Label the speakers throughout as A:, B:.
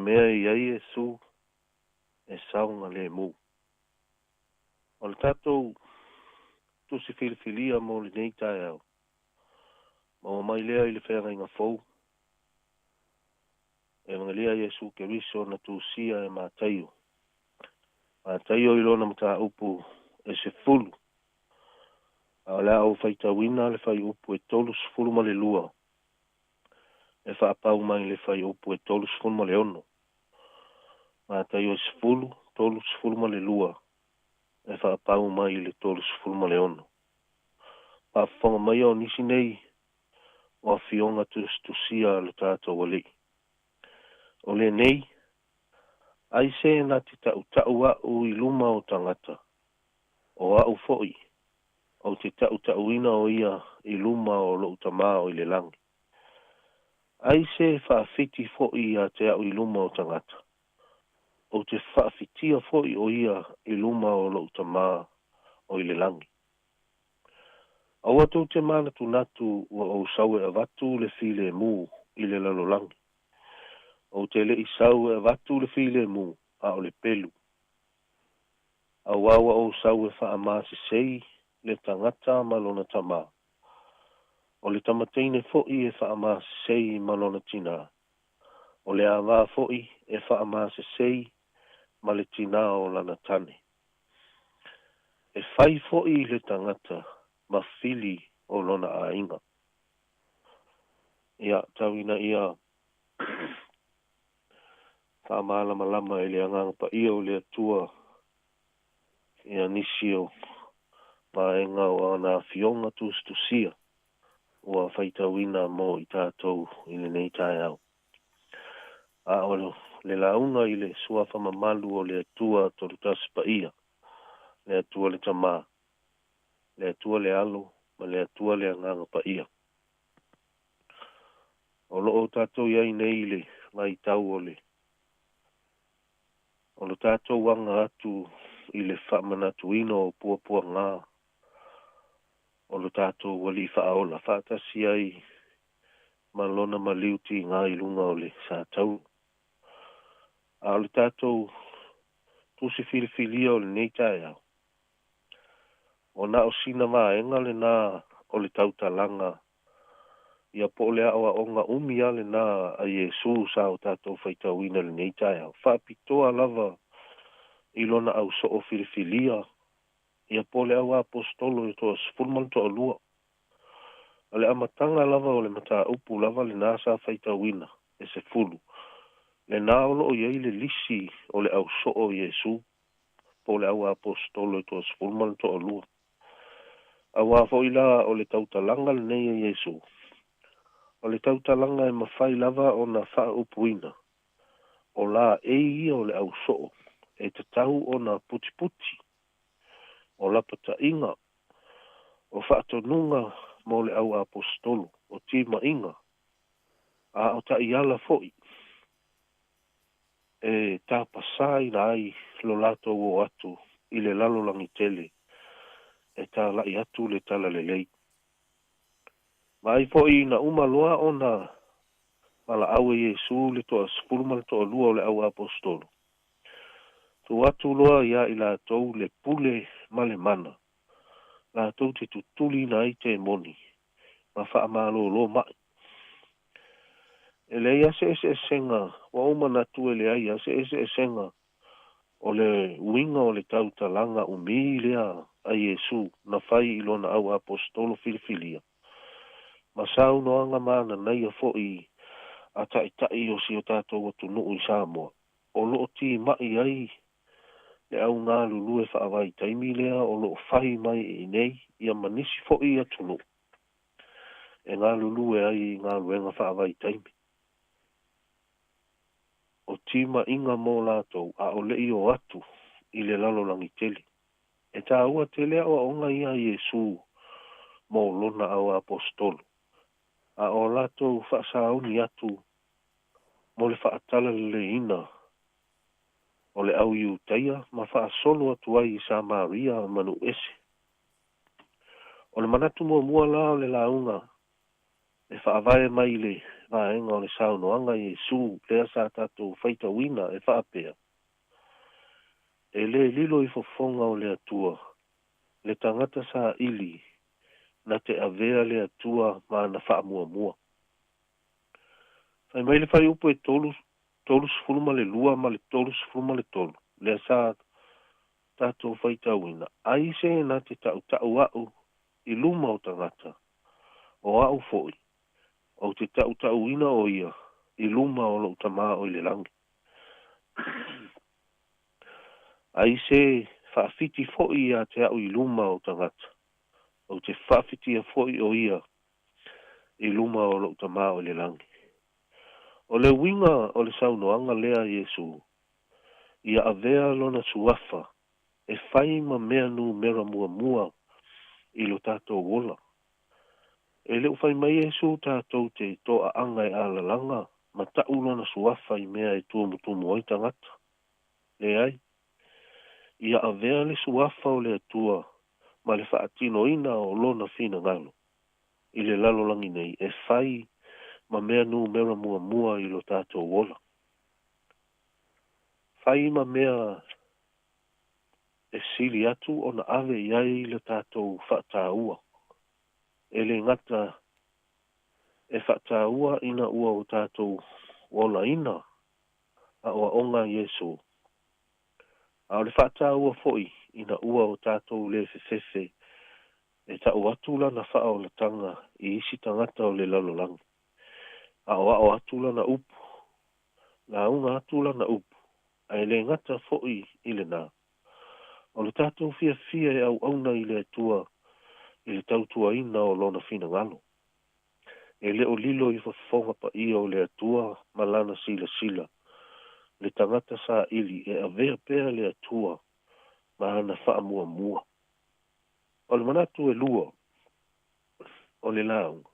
A: mea I ai e su e saunga le mu. O le tātou tu si filifilia mo le nei tae au. Ma o mai lea I le whenga inga fau. E mga lea Jesu ke riso na tu sia e mātaio. Mātaio I lona mata upu e se fulu. A lea au whaita wina le whai upu e tolu sfulu ma le lua. E whaapau mai le whai upu e tolu sfulu ma le ono. Mātaio e sfulu, tolu sfulu ma le lua. E whaapau mai le tolu sfulu ma le ono. Pāwhonga mai o nisi nei o a fionga tu sia le tātou wali. O le nei, ai se na te tau au I luma o tangata. O au foi, o te tau ina o ia I luma o lo utama o I le langi. Ai se whaafiti foi a te au I luma o tangata. O te whaafitia foi o ia I luma o lo utama o I le langi. Au atu te mana tu natu o sawe a vatu le file mu I le lalolangi. O te le isau e vatu le file mu a o le pelu. Au awa o sawe wha amasi sei le tangata malona tama. O le tamateine foi e wha amasi sei malona tina. O le awa foi e wha amasi sei ma le tina o lana tane. E whai foi le tangata ma fili o lona a inga. Ia tawina ia whaamala malama ele anganga pa ia o le atua ia nisio ma enga o ana fionga tusia ua whaitawina mo I tātou I le nei tae au. A o le launga I le sua whamamalu o le atua torutas pa ia. Le atua le tamā. Le atua le alo ma le atua le anganga pa ia. O loo tātou iai nei le mai tau o le. O lo tātou wanga atu I le whamanatu ino o puapua ngā. O lo tātou wali whaola whaatasi ai malona maliuti ngā I lunga o le sātau. A o le tātou tusi filifilia o le nei tae au. O na o sina maenga le nā o le tautalanga. Ia po le awa o ngā umi ale nā a Jesu sa o tātou whaitawina le nei tae au. Whaapitoa lava I lona au so o filifilia. Ia po le awa apostolo I toa sfulman toa lua. A le amatanga lava o le mata upu lava le nā sa whaitawina e se fulu. Le nā olo o iei le lisi o le au so o Jesu. Po le awa apostolo I toa sfulman toa lua. Awa fo ila o le tautalanga le nei a Jesu. O le tautalanga e mawhai lava o na wha upuina. O la e o le au so e te tau o na puti puti. O la pata inga. O whaatonunga mo le au apostolo. O tima inga. A o ta iala foi. E ta pasai na ai lo lato o atu. I le lalo langi tele. E ta lai atu le tala le lei. Mai foi na umaloa o na mala au e Jesu le toa spulman toa lua o le au apostolo. Tu atu loa ia I la tau le pule male mana. La tau te tutuli na I te moni. Ma wha amalo lo mai. E le ia se senga. Wa uma na tu ele ia se senga. O le winga o le tau talanga umilea a Jesu. Na whai ilona au apostolo filifilia. Masau no anga mana nei a foi a tai o si o tātou o tunu I Samoa. O loo ti mai ai le au ngā lulu e whaawai taimi lea o loo whahi mai I nei ia manisi foi a tunu. E ngā lulu e ai ngā luenga whaawai taimi. O tima inga mō lātou a o lei o atu I le lalo langi tele. E tā ua tele o onga ia Jesu mō lona au apostolo. A o lātou whaasauni atu mo le whaatala le ina. O le au iu teia ma whaasolo atu ai I Samaria manu ese. O le manatu mua la o le launga. E whaavae mai le vaenga o le saunoanga Iesu, lea sa tātou whaitawina e whaapea. E le lilo I fofonga o le atua, le tangata sa ili, na te avea le atua ma na whaamua mua. Whai mai le whai upo e tolus fulma le lua ma le tolus fulma le tolu. Lea sa tātou whaitawina. Ai se na te tau au I luma o tangata, o au foi, o te tau ina o ia, I luma o lo tama o le langi. Ai se whaafiti foi a te au I luma o tangata, o te whaafiti a foi o ia, I luma o lo tama o le langi. O le winga o le saunoanga lea Iesu, ia avea lona suafa, e whai ma mea nu mera mua I lo tātou wola. E leo whai mai Iesu tātou te toa angai ala langa, ma tau lona suafa I mea e tuamutumu oi tangata. Le ai, ia avea le suafa o le atua, ma le whaatino ina o lona fina ngalo. I le lalo langi nei, e whai ma mea nu mera mua I lo tātou wola. Whai ma mea e sili atu o na ave iai le tātou whaataua. E le ngata e whaataua ina ua o tātou wola ina a oa onga Iesu. A o le whaataua foi ina ua o tātou le fefefe e tau atula na wha o le tanga I isi tangata o le lalolangi. A o atula na upu. Na unga atula na upu. A le ngata foi I le nā. O le tātou fia e au auna I le atua I le tautua ina o lona fina ngalo. E le o lilo I fafonga pa ia o le atua malana sila. Le tangata sa ili e avea pea le atua mahana wha mua. O le manatu e lua. O le laung.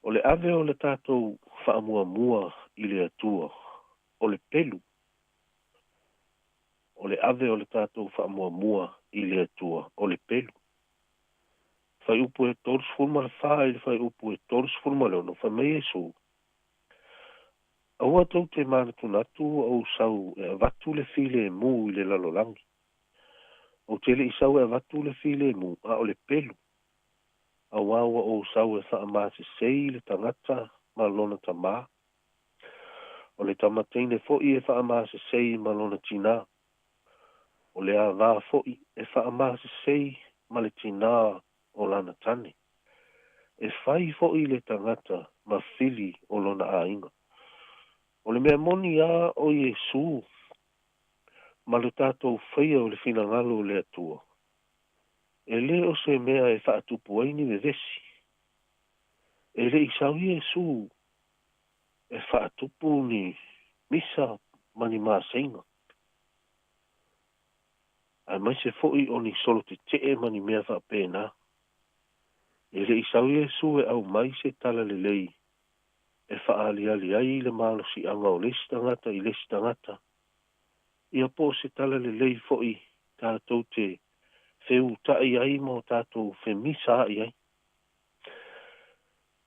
A: O le ave o le tātou wha mua I le atua. O le pelu. O le ave o le tātou wha mua I le atua. O le pelu. Whai upu e tors fulma le whae, whai upu e tors fulma le ono, whai mei Iesu. Aua tau te manatu natu au sau e avatu le file e mu I le lalolangi. O te le isau e avatu le file e mu, a o le pelu. Aua o sau e wha amase sei le tangata ma lona tama. O le tamateine foi e wha amase sei ma lona tina. O le a ngā foi e wha amase sei ma le tina o lana tane. E whai foi le tangata ma fili o lona ainga. O le mea moni a o Iesu, ma le tātou whaia o le fina ngalo le atua. E le o se mea e whaatupu aini me vesi. E le isau Iesu, e whaatupu ni misa mani maasenga. Ai mai se foi o ni solo te mani mea whaapena. E le isau Iesu e au mai se tala le lei. E whaali ai le malo si anga o lestangata I lestangata. Ia po se tala le lei foi tātou te wheu tai ai mo tātou whemisa ai.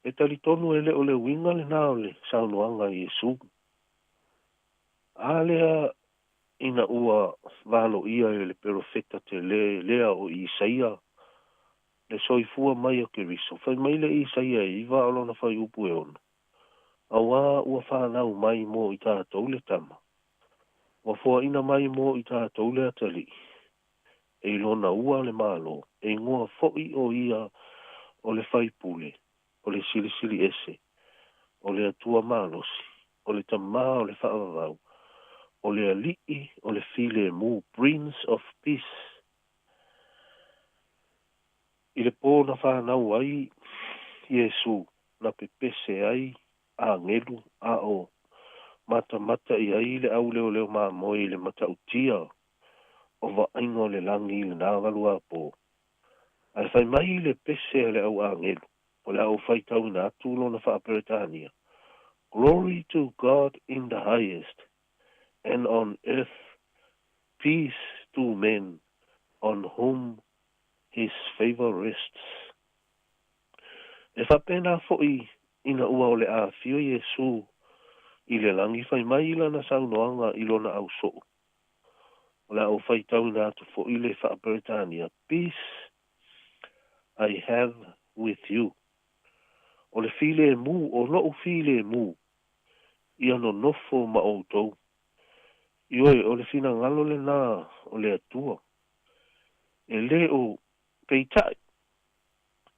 A: E tali tonu e le o le winga le nao le saunoanga Iesu. A lea ina ua valo ia e le perofeta te lea o Isaia. Le soifua mai o Keriso. Whai mai le Isaia I iwa alona whai upu e ono. Awa ua whanau mai mo I tātou le tama. Wa fua ina mai mo I tātou le atali. E ilona ua le malo. E ngoa foi o ia o le whaipule. O le sili ese. O le atua malosi. O le tama o le whaavavau. O le alii o le file mu. Prince of Peace. I le pō na whanau ai Iesu na pepese ai a ngelu a o mata I ai le au leo maa moi le mata utia o va aingo le langi le nāwalu a pō. Ai whai mai le pese le au a ngelu o le au whai tau na atulo na whaaperetania. Glory to God in the highest and on earth peace to men on whom his favor rests. E whapena foi ina ua o le a fio Iesu i le langi fai mai ila na saunoanga ilona au so. O le au fai tau na atu fo ile wha Britania. Peace I have with you. O le file mu, o lo file mu, i ano nofo ma o tau. Ioi, o le fina ngalo le na o le atua. E le o peitai.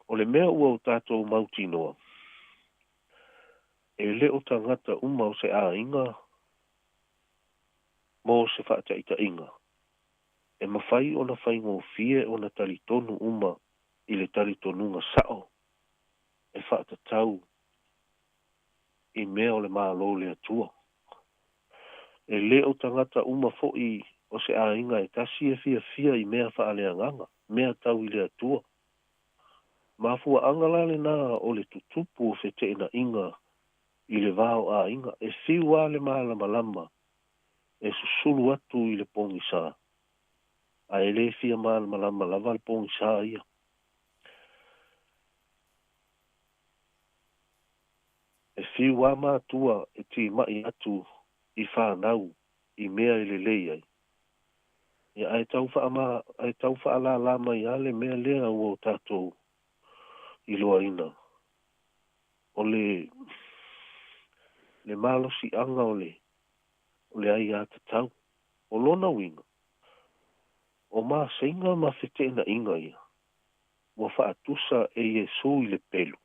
A: O le mea ua o tātou mauti noa. E le o tangata uma o se a inga, mo se whaata ita inga. E mawhai o na whai ngō fie o na talitonu uma i le talitonunga sao. E whaata tau i mea o le mālo le atua. E le o tangata uma fo'i o se a inga e tasi e fia i mea whaale anganga, mea tau i le atua. Mafua angala le na o le tutupu o fete ina inga i le vao a inga, e fiwa le malama lama, e susulu atu i le pongi sa. A e le fia malama lama lava le pongi sa ia. E fiwa mātua e ti mai atu i whanau, i mea i le leiai. Ia ai tau wha ala lama i ale mea lea ua o tātou i loa ina. O le malosi anga o le ai ata tau. O lona winga. O maa seinga ma fete na inga ia. Wa whaatusa e Yesu i le pelu.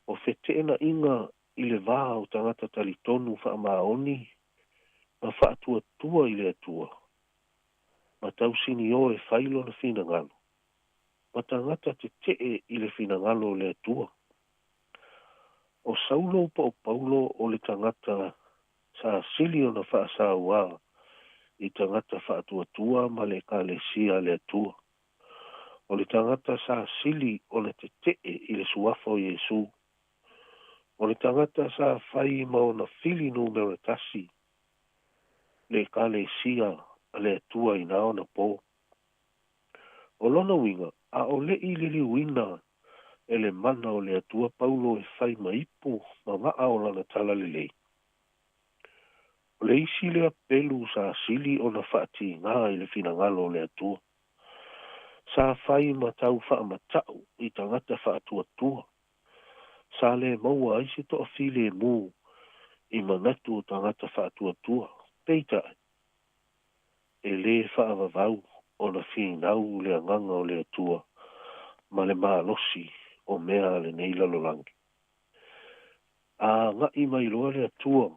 A: O fete na inga i le vaa o tangata talitonu wha maoni. Ma whaatua tua i le atua. Ma tausini o e whailo na fina ngalo. Ma tangata te tee i le fina ngalo le atua. O saulo pa o paulo o le tangata sa sili o na wha sa waa. I tangata whaatua ma le ka le sia le atua. O le tangata sa sili o le te tee i le suafo Yesu. O le tangata sa whai ma o na fili numero tasi. Le ka le sia le atua i nao na po. O lona winga, a o le i lili wina e le mana o le atua paulo e whai maipu ma maa o lana tala le lei. O le isi le apelu sa sili o na whaati ngā i le fina ngalo le atua. Sa whai matau wha matau i tangata whaatua tua. Sa le maua aise to a file mu i manatu o tangata whaatua tua. Peita e le whaavavau o na whinau le anganga o le atua. Ma le maalosi o mea le neila lolangi. A nga i mai loa le atua.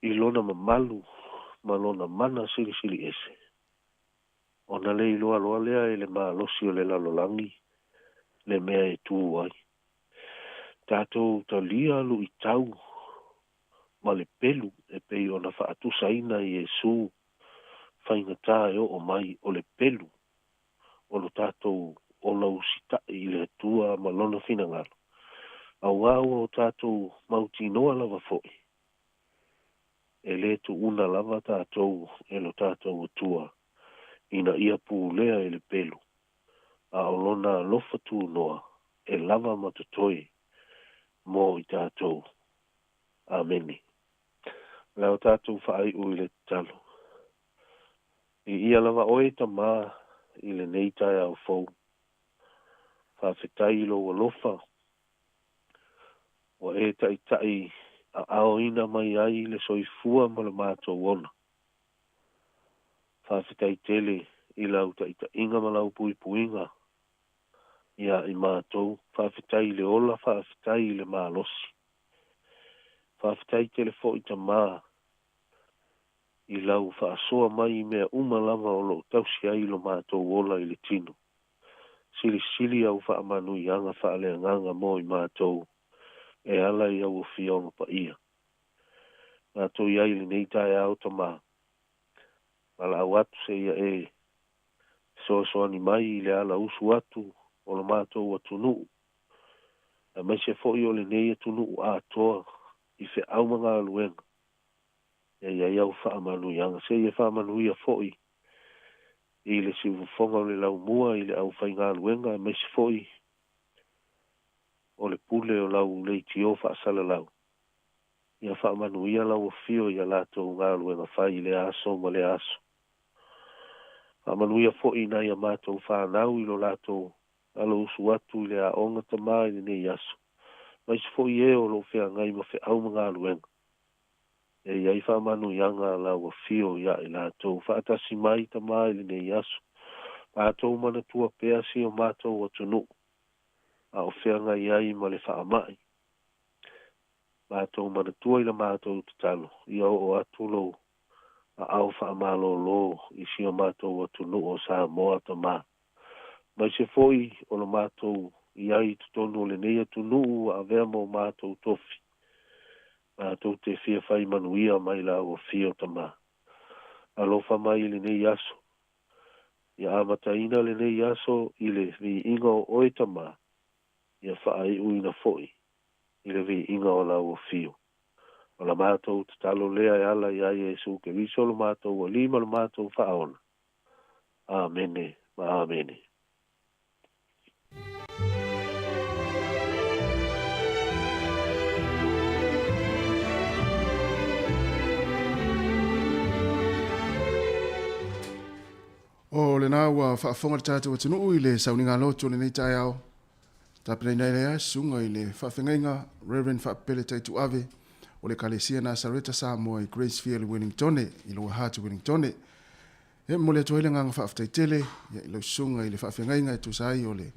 A: I lona mamalu, ma lona mana sili ese. O na le iloa loa lea e le maalosi o le lalolangi, le mea e tū ai. Tātou talia lu i tau, ma le pelu e pei o na whaatusaina i Yesu, whaingatā e o mai o le pelu, o lo tātou o lau sita i le atua ma lona finangalo. Au au o tātou mauti noa lava foi. E le tu una lava tātou e lo tātou atua. Ina ia pūlea e le pelu. A olona lofa tū noa e lava matutoi mō i tātou. Ameni. Leo tātou whaai ui le talo. I ia lava oe ta mā i le neitai au fau. Whawhetai lo lofa. O e tai a ao ina mai ai le soifua ma le mātou ona. Whawhetai tele i lau ta inga ma lau pui puinga. Ia i mātou, whawhetai le ola, whawhetai le mālosi. Whawhetai tele fo i ta mā. I lau whaasoa mai mea umalama o lo tausi ai lo mātou ola i le tino. Sili au whaamanu i anga whaale nganga mo i mātou. E ala i au whionga pa ia. Nā tō iai li nei tae au ta mā. Mala au atu se ia e. Soani mai i le ala usu atu o la mātou atu nuu. A mai se fo i o le nei atu nuu a toa i fe au mga aluenga. E ia iau wha manu ianga. Se ia wha manu ia fo i. I le si ufonga o le lau mua i le au whai ngā aluenga. A mai se fo i. o le pule o lau le tio whaasala lau. Ia whaamanuia lau o fio ia lātou ngā luenga whai le aso ma le aso. Whaamanuia fo ina ia mātou whanau ilo lātou alo usu atu i le a onga ta mai ni nei aso. Mai se fo i e o lo whea ngai ma whea au mga luenga. E iai whaamanuia ngā lau o fio ia i lātou whaatasi mai ta mai ni nei aso. Mātou mana tua pēa si o mātou o tunu. A o whea ngai ai ma le whaamai. Mātou mana tua i la mātou tatalo. Ia o atulo a au whaamalo lo i si o mātou o tunu o Samoa ta mā. Mai se foi o la mātou i ai tutonu le neia tunu a vea mo mātou tofi. Mātou te fia whai manuia mai la o fio ta mā. Alofa mai le nei aso. Ia amataina le nei aso i le vi inga o oita mā. Ia whaai uina foi. I le vi inga o la o fio. O la mātou tatalo lea e ala i ai Jesu ke viso lo mātou o lima lo mātou whaona. Amene, ma amene.
B: O le nā ua whaafonga le tātou atinu i le sauninga loto le nei tai au. Tāpina nei lea sunga i le whaafengainga Reverend Whaapele Taitu Ave o le Kalesia Nasareta Samoa i Gracefield Wellington i loa hatu Wellington. E mo le toile nganga whaaftaitele ia i lo sunga i le whaafengainga e tusai o le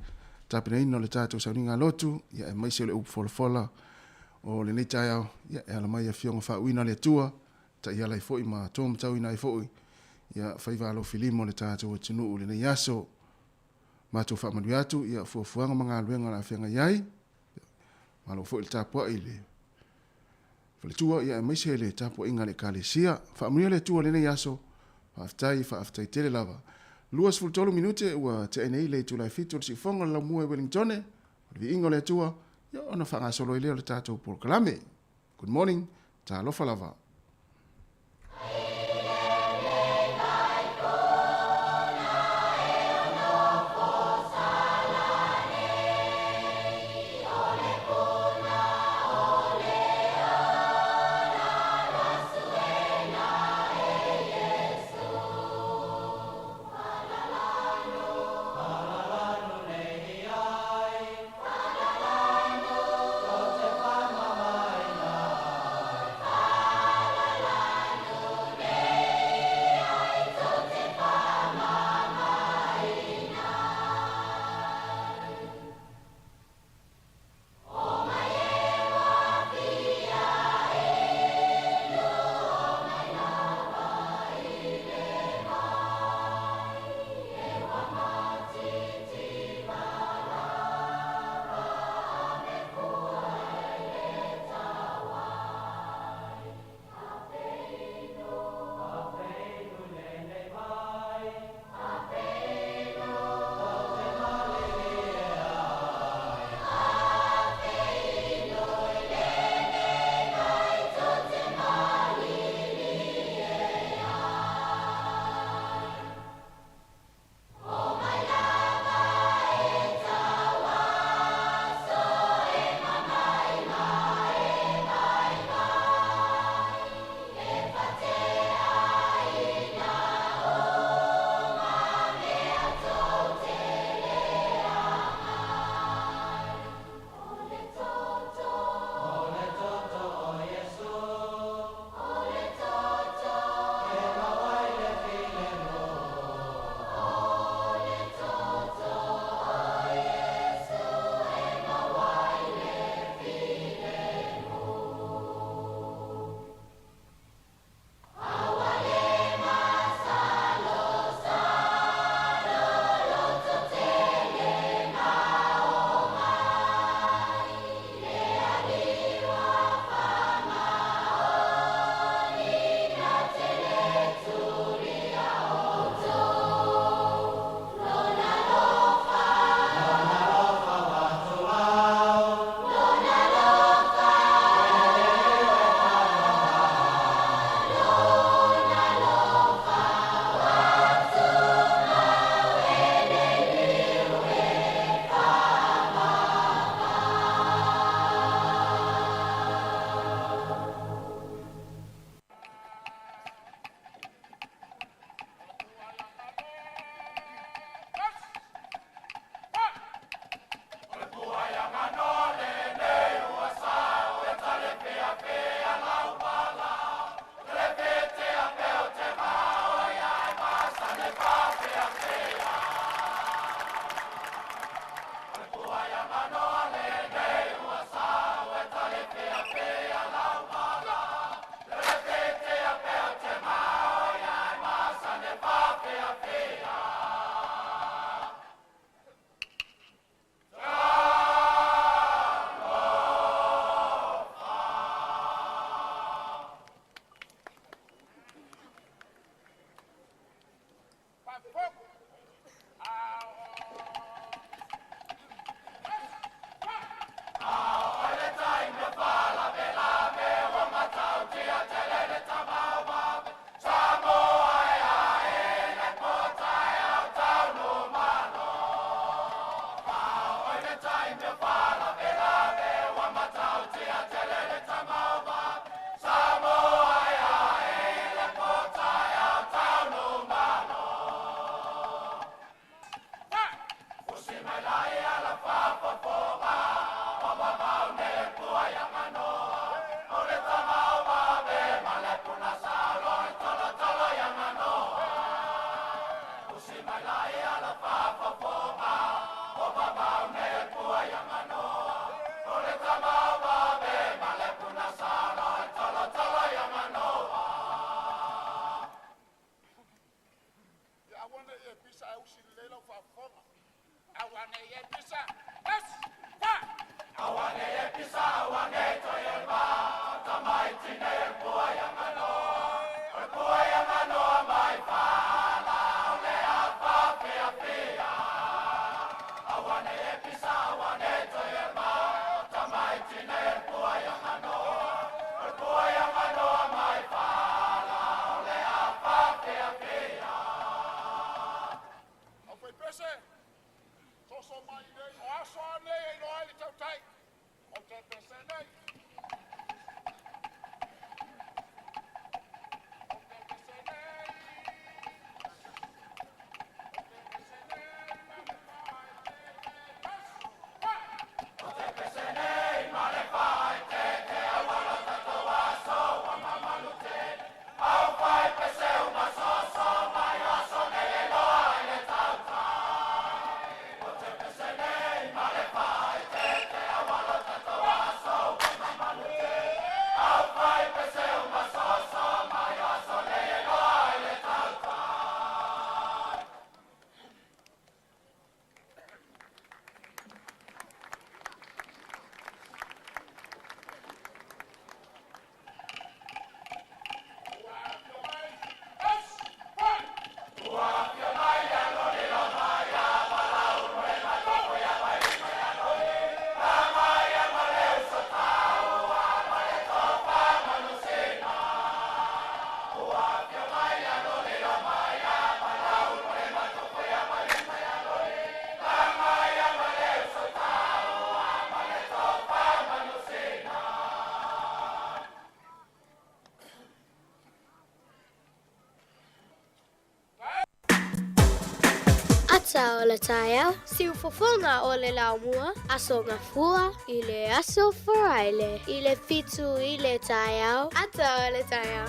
B: tāpina ino le tātou sauninga loto ia e maise o le upufola o le nei tai au ia e alamai a fionga whaauina le tua ta ia lai foi ma tom tau ina i foi ia whaivalo filimo le tātou atinu le nei aso mātou whaamanu atu ia fuafuanga mga aluenga la whianga iai. Malo fo il tapua i le. Fale tua ia maise le tapua inga le Kalesia. Whaamanu le tua le nei aso. Whaaftai tele lava. Luas fultolo minute ua te enei le tu lai fitu si fonga la mua Wellington. Vi inga le tua. Ia ona whanga solo i leo le tātou por kalame. Good morning. Ta alofa lava.
C: ata o le taiao, siu fofonga o le laumua, aso ngafua, i le aso foraile, i le fitu i le taiao, ata o le taiao.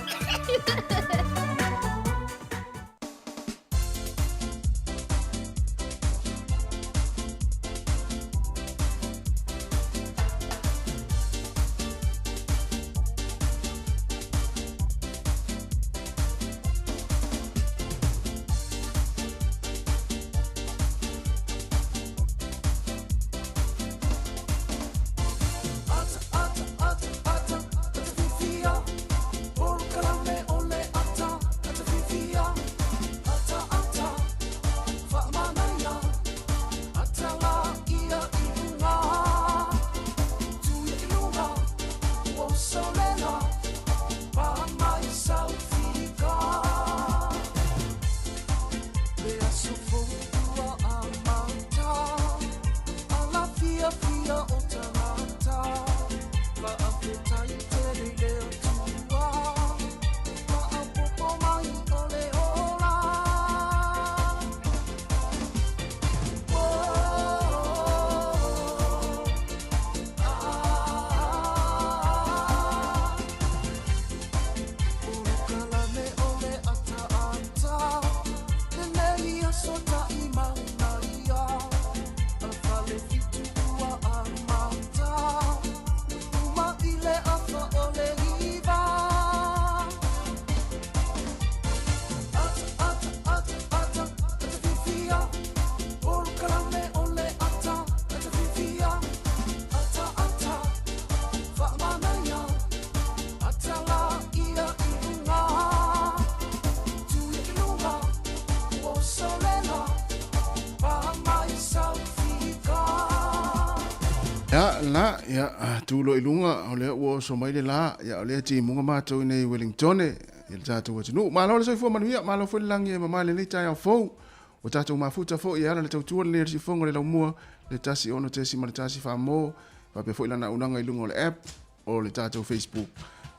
B: La ya tulo ilunga ole wo so mai la ya ole ti munga ma to nei Wellington il tato wa tunu ma lo so fo manuia ma lo fo lang ye ma le ta ya fo o tato ma futa fo ya le tau tuo le si fongo le la mua le tasi ono te si ma tasi fa mo pa pe fo ila na unanga ilunga le app o le tato Facebook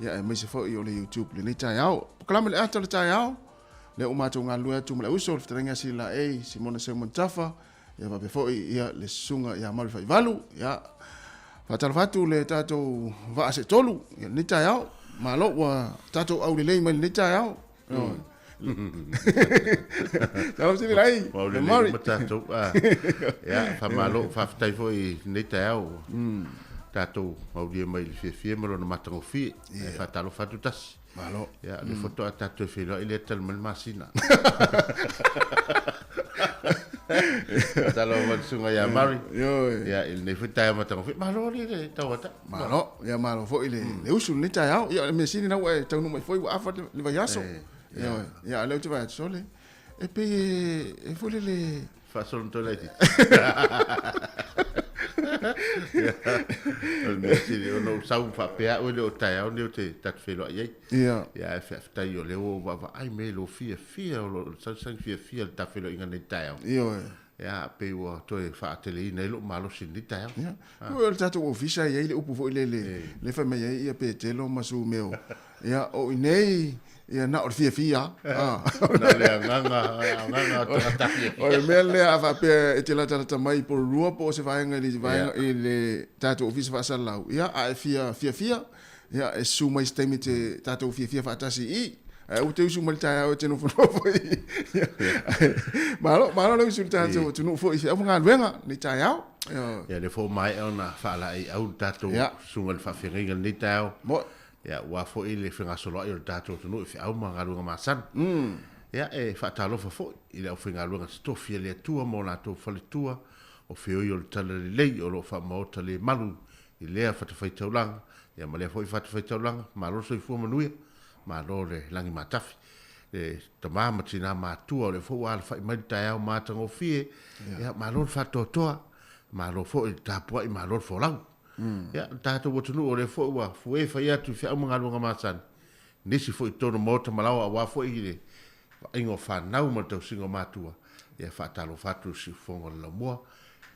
B: ya me se fo i ole YouTube le ta ya klama le ato le ta ya le o ma to nga lua tu ma uso le trenga si la e Simona se montafa ya pa pe fo ya le sunga ya mal fa valu ya Fatalfatu le tato va se tolu ni tayao malo wa tato au le mai ni tayao Tahu sini lai
D: le mari tato ya fa malo fa tai foi ni tayao tato au le mai le fie malo na matango fi fa talo fatu tas
B: malo
D: ya le foto tato fi lo ile tel mal masina Talo sunga ya mari ya il ne fita ma tango malo le tawata
B: malo ya malo fo ile le usul ni tayao ya me sini na wa tanu mai foi wa afa le vayaso ya le tu va sole e pe e fo le
D: fa solo toleti ne sini ono sau fa pe o le tayao ne te tat felo ye ya fa tai o le o va ai me lo fia lo sang fia ta felo inga ne tayao ya pe o to e fa tele nei lo malo sin di tayao
B: o le tato ofisa ye le upu fo le fa me ye pe te lo masu meo ya o nei ia na o fia
D: na le nganga ta
B: o me le ava pe te la tata mai por rua po se vai le tato ofisa fa salau ia a fia ia e su mai stemi te tato fia fa tasi i o te usu mal ta o te no fo malo le usu tato tu no fo i fa nga luenga ni ta
D: ya le fo mai ona fa la i au tato sungal fa feringa ni ta ya wa fo ile finga solo il dato tu no fi au manga lunga masan ya e fa talo fo ile au finga lunga stofia le tua mo la to fale tua o fi o tale le o lo fa mo tale malu ile fa te fa taulang ya ma le fo fa te fa taulang ma lo so fu manuia ma lo le langi matafi e tama matina ma tua le fo wa fa mai ta ma tango fi ya ma lo fa to ma lo fo ta po i ma lo fo lang ya tato wotunu o le fo wa fue fa ya tu fa mga lunga masan nisi fo tono mota malawa wa fo ile ingo fa nau mo to singo matua ya fa talo fatu si fongo la mo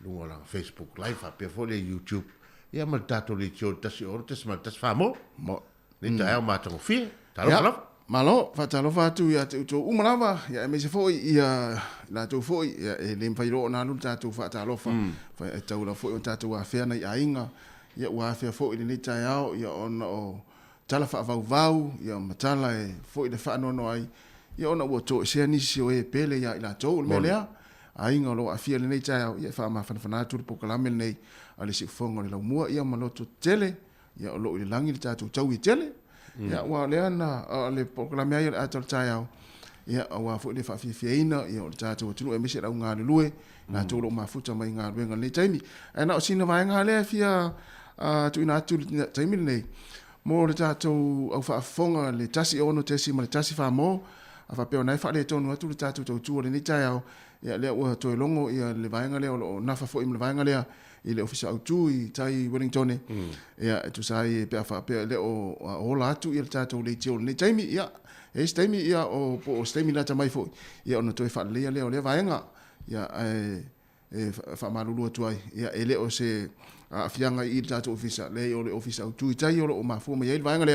D: lungo la Facebook live a pe fo le YouTube ya mal tato le tio tasi o tes mal tas famo mo ni ta ya mato fi talo
B: malo fatalo fatu ya tu umalava ya me se foi ia la tu foi ya le mfairo na lu tatu fatalo fa fa tau la foi tatu wa fe na ainga ya wa fe foi ni tai ao ya ona o tala fa vau ya matala e foi de fa no ai ya ona wo to se ni si o e pele ya la to me le ainga lo afia le tai ao ya fa ma fa tu po kala me nei ale si fongo le mua ia maloto tele ya lo le langi tatu tau i tele ya wa le ana le programa ia atal taiao ya wa fu le fa fiina ya o tatu tu e mese la nga le lue na tu lo mafuta mai nga le ngai taimi ana o sina vai nga le fia tu ina tu taimi nei mo le tatu au fa fonga le tasi ono tesi ma le tasi fa mo afa pe ona fa le tonu tu le tatu tu le ni taiao ya le o to longo ya le vai nga le o na fa fo im le vai nga le ile ofisa au tu i tai Wellington ya tu sai pe fa pe le o la tu il tato le tio ne taimi ya e taimi ya o po taimi la tamai fo ya ono to fa le le vaenga ya fa malulu tu ai ya ele o se afianga i tato ofisa le o le ofisa au tu i tai o ma fo me ya vaenga le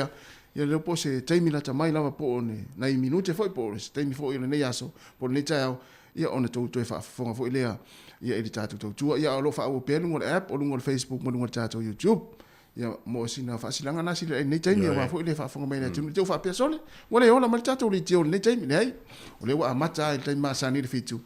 B: ya le po se taimi la tamai la po ne na i minute fo po taimi fo ile ne yaso po ne tao ya ona to fa fonga fo ile ia i tātou tautua, ia alo wha au pēr lungo le app, o lungo le Facebook, mo lungo le tātou YouTube, ia mo sina wha silanga nasi le nei taimi, ia wafo i le wha whanga mai le tunu, teo wha pēr sole, wale ola ma le tātou le teo nei taimi, nei, o le wa amata i le taimi maasani le fitu,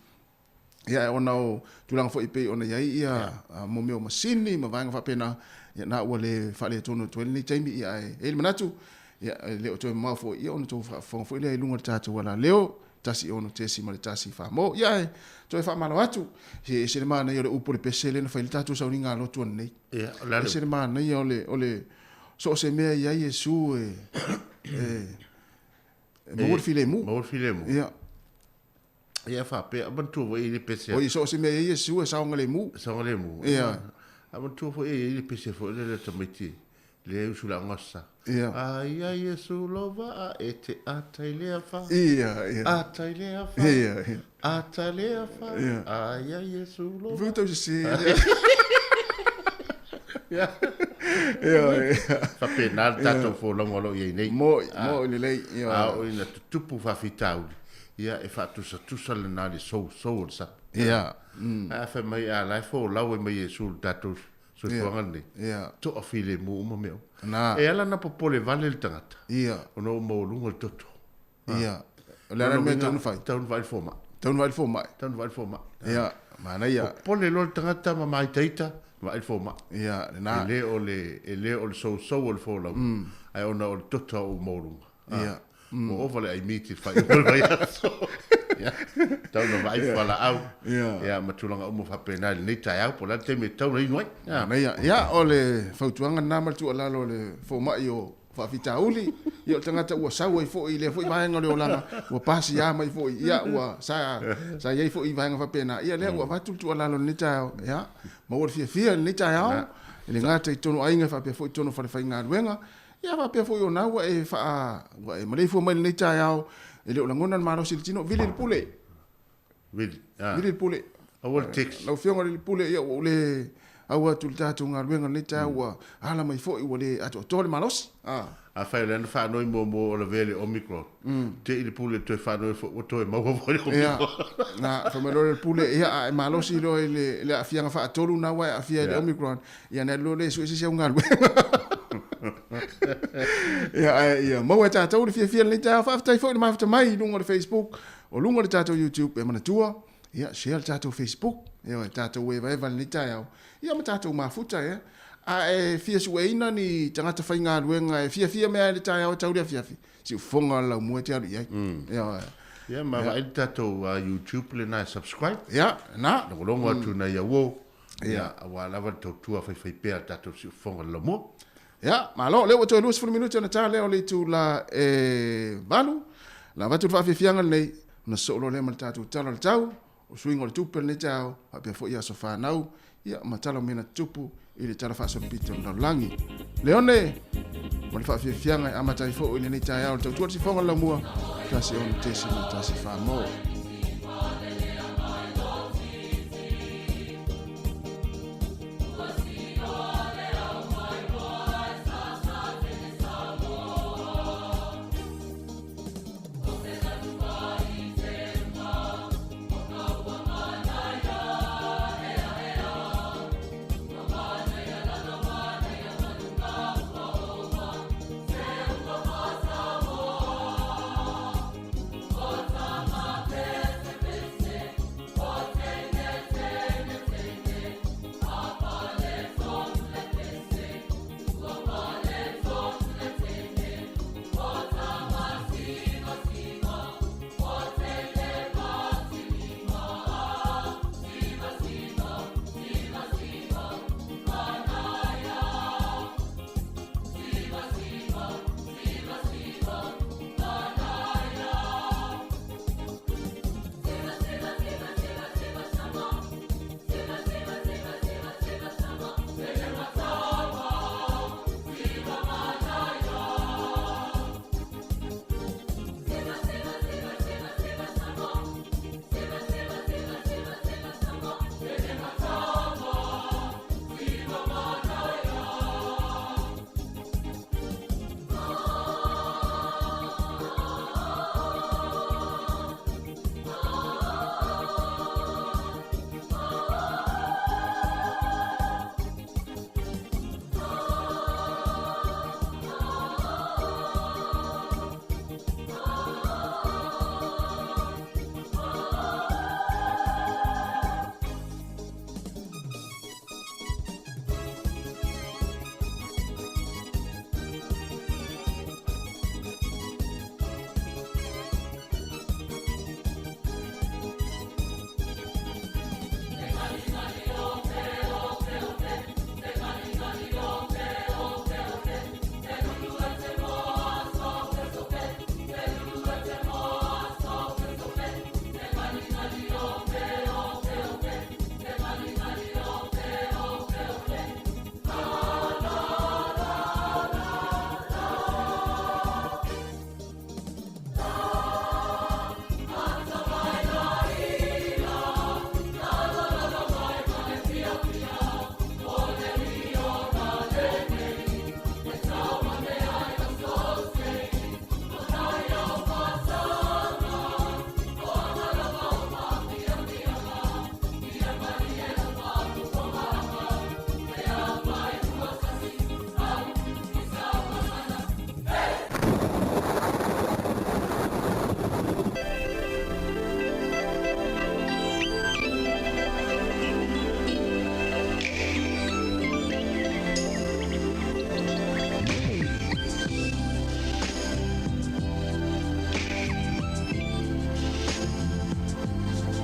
B: ia ona o tulanga fo i pei, ona iai ia mo meo masini, ma vanga wha pēna, ia na ua le wha le tono tuele nei taimi, ia e le manatu, ia le o toi mawafo, ia ona tō wha whanga fo i le lungo le tātou wala leo, tasi ono tesi ma le tasi fa mo ya to fa malo atu se le mana yo le upo le pesele no fa il tatu sa uninga lo tu nei ya se le mana yo le so se me ya Yesu mo file mu
D: ya fa pe abantu vo ile pese
B: o so se me ya Yesu sa ngale mu ya
D: abantu vo ile pese fo le tamiti le usula ngasa ai Yesu lova e te atailea fa atailea fa atailea fa ai Yesu lova
B: vuto si
D: fa penal tato fo longo ye nei
B: mo le lei
D: o ina tupu fa fitau ia e fa tu sa le nali so sa fa mai a lai fo lawe mai Yesu tato so tuangani to afile mu meo e ala na popole vale le tangata ono mo lungo le toto
B: le ara me tonu vai forma ia mana ia
D: popole lo le tangata ma mai taita ma il forma
B: na
D: ele o le so o le fola ai ona o le toto o mo lunga mo ovale ai miti fai o vai aso tau no vai fala au ya matulanga mo fa pena ni tai au pola te me tau nei noi
B: ya ole fautuanga na mal tu ala lo le fo ma yo fa fita uli yo tanga ta wa sawa fo ile fo vai ngole olanga wa pasi ya mai fo ya wa sa ye fo vai nga fa pena ya le wa fa tu ala lo ni tai ya mo wo fia ni tai au ile ngata itono ainga fa pe fo itono fa fa nga wenga ya fa pe fo yo na wa e fa wa e mai fo mai ni tai au ele o langona maro siltino vile il pule vile il pule
D: awol text
B: la fionga il pule ya ole awa tulta tunga luenga leta wa ala mai fo i wole ato tole malos
D: a fa le fa no mo le vele omicron te il pule te fa no fo to mo vo
B: na fa me lo il pule ya malos i lo le afianga fa tolu na wa afia le omicron ya na lo le so se unga ya mo wa tata o fia le tata fa tai fo ma fa mai lungo le Facebook o lungo le tata YouTube e mana tua ya share tata Facebook ya tata we va le tata ya ma tata ma futa ya a fia sueina ni tangata fainga luenga fia me le tata o tau fia si fonga la mo te ali
D: ya ma va il tata YouTube le na subscribe
B: ya na
D: longo tu na ya wo ya wa la va tua fa pe tata si fonga la mo
B: ya ma lo le o to lus fu minuto na tale o le tu la valu la va tu fa fianga nei na solo le maltatu talo le tau o swingo le tupu le tau a pe fo ia sofa nau ia matalo mena tupu i le tala fa so pito na langi leone mo le fa fianga a matai fo ile nei tau o tu si fonga la mua kasi on tesi na tasi fa mo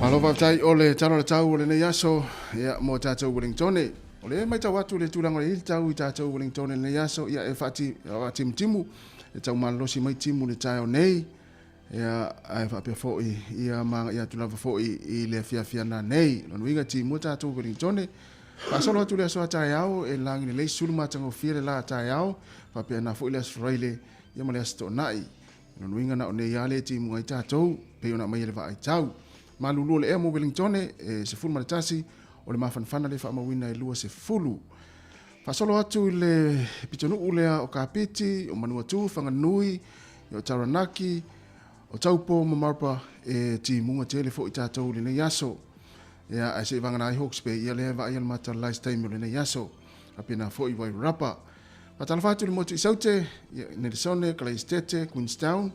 B: Malova tai ole talo le tau ole ne yaso ya mo tato Wellington. Ole mai tau atu le tulango le tau I tato Wellington le yaso ya e fati timu e tau malosi mai timu le tai nei ya ai fa pe fo ia ma ya tulava fo I le fia na nei no winga timu tato Wellington. Pa solo atu le so tai au e langi le sulu matango fire la tai au fa pe na fo le Australia ya male sto nai no winga na ne ya le timu ai tato pe ona mai le va ai tau malulu le mo Wellington se fulu matasi o le mafanafana le faamauina e lua se fulu fasolo atu le pitonu ulea o kapiti o manuatu fanganui o taranaki o taupo mamarpa e timunga tele fo I tatou le nei yaso ya ai se vangana I hawks pe ia le va ia mata Livestream le nei yaso apena fo I vai rapa patalafatu le motu isaute ne le sone Kleistete Queenstown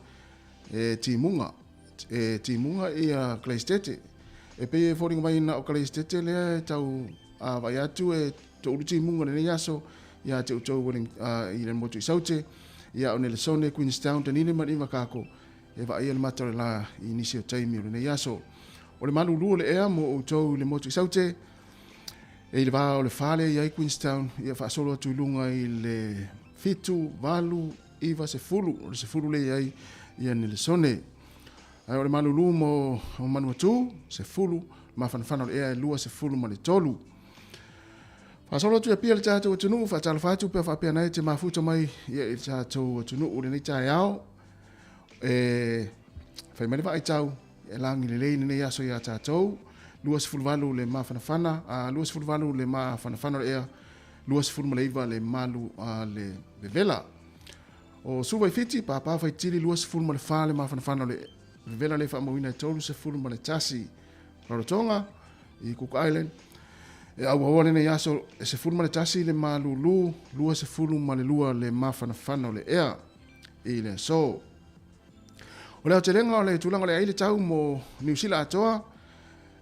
B: timunga ia Kleistete e pe foringa mai na o Kleistete le tau vai atu e to uti munga le yaso ia te utou I le motu isaute ia o le sone Queenstown tenine mani makako e vai le matore la inisi o taimi le yaso o le malulu le ea mo utou le motu isaute e le va o le fale ia Queenstown ia fa solo tu lunga I le fitu valu iva se fulu le ia ne le sone ai le malulu mo manuatu se fulu mafanafana le ea lua se fulu ma le tolu fa solo tu pia le tatou tunu fa tala fatu pe fa pia nai te mafuta mai ia le tatou tunu le nei tai au fa mai va tau e langi le lei nei aso ia tatou lua se fulu valu le mafanafana lua se fulu valu le mafanafana le ea lua se fulu ma le iva le malu le vela o suva I fiti pa fa tili lua se fulu ma le fa le mafanafana le vela le faamauina tolu se fulu ma le tasi Rarotonga I Cook Island e au le nei aso se fulu ma le tasi le malulu lua se fulu ma le lua le mafanafana le ea I le so o le atelenga o le tulanga le aile tau mo New Zealand atoa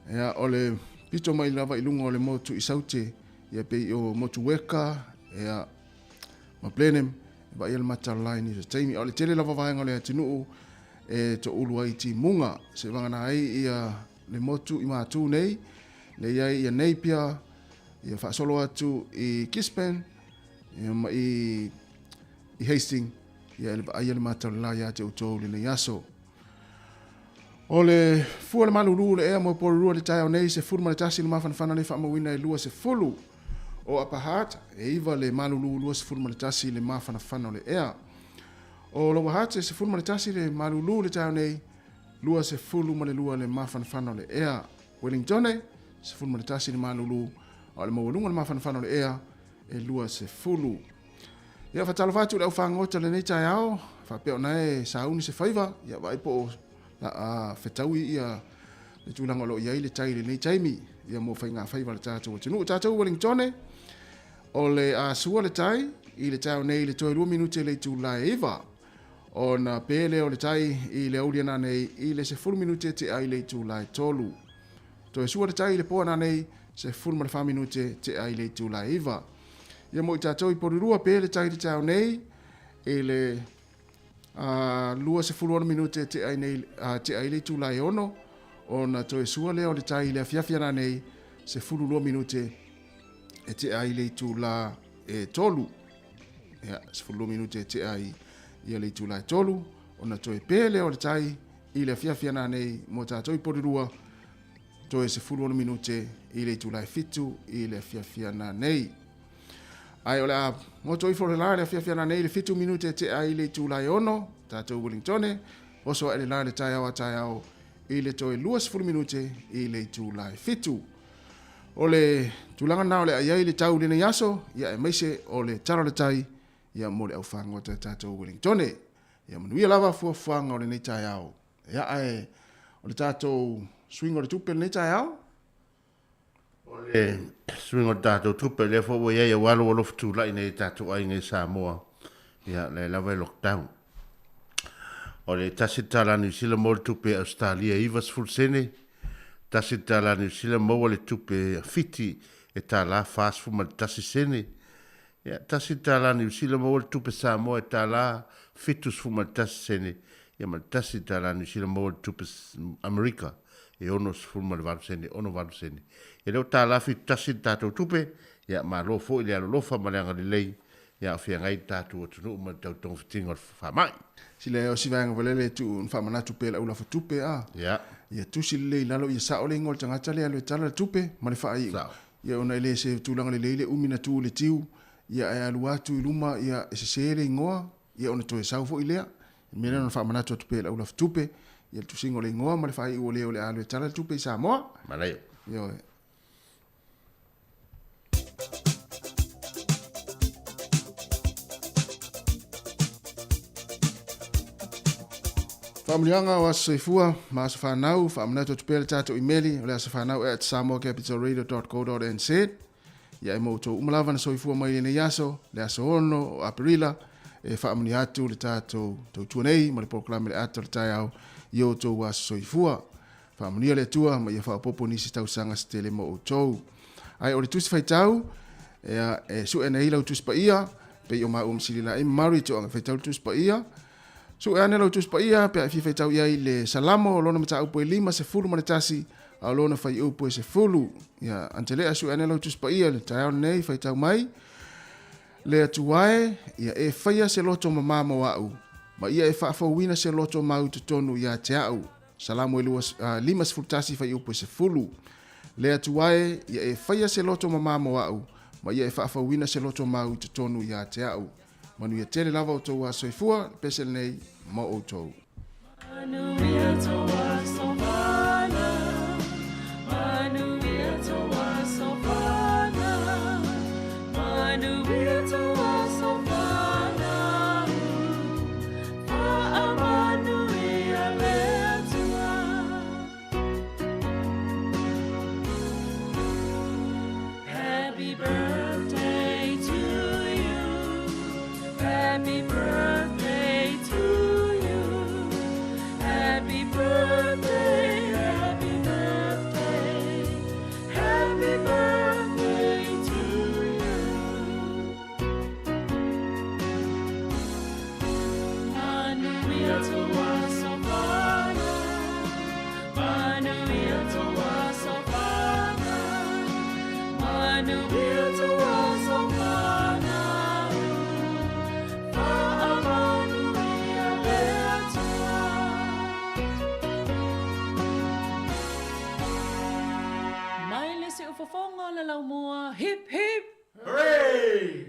B: ea o le pito mai lava I lunga o le motu isaute ia pe o motu weka ea ma plenem va ia le matarlaini se taimi o le tele lava vaenga o le atinuu e to ulu ai timunga se vangana ai ia le motu I matu nei le ia nei pia ia fa solo atu I Gisborne I Hastings ia le matarla ia te utou le yaso o le fua le malulu le ea mo porurua le tai nei se fulu ma le tasi le mafanafana le faamauina e lua se fulu o Apahat e iva le malulu lua se fulu ma le tasi le mafanafana le ea o lo wahate se fulu ma le tasi le malulu le tai nei lua se fulu ma le lua le mafanafana le ea Wellington se fulu ma le tasi le malulu o le mawalunga le mafanafana le ea e lua se fulu ia fatalo fatu le au whangota le nei tai ao whapeo nae sauni se whaiva ia waipo fetaui ia le tūlanga lo ia le tai le nei taimi ia mo whainga whaiva le tātou tunu tātou Wellington o le sua le tai I le tau nei le toi 2 minute le tūlai eva o na pele o le tai I le auliana nei I le se 4 minute te ai le tūlai tolu to sua le tai le poana nei se 4 minute te ai le tūlai eva ia mo I tātou I porurua pele tai le tau nei I le lua se 4 minute te ai nei te ai le tūlai ono o na to sua le o le tai le fiafia nei se 4 minute e te ai le tūla tolu ia se 4 minute te ai ia le tūla tolu o na to pele o le tai I le fiafia nei mo tātou I porurua to se 4 minute I le tūla fitu I le fiafia nei ai ola mo toi for la le fiafia nei le fitu minute te ai le tūla ono tātou Wellington o so ele la le tai au I le toi luas 4 minute I le tūla fitu o le tūlanga na o le ai le tau le yaso ia e meise o le tara le tai ia mo le au whangota tātou Wellington ia manuia lava fuafanga o le nei tai au ia ai o le tātou swing o le tupe le nei tai au
D: o le swing o le tātou tupe le fo wo ia walo o loftu lai nei tātou ai ngai Samoa ia le lava lockdown o le tasitala New Zealand mo le tupe Australia ivas fulsene tasitala New Zealand mo le tupe fiti e tala fast fu mal tasisene ya tasitala New Zealand mo le tupe Samoa e tala fitus fu mal tasisene ia mal tasitala New Zealand mo le tupe America e ono sefulu ma le valu sene, ono valu sene. E leo tā lafi tasi tātou tupe, ia ma lo fo ile alo lofa ma leanga lei, ia o fia ngai tātou o tunu ma tau tonga fitinga o whamai.
B: Sile o sivaenga valele tu whamana tupe la ula fa tupe a.
D: Ia.
B: Ia tusi lei lalo ia sao le ngol tangata le alo tala tupe, ma le whai. Ia ona ele se tūlanga le leile umina tū le tiu, ia e alu atu i luma, ia e se sere ingoa, ia ona toe sau fo ilea. Mena ona whamana tupe la ula fa tupe, ia tu singo le ingoa, ma le whai ua leo le alo tala tupe i Samoa.
D: Maleo.
B: Ia Whamlianga o Asaifua, ma sa whanau, whamana to tupele tato imeli, o le asa whanau at samoacapitalradio.co.nz. Ia e mauto umalawa na soifua mai ne yaso, le asa ono o Aprila, e whamani atu le tato tau tuanei, ma le proklame le ato le tai au, i o tau wa soifua. Whamania le tua, ma ia whapopo nisi tau sanga stele mo o tau. Ai o le tusi whaitau, e su e nei lau tusi pa ia, pe i o ma umsilila e mari to anga whaitau tusi pa ia. So e ane lau tusi pa ia, pe a fi whaitau ia i le salamo, lona mata upo e 5 se fulu mane tasi, a lona whai upo e se fulu. Ia, antelea su e ane lau tusi pa ia, le tai au nei whaitau mai. Le atuae, ia e whaia se loto mamama wau. Ma ia e whaafauina se loto mau tutonu ia te au. Salamo e 5 se fulu tasi whai upo e se fulu. Le atuae, ia e whaia se loto mamama wau. Ma ia e whaafauina se loto mau tutonu ia te au. Manu ia tele lava o tau a soifua, pesel nei, ma o tau. Manu ia tau a sofana, manu ia tau a sofana, manu ia tau a sofana, a manu ia lea tua. Happy birthday to you. Happy birthday to you. Happy birthday, happy birthday. Happy birthday to you. Manuia toa savana. Manuia toa savana. Manuia toa savana.
E: Fofonga le lau mua, hip hip!
B: Hooray!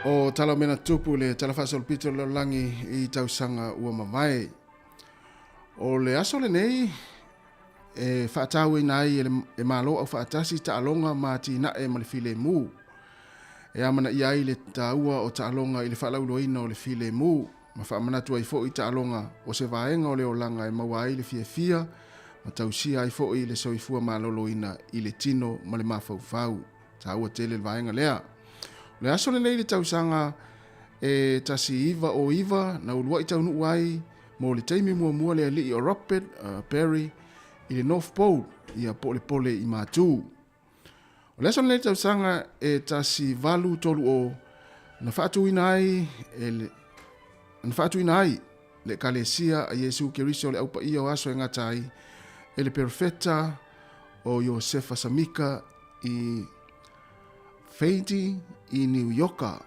B: O tala mena tupu le tala whasol pito le langi i tausanga ua mawai. O le aso le nei, e whaatau i nai e malo au whaatasi ta alonga ma ti na e malifile mu. E amana i ai le taua o taalonga i le whalauloina o le file mu. Ma whaamanatu ai fo i taalonga o se vaenga o le olanga e maua ai le fia. Ma tausia ai fo i le soifua maloloina i le tino ma le mafaufau. Taua tele le vaenga lea. Le aso le nei le tausanga e tasi iva o iva na ulua i taunu uai mo le taimi mua le ali o Robert Perry i le North Pole i a pole i mātū. O leso le tausanga e tasi valu tolu o na whaatu inai le kalesia a Yesu Keriso le aupa ia o aso e ngatai e le perfeta o Josefa Samika i Feiti i New Yorka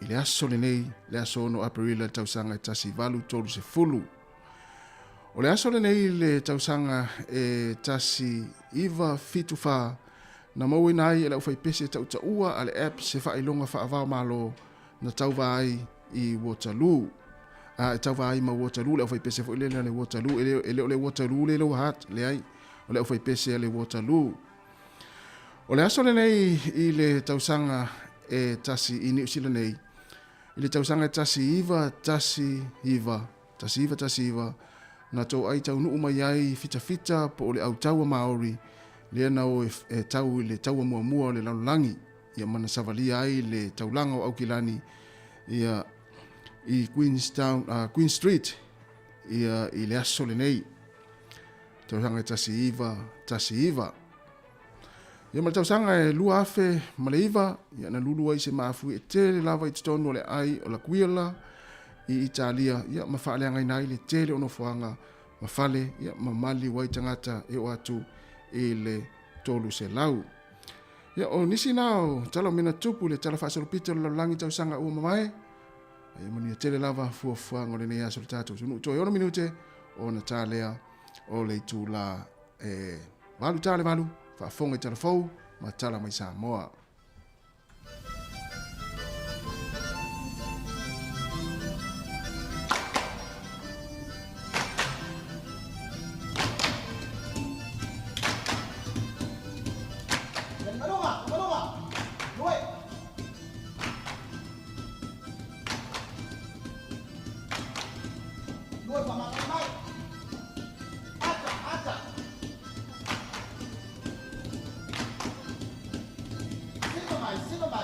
B: i le aso le nei le aso no Aprila tausanga e tasi valu tolu se fulu. O le aso le nei le tausanga e tasi iva fitufa na mau ina ai e lau fai pese tau taua ale app se wha ilonga wha avao malo na tau vai i Waterloo. E tau vai ma Waterloo lau fai pese fo ilele le Waterloo ele o le Waterloo le lau hat le ai o lau fai pese le Waterloo. O le aso le nei i le tausanga e tasi i New Zealand nei. I le tausanga e tasi iva na tau ai tau nuu mai ai fita po o le au taua Maori le na o e tau le taua mua o le laulangi ia mana savalia ai le taulanga o Aukilani ia i Queen Street ia i le aso le nei tausanga e tasi iva Ia ma tau sanga e lua afe ma le iwa, ia na lulu ai se maafu e tele lava i tonu o le ai o la kuila i Italia, ia ma whaale angai nai le tele ono fuanga ma fale, ia ma mali wai tangata e o atu i le tolu se lau. Ia o nisi nao talo mina tupu le tala whaasaro pita lo langi tau sanga ua mamae, ia mani tele lava fuanga o le nei aso le tātou. Sunu toi ono minute o na tālea o le tu la walu tāle walu, whaafonga i tala fau, ma tala mai Samoa.
F: Sit on my.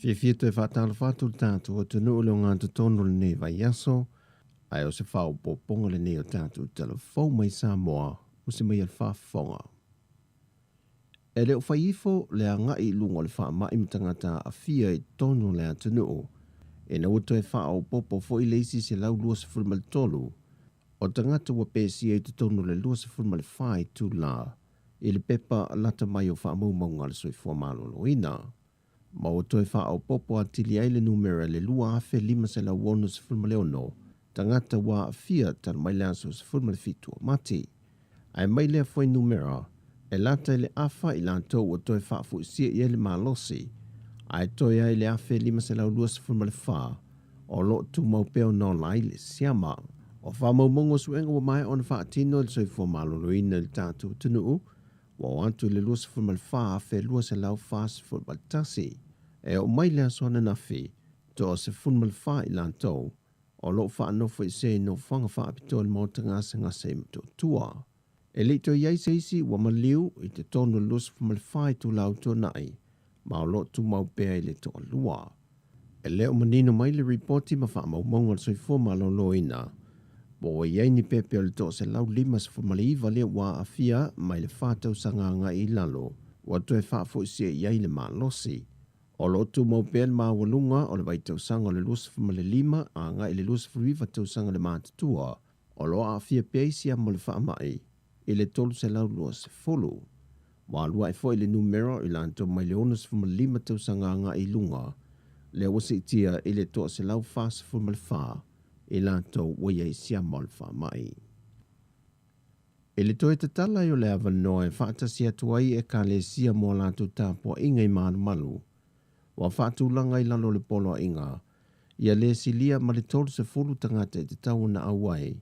F: Fia te whātala whātu tātu o te nuu leo ngā tutono le nei vai aso, ai o se whao pōponga le nei o tātu tala whau mai Samoa o se mai al whaafonga. E leo whaifo le a ngai lungo le wha mai mtangata a fia i tono le a te nuu, e na uto e whao popo fo i leisi se lau lua se fulmal tolu, o tangata wa pēsi e te tono le lua se fulmal whai tū la, i le pepa lata mai o wha maunga le soi fua malolo ina. Ma o toi wha popo a tili ai le numera le lua afe lima se la wonu se fulma leono, tangata wa a fia tala mai lanso se fulma le fitu o mati. Ai mai lea foi numera, e lata le afa i lanto o toi wha fu sia i ele malosi, ai toi ai le afe lima se la lua se fulma le wha, o lo tu mau peo no lai le siama. O wha mau mongo suenga wa mai on wha atino le soifua malolo ina le tātu tunuu, wa antu le lua se fulma le wha afe lua se lau wha se fulma le tasi. E o mai lea soana nafi, to o se fulma le wha i lantou, o lo wha anofo i se no whanga wha apito le mauta ngasa ngasa i mto tua. E leito iai se isi wa maliu i te tono lua se fulma le wha i tu lau to nai, ma o lo tu mau pea i le to lua. E leo manino mai le reporti ma wha mau mongo le soifo ma lo lo ina. Bo iai ni pepe o le to se lau lima se fulma le iwa lea wa a fia mai le wha tau sanga nga i lalo, wa tu e wha fo i se iai le ma losi. O lo tu mau pēl maa walunga o le vai tausanga le lusifu le lima a ngai le lusifu riva tausanga le mātatua o lo a fia peisia mo le whaamai i le tolu se lau lua se folu. Wa lua e foi le numero i lanto mai le onasifu le lima tausanga ngai lunga le wasi tia i le toa se lau fasifu le wha i lanto waya i sia mo le whaamai. I le toi tatala i o le avanoa e whaatasi atuai e ka le sia mo lanto tāpua ingai maanu malu. Wa whaatulanga i lalo le polo inga, ia le silia ma le tolu se fulu tangata i te tau na awai,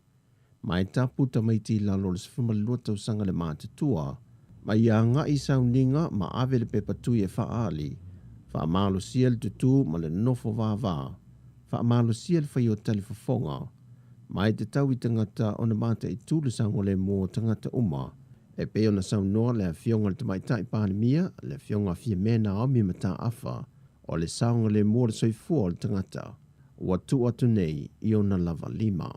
F: ma e tapu tamaiti i lalo le sefuma le lua tausanga le mātatua, ma ia nga i sauninga ma ave le pepatui e whaali, wha malo sia le tutu ma le nofo vāvā, wha malo sia le whaio tali whafonga, ma e te tau i tangata o na mata i tūle sango le mō tangata uma, e peo na saunoa le a fionga le tamaitai pānemia, le fionga fia mena o mi mata afa, o le saunga le mua le soifua o le tangata, ua tu atu nei i ona lava lima.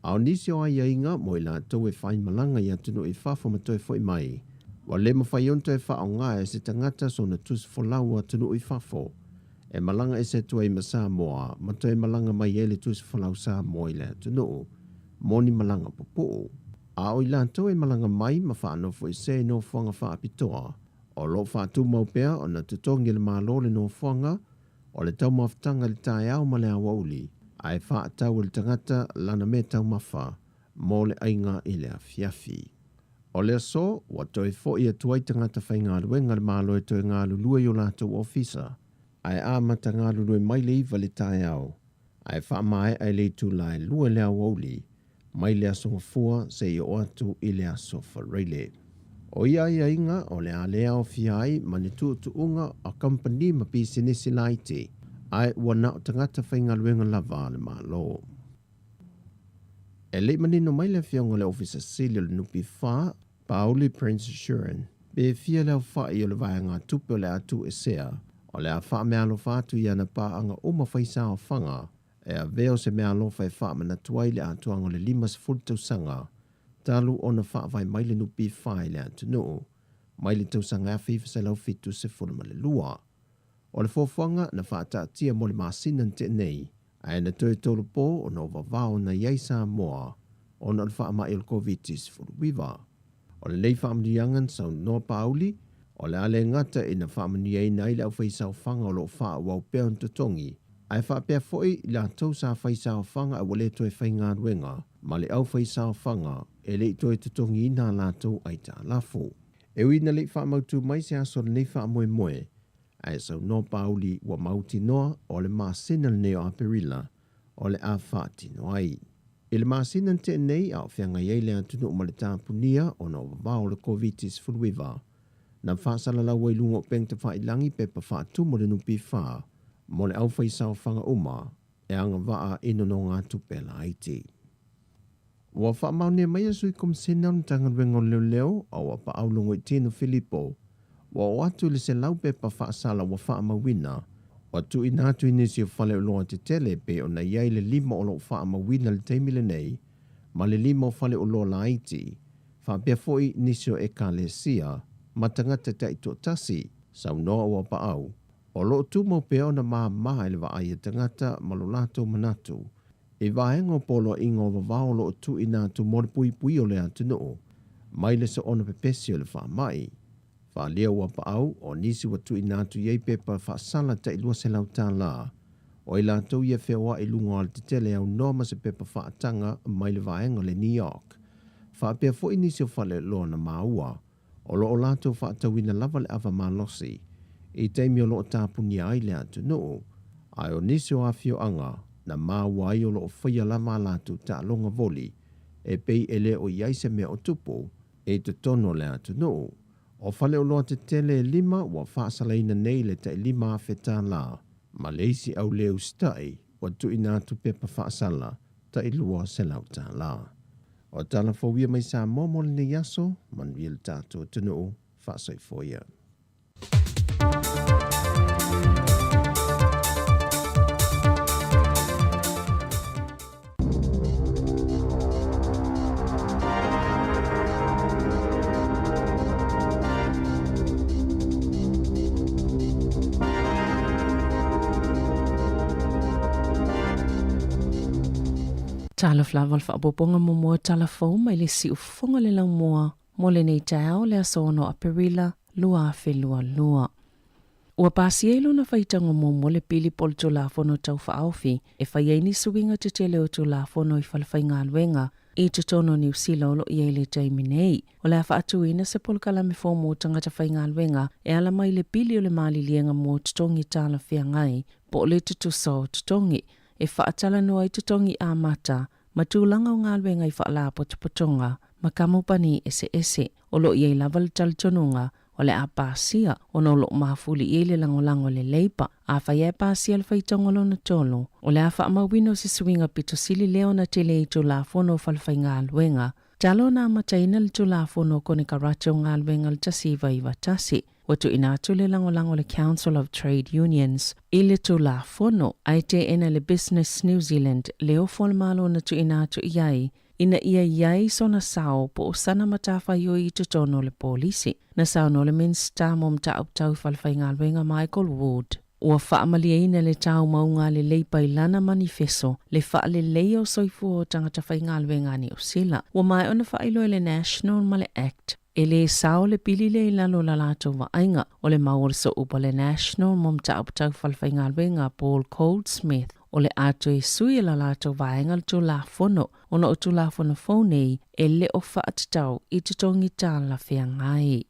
F: Ao nisi o ai inga mo i la tau e whai malanga i atunu i whafo ma toi foi mai, wa le mawhai onto e wha o ngā e se tangata so na tus folau atunu i whafo, e malanga e se tua i ma Samoa, ma toi malanga mai e le tus folau Samoa i le atunu, moni malanga popo. Ao i la tau e malanga mai ma whanofo i se no whanga wha apitoa, o lo whātu maupea o na tutongi le mālo le no whanga, o le tau maftanga le tae au ma le awauli, a e whaatau le tangata lana me tau mawha, mo le ainga i le afiafi. O le aso, wa toi fo i atuai tangata whai ngā luenga le mālo e toi ngā lulua i o lātou ofisa, a e āmata ngā lulua mai le iwa le tae au, a e wha mai ai le tu lai lua le awauli, mai le aso ngafua se i o atu i le aso whareile. O ia ia inga o le alea o fiai ma ne tu unga a company ma pisinisi laiti ai wana o tangata whainga luenga lava le malo. E le manino mai le fionga le ofisa sili le nupi wha Pauli Prince Shuren be fia leo wha i o le vaianga tupe o le atu e sea o le a wha mea lo whatu i ana pa anga uma whaisa o whanga e a veo se mea lo whai wha mana tuai le atuanga le limas fultau sanga talu ona whaavai mai le nupi whai le atunu, mai le tausanga a whiwha se lau fitu se fulma le lua. O le fōwhanga na whaata tia mo le māsinan te nei, a na toi tolu pō o na wawao na iei Samoa, o na whaama il COVID-19 furuwiwa. O le nei whaamniangan sau noa pauli, o le ale ngata ina whaamniei na ile au whaisau whanga o lo whaa wau pēo ntotongi, ai whaapea foi la tau sa whaisau whanga a wale toi whainga ruenga, ma le au whaisau whanga, e le toi tutongi ina lātou ai tā lafu. E wina le whaamautu mai se aso le nei whaamoe moe, ai sau no pauli wa mauti noa o le māsina le neo aperila, o le a whaati noai. E le māsina te nei au whianga iei le atunu o le tāpunia o no wawao le COVID-19 furuwiwa, na whaasala lau wai lungo peng te whailangi pepa whaatu mo le nupi whaa, mo le au whaisau whanga uma, e anga waa ino no ngā tupela aiti. Wa wha maune mai asui komisena o tanga ruengo leo leo a wa pa aulongo i tino Filipo. Wa o atu le se lau pepa wha asala wa wha mawina O tu ina tu inisi o whale o loa te tele pe o na iai le 5 o lo wha ama wina le teimile nei, ma le 5 o whale o loa la iti, wha pia foi nisi o ekalesia, ma tangata ta ito tasi, sau noa o pa au. O lo tu mo pe o na maa ele wa aia tangata ma lo lato manatu. E vaengo polo ingo vavao lo tu ina tu mori pui o le atu noo, mai le sa ona pepesi o le wha mai. Wha lea ua pa au, o nisi wa tu ina tu iei pepa wha sala ta ilua se lau tā la. O i lato ia whea i lunga al te tele au noma se pepa wha atanga mai le vaengo le New York. Wha pia fo inisi o whale loa na maua, o lo o lato wha atawina lava le awa malosi, i teimi o lo o tāpuni ai le atu noo, ai o nisi o awhio anga, na maua ai o lo o whaia lama lato ta longa voli, e pei ele o iaise mea o tupo, e te tono le atu noo. O whale o loa te tele 5 wa whaasalaina nei le te 5 a whetā la, ma leisi au leo stai wa tu ina tu pepa whaasala ta ilua se lau tā la. O tala fawia mai sa momol ni yaso, man wil tātou tunu whaasai foia.
E: Tala flaval fa abobonga mo mo tala fau mai le si ufonga le lang moa mo le nei tau le asono aperila lua fe lua. Ua pasielo na faitanga mo le pili pol to la fono tau fa aufi e faieni suwinga te tele o to la fono i falfai ngā luenga i te tono New Zealand lo i ele taimi nei. O le afa atuina se pol kalame fo mo tangata fai ngā luenga e ala mai le pili o le mali lienga mo tutongi tala fea ngai po le tutuso tutongi e whaatala noa i tutongi a mata, ma tūlanga o ngā luenga i whaala potopotonga, ma kamupani ese, o lo iei laval talitonunga, o le a pāsia, o no lo mafuli i le langolango le leipa, a whaia pāsia le whaitongolo na tolo, o le a whaamawino se swinga pito sili leo na tele i tū la fono falfai ngā luenga, talo na mataina le tū la fono kone karacho ngā luenga le tasiva i watasi, watu inatu le langolango le Council of Trade Unions, i le tu la fono, ai te ena le Business New Zealand, leo malo na tu inatu iai, ina ia iai sona sao po o sana matafa yo i tutono le polisi, na sao no le minsta mom ta uptau falfai ngā luenga Michael Wood. Ua whaamaliaina le tau maunga le leipa i lana manifesto, le wha le leo soifu o tangata whai ngā luenga ni o sila, ua mai ona whailo le National Male Act, e le sao le pili le lalo la lato wa ainga o le maurisa upa le National mom ta uptau falfai ngā luenga Paul Goldsmith o le ato e sui la lato wa ainga le tu la fono o na o tu la fono fonei e le o whaatatau i tutongi tāla whea ngai.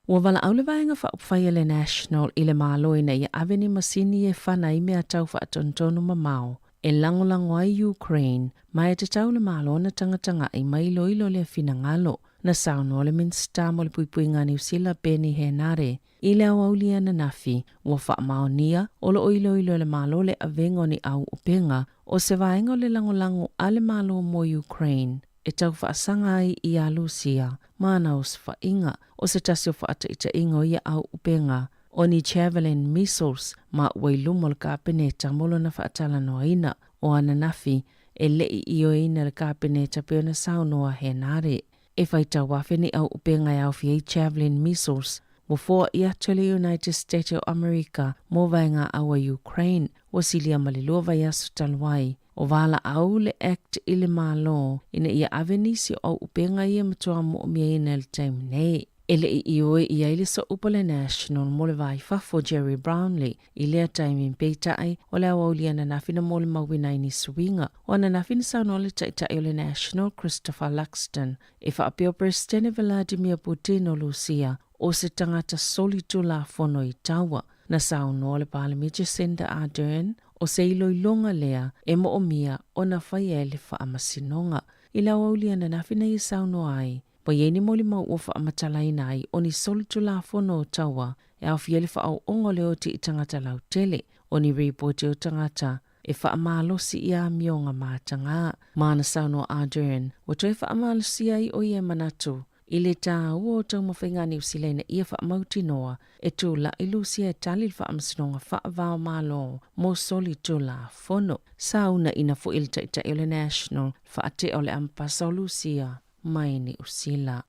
E: Ua wala au le vaenga whaupwhai le National i le māloina i aveni masini e whanai mea tau whaatontonu mamao e langolango ai Ukraine mai te tau le mālona tangatanga i mailoilo le whina ngalo na sauno le minsta mo le puipuinga New Zealand Penny Henare i le aulia na nafi ua whaamaonia o lo oiloilo le malo le avengo ni au upenga o se vaenga le langolango a le malo mo Ukraine e tau whaasanga ai i a Lucia mana o se whainga o se tasi o whaata ita ingo i au upenga o ni Javelin missiles ma wailumo le kapeneta molo na whaatala noa ina o ana nafi e lei i o ina le kapeneta peona saunoa Henare. E whaita wawheni au upenga au fie Javelin missiles mo fōa i atu le United States of America mo vaenga awa Ukraine o silia malilua vai asu talwai o wala au le act i le malo ina ia avenisi au upenga ia matua mo mia ina le time nei. Ele i oe i aile sa upa le National mo le vai fafo Jerry Brownlee i lea time in peitai o le awaulia na nafina mo le mawina ini suinga o na nafina sauno le taitai o le National Christopher Luxton e whaapio Presidente Vladimir Putin o Lucia o se tangata solitu la fono i taua na sauno le Parliamentary Centre Ardern o se iloilonga lea e mo o mia o na whaia le whaamasinonga i la awaulia na nafina i sauno ai. Po yeni moli mau ua whaamatala inai o ni solitu la fono o taua e au fiele whaau ongo leo ti i tangata lau tele o ni reporti o tangata e whaamalosi i a mionga mātanga. Mana sauno Ardern o toi whaamalosi ai o ia manatu I le tā ua tau mawhinga New Zealand ia wha mauti noa e tū la ilusia e tali wha amsinonga wha vau malo mo soli tū la fono. Sauna ina fu il taita ile national wha ate ole ampasa lusia mai ni usila.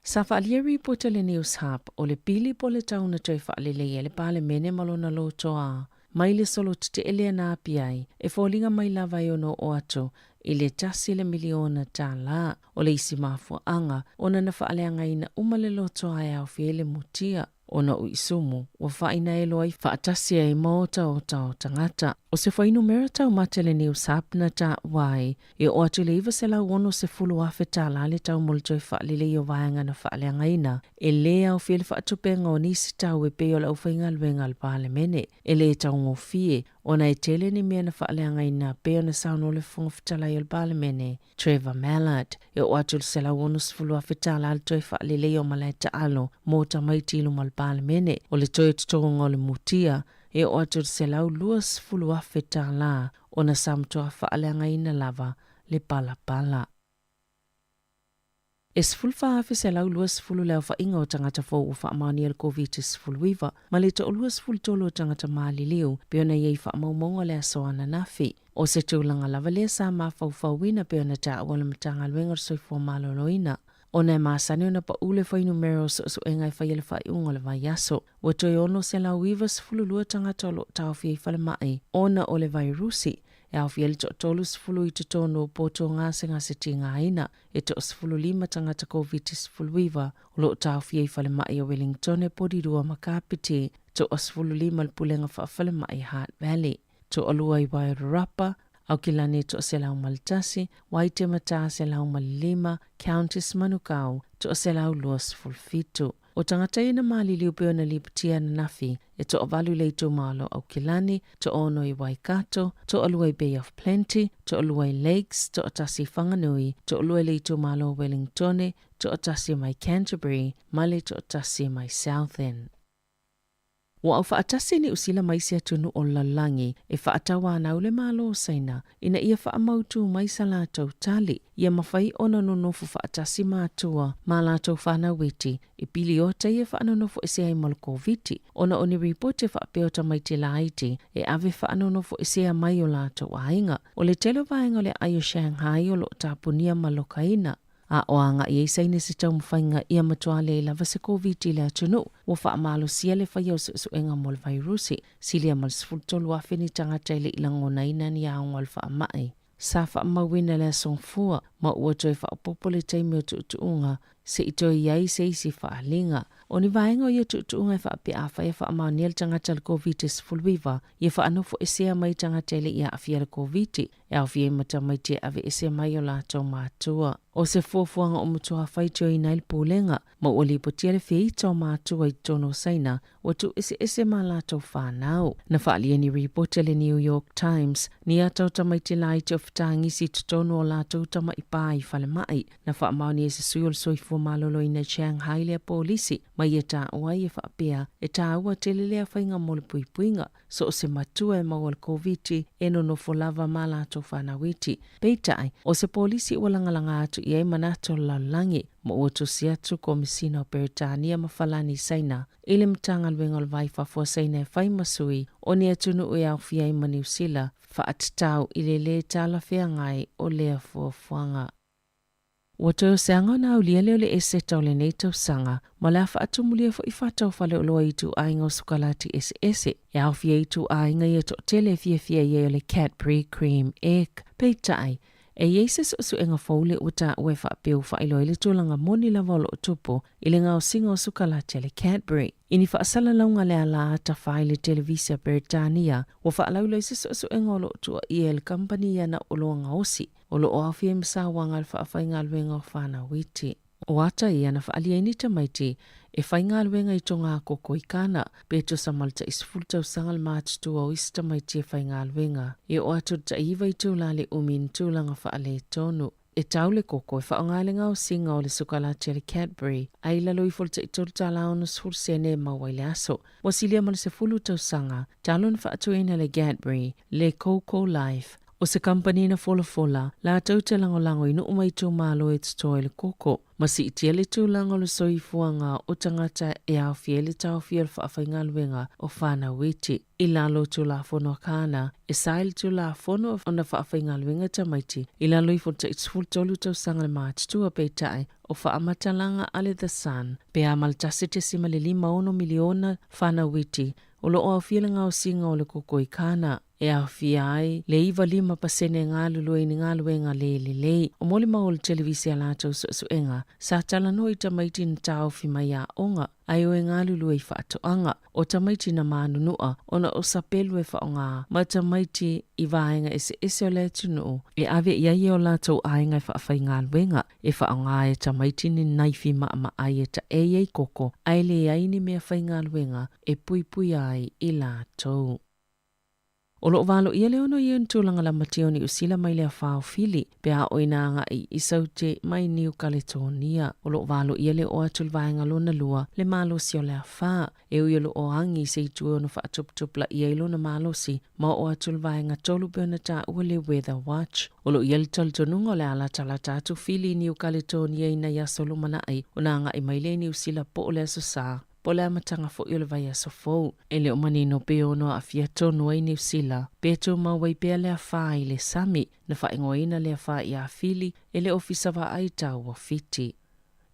E: Sa whaalieri po le News Hub o le pili po le tauna toi whaalele le pale mene malona lo toa. Mai le solo te ele na apiai e fōlinga mai lava no o ato i le tasi le miliona tā la o le isi mafua anga ona na whaaleanga ina umale lo toa e au fiele mutia. Ona u isumu wa whaina e loai whaatasia e mōta o tau tangata. O se whainu mera tau mate le News Hub na tā wai e o atu le iwa se lau ono se fulu afe tā la le tau moltoi whaalele i o vaianga na whaaleanga ina. E le au fiele whaatupenga o nisi tau e peo lau whainga luenga al pale mene. E le tau ngō fie ona e tele ni mea na whaaleanga ina peo na sauno le whunga whatalai al pale mene. Trevor Mallard e o atu se lau ono se fulu afe tā la le toi whaalele i o malai ta alo mōta maitilu mal pale mene o le toi tutonga o le mutia e o atu se lau luas fulu afe tā la o na samtoa whaaleanga ina lava le pala pala. E sfulfa afe se lau luas fulu leo wha inga o tangata fō u wha amaoni al COVID sfulwiva ma le to o luas fulu tolo o tangata maali liu peona iei wha amaumonga le asoana nafi. O se tūlanga lava lea sa mawhauwhauina peona ta awala matanga luenga soifua maloloina. O nei maasani ona pa ule whainu mero so engai whaiele whai unga le vai aso. Wa toi ono se lau wivas fulu lua tangata o lo tau fiei whale mai. Ona o le vai rusi. E au fieli to tolu sfulu i te tono poto ngase ti ngā ina. E to sfulu lima tangata COVID sfulu wiva. O lo tau fiei whale mai o Wellington e porirua makapiti. To sfulu lima le pulenga whale mai Heart Valley. To olua i Wairarapa. Au ki lane to se lau Maltasi, Waitemata se lau Malilima, Countess Manukau, to se lau Luas Fulfitu. O tangata ina mali liu peona liputia na nafi, e to avalu leito malo au kilani, to ono i Waikato, to olua i Bay of Plenty, to olua i Lakes, to otasi Whanganui, to olua leito malo Wellingtone, to otasi mai Canterbury, male to otasi mai Southend. Wa au whaatasi ni usila maisi atunu o lalangi e whaatawa na ule malo saina ina ia whaamautu maisa lātou tali ia mawhai ona nonofu whaatasi mātua ma lātou whanawiti e pili o te ia whaanonofu e se ai malko viti ona oni ripote whaapeota mai te laiti e ave whaanonofu e se mai o lātou ainga o le telo vaenga le ayo Shanghai o lo tapunia malokaina. A oanga i eisa ine se tau mwhainga ia matuale i lava se COVID le atunu. Wa wha amalo sia le whai au su enga mo le vairusi. Silia mal sfultolu a whini tangata ile ilangona ina ni a ongal wha amai. Sa wha amawina le songfua ma ua toi wha apopole teimi o tuutuunga se i toi iai se isi wha alinga. O ni vaenga o ia tuutuunga e wha api a whai wha amau niel tangata le COVID sfulwiva ia wha anofo e sea mai tangata ile ia awhia le COVID e awhia mata mai te ave e sea mai o lātou mātua. O se fuafuanga o mutua whaitio i nail pūlenga, ma ua lipotia le whieita o mātua i tono saina, watu ese mā lātou whānau. Na whaalia ni reporter le New York Times, ni atau tamai te laiti o whātangisi tutono o lātou tama i pā i whale mai, na whaamau ni ese sui o soifua malolo i na Shanghai lea polisi, mai e tā ua i e whaapea, e tā ua tele lea whainga mole puipuinga, so o se matua e maua le COVID e no lava mā lātou whanawiti. Peitai, o se polisi ua langalanga atu i ei manato lalangi, ma ua tusi atu komisina o Peritania mawhalani saina, ile mtanga luenga vai whafua saina e whai masui, o ni atunu ue au fia i maniusila, whaatatau ile le tala whea ngai o lea fuafuanga. Ua teo seanga na au lia leo le ese tau le nei tau sanga, ma lea whaatumulia fo i whatau whale o loa i tu ainga o sukalati ese. E au fia i tu ainga i to tele fia i o le Cadbury Cream Egg. Peitai, e yeses o su enga faule uta ue whaapeu whailo ile tūlanga moni la volo o tupo ile ngā o singa o sukalati le Cadbury. Ini whaasala launga lea la ata whaile televisia Britania, wa whaalaulo isis o su enga o lo tua i el company na o loanga osi. O lo o awhia msawanga al whaawhainga luenga o whana witi. O ata ia na whaalia inita maiti, e whainga luenga i tonga koko i kana, beto sa malta isfulta usangal March 2 o ista maiti e whainga luenga. E o atu ta iwa i tūlale umin tūlanga whaale tonu. E taule koko e whaongalenga o singa o le sukalati le Cadbury, ai lalo i fulta i tōruta laona sfulsene mawaile aso. Wasilia male se fulu tausanga, talon whaatuina le Cadbury, le Coco Life, O se company na fola la tau te lango inu umai tū malo e tutoa le koko. Masi itia le tū lango le soifuanga o tangata e au fie le tau fie le whaafai luenga o whana witi. I lalo tū la fono kana, e sail tū la fono o na whaafai luenga tamaiti. I lalo I fota itzful tolu tau sanga le March tua peitai o whaamatalanga ale the sun. Pe a maltasi te sima le 5 miliona whana witi. O lo o fie le ngau singa o le koko I kana. E au fia ai, le iwa 5% ngā lulue ni ngā luenga le. O moli maul televisia la tau suenga, sa tala no I tamaiti na tau fi mai a onga, ai o e ngā lulue I whaatoanga, o tamaiti na mānunua, ona o sapelu e whaonga, ma tamaiti I vaenga ese o le tunu, e ave iai o la tau ainga I whaafai ngā luenga, e whaonga e tamaiti ni naifi maa ai e ta ei koko, ai le ai ni mea whai ngā luenga, e pui ai I la tau. O lo walo ia leo no iun tūlanga la matio ni usila mai lea whao fili, pe a oinanga I isaute mai New Caledonia. O lo walo ia leo o atulvaenga lona lua le malo si o lea wha. E ui lo o hangi se I tuo no whaatup la ia ilo na malo si, ma o atulvaenga tolu beona ta ua le Weather Watch. O lo ia li toltonunga le ala tala tatu fili New Caledonia ina ia solo mana ai, o nanga I mai le ni usila po o lea sosa. Po le amatanga fo iole vai aso fou. E le o manino pe ono a fia tonu ai New Zealand. Pe tō mawai pea lea wha I le sami. Na wha ingoina lea wha I a fili. E le ofisa wa aita ua fiti.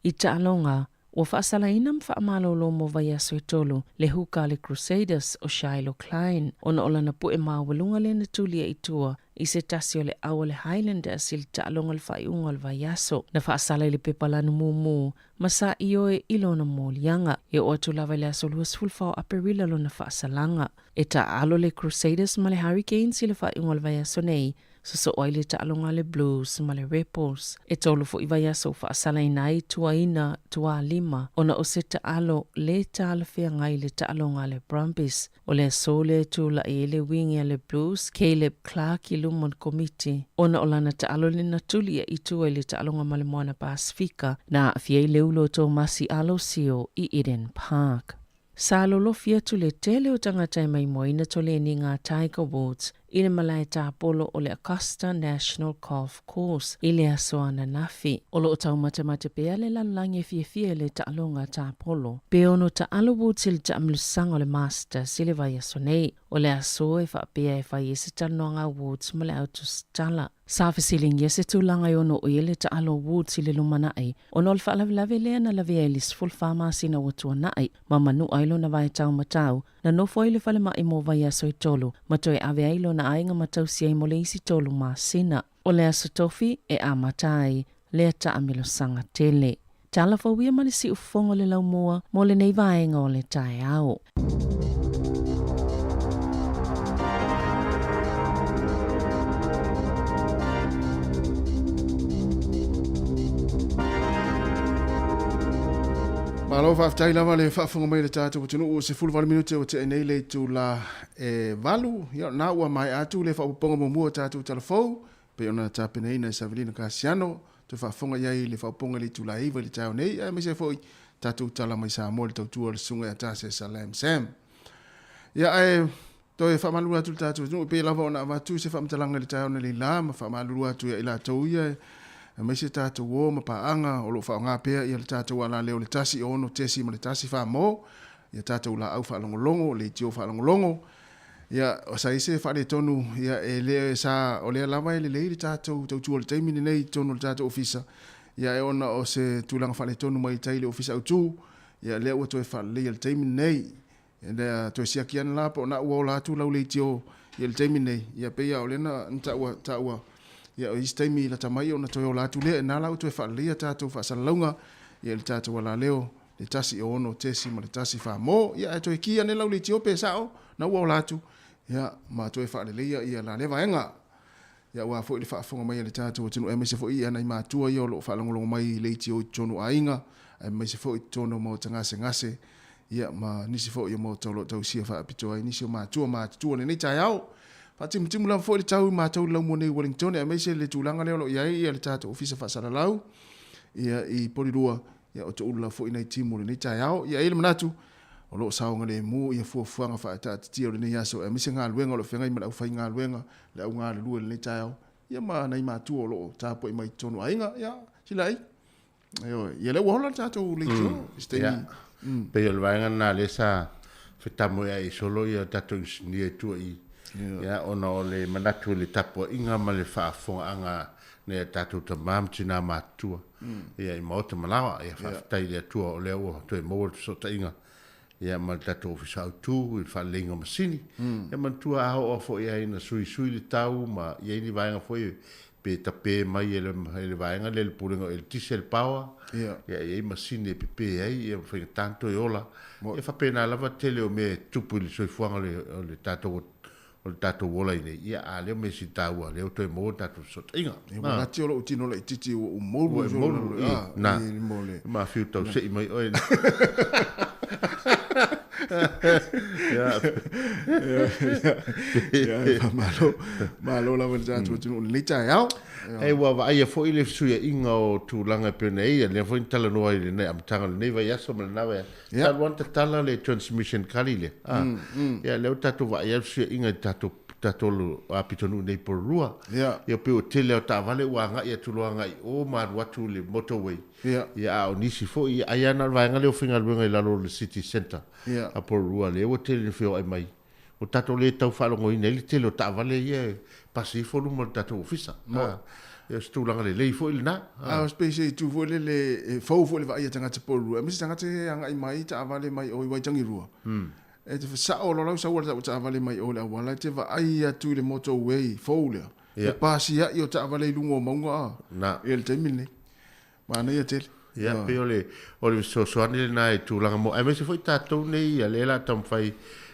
E: I ta alonga, ua whaasala inam wha amalolo mo vai aso I tolu. Le huka le Crusaders o Shiloh Klein. Ona ola na pu e mawalunga le na tulia I tua. I se tasi o le awa le Highlanders I le ta alonga le wha iunga le vai aso. Na whaasala le pepalanu mumu. Masa iyo e ilo na molianga. E o atu lava le aso luas fulfao aperila lo na whaasalanga. E ta alo le Crusaders ma le Hurricanes I le wha iunga le vai aso nei. So oile ta alonga le Blues ma le Ripples. E tolu fo I vai aso whaasala inai tua ina tua 5. Ona o se ta alo le ta alafea ngai le ta alonga le Brumbies. O le so le tu la e le wingi le Blues. Caleb Clark I Lumon Committee. Ona o lana ta alo le natulia I tua le ta alonga ma le Moana Pasifika. Na fie le ulo to masi alo sio I Eden Park. Sa lolo fia tu le tele o tangata mai moina to le ni ngā Tiger Woods I le malai tā polo o le Augusta National Golf Course I le asoana nafi. O lo o tau matamata pea le lalangi fia le ta alonga tā polo. Pe ono ta alo Woods I le ta amlusanga o le Masters I le vai aso nei. O le aso e wha pea e whai ese tanoanga Woods ma le autostala. Sa fasiling yese tūlanga I ono o ele ta alo Woods I le lumanai. Ono le whaalawelawe lea na lawe e lis full pharmacy na watua nai. Ma manu ailo na vai tau matau. Na nofo ile whale mai mo vai aso I tolu. Matoe ave ailo na ainga matau si ai mo le isi tolu ma sina. O le aso tofi e amatai lea ta amilo sanga tele. Tala fawia mani si ufongo le lau mua mo le nei vaenga o le tae au.
B: Malo whaftai lava le whaafunga mai le tātou o tunu o se 40 minute o te enei le tu la valu. Ia nā ua mai atu le whaaponga mo mua tātou telefou. Pe ona tāpena ina Savelina Kasiano. Tu whaafunga iai le whaaponga le tu la iwa le tau nei. Ai me se foi tātou tala mai Samoa le tautua le sunga a tāse Salam Sam. Ia toi whaamalu atu le tātou tunu. Pe lava ona avatu se whaamatalanga le tau nei la. Ma whaamalu atu ia ila tau ia. Mai se tātou o ma paanga o lo whaonga pea ia le tātou ala leo le tasi o ono tesi ma le tasi wha mo. Ia tātou la au whaalongolongo, le tio whaalongolongo. Ia o sa ise whaare tonu, ia e leo e sa o lea lawa e le lei le tātou tautua le taimini nei tonu le tātou ofisa. Ia e ona o se tūlanga whaare tonu mai tai le ofisa au tū. Ia lea ua toi whaale le taimini nei. Ia lea toi siaki ana lapa o na ua o la tū lau le tio ia le taimini nei. Ia peia o lena nta ua. Ia o istaimi la tamai ona toi o la tule na la toi fa lia tatou fa salunga ia le tatou la leo le tasi o ono tesi ma le tasi fa mo ia toi ki ane lau le tiope sao na o la tu ia ma toi fa lia ia la leva enga ia wa fo le fa fonga mai le tatou tunu e me se fo ia na ma tua ia lo fa longo mai le tio tonu ainga e me se fo tonu mo tanga se ngase ia ma nisi fo ia mo tolo tau sia fa pito ai nisi ma tua ne tai au Pati mtimu la fo le tau ma tau la mo nei Wellington e me se le tulanga le lo ia ia le tatou ofisa fa sala lau ia I polirua ia o tu la fo ina timu le tai au ia ile manatu o lo sao ngale mu ia fuanga fa ta tio le ia so e misi nga luenga o lo fenga ma fa nga luenga le au nga lu le tao ia ma nei ma tu o lo ta po mai tonu ainga ia silai yo ia le wola ta to le jo stay
D: pe yo vanga na le sa fetamo ia solo ia ta to ni tu i ia ona o le manatu le tapo inga ma le fa anga ne ta tu ta mam tina ma tu ia i mo te malawa ia fa tai le tu o le o to mo so ta inga ia ma tato ofisa tu il fa lenga masini ia man tu a o fo ia ina sui le tau ma ia ni vai nga foi pe tape mai ele vai nga le pulinga el tisel power ia masini pe ai ia fa tanto iola ia fa pena lava tele o me tupu le soi fuanga le tato o tato wola ine ia a le me si tau le to mo tato so inga
B: ma ti o tino le titi o mo
D: na ma fiu to se mai o
B: malo la verdad tu le tau
D: e wa ia fo ile suia inga o tu langa pene le fo intala no ile ne am tanga ne va yaso me na va ta want tala le transmission kalile ia le tatu va ia suia inga tatu lu apitonu nei por rua ia pe o tele o ta vale wa nga ia tu luanga o ma watu le motorway ia o nisi fo ia ia na va nga le finga luanga la lo city center a por rua le o tele fo ai mai o tatu le tau fa lo ngoi le tele o ta vale ia pasi fo lu mo tatu ofisa ia stu langa le fo il na
B: specie tu vo le fo le va ia tanga te por rua mi tanga te anga i mai ta vale mai o i tangi rua e te sa o lo sa o ta vale mai o le wala te va ai tu le motorway fo le e pasi ia o ta vale lungo monga
D: na
B: el temine ma na ia te
D: ia pe o le so ani na e tu langa mo e me se foi tatu nei ia le la tam fai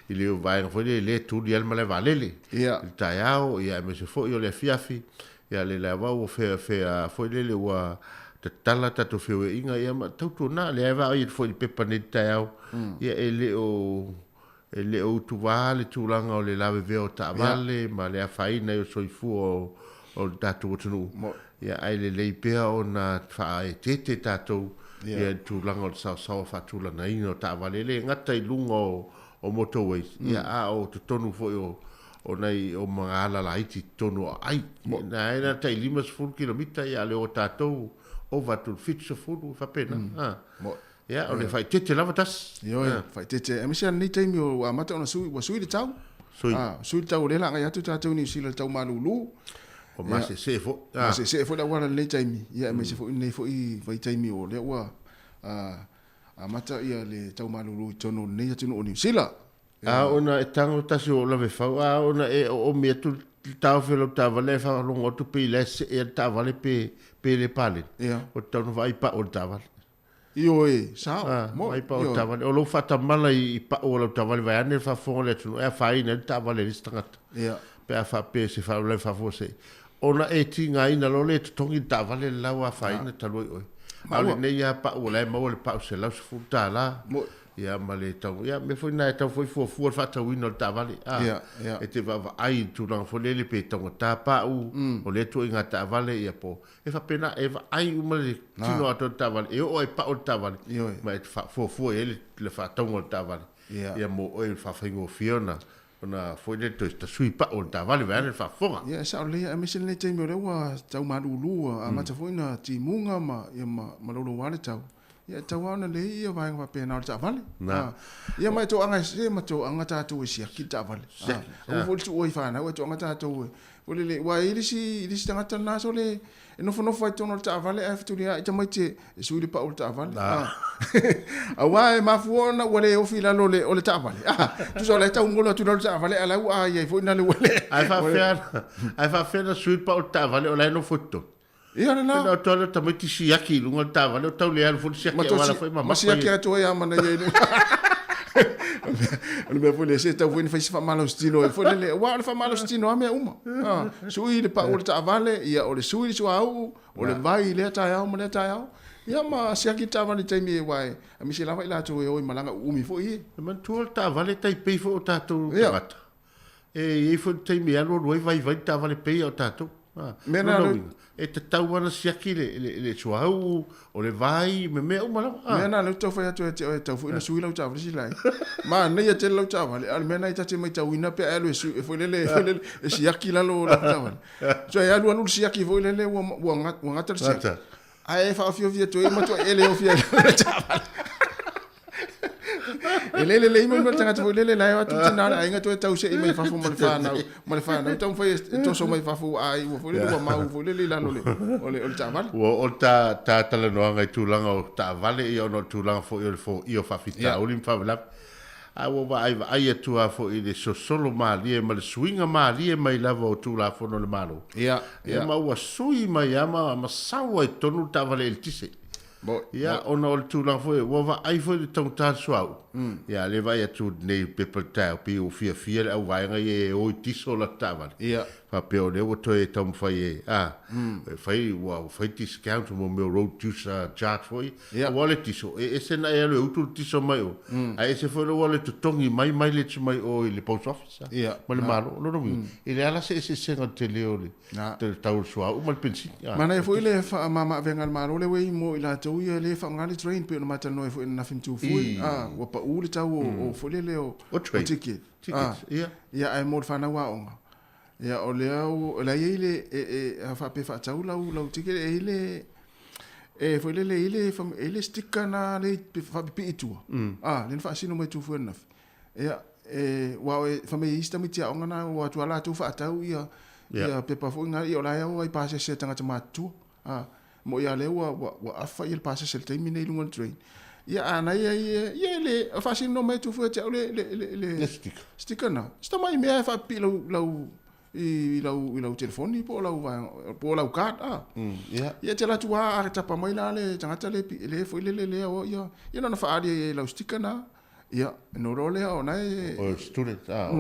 D: i le vai foi le tu di al male valele il taiao ia me se foi o le fiafi ia le la va o fe foi le wa te tala tatu fe inga ia ma tu na le va i foi pepa nei taiao ia ele o tu vale tu langa o le lave veo ta vale ma le faina yo soi fu o tatu tunu ia ai le pea ona fa e tete tatu ia tu langa o sa fa tu langa ino ta vale le ngata i lungo o motorways ia a o tonu fo o nei o mangala la iti tonu ai na ina tai 5 km ia le o tatu o va tu fitso fu fa pena ia o le fai tete lava tas
B: yo fai tete e misia ni taimi o amata ona sui de tau sui tau le la ngai atu tatu ni sila tau malulu
D: o ma se fo
B: se fo la wala le taimi ia me se fo nei fo i fai taimi o le wa amata ia le tau malulu tono nei atu no ni sila
D: ona e tango tasi o lave fau ona e o me tu tau felo tava le fa longo tu pe le e tava le pe le pale o tau vai pa o tava
B: io sa
D: mo ai pa o tava o lo fata mala i pa o lo tava vai ane fa fo le tu e fa ina tava le stangata pe fa pe se fa le fa fo se ona e tinga ina lo le tongi tava le lawa fa ina talo oi ale ne ia pa o le mo le pa se la se futa la ia male tau ia me foi na tau foi fo fa tau ina tava le e te va ai tu na fo le pe tau ta pa o le tu inga tava le ia po e fa pena e va ai o male tino ato tava e o e pa o tava ma e fa fo ele le fa tau o tava ia mo o e fa fingo fiona ona foi le to sta sui pa o tava le va fa fonga
B: ia sa le a mission le te me le wa tau malulu a mata foi na ti munga ma ia ma lo wale tau ia tau ana le ia vai va pena o tavale ia mai to anga se ma to anga ta to sia ki tavale o vol tu oi fa na o to anga ta to o le wa ili si tanga tana so le e no fono fai tono tavale e fitu ia ita mai te su le pa o tavale a wa e ma fuona o le o fila lo le o le tavale tu so le tau ngolo tu lo tavale ala wa ia fo na le wale
D: ai fa fena su pa o tavale o le no foto
B: ia na
D: no tole tamiti siaki lunga tava le tau le alfu siaki wala foi mama
B: siaki ato ia mana ia ni o me foi le se tau foi fa malo stilo e foi le wa fa malo stilo a me uma sui le pa o ta vale ia o le sui su au o le vai le ta ia mo le ta ia ia ma siaki ta vale tai mi wai a mi se lava ila to o malanga umi foi
D: man tu ta vale tai pe fo ta tu e foi tai mi alo vai ta vale pe o ta tu
B: Mena
D: e te tau ana siaki le suau o le vai me umala.
B: Mena le tau fai atu e tau fu ina sui lau tau si lai. Ma nei e te lau tau al mena i tate mai tau ina pe alu e foi lele e siaki lalo la tau. So e alu anu siaki foi lele wa ngata siaki. Ai fa fio via tu e ma tu ele o fia tau. Ele imo no tanga tu lele lai atu tina ai ngato tau se mai fa fu mal fa na tau fai to so mai fa fu ai wo foi lele ma wo lele la le o taval
D: o ta tala no ngai tu langa o ta vale i ono tu langa fo io fa fita o lim fa la a wo va ai tu a fo i le so solo mali e mal swinga mali e mai lava o tu la fo no le malo ma wa sui mai ama ma sawa e tonu ta vale il tise ona o tu lang foi wa va ai foi tong ta swau le vai tu nei people ta pi o fia au vai ngai o tiso la tava fa pe o le o to e tom foi fai wa fai tis count mo me road juice chat foi wa le tiso e se na e le utu tiso mai o ai se foi o le to tongi mai le mai o le post office ma le malo no mi ele ala se te le o le te tau swau mal pensi
B: ma na foi le fa mama venga malo le we mo ila ia le fa ngali train pe no mata no e na fin tu fu wa pa u le tau o fo le o ticket ia ai mo fa na wa onga ia o le au la ile e fa pe fa tau la ticket e ile e fo le ile fa ile stika na le fa pe itu le fa sino mai tu fu na ia wa fa me ista mi tia onga na wa tu ala tu fa tau ia pe pa fo ngali o la ia o pa se tanga tu mo ia le wa afa il passa sel time nei lungo train ia ana ia le fa sin no mai tu fu le sticker na sta mai me fa pi lau telefoni po lau card ia te la tu a ta pa mai la le tanga le foi le o ia na fa ali lau sticker na ia no role o na
D: o student
B: fa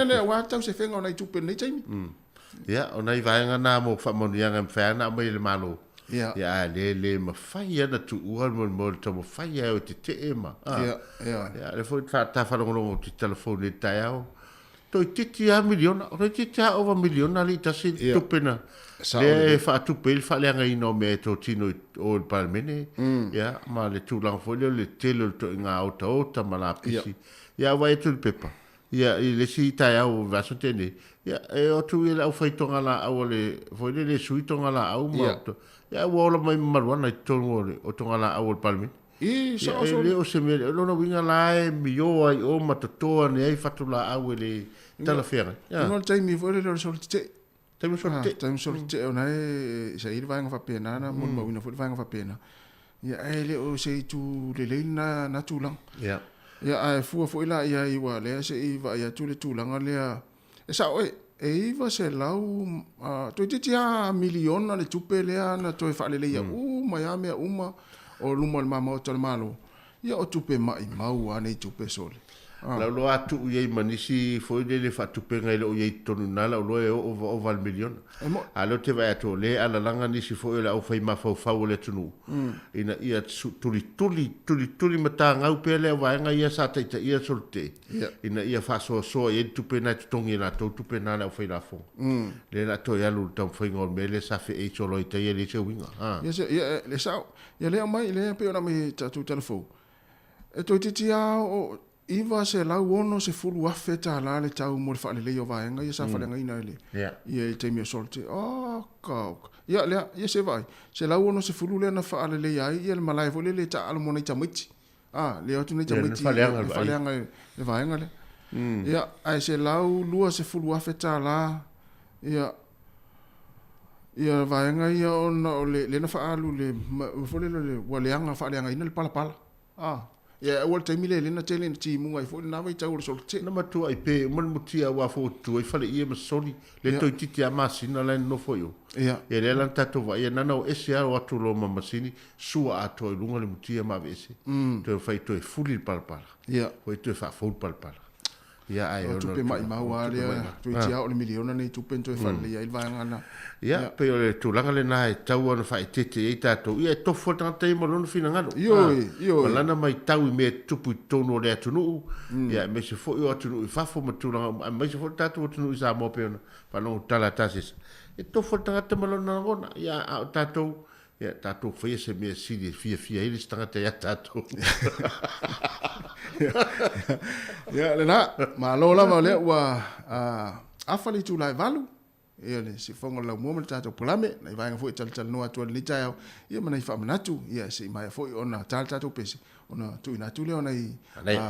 B: le wa ta se fenga na tu pe nei time
D: ona i vaenga na mo fa mo yang fa na mo le malo le ma fai na tu ua mo to mo fai o te ma le foi ta fa no ti telefone ta ya to ti a miliona o ti ta over miliona li ta si tu pena le fa tu pel fa le ngai no me to tino o palmene ma le tu lang fo le telo to nga auto ta mala pisi vai tu pepa le si ta ya o va sotene e o tu ile au fai tonga la au le foi le sui tonga la au ma wo la mai marwana tonga o tonga la au palmi so le o se me no winga la e mio ai o matotoa ne ai fatu la au le tala fera
B: no tai mi foi le solite tai solite ona e se ir vanga fa pena na mo wina foi vanga fa pena le o se tu le na tu lang ai fu la ia i wa le se i va ia tu le tu langa le sa e va se lau to ti a miliona le tupe le ana to fa le ia mai ame uma o luma le mama o tole malo ia o tupe mai mau ane tupe sole
D: la lo atu ye manisi foi le fa tupe ngai lo ye tonu na la lo o val miliona alo te va to le ala langa ni si foi la o fai ma fa le tunu ina ia tuli mata ngau pe le va ngai ia sa te ia solte ina ia fa so ye tupe na tongi na to tupe na la fai la fo le la to ya lu tam foi ngol mele sa fe e solo te ye le se winga
B: ia le sa ia le mai le pe ona me tu telefone e to titia o iva se lau ono se fulu afe ta la le tau mo le fa le leo vaenga ia sa fa le ngaina ele ia te mi solte ia se vai se lau ono se fulu le na fa le le ai ia le malai vo le ta al mo nei tamiti le o tu nei tamiti fa le vaenga le ia ai se lau lua se fulu afe ta la ia vaenga ia ono le na fa alu le vo le waleanga fa le ngaina le pala pala wal te mile le na tele ti munga fo na vai tau so te
D: na matu ai pe mon mutia wa fo tu ai fale ia masoni le toi titi a masina le no fo yo le lan tatu va ia nana o ese a wa tu lo masini sua a to lunga le mutia ma vese to fai to fuli palpala fo to fa fo palpala Ia ai
B: o tupe mai maua lea tu tia o le miliona nei tupe to fa le ai va ngana
D: ia pe o le tulanga le nai tau ona fai tete e tatou ia tofo tanga te mo lona fina ngalo
B: yo
D: lana mai tau I me tupu tono le atunu ia me se fo o atunu I fafo ma tulanga mai se fo tatou atunu I Samoa pe ona pa no tala tasis e tofo tanga te mo lona ngona ia a tatou ia tatou fai se me sidi fia ili tanga te ia tatou
B: ia le na ma lo lava le wa afali tu lai valu ia le si fonga la mo tatou polame na vai nga foi tal no atu le tau ia mana fa manatu ia si mai foi ona tal tatou pesi ona tu ina tu le ona I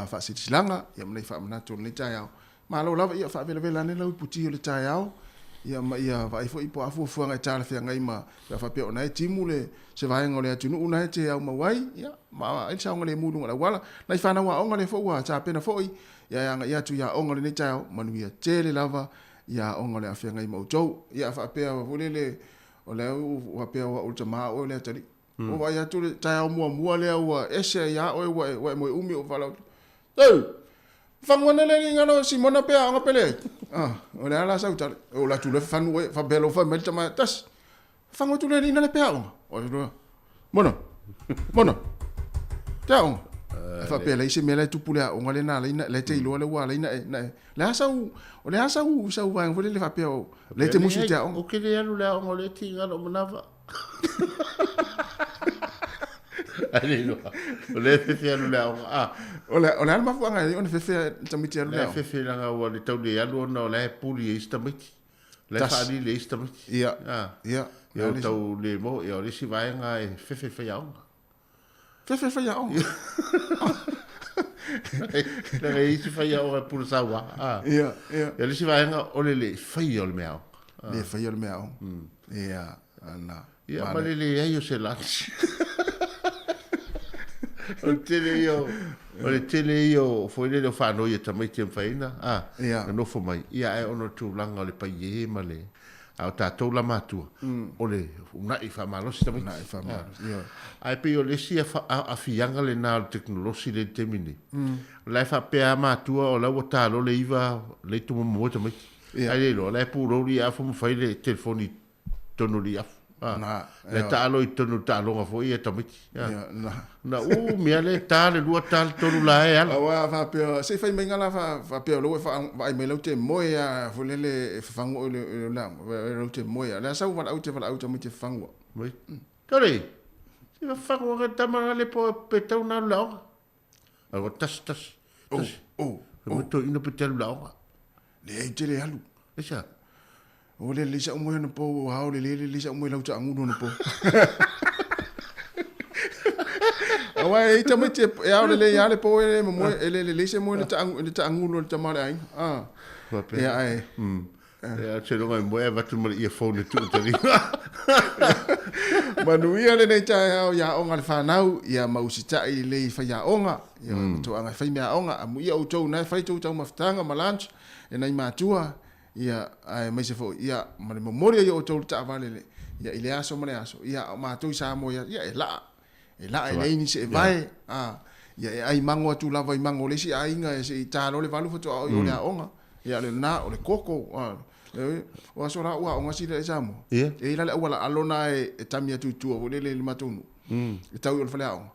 B: fa si silanga ia mana fa manatu le tau ma lo lava ia fa vela ne lau puti le tau ia ma ia vai foi po afu fu nga tal fia ngai ma fa pe ona e timule se vai ngole atu no una te au mawai ia ma ai sa ngole mulu ngala wala na fa na wa ngole fo wa ta pena foi ia tu ia ngole ne tau manu ia tele lava ia ngole afia ngai mo tou ia fa pe wa volele o le wa pe wa ultima o le tali o wa ia tu tau mo le wa ese ia o wa mo umi o fala fangwana le ngano simona pe anga pele o le ala sa uta o la tu le fanu fa belo fa melta ma tas fango tu le ina le pe anga o le mona tau fa pe le se mele tu pula o ngale na le te ilo le wa le ina le asa u o le asa u sa u va ngole le fa pe o le te musu te o
D: ke le alu le o le ti ngalo manava ali no o le fe alu le
B: o le alma fuanga o le fe tamiti alu
D: le fe langa o le tau le alu no le puli e stamiti le fa ali le stamiti
B: ia
D: ia tau le mo e o le si vai nga e fe ya
B: fe ya
D: le re si fa ya o pul sa wa
B: ia
D: le si vai nga o le fa ya o le mea
B: le fa ya o le mea ia ana
D: ia ma le ai o se lanci o tele io foi le fa no ia tamai te faina no fo mai ia e ono tu langa le pai e male a ta to la matu o le una I fa malo si tamai
B: na I fa malo ia
D: ai pe o le si a fianga le na teknolosi le temini la fa pe a matu o la wata lo le iva le tu mo tamai ai le lo la pu lo ri a fo fai le telefoni tonu ri na le talo I tonu talo nga foi e tamiti na mia le tale lua tale tonu la e ala
B: wa fa pe se fai menga la fa pe lo fa vai me lo te moia fo le fango le la lo te moia la sa wa au te mite fango
D: mai tore se va fango ga tamara le po pe tau na la o tas mo to ino pe tau la
B: le te le alu
D: esa
B: o le lisa o mo no po ha o le lisa o mo lau ta angu no po awa e tamite e a le ya le po e mo le lisa mo ta angu no ta mare ai ya ai
D: ya se lo mo e va tu mo ia phone tu te ri
B: manu ia le nei ta ya o ngal fa nau ya mausita I le fa ya onga ya to anga fa me onga amu ia o tou na fa tou tau maftanga ma lunch e nei matua ia ai mai se fo ia ma le memoria yo to ta vale ia ile aso ma le aso ia ma to sa mo ia e la e nei ni se vai ia ai mango tu lava I mango le si ai nga se ta lo le valu fo to yo le onga ia le na o le koko o aso ra wa onga si le samo e ila le wala alona e tamia tu o le matunu e tau o le fale onga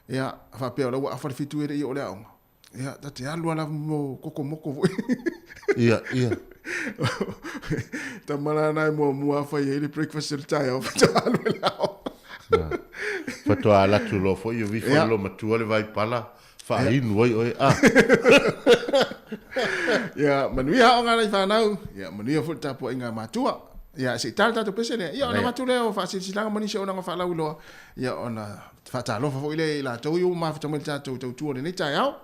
B: ia fa pe o wa fa fitu e o le onga ia ta te alu ala mo koko moko
D: ia
B: tamara nai mo fa ye breakfast el tai o alu lao
D: fa to ala tu lo fo yo vi fo lo matu le vai pala fa in oi
B: ya manu ya o ngana fa nau ya manu ya fo ta po inga matua ya se tal ta to pese le ya ona matu le o fa si langa mani se ona fa la ulo ya ona fa ta lo fo ile la to yo ma fa to mel ta to tu le ni tai au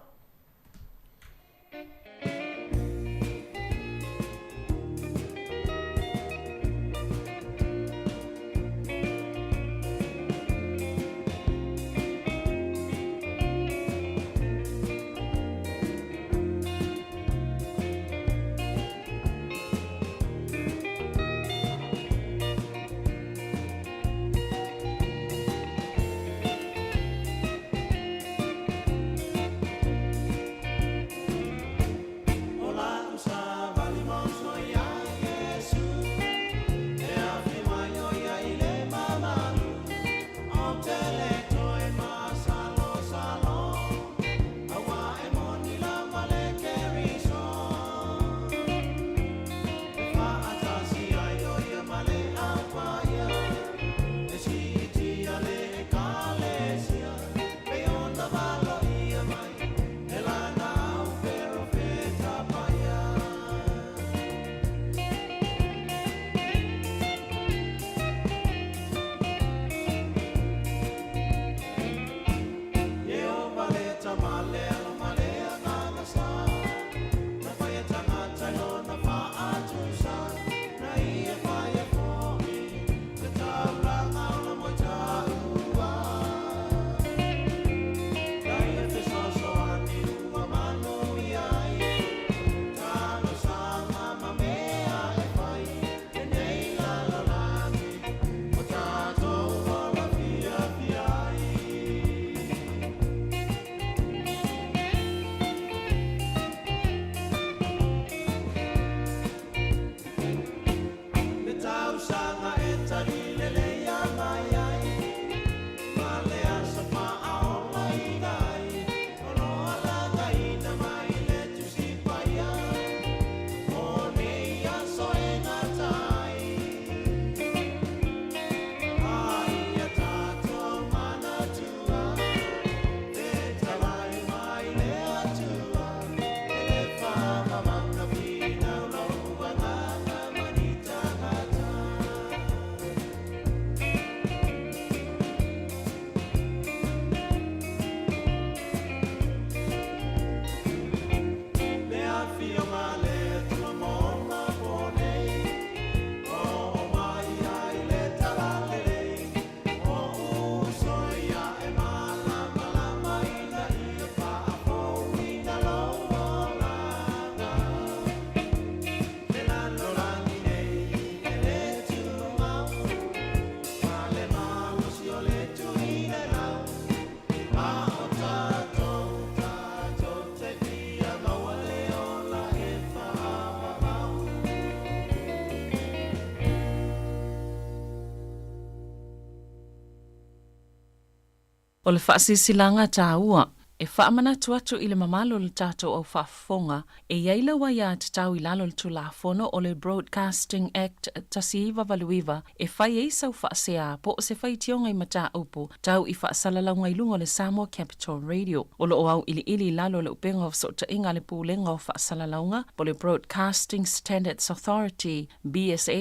E: O le whaasilanga tā ua, e whaamana tuatu i le mamalo le tātou au whaafonga, e iaila wa ia te tau i lalo le tulafono o le Broadcasting Act tasiiwa valuiwa, e whai e sau whaasea po o se whai tionga i mata upu, tau i whaasalalau i lunga le Samoa Capital Radio. O lo au ili lalo le upenga o sota inga le pūlenga o whaasalaunga, po le Broadcasting Standards Authority, bsa.gov.nz.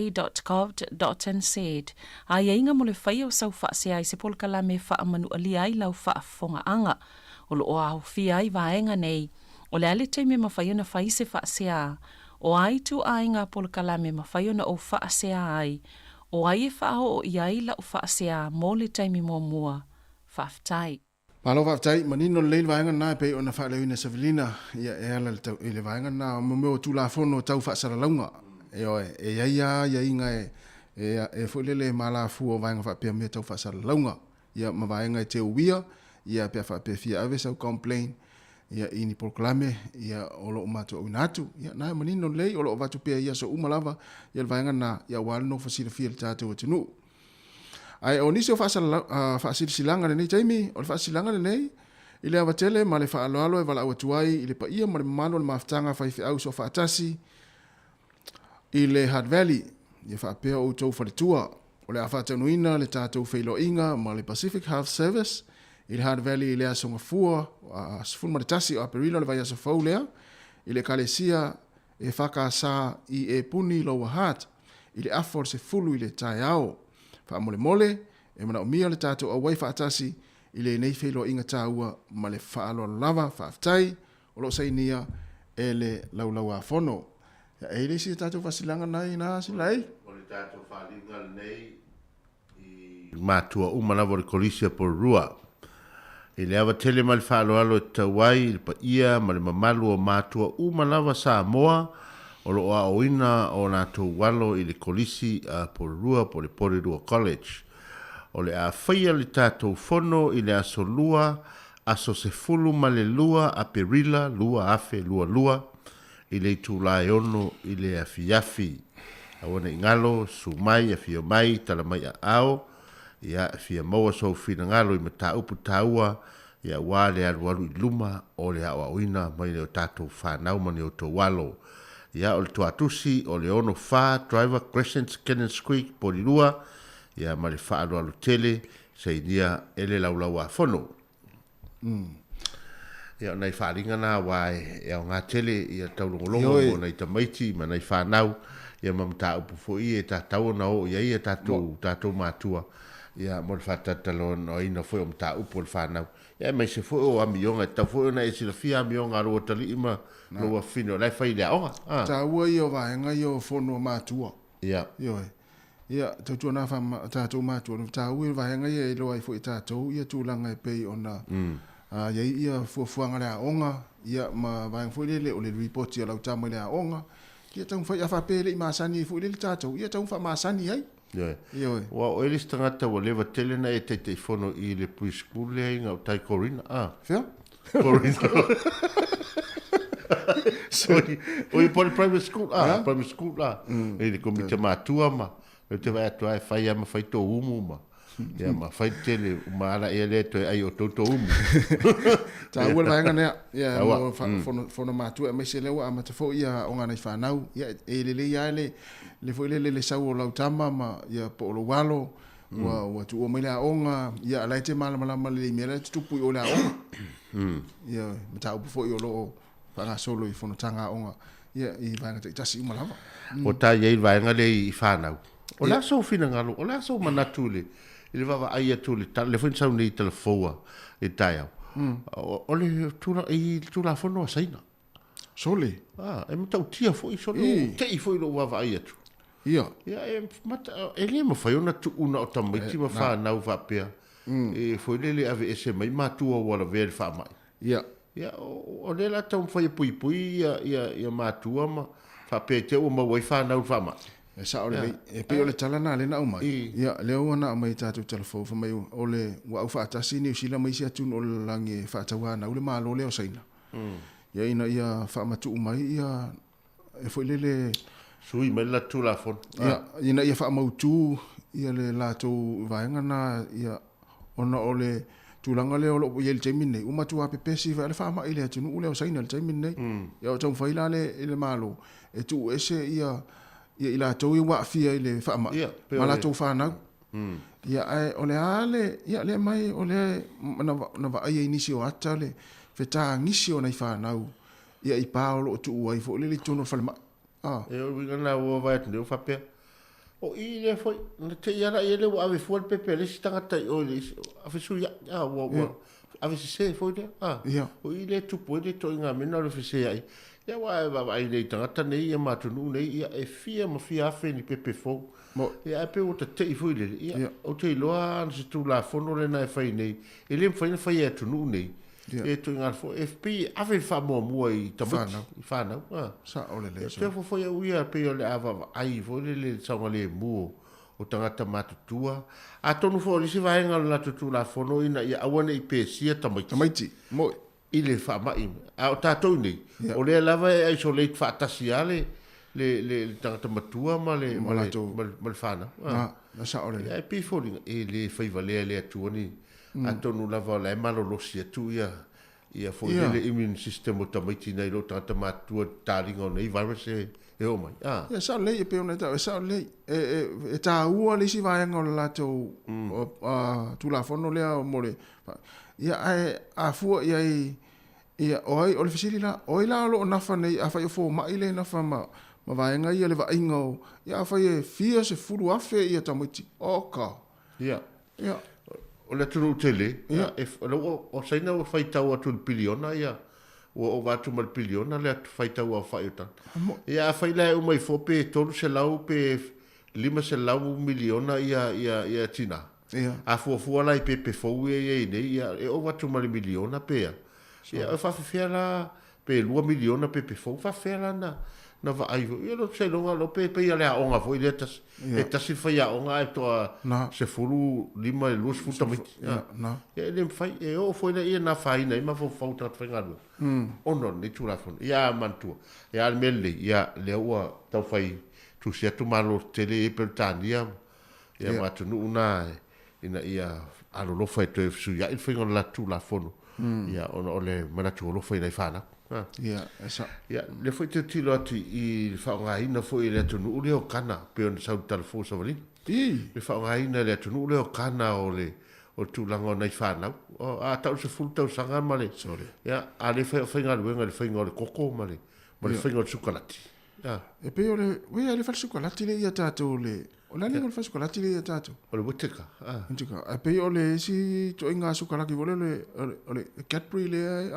E: A inga mo le whai o sau whaasea i se polkala me whaamanu alia i lau whaafonga anga. O lo o au fia ai vaenga nei, o le ale teime mawhaiona whai se whaasea, o ai tu ainga polkala me mawhaiona o whaasea ai, o ai e whao o iai la o whaasea mō le teime mō mua, whaftai.
B: Palo whaftai, manino le vaenga nā pe o na whaalewina Savelina, ia e ala le vaenga nā mo o tulafono tau whaasaralaunga, e ia inga e whulele malafu o vaenga whapea me tau whaasaralaunga, ia ma vaenga e te uia, ia pe fa pe fia ave sau complain ia ini proclame ia olo mato unatu ia na manino lei olo vatu pe ia so umalava ia vaenga na ia wal no fasila fia tatu tunu ai oni so fa silanga nei taimi o fa silanga nei ile avatele ma le fa alo e vala watuai ile pa ia ma le malo le maftanga fa fi au so fa tasi ile Hard Valley ia fa pe o to fa tua o le afa tanuina le tatu feilo inga ma le Pacific Health Service il Hard Valley ile asonga fua sfun maritasi o aperilo le vai asa faulea ile kalesia e faka sa i e puni lo hat ile afor se fulu ile taiao fa mole e mana umia le tato awai fa atasi ile nei felo inga taua ma le faalo lava fa aftai o lo sainia ele laulaua fono ya ele si tato fasilanga nai na silai
D: o le tato falinga nei i matua umana vor kolisia por rua ele ava tele mal falo alo tawai pa ia mal mamalu o matua umalawa Samoa o lo a oina o na to walo i le kolisi por rua por le Porirua College o le a faia le tatou fono i le asolua aso se fulu male lua a perila lua afe lua i le tūlae ono i le afiafi a wana ingalo sumai a fia mai talamai a ao ia fia maua so fina ngalo i mata upu taua ia wale alu i luma o le awa oina mai le o tatou whanau mani o to walo ia o le tuatusi o le ono wha driver Crescent Cannon Creek Porirua ia ma le wha alu tele se inia ele laulau a fono ia nei wharinga nā wae ia o ngā tele ia taulongolongo o nei tamaiti ma nei whanau ia mamata upu fo i e tātau na o ia tātou mātua ia mo le whatatalo no ina fo o mta upu le whanau ia mai se fo o amionga tau fo na e sila fia amionga roa tali ima roa fino lai whai lea onga
B: ta ua i o vaenga i o fono mātua ia tautua nā wha tātou mātua ta ua i vaenga i e loa i fo i tātou ia tūlanga e pei o na ia fuafuanga lea onga ia ma vaenga fo lele o le ripoti a lau tama lea onga ia tau whai a whapele i māsani i fo lele tātou ia tau wha māsani ai
D: wa o elis tangata wa lewa tele na e te fono i le preschool le inga o tai Corina
B: Fia?
D: Corina sorry o i pole private school private school e le komite mātua ma le te vai atua e whai ama whai tō umu ma ia ma whai tele maara e le to ai o tō umu
B: ta ua vaenga nea ia fono mātua e mai se lewa ama te fo ia o ngana i whanau ia e lele ia le fo le sau o lautama ma ia po lo walo wa tu o mele onga ia lai te malama le mele tupu o la onga ia mata upu fo o lo para solo i fono tanga onga ia i vanga te tasi malama
D: o ta ia i vanga le i whanau o la so fina ngalo o la so manatule i le vava aia tule le fo sau nei telefoa e tai o le tula fono a saina
B: sole
D: e mata utia fo i solo te i fo i lo vava aia tu
B: ia
D: e mata e le mo fai ona tu una o tamaiti ma fa nau va pea e foi le ave ese mai matua wala ver fa mai
B: ia
D: o le la tau fai pui ia matua ma fa pe te o ma wai fa nau fa mai
B: e sa ole e pe ole tala na le na mai ia le o na mai tatu telefon fa mai ole wa u fa tasi ni sila mai sia tun o langi fa tawa na ole malo le o saina ia ia fa matu mai ia e foi le
D: sui mai la tu la fon
B: ia ia fa mautu ia le la tu vaenga na ia ona ole tulanga le o lo ye le temine uma tu ape pesi va le fa ma ile tu no le o saina le temine ya o tau faila le malo e tu ese ia ila to i wa fia ile fa ma mala tu fa na ia ai o le ale ia le mai o le na va ai inisi o atale feta ngisi o na fa na ia i paolo tu ai fo le tu no fa ma
D: e o winga na o va tu fa pe o i le foi na te ia na ele o ave fo pe pe le stanga tai o le ave su ya o ave se foi de o i le tu po de to nga mena le se ai ia wa ai le tanga nei ia ma tu nei ia e fia ma fia fe ni pe fo ia pe o te i foi le ia o te loa se tu la fono le na fai nei ele fai e tu nei e tu nga fo FP ave fa mo i tamati fa na
B: sa o le
D: te fo foi ia pe o le ava ai fo le sanga le mu o tangata matutua a tonu fo le si vai nga la tu la fono ina ia awana i pe sia tamati
B: mo
D: ile fa mai a o tatou nei o le lava e isolate fa tasiale le tangata matua ma le fana
B: na sa o le
D: e pe fo le fai vale le atuani a tonu lava le malo lo sia tu ia fo le immune system o tamati nei lo tangata matua taringa nei virus e o mai
B: ia sa le pe ona ta sa le e ta ua le si vai nga la to tu la fono le mo le ia a fu ia oi o le fisili la oi la lo na fa nei a fa yo fo mai le na fa ma vai nga ia le va ingo ia fa ye fia se furu afe ia tamati oka
D: ia o le tunu tele e o saina o fai tau atu biliona ia o watu mal biliona le atu fai tau a fai utan ia fai la o mai fo pe tolu se lau pe 5 miliona ia tina a fo la i pe fo ia ia e o watu mal miliona pe ia fa fe la pe 2 miliona pe fo fa fe la na va ai ia lo se lo pe ia le onga fo ile tas e tas fa ia onga e to se fulu 5 lus futa mit ia le fai e o fo ia na fai nei ma fo falta fa o no ni tu la fon ia mantu ia mele ia le ua tau fai tu sia tu malo tele e per tania ia ma tu una ina ia alo lo fai tu su ia il fingo la tu la fon ia o le mana tu lo fai nei fana
B: ia esa
D: ia le foi te tilo ati i fa nga ina foi le tu no le o kana pe on sa tal fo so vali le fa nga ina le tu no le o kana o tu lango nei fana o a tau se ful tau sanga male ia a le fa nga le fa nga le koko male fa nga chocolate ia
B: e pe ole we ale fa chocolate le ia tato le o la ni fa chocolate le ia tato
D: o le boteka
B: ntika e pe ole si to inga chocolate vole le Cadbury le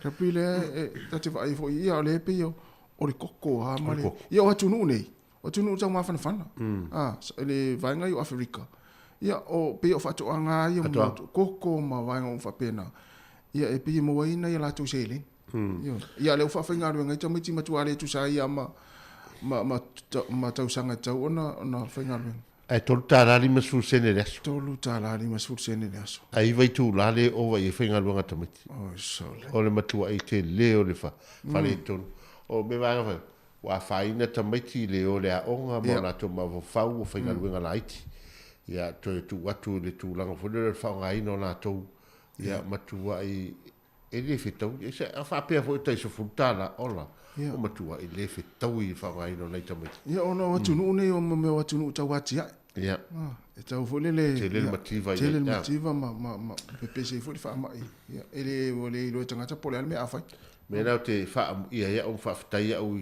B: Cadbury le tati vai fo ia ole pe o le koko ha male ia o tunu nei o tunu tau ma fana le vai nga yo Africa ia o pe o fa to anga ia mo koko ma vai nga fa pena ia e pe mo wai na ia la to sele ia le fa nga nga tamiti matuale tu sa ia ma tau sanga tau ona fa nga
D: ai tolu tālali ma susene le aso.
B: Tolu tālali ma susene le aso.
D: Ai vai tū lale o vai e whainga luanga tamiti.
B: Oh, sole.
D: O le matua i te leo le whale tonu. O me vanga whai, wa whaina tamiti leo le a onga mo la to ma whau o whainga luanga la iti. Ia toi tu watu le tū langa whule le whaunga ino la tau. Ia matua i e le whetau. Ia se a whapea fo i taiso fultana ola. O matua i le whetau i whaunga ino nei tamiti.
B: Ia ona watunu une o me watunu tau wati ai.
D: Ia.
B: E tau fole le
D: tele mativa
B: tele mativa ma pepese fole fa mai. Ia ele ole lo tangata pole al me afai.
D: Me na te fa ia o fa tai au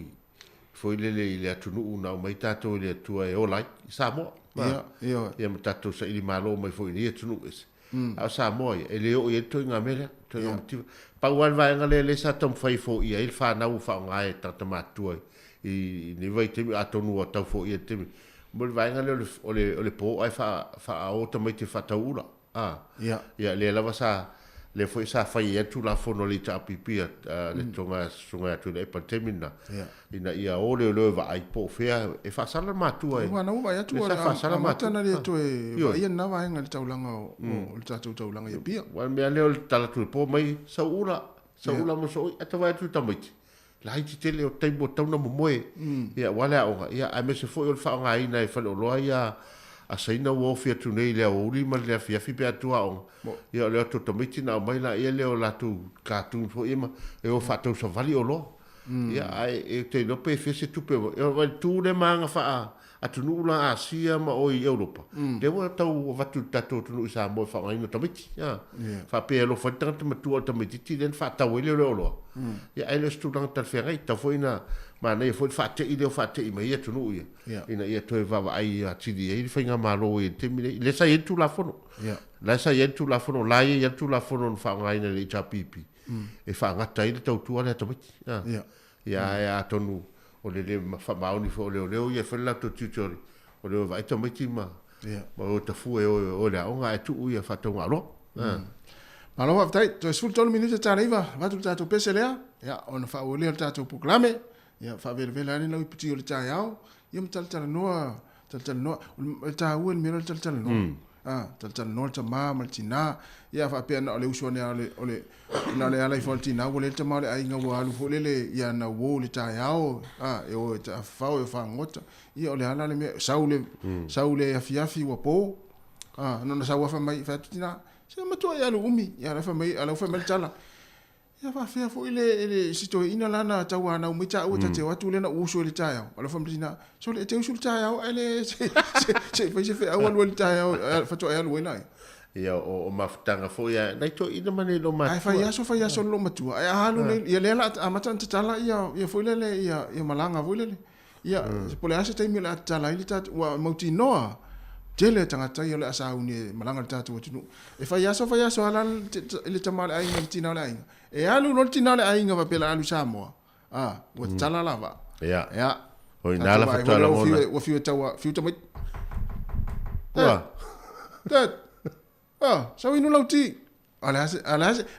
D: foi le atunu una o mai tato le tua e olai Samoa. Ia me tato sa ili malo mai foi ni atunu es. A Samoa ele o e to nga mele to motiva. Pa wan vai nga le sa tom fai fo ia il fa na u fa nga e tata matua i ni vai te atonu o tau fo ia te mol vai nga le po ai fa auto mai te fa taula ia le lava sa le foi sa fai tu la fono le tapipi le tonga sunga tu le pantemina ina ia ole va ai po fea e fa sala matua e
B: wana vai atu
D: fa sala
B: matana le to e ia na vai nga le taulanga o le tatu taulanga ia pia
D: wan me le tala tu po mai sa ula mo so ata vai tu tamiti lai ti tele o tempo tau na moe ia wala o ia a me se foi o fa nga ina e fa lo ia a saina wo fia tu nei le uri ma le fia fi pe tua o ia le to tomiti na mai la ia le o la tu cartoon fo ima e o fa to so vali o lo ia ai e te no pe fese tu pe e tu le manga fa a tu nula Asia ma o i Europa de wo tau va tu tato tu sa mo fa ngai no tomiti ia fa pe lo fa tanto ma tu o tomiti ti den fa tau le lo ia ai le stu dan tal ferai ta foi na ma nei foi fa te i le fa te i mai tu nu ia ina ia to va ai a ti di e fa nga ma lo e te mi le sa i tu la fono la sa i tu la fono la i tu la fono fa ngai na le cha pipi e fa nga tai le tau tu ale tomiti ia tonu o le fa mauni fo le ia fa la to tutori o le vai to meti ma ma o ta fu e o le onga e tu ia fa to ngalo
B: ma lo aftai to sul tolu minuto ta riva va tu ta to pese le ya on fa o le ta to proclame ya fa vele ani no ipiti o le ta yao ia tal no ta u en mero tal no tal no ta ma maltina ia fa pe na le usone ole na le ala i foltina o le ta ma le ai nga wa lu fo le ia na wo le ta yao e o ta fa o fa ngota ia ole ala le me saule afiafi wa po no na sa wa fa mai fa tina se ma to ia lu umi ia la fa mai ala fa mai tala ia fa fa fo ile sito ina lana tawa na umi ta o ta te watu le na uso le ta yao ala fa tina so le te uso le ta yao ele se fa awal le ta yao fa to ia lu ina
D: ia o mafutanga fo ia nai to ina mane lo ma
B: ai fa ia so lo matua ai halu le ia le la amata tala ia fo le ia malanga fo le ia po le asa te mi la tala ile ta wa mauti noa jele tanga tai ole asa uni malanga tatu tunu e fa ia so ala ile tamale ai ntina le ai e alu no tina le ai nga pela alu Samoa wa tala lava ia
D: o ina la fa la mona
B: wa fiu tamai so inu lauti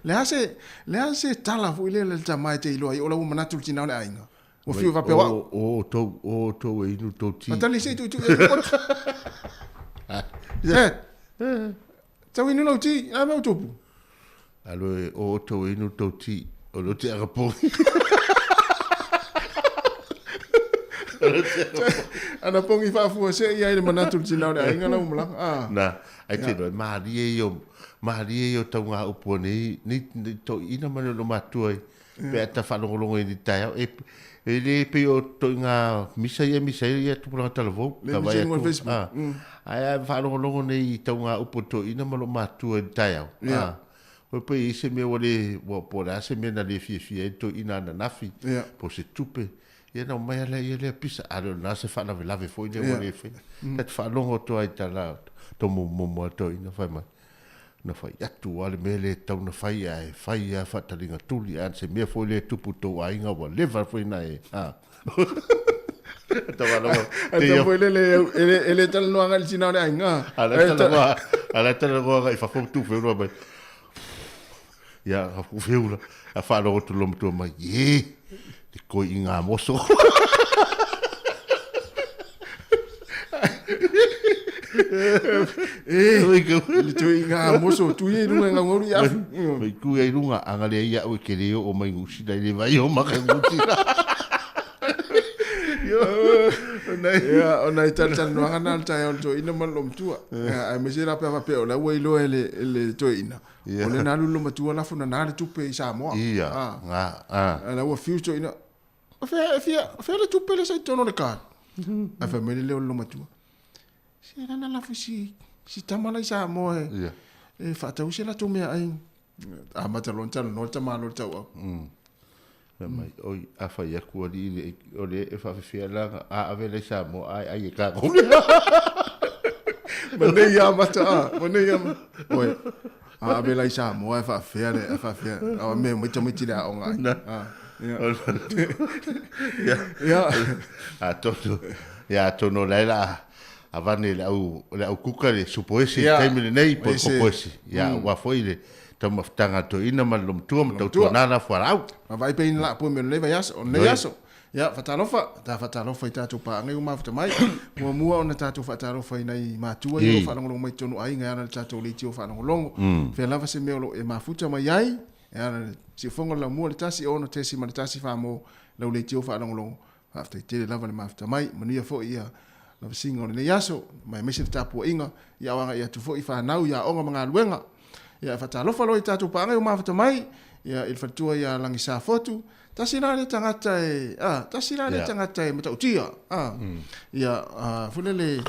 B: le ase tala fu ile le tamai te ilo ai ola mo natu tina le ai nga wa fiu va pe wa
D: o to e inu to ti
B: matali se tu tau inu lauti a me utupu
D: alo o to inu to ti o lo te arapo
B: ana pongi fa fu se ia ile manatu tina le ai nga na umla
D: na ai te no marie yo tau nga upo ni to ina mano lo matoi pe ta fa longo ni tai e le pe o to nga misa ia tu pula televo
B: ka vai
D: ai fa longo ni tau nga upo to ina mano matoi tai o pe ise me wole po la se me na le fi to ina na nafi po se tupe ia na mai le pisa alo na se fa na lave foi le wole fe et fa longo to ai tala to mo to ina fa mai na fai atu ale mele tau na fai ai fa talinga tuli an se me foi le tupu to ai nga wa lever foi na
B: Ata foi ele tal no angal sina le ai nga
D: ala tala go fa fo tu fe ro ba ya fu feula a fa lo to lom to mai te ko inga moso
B: le tu inga moso tu ye runga nga ngori ya
D: mai ku ye runga anga le ia o kele o mai ngusi dai le vai o ma ka ngusi
B: ona tal no anga ta yo to ina man lom tua ai me sera pe o la we lo ele to ina o le na lu lo matua la funa na le tupe i Samoa ala wa future ina fe le tupe le sai tono le ka a fa me le lo matua si na la fusi si tamala i Samoa e fa ta usela to me ai a mata lon tal no ta malo ta wa
D: mai oi a fa ia ku ali o le e fa fe la a ave le Samoa ai ka ko
B: mane ya mata oi a be lai Samoa fa fe a me mo te la onga
D: a to no la avane le au kuka le supoesi taimile nei po poesi ya wa foile tama ftanga to ina malum tuam to nana farau
B: ma vai pe in la po me le vai aso ne aso ya fatalofa i tatu pa ngai uma fta mai mua ona tatu fatalofa ina i matua i fa longo mai tonu ai ngai ana tatu le tio fa longo fe lava se meolo e mafuta mai ai ana si fongo la mua le tasi ono tesi ma le tasi fa mo le tio fa longo after te lava le mafta mai mania fo ia na singo le yaso mai mesi tapu inga ia wanga ia tu fo I whanau ia onga mga luenga ia whatalofa lo I tatu paanga o mawhata mai ia il fatua ia langi sa fotu tasira le tangata tasira le tangata mata utia ia fulele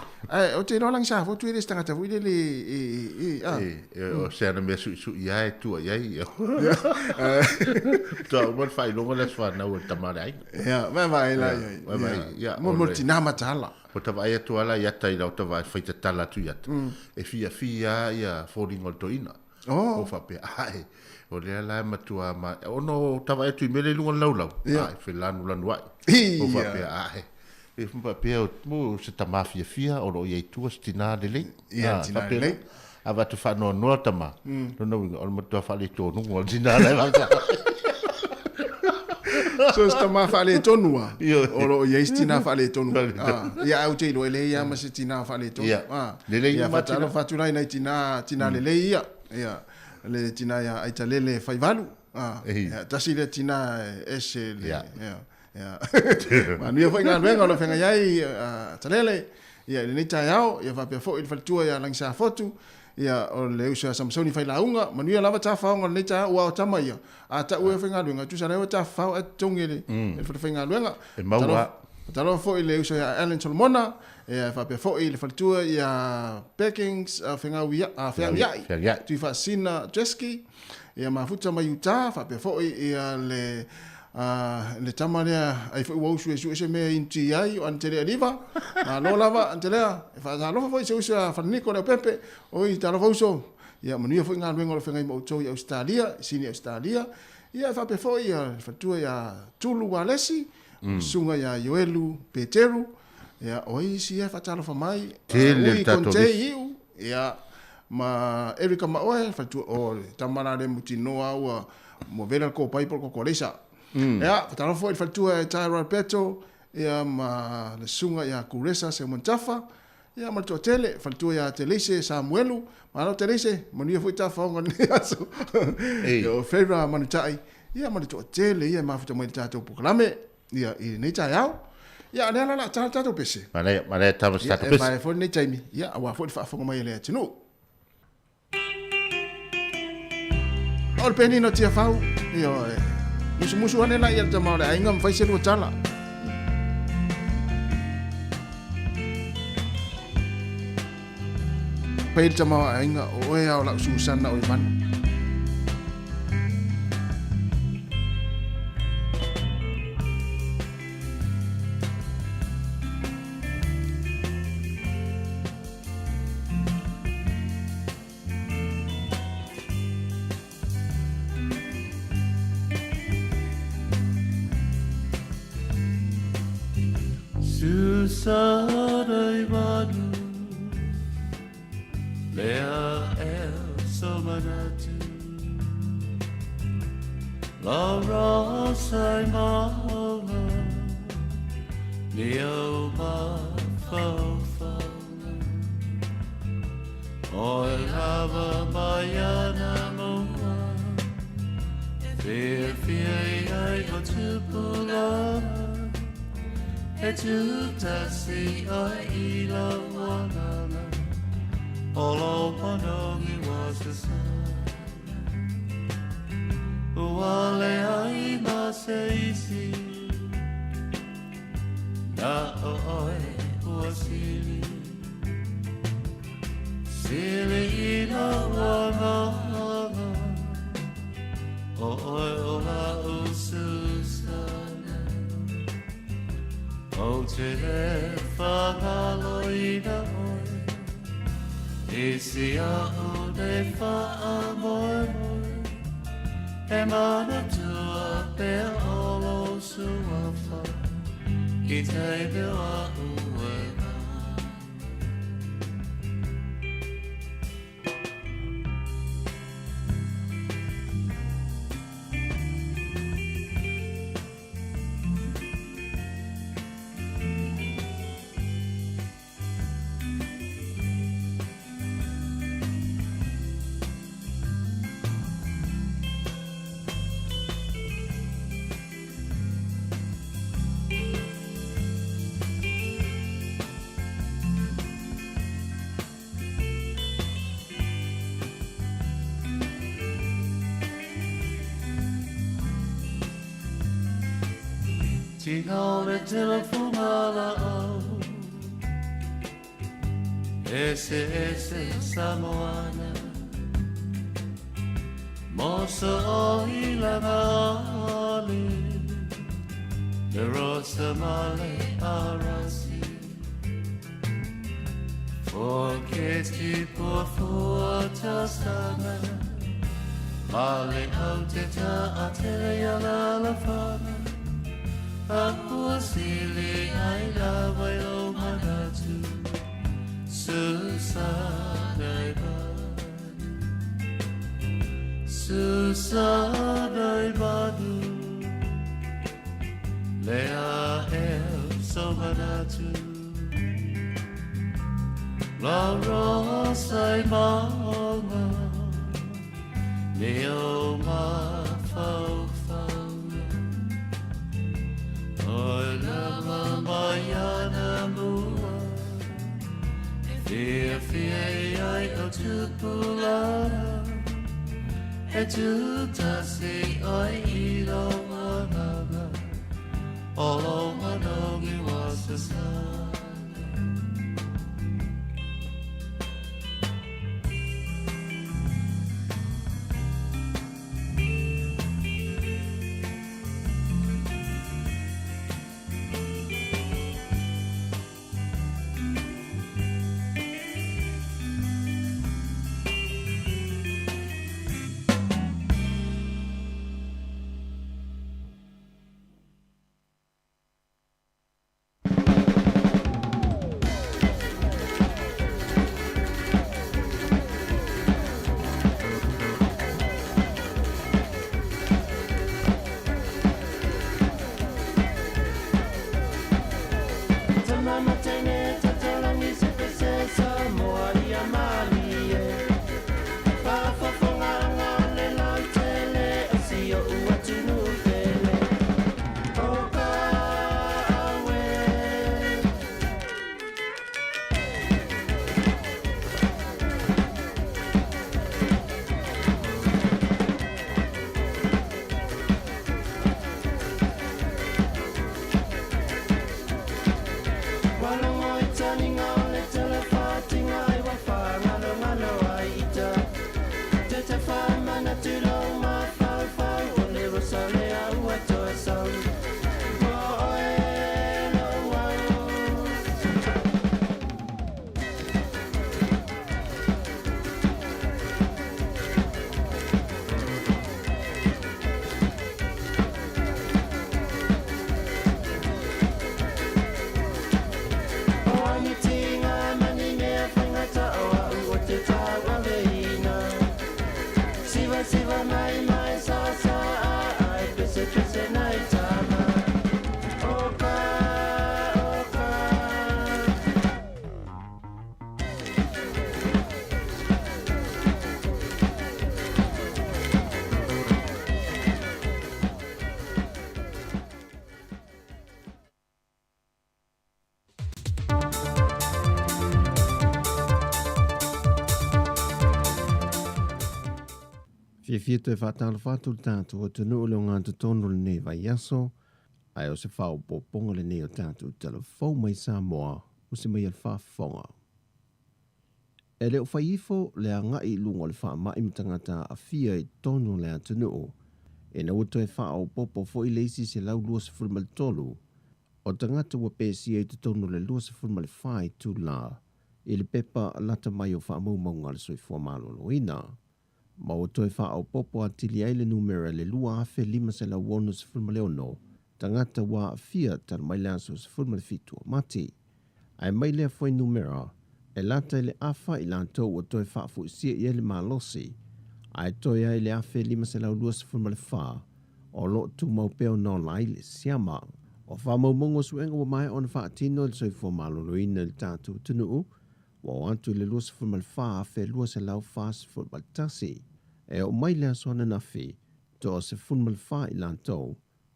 B: o te no langi sa fotu ile tangata fulele
D: o se ana me su ia tu ia to mo fai longo le swa na o tamara ai
B: ia vai la
D: ia
B: mo tinama tala
D: o tava ia tu ala ia tai la tava fai te tala tu ia e fia ia falling on toina o fa pe ai o le ala matua ma o no tava e tu mele lunga laulau ai fe lanu lanu ai o fa pe ai e fa pe o mo se ta mafia fia o lo ye tu stina de le
B: tina de le
D: ava tu fa no no tama no no o matua fa le to no o stina le va
B: so sta ma fa le tonua o lo ye stina fa le tonua ia au te lo le ia ma se tina fa le tonua
D: le
B: fa ta fa tu lai tina le ia le tina ya aitalele fai valu tasi le tina ese le ma ni foi ngal venga lo fenga yai talele ya le nita yao ya va pe fo il faltua ya langsa fotu ya o le usa samsoni fai launga ma ni lava ta fa ngal nita wa tama ya ata u fenga luenga tu sa le ta fa tongele il fenga luenga
D: e maua
B: talo fo ile usa ya Allen Solomona e fa pe fo ile faltua ya Packings fenga wia fenga tu fa sina Jeski ya mafuta mayuta fa pe fo ia le tamaria ai fo wo su me inti ai o antele aliva no lava antele fa lo fo se fa Nicola Pepe o I talo fo so ya manu fo nga luengo fenga mo to ya Australia sini Australia ia fa pe fo ia faltua ya Tulu Walesi sunga ya Yoelu Peteru ya oi si fa talo fa mai
D: tele tato
B: ya ma Erika Maoe fa tu o tamara le mutinoa o mo vera ko pai por ko kolesa ya fa talo fa tu Tyra Peto ya ma le sunga ya Kuresa se montafa ya ma to tele fa tu ya Telese Samuelu ma no Telese mo ni fu ta fa ngon aso yo fera manutai ya ma to tele ya ma fu ta mo ta to proklame ya I nei ta yao ya le la ta to pese
D: mane ta sta to
B: pese ba fo nei taimi ya wa fo fa mai le tinu ol peni no tia fau yo musu ane la ya ta ma le ngam fa se lo tala pe ta ma ainga o ya la susana o man
G: Sarai manu lea somanatu la rosai mama leo ma fa oi lava mayana moa fear ai go to pula e tu tasi ai ila wanana all I know was the sun wale ai maseisi na oi wasili sili ila wanana oi ola ususana o te whakaloina oi e si a o te whaamoe e mana tua pea olo suafa I te bewa ue Tino le telefona la o ese Samoana Moso o ilangali Le rosa male arasi Porque tipo fuata sana Male auteta atelia la fana Aku sili ai la wailo manatu Susanai badu Lea so manatu La rosa maonga Neo ma fau Oi lama maiana mua Fia ai o tupula E tu tasi oi ilo managa Olo manogi wasasa
F: Fia te whatala whātu tātou o te nuu leo ngā tonu le nei vai aso, ai o se whao pōponga le nei o tātou telefou mai Samoa, o se mai al whaafonga. E leo whaifo le a ngai lunga le wha mai mtangata a fia e tonu le a te nuu, e na uto e whao popo fo i leisi se lau lua se fulma le tolu, o tangata ua pēsi e te tonu le lua se fulma le whai tu la, i le pepa lata mai o wha maunga le soifua malolo ina. Ma o toi wha popo a tili ai le numera le lua afe lima se la wonu se fulma le ono, tangata wa fia tal mai lanso se fulma le fitu o mati. Ai mai lea foi numera, e lata le afa i lanto o toi wha fu sia i ele malosi, ai toi ai le afe lima se la lua se fulma le wha, o lo tu mau peo non lai le siama. O wha mau mongo suenga wa mai on wha atino le soifo malolo ina le tatu tunuu, wa o antu le lua se fulma le wha afe lua se lau wha se fulma le tasi. E o mai lea soana nafi, to o se fulma le wha i lantou,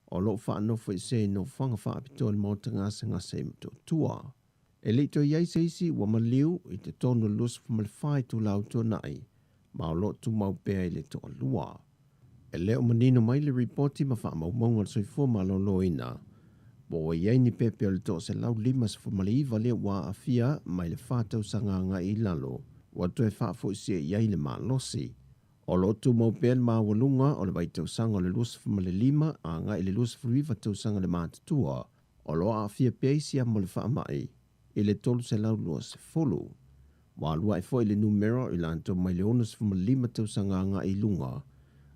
F: o lo wha anofo i se no whanga wha apito le mauta ngase ngase mto tua. E leito iai seisi wa maliu i te tono le lua se fulma le wha i tu lau tua nai, ma o lo tu mau pea i le toa lua. E leo manino mai le reporti ma wha mau maunga le soifua malolo ina, Bo iai ni pepe o le to se lau 5 le wa afia mai le whātau sanganga I lalo. Wa toe whaafu sia iai le malosi. O lo tu mau pēn mawalunga o le waitau sanga le 5 a ngai le 5 tau sanga le mātutua. O lo afia peisia mo le whaamai. I le tolu se lau lua se folu. Wa lua foi le numero I lanto mai le 5 tau sanganga I lunga.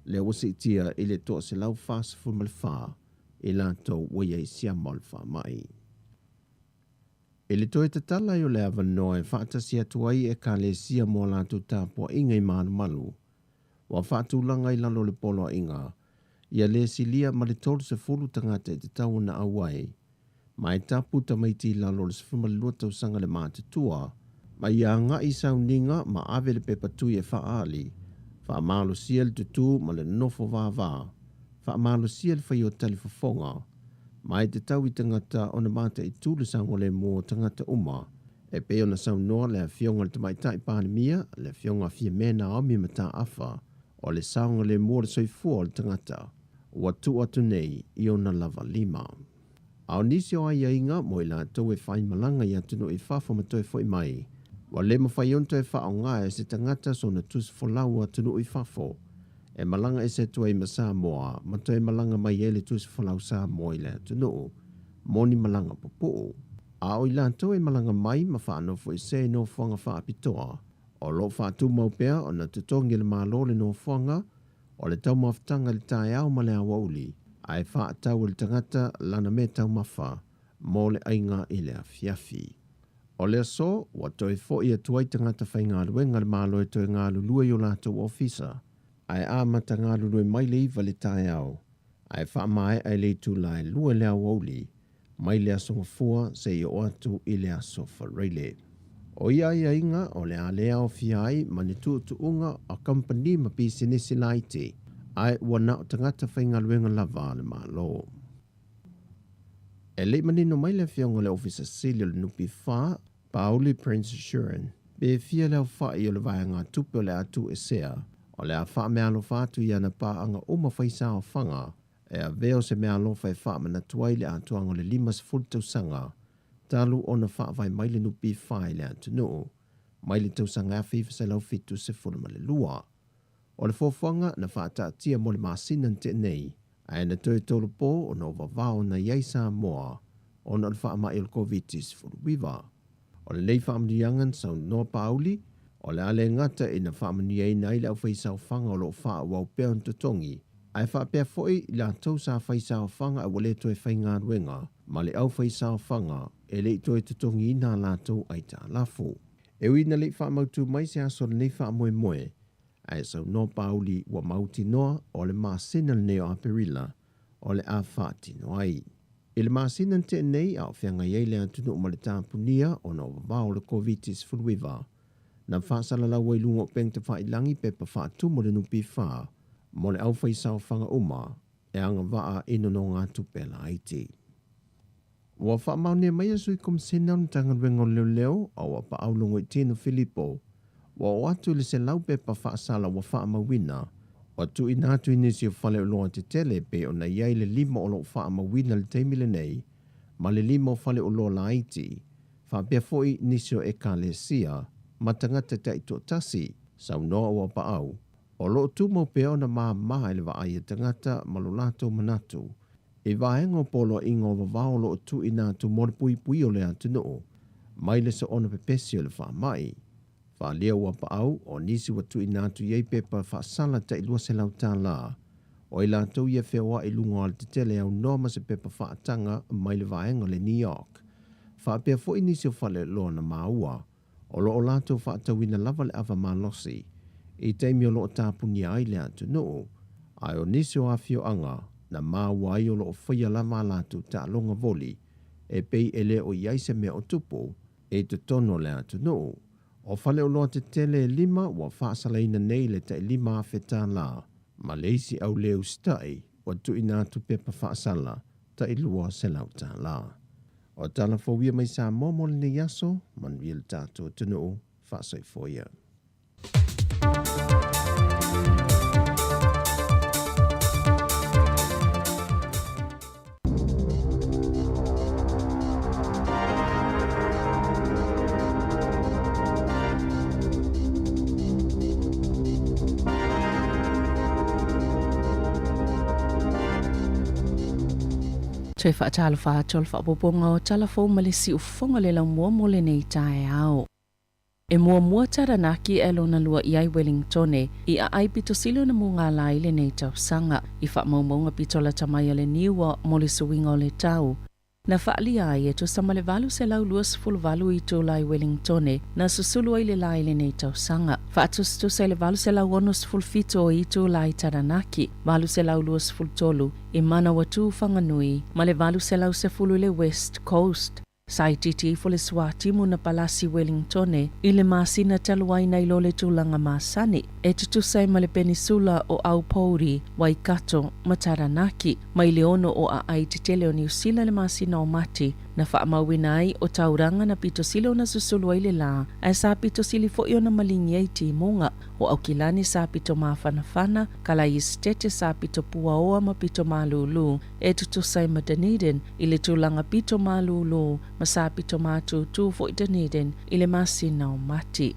F: Le wasi tia I le to se lau fas fulmalfa. I lanto waya sia malfa mai. E le toe tatala I o le avanoa e whaatasia tuai e ka le sia mo lanto tāpua inga I malu. Wa whaatulanga I lalo le polo inga. Ia le silia ma le tolu se fulu tangata I te tau na awai. Mai taputa mai ti lalo le sifuma tau sanga le mātutua. Ma ia nga I sauninga ma ave le pepatui e whaali. Wha malo sia le tutu ma le nofo vāvā. Wha malo sia le whai o talifofonga. Mai te tau I tangata o na mata I tūle sango le mō tangata uma. E peo na saunoa le fionga le tamaitai pānemia, le fionga fia mena o mi mata afa. O le saunga le mō le soifua o le tangata. Wa tu atu nei I o na lava 5. Ao nisi o ai inga mo I la tau e whai malanga I atunu I whafo matoe foi mai. Wa le ma whai onto e wha o ngā e se tangata so na tus folau atunu I whafo. E malanga e se tua I ma Samoa, matoe malanga mai ele tus folau Samoa I le atunu. Moni malanga popo. Ao I la tau e malanga mai ma wha anofo I se no whanga wha apitoa. O lo wha tu maupea o na tutongi le malo le no whanga, o le tau maftanga le tae au ma le awauli. Ai wha atau le tangata lana me tau mawha, mo le ainga I le afiafi. O le so, wa toi fo I atuai tangata whai ngā luenga le malo e toi ngā lulua I o lātou ofisa. Ai āmata ngā lulua mai le iwa le tae au. Ai wha mai ai le tu lai lua le awauli, mai le asonga fua se I o atu I le aso whareile. O ia inga o le alea o fiai ma ne tuunga a company ma pisinisi laiti. Ai wana o tangata whainga luenga lava le malo. E le manino mai le fionga le officer sili le nupi wha, Pauli Prince Shuren. Be fia leo wha I o le vaianga tupe o le atu e sea. O le a wha mea lo whatu I ana pa anga uma whaisa o whanga. E a veo se mea lo whai wha mana tuai le atuanga le 5 tau sanga. Talu o na wha vai mai le nupi whai le atunu. Mai le tau sanga whiwha se lau fitu se fulma le lua. O le fōwhanga na whaata tia mo le māsina te nei. Ai na tui tolu pō o na wawao na iai Samoa. O na le wha mai il COVID-19 fuluwiwa. O le lei whaamaniangan sau noa pauli. O le ale ngata I na whaamaniai nai le au whaisau whanga o lo wha wau pēo ntutongi. Ai wha pēr foi I la tau sa whaisau whanga a wale toi whainga ruenga. Ma le au whaisau whanga e le toi tutongi ina la tau ai ta lafu. E ui na le whaamautu mai se aso le nei whaamoe moe. Ai sau no pauli wa mauti noa o le māsina le neo aperila o le a whaati noai. I le māsina te nei au whianga iei le atunu o le tāpunia o na wawao le COVID-19 fuluwiwa. Na whaasala lau wai lungo peng te whailangi pepa whaatu mo le nupi wha mo le au whaisau whanga uma e anga waa ino no ngā tupela aiti. Wa whaamaunia mai asui kumsina o tanga rengo leo au wa pa aulungo I tino Filipo. Wa o atu le se lau pepa whaasala wa whaamawina. Wa tu inatu inisi o whale o loa te tele pe o na iai le 5 o lo whaamawina le teimile nei, ma le 5 o whale o loa la aiti. Whapea foi nisi o eka le sia, ma tangata te ito tasi, sau noa wa pa au. O lo tu mo pe o na maa maha ele wa aia tangata malolato manatu. E vaenga o polo ingo wa vao lo tu inatu mori pui pui o le atunu. Mai le se ona pepesi o le wha mai. Wha lea ua pa au, o nisi watu inatu iei pepa wha sala ta ilua se lau tā la. O ila tau ia whewa I lunga al te tele au noma se pepa wha atanga mai le vaenga le New York. Wha pia fo inisi o whale loa na maua. O lo o lato wha atau ina lava le ava malosi. I teimi o lo o tāpuni ai le atunu. Ai o nisi o awhio anga, na maua ai o lo o whaia lama lato ta longa voli. E pei ele o iaise mea o tupu, e te tono le atunu. O whale o loa te tele 5 wa whaasala ina nei le te 5 awheta la. Ma leisi au leo stai wa tu inatu pepa whaasala ta ilua se lau tā la. O tala fawia mai sa momo le yaso, man wil tātou tunu whaasai foia.
E: te whaatalo whaatol whaapoponga o talafou ma le si ufonga le lau mo le nei tae ao. E mua taranaki e lona lua i ai Wellingtone i a ai pito silo na munga lai le nei tau sanga i whaamaunga pitola tamai le niwa mo le suinga o le tau. Na whaali ai e to sama le valu se lau luas fulu valu i tō lai Wellingtone na susulu ai le lai le nei tau sanga. Whaatus to se le valu se lau onus fulu fito i tō lai taranaki, valu se lau luas fulu tolu i mana watu whanganui, ma le valu se lau se fulu le West Coast. Sai titi fo le Swatimu na palasi Wellingtone i le masina taluaina i lo le tūlanga masani e tutusai ma le penisula o Aupouri, Waikato, ma Taranaki, ma i le ono o a ai te tele o New Zealand le masina o mati na whaamawina ai o tauranga na pitosilo na susulu ai le la ai sa pitosili fo i ona malingi ai ti monga o au kilani sa pito mawhanawhana kala i stete sa pito puaoa ma pito malulu e tutusai ma Dunedin i le tūlanga pito malulu ma sa pito mātutu fo i Dunedin i le masina o mati.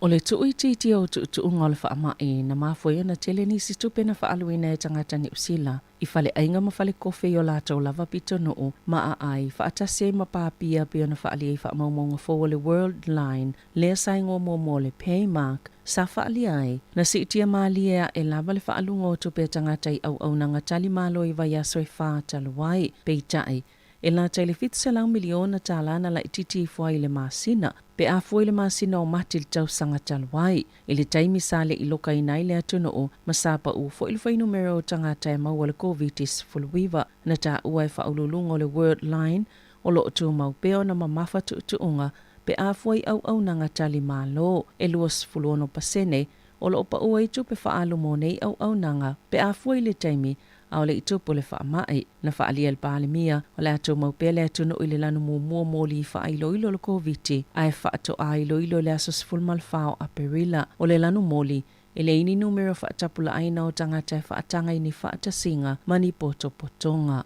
E: O le tui titi o tuunga o le whaamai na mawhoi ona tele ni si tupe na whaaluina e tangata ni usila. I whale ainga ma whale kofe o lātou lava pito noo ma a ai whaatase ma pāpia pe ona whaali ai whaamaumonga fo le World Line lea saingo mo le Paymark sa whaali ai na si itia maalia e lava le whaalunga o tupe tangata i au nanga tali malo i vai aso e whaataluai peitai. E la taile fitu se lau miliona tālana la ititi fuai le masina, pe a fuai le masina o mati le tau sanga taluai. E le taimi sale i loka inai le atuno o masapa u fo ilfai numero o tangata e maua le COVID-19 fuluiva na ta ua e whaululunga o le World Line o lo tu mau peo na mamafa tuunga pe a fuai au nanga tali malo e luas fuluono pasene o lo pa ua i tupe whaalu mo nei au nanga pe a fuai le taimi au le itupu le whaamai na whaalia le pālemia o le ato maupele atu no ile lanu mua moli whaailoilo le COVID ai whaato ailoilo le aso sfulmal whao aperila o le lanu moli e le ini numero whaatapula aina o tangata e whaatanga ini whaatasinga mani potonga.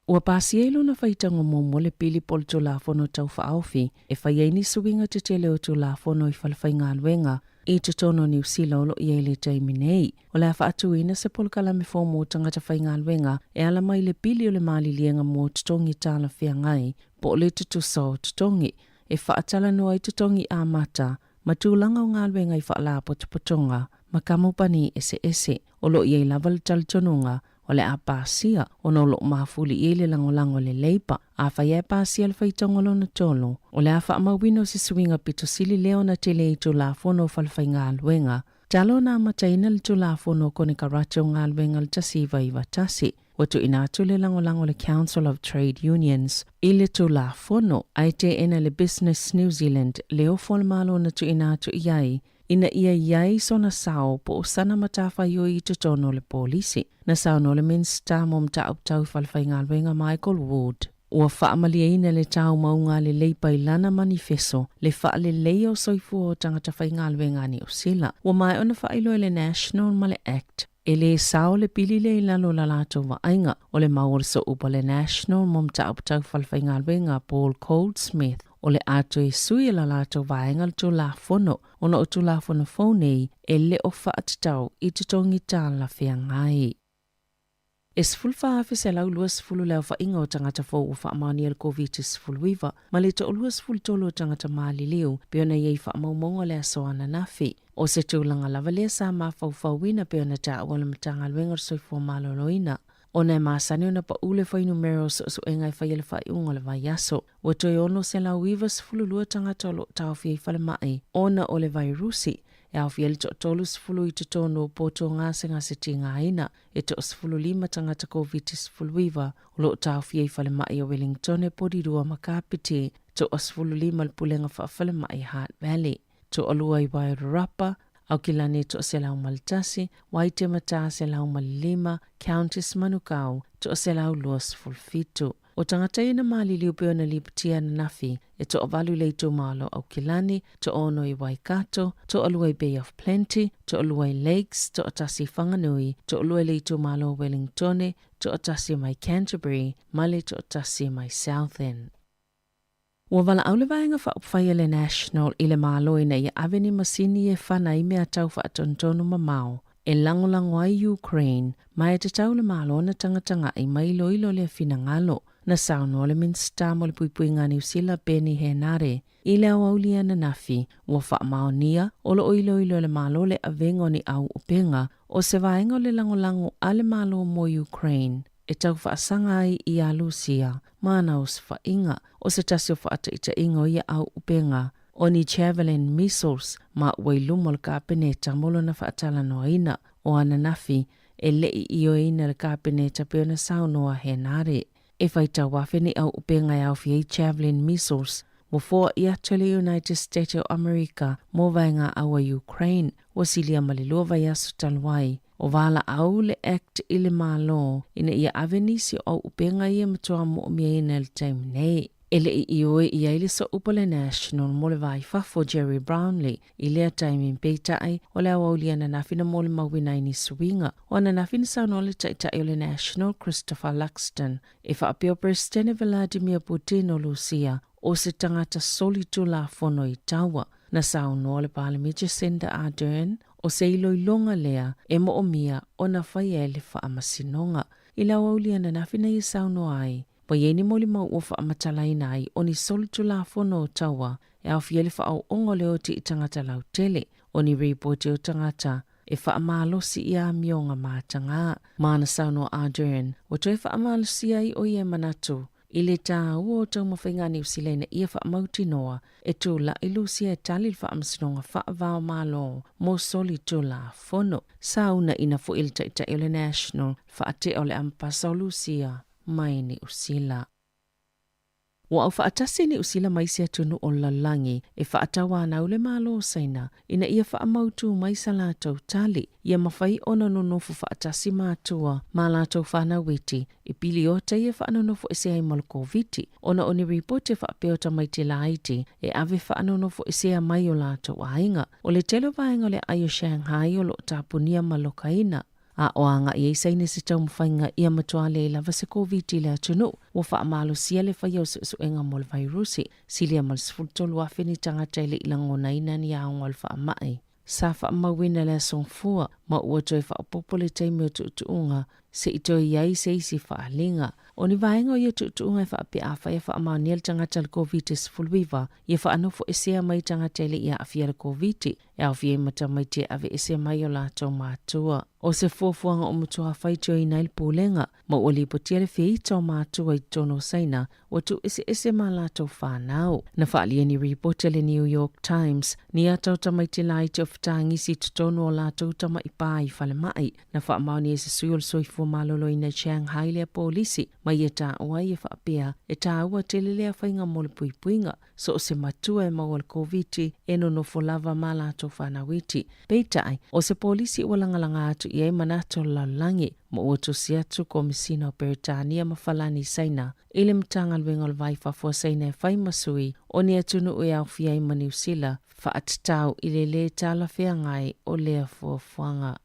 E: Ua pasielo na whaitango momo le pili pol to la fono tau whaofi e whaiaini suwinga te tele o to la fono i whalawhai ngā luenga i te tono New Zealand lo i le taimi nei. O le whaatuina se polkala me fomo tangata whai ngā luenga e ala mai le pili o le mali lienga mo tutongi tala whia ngai po le tutuso tutongi e whaatala noa i tutongi a mata ma tūlanga o ngā luenga i whaala potonga ma kamupani ese o lo i lava le talitonunga o le apasia o no lo mafuli i le langolango le leipa a whai e pasia le whaitongolo na tolo o le a whaamawino si suinga pito sili leo na tele i tū la fono whalwhai ngā luenga talo na mataina le tū la fono kone karache o ngā luenga le tasiva i watasi o tu ina atu le langolango le Council of Trade Unions i le tū la fono ai te ena le Business New Zealand leo malo na tu ina atu iai ina ia iai sona sao po o sana matafa yo i te tono le polisi. Na sao no le minsta mom ta uptau whalwhai ngā luenga Michael Wood. Ua whaamalia ina le tau maunga le leipa i lana manifesto le wha le leo soifu o tangata whai ngā luenga ni o sila. Ua mai ona whailo le National ma le Act. E le sao le pili le ilalo la lato wa ainga o le maur so upa le National mom ta uptau whalwhai ngā luenga Paul Goldsmith. O le ato e sui la lato vaenga le tū la fono, ona o tū la fono fonei e le o whaatitau i te tongi tāla whia ngai. E sfulfa afe se lau lua sfulu leo whainga o tangata fōu o whaamani al COVID sfuluiva, ma le to lua sfulu tolo o tangata maali leo, peona iei whaamaumonga le asoana nafi. O se tūlanga lava lea sa mawhauwhauina peona ta wala matanga luenga soifua maloloina. Ona e masani ona pa ule whai numero so engai whai ele whai unga le vai aso. Wa toi ono se lau iwa sfulu lua tangata o lo tau fia i whale mai. Ona o le vai rusi. E au fia le to tolu sfulu i te tono poto ngase ti ngā ina. E to sfulu lima tangata COVID sfulu iwa. O lo tau fia i whale mai o Wellington e porirua makapiti. To sfulu lima le pulenga whale mai Heart Valley. To alua i vai rapa. Au kilane to se lau Maltasi, waite mata se lau Malilima, Countess Manukau, to se lau Luas Fulfitu. O tangata ina mali liupeo na liputia na nafi, e to avalu leito malo au kilani, to ono i Waikato, to alua i Bay of Plenty, to alua i Lakes, to atasi Whanganui, to alua leito malo Wellingtone, to atasi mai Canterbury, male to atasi mai South End. Ua wala au le vaenga whaupwhai le National i le malo ina i aveni masini e whanai mea tau whaatontonu mamao. e langolango ai Ukraine, mai te tau le malo na tanga i mai ilo le fina ngalo, na sauno le minsta mo le puipui ngani usila peni he nare, i le aulia na nafi, ua wha maonia, o lo ilo le malo le avengo ni au upenga, o se vaengo le langolango ale malo mo Ukraine, e tau wha asanga ai i a Lucia, mana o se wha inga, o se tasio wha ata ita ingo i au upenga, o ni Javelin missiles ma wailumol ka peneta molo na whaatala no ina o ana nafi e lei i o ina le ka peneta pe ona saunoa he nare. E whaita wafene au upenga au fie Javelin missiles mo fōa i atole United States of America mo vaenga awa Ukraine o silia malilua vai asu talwai. O vala au le act ile malo ina ia avenisi au upenga ia matua mo mia ina le time nei. Ele i oe i aile so upale national mo le vai fafo Jerry Brownlee i lea time in peitai o le awaulia na nafina mo le mawina ni swinga o na nafina sauno le taitai o le national Christopher Luxton e whaapio President Vladimir Putin o Lucia o se tangata solitu la fono i taua na sauno le Parliament Jacinda Ardern o se iloilonga lea e mo o mia o na whai e le whaamasinonga i la awaulia na nafina i sauno ai. Po yeni moli mau ufa amatalaina ai o ni solitu la fono o taua e au fiele wha au ongo leo ti itangata lau tele o ni reporti o tangata e wha amalosi i a mionga mātanga. Mana sauno Ardern o toi wha amalosi ai o ia manatu i le tā ua o tau mawhaingani usileina ia wha amauti noa e tū la ilusia e tali wha amasinonga wha avao malo mo solitu la fono. Sauna ina fu ilta ita ile national wha ate o le ampasa o Lucia. Mai ni usila. Wa au whaatasi ni usila mai sia tunu o lalangi e whaatawa na ule malo saina ina ia whaamautu mai salato tali ia mawhai ona nonofu whaatasi mātua ma lato whana witi e pili ota ia whaanonofu e sea i malkoviti ona oni ripote whaapeota mai te laiti e ave whaanonofu e sea mai o lato wainga o le telo vainga le ayo Shanghai o lo tapunia malokaina. A oanga i eisaine se tau mwhainga ia matua le lava se COVID le atunu. Wa wha amalo sia le whai au su enga mo le virusi. Silia mal sfultolu a whini tangata ile ilangona ina ni aonga le wha amai. Sa wha amawina le songfua ma ua toi wha apopole teime o tuutuunga se itoi iai se isi wha alinga. O ni vaenga o ia tuutuunga e wha api a whai e wha amau niel tangata le COVID sfulwiva ia wha anofo e sea mai tangata ile ia awhia le COVID e awhia mata mai te ave e sea mai o lato mātua. O se fuafuanga o mutua whaitio i nail pūlenga, ma ua lipotia le whiita o mātua i tono saina, o tu ese ma lato whanau. Na whaalia ni reporter le New York Times, ni atau tamai te laiti o whatangisi tutono o lato tama i pā i whale mai, na whaamau ni ese suiol soifua malolo i na Shanghai lea polisi, ma i e tā ua i e whaapea, e tā ua tele lea whainga mo le puipuinga, so o se matua e maua le COVID e no no lava ma lato whanawiti. Peitai, o se polisi ua langalanga atu i e manato lalangi mo ua tusi atu komisina o Peritania mawhalani saina ile mtanga lwengol vai whafua saina e whai masui o ni atunu ue au fia i maniusila wha atatau ile le tala whea ngai o lea fuafuanga.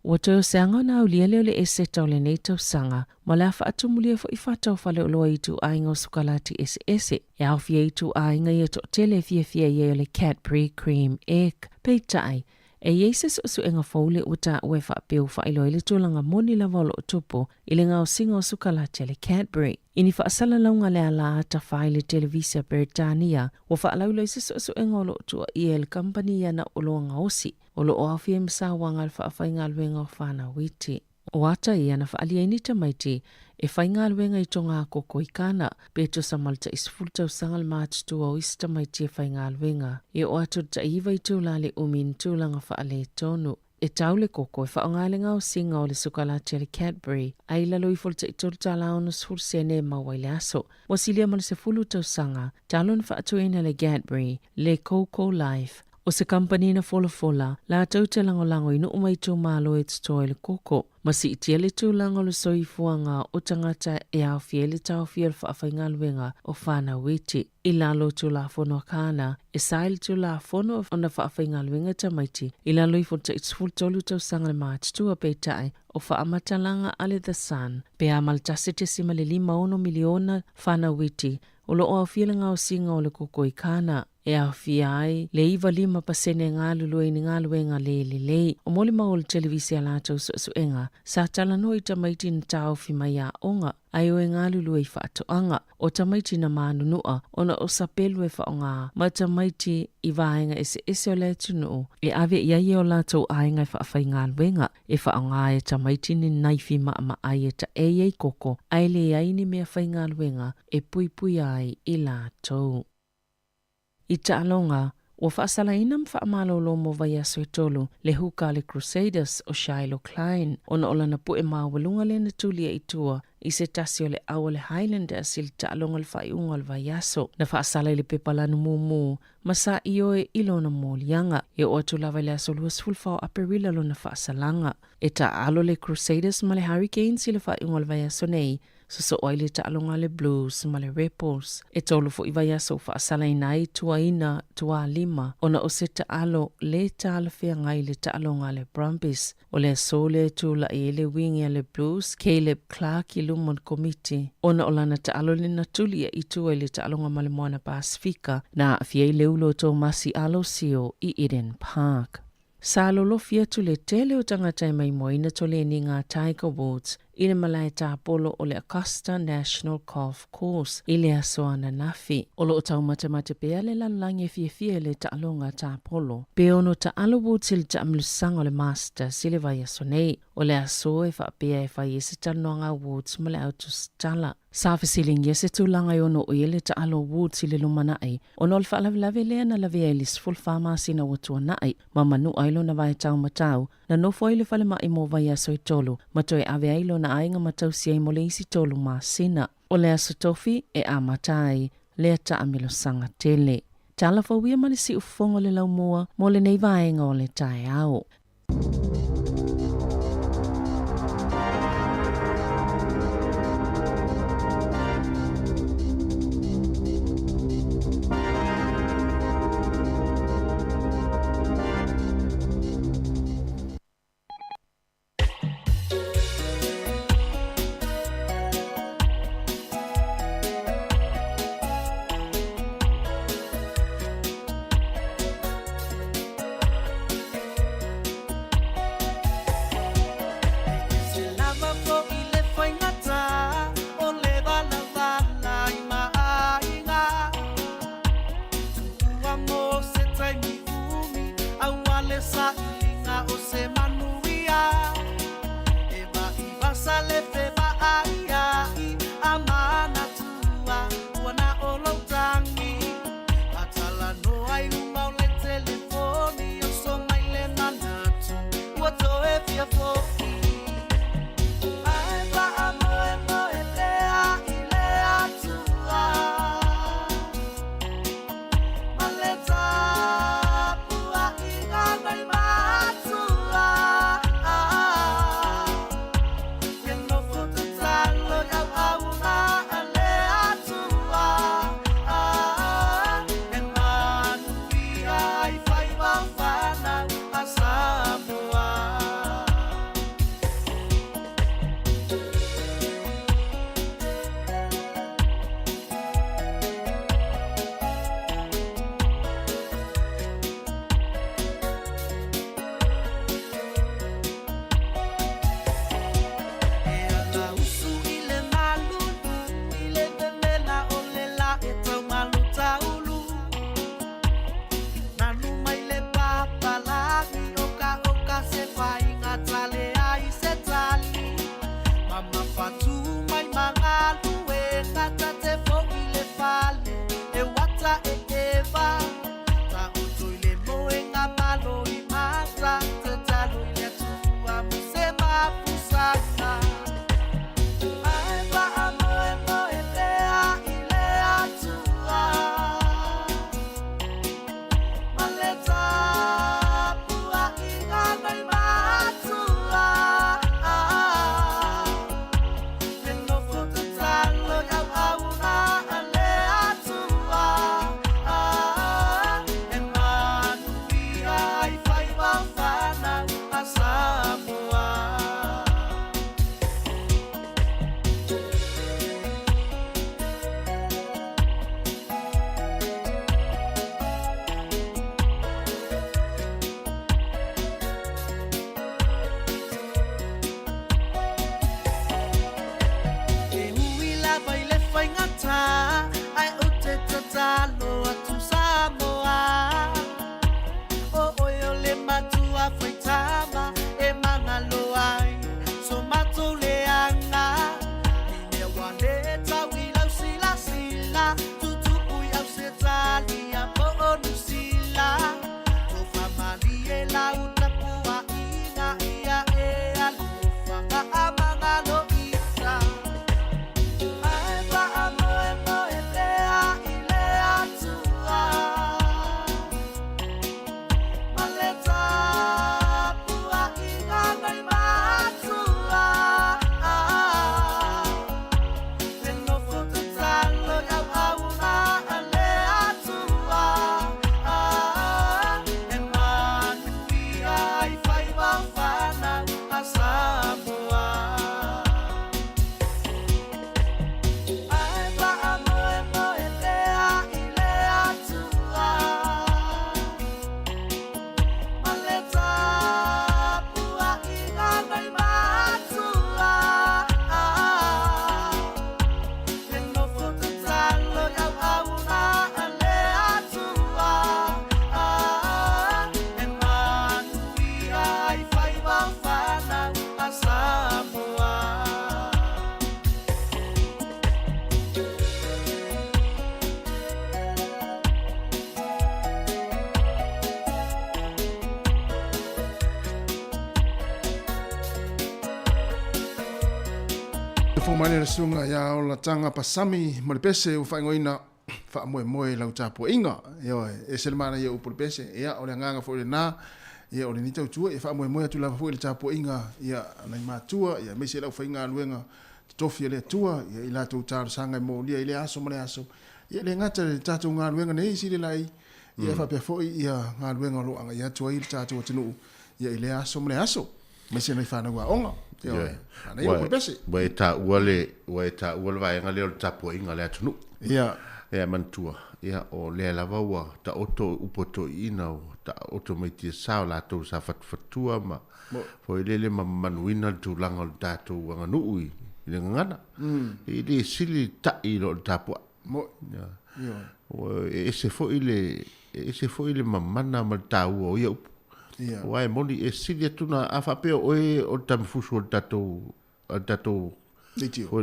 E: Ua toi seanga na ulia leo le ese tau le nei tau sanga, ma lea wha atumulia fo i whatau whale o loa i tu ainga o sukalati ese. E au fia i tu ainga i ato tele fia i o le Cadbury Cream Egg. Peitai, e yeses o su enga faule uta ue whaapeu whailo ile tūlanga moni la volo o tupo ile ngau singa o sukalati le Cadbury. Ini whaasala launga lea la ata whaile televisia Britannia, wa whaalaulo isis o su enga o lo tua i el company ya na olo ngaosi, o lo o awhia msa wangal whaafai luenga o whana witi. O ata ia na whaalia inita maiti, e whainga luenga i tonga koko i kana, beto sa malta isfulta usangal mātutu o ista maiti e whainga luenga. E o atu ta iwa i tūlale umin tūlanga whaale tonu. E taule koko e whaongalenga o singa o le sukalati le Cadbury, ai lalo i fulta i tōruta laono sfurse ne maua le aso. Wasilia mana se fulu tau sanga, talon whaatuina le Cadbury, le Coco Life. O se company na fola, la tau te lango inu umai tō malo e tutoe le koko. Masi itia le tū lango le soifuanga o tangata e au fie le tau fie le whaafainga luenga o whana witi. I lalo tū la fono kāna, e saile tū la fono o na whaafainga luenga tamaiti. I lalo i fulta itfultolu tau sanga le mātua peitai o whaamatalanga ale the sun. Pe a maltase te sima le 5 miliona whana witi. O lo o au fie le ngau singa o le koko i kāna. e a fiai le iwa 5% ngā lulu i ngā luenga le. O mole maul televisi a lātou suenga, sa talano i tamaiti na tau fi mai a onga, ai o e ngā lulu i whaatoanga, o tamaiti na mānunua, ona o sapelu e whaonga, ma tamaiti i vāenga ese o le tunu, e ave iai o lātou ainga i whaafai ngā luenga, e whaonga e tamaiti ni naifi maa ai e ta ei koko, ai le ai ni mea whai ngā luenga, e pui ai i lātou. I ta'alonga, ua whaasalaina mwhaamalolo mo vai aso e tolu le huka le Crusaders o Shiloh Klein, ona ola na pu e mawalunga le na tulia i tua, i se tasi o le awa le Highlanders i le ta'alonga le whaiunga le vai aso, na whaasala le pepalanu mumu, masa i oe ilo na mōlianga, e o atu lava le aso luas fulfao aperila lo na whaasalanga. E ta'alo le Crusaders ma le Hurricanes i le whaiunga le vai aso nei, so oile ta'alonga le Blues ma le Rebels. E tolu fo iwa yaso whaasala inai tua ina tua lima. Ona o se ta'alo le ta'alawhia ngai le ta'alonga le Brumbies. O le sole tula i le wingi le Blues, Caleb Clark i Lumon Committee. Ona o lana ta'alo le natulia i tua le ta'alonga ma le Moana Pasifika na fiei le ulo tō masi alo sio i Eden Park. Sa lolofia tu le tele o tangata i mai moina to le ni ngā Tiger Woods i le malai tāpolo o le Augusta National Golf Course i le asoana nafi. O lo o tau matamate pea le lalangi fie le ta'alonga tāpolo. Pe ono ta'alo Woods i le ta'amlusanga o le Masters i le vai aso nei. O le aso e whaapea e whai e se tanoanga Woods ma le Autostala. Sa fesiling ye se tūlanga i ono o i le ta'alo Woods i le lumanai. Ono le whaalawelawe lea na lawe e lis full farma sina watua nai. Ma manu ailo na vai tau matau. Na nofo i le whale mai mo vai aso i tolu. Mato e ave ailo na ainga matau si ai mo le isi tolu ma sina. O le aso tofi e a matai lea ta amilo sanga tele. Tala fawia mani si ufongo le lau mua mo le nei vaenga o le tae au.
B: Fo mai le sunga ya o la tanga pasami mo le pese u fa ngoina fa moe lau tapo inga yo e se mana ye u por pese ya o le nganga fo le na ye o le ni tau tua e fa moe tu la fo le tapo inga ya na matua ya me se lau fa inga luenga tofi le tua ya ila tu tar sanga mo le ile aso mo le aso ya le ngata le tatu nga luenga nei si le lai ya fa pe fo ya nga luenga lo anga ya tua il tatu tinu ya ile aso mo le aso me se na fa na wa onga ana yo por pese
D: wa ta vai nga le tapo inga le tunu ya mantua ya o le lava wa ta oto upoto ina ta oto mai ti sa la to sa fatua ma fo ile manuina tu langa tato wanga nui le ngana ile sili ta ilo tapo
B: mo
D: ya o ese fo ile mamana ma tau o ya wai moni e sili tuna afa pe o tam fuso tato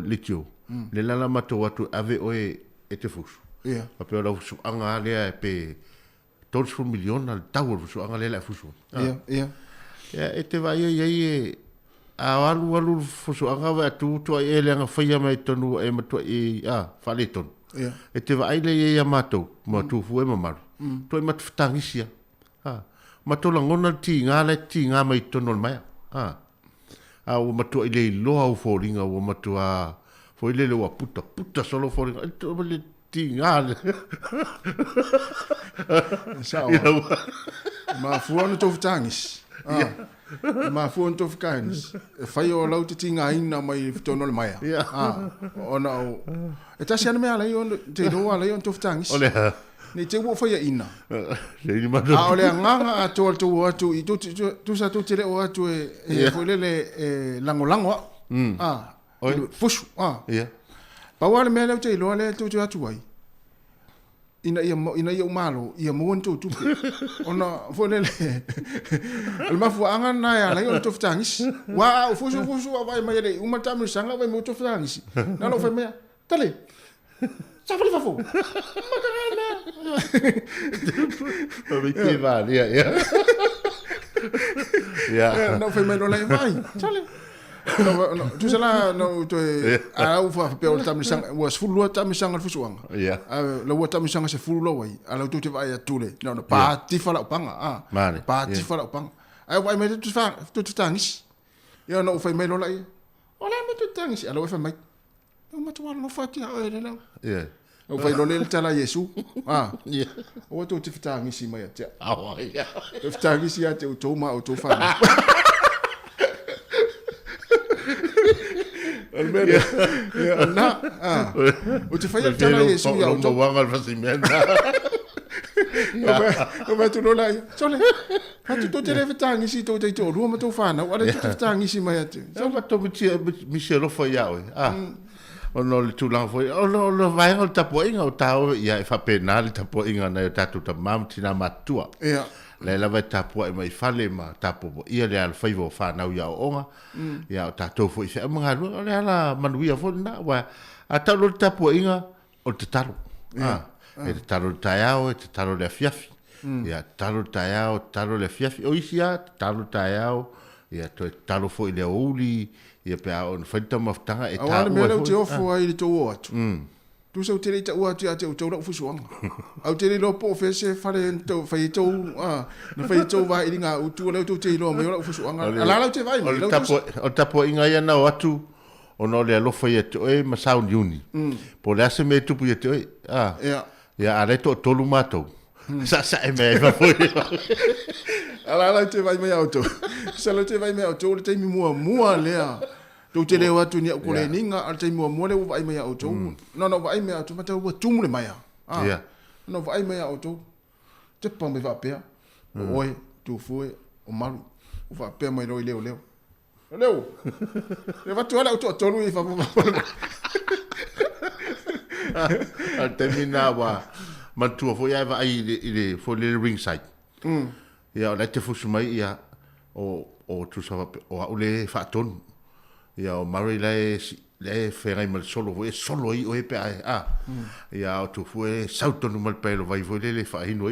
D: litio le lala mato watu ave e te fusu.
B: Ia.
D: Ape ora fusu anga lea pe tons fu milion al tau fusu anga lea fusu.
B: Ia.
D: Ia e te vai e a alu fusu anga wa tu e le anga fai mai tonu e matua e fale ton.
B: Ia.
D: E te vai le e mato ma tu fu e mamaru. Tu e mat ftangisia. Mato la ngona ti nga mai tonu mai. O matua i le loa u fōringa o matua foi le wa puta solo for le tingal
B: sao ma fuano to ftangis ma fuano to ftangis fai o lau te tinga ina mai ftono le mai ona o e tasi ana me ala yo te do ala yo to ftangis
D: ole
B: ni te wo fai ina
D: le ma
B: ole nganga atu i tu sa tu te le o atu e foi le lango oi fusu pa wale me le te lo le tu atu ai ina ia malo ia mo tu ona fo le al mafu anga na ya la yo to ftangis wa fusu vai mai le uma tamu sanga vai mo to ftangis na lo fe me tale sa fali fa fo
D: ma che va ya
B: no fe me lo le vai tale no tu sala no to a u fa pe o tamu sanga was fulu tamu sanga fusuanga la wa tamu sanga se fulu wai ala tu te vai atule no pa ti fala panga pa ti fala panga ai vai me tu tangis yo no fa me lo lai ola me tu tangis ala fa mai no ma tu no fa ti a ele la o fa lo le tala yesu o tu ti tangis mai ya tu tangis ya te o to ma o to fa almeno na o te fai tala yesu ya o
D: wanga al facimento
B: o va tu lola chole ha tu te leve tangi si to te to ru ma to fana o le tu tangi si mai ate
D: so va to mi se lo foi ya o no le tu la foi o no vai o tapo inga o tao ya fa penal tapo inga na tatu ta mam tina matua le lava tapo e mai fale ma tapo ia le al faivo fa na ya onga ya tato foi se mga lu le ala manuia fo na wa ata lo tapo inga o te talo e te talo taiao e te talo le fiafi ya talo taiao talo le fiafi o isia talo taiao ya to talo foi le oli ya pe on fanta maftanga e
B: ta o le te ofo ai to atu tu se utile ta ua tia te utau la fusuanga au te lo po fese fale to fai to na fai to va ilinga utu le to te lo me la fusuanga ala la te vai
D: o tapo inga ia na atu o no le lo fai to e ma sound uni po le ase me tupu te ya ale to tolu mato sa e me va foi
B: ala la te vai me auto sa la te vai me auto le te mi mua lea tu te leo atu ni ko le ninga al te mo le vai mai auto no vai mai auto mata o tumu le mai no vai mai auto te pa me va pe oi tu foi o malu o va pe mai leo le va tu ala auto tolu i fa
D: al terminava ma tu foi va ile foi le ringside ya la te fusu mai ya o tu sa o le fa ton ya o mari le fera mal solo i o e pe ya o tu fue sauto no mal pelo vai foi le fa ino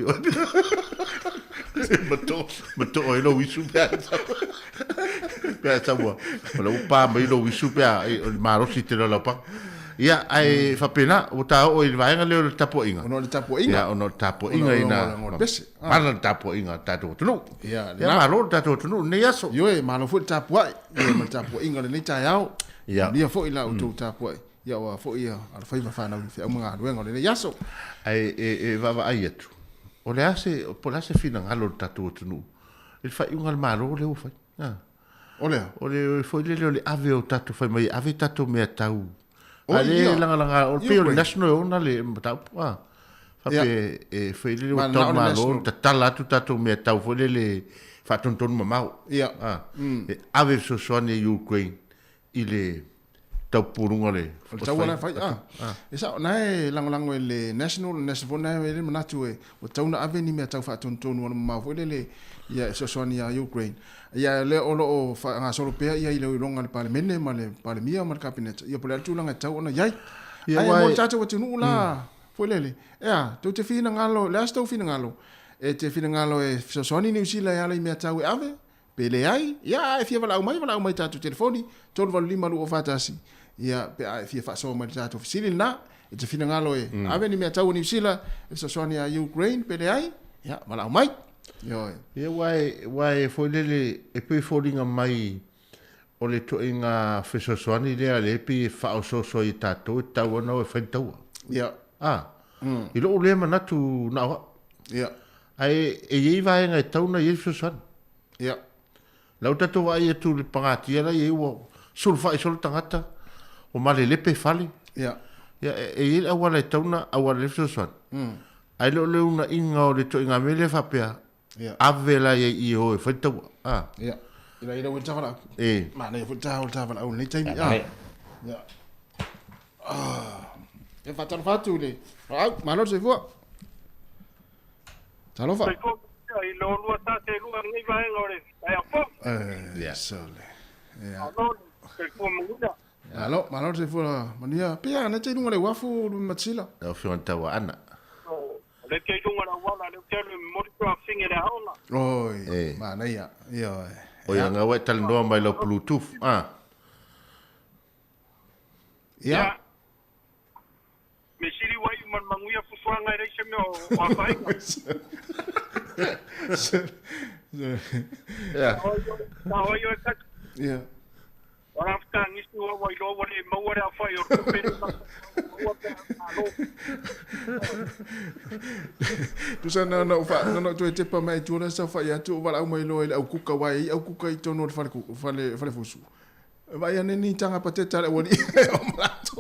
D: mato o lo wisu pe Pea Samoa. Ola upa mai lo wisu pea o maro si te la pa. Ia ai fa pena o ta o il vaenga le tapo inga.
B: Ono le tapo inga.
D: Ia ono tapo inga ina. Pala tapo inga tato tunu. Ia malo tato tunu ne yaso.
B: Yo e malo fu tapo ai. Ia ma tapo inga le ta yao. Ia dia fo ila o tapo ai. Ia wa fo ia al fai fa na fi mga ruenga le yaso.
D: Ai va ai tu. O le ase po la se fina ngalo tato tunu. Il fa un al malo le o fa. O le fo le ave o tato fa mai ave tato me tau. Ale langa o pe o national ona le tau pa. Fa pe foi le o tau malo tala tu tato me tau foi le fa tonton mamau.
B: Ia.
D: Ave so sone Ukraine ile tau purunga le.
B: Tau ona fai. Esa nai langa le national na le manatu e o tau na ave ni me tau fa tonton ona mamau foi le ia so sone ya Ukraine. Ia le o fa nga solo pe ia ile longa le parlemene ma le parlemia ma le cabinet ia pole tu langa tau ona yai ia mo tata o tunu la foi lele ia tu te fina ngalo le sto fina ngalo e te fina ngalo e so soni ni usila ia le me tau ave pele ai ia e fia vala mai tatu telefoni tolu valu lima lu o fatasi ia pe ai fia fa so ma tatu ofisili na e te fina ngalo e ave ni me tau ni usila e so soni a Ukraine pele ai ia vala mai yo
D: ia wai foi lele e pe folinga mai o le to inga fesosoani le pe fa so i tato tau no e fentau
B: ia
D: i lo le manatu na
B: ia
D: ai e i vai nga tau na i fesosoani
B: ia
D: lau tato vai tu le pangati ala i wo sul fa sol tangata o male le pe fali
B: ia
D: e i awala tau na awala le fesosoani ai lo le una inga o le to inga mele fa pea avela i o e fentau
B: ia ila o tava ma nei fu tava o nei taimi ia e fatu le ma no se fu talo fa
H: i lo lua ta te lua ngai vai ngore ai apo
B: sole
H: no ke fu muda
B: alo ma no se fu mania pia na te lunga le wafu matsila
D: o fiontawa ana
H: le ke lunga na wala le ke mo to finge da ona
B: oi ma nei ia
D: o ia nga wai tala noa mai lau Bluetooth
H: ia me siri wai man manguia fufuanga e reise me o wafai na hoi o e kat
B: ia
H: ora fta ngistu o wai lo wale maware a fai o tupere
B: tu sana na fa tu te pa mai tu na sa fa ya tu wala mai lo au kuka wai au kuka i tono fale fusu vai ane ni tanga pa te tale woni o mala tu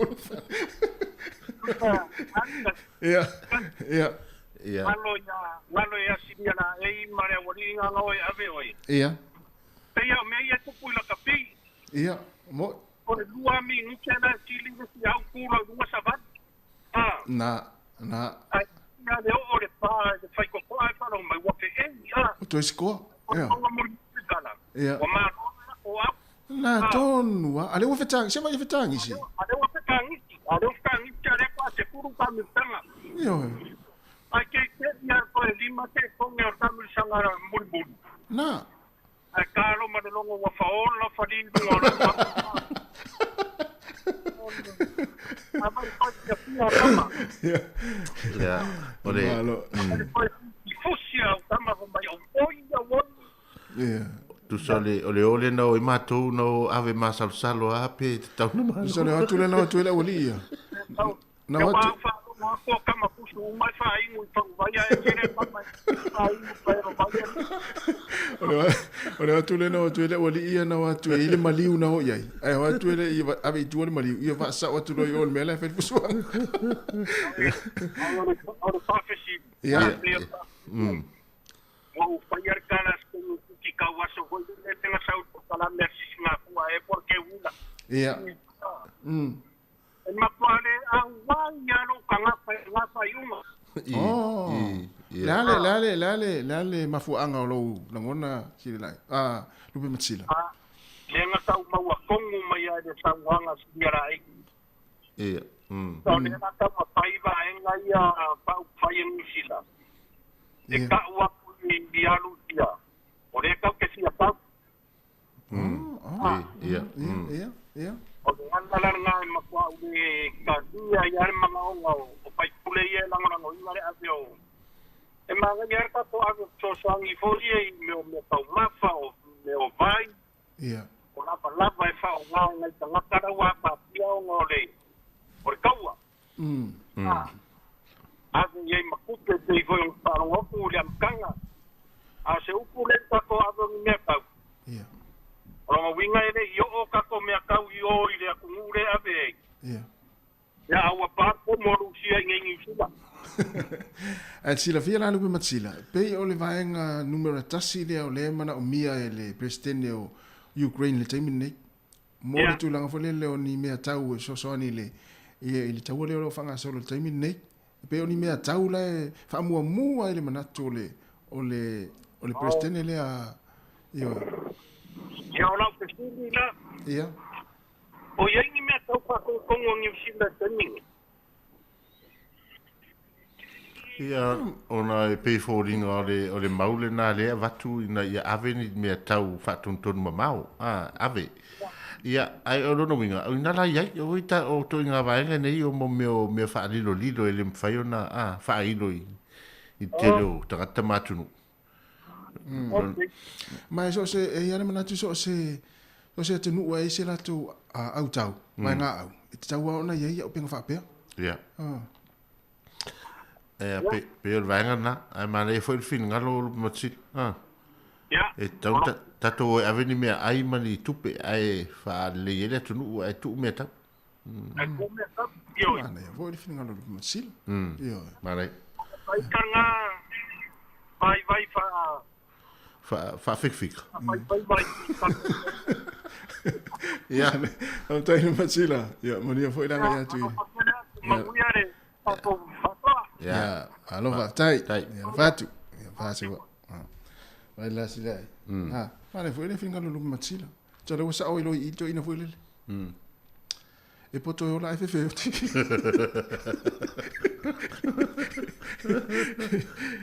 B: ia
H: malo ya siniana e mare woni nga ngoi ave oi
B: ia
H: ia me ia tu pula kapi
B: ia mo
H: o lua mi nkena tili si au kula lua sabat
B: na
H: ai na le o le pa de fai ko pa fa no mai wa pe
B: tu esko ia
H: o ma o
B: na tonu ale wo fetang se mai fetang isi
H: ale wo fetang ale pa se kuru pa mi tanga
B: yo
H: ai ke ya ko lima te ko me orta mi sangara mulbul
B: na
H: ai karo ma longo wa faol la fadi ngora
D: ya ore
H: fusia tama ko mai o
B: ia
D: tu sale ole no i matou no ave masal salo ape tau no
B: tu sale atu le no tu le olia
H: na wa ko kama pusu mai fa ingu to vai e kere pa mai ai pero vai
B: ore atu le no tu le olia na wa tu ile maliu na ho yai ai wa tu le ave tu le maliu ia va sa wa tu le ol mele fe pusu
H: ora prophecy
B: ia
H: o fire caras como que cawaso foi de tenga sauto para merci na cua é porque una
B: ia
H: ma pale ya no kanga pa yuma
B: lale mafuanga lo ngona silai lupe matsila
H: lenga tau maua kongu mai de sangwanga siara ai so le na ta pai va enga ya pa pai en sila e ka wa ni bialu dia ore ka ke sia pa
B: Ia.
H: O ngana ngai makwa ule ka dia ya mama o pai pule ye lang o ngare avio. E manga yer ka to ave so sangi folie me tau mafa o me o vai.
B: Ia.
H: O la palava e fa o ngai tanga kara wa pa pia o ngole. O kaua. Ave ye makute te foi un paro o pule amkanga. A se upule ta to ave me tau.
B: Ia.
H: O winga ele yo o ka ko me kau yo ile ku ngure ave.
B: Ia.
H: Ya awa pa ko moru sia ngi sula.
B: At sila fia la lupe matsila. Pei o le vaenga numero tasi le o le mana o mia e le presidente o Ukraine le taimi nei. Mo le tūlanga fo le o ni mea tau e sosoani le i le tau le o whanga solo le taimi nei. Pei o ni mea tau la e whaamua mua i le manatu o le presidente le a
H: Ia o lau te suri la.
B: Ia.
H: O iai ni mea tau pa kongo New Zealand tamingi.
D: Ia, ona e pei fōringa o le maule nā lea watu ina ia ave ni mea tau whātuntonu mamau. Ave. Ia, ai o rono winga. O ina la iai, o ita o to inga vaenga nei o mo mea whaalilo lilo e le mwhai ona whaailo i te reo tangata mātunu.
B: Mai so se e ia manatu so se te nuu e se lato au tau. Mai ngā au. I te tau ona iai o penga whapea.
D: Ia. Pe o vaenga na, ai mana e foi fin ngalo matsi. E tau tato e aveni mea ai mani tupe ai fa le ele tunu ai tu mea tau.
H: Ai tu mea tau. Io.
B: Mana e foi fin ngalo matsi. Io.
D: Mana.
H: Ai kanga vai
D: fa fik.
H: Vai.
B: Ia, o tai no matsi la. Ia, mani foi la ia tu. Ya, alo vai ya fatu ya fasi wa vai la sila vale foi le finga lo matsila já lo sa o ilo I to ina foi le e poto yo la FF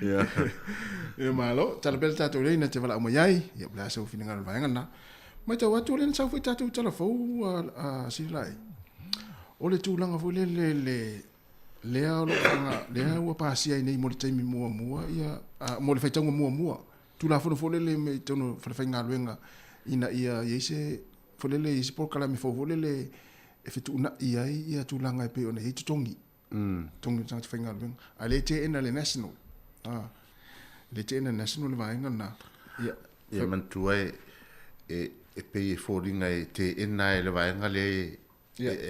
B: ya e malo já bel tato le ina te vala mo yai ya bla so finga lo vai ngana ma ta watu le sa foi tato telefo a sila o le tulanga foi lea o loanga lea ua pasia nei mo le taimi mua ia mo le faitanga mua tu la fono le me tono fainga luenga ina ia ise folele ise por kala me folele e fitu na ia tu langa pe ona i tongi tongi tanga fainga luenga ale te ena le national le te ena national le vainga na
D: ia mantua e pe foringa te ena le vainga le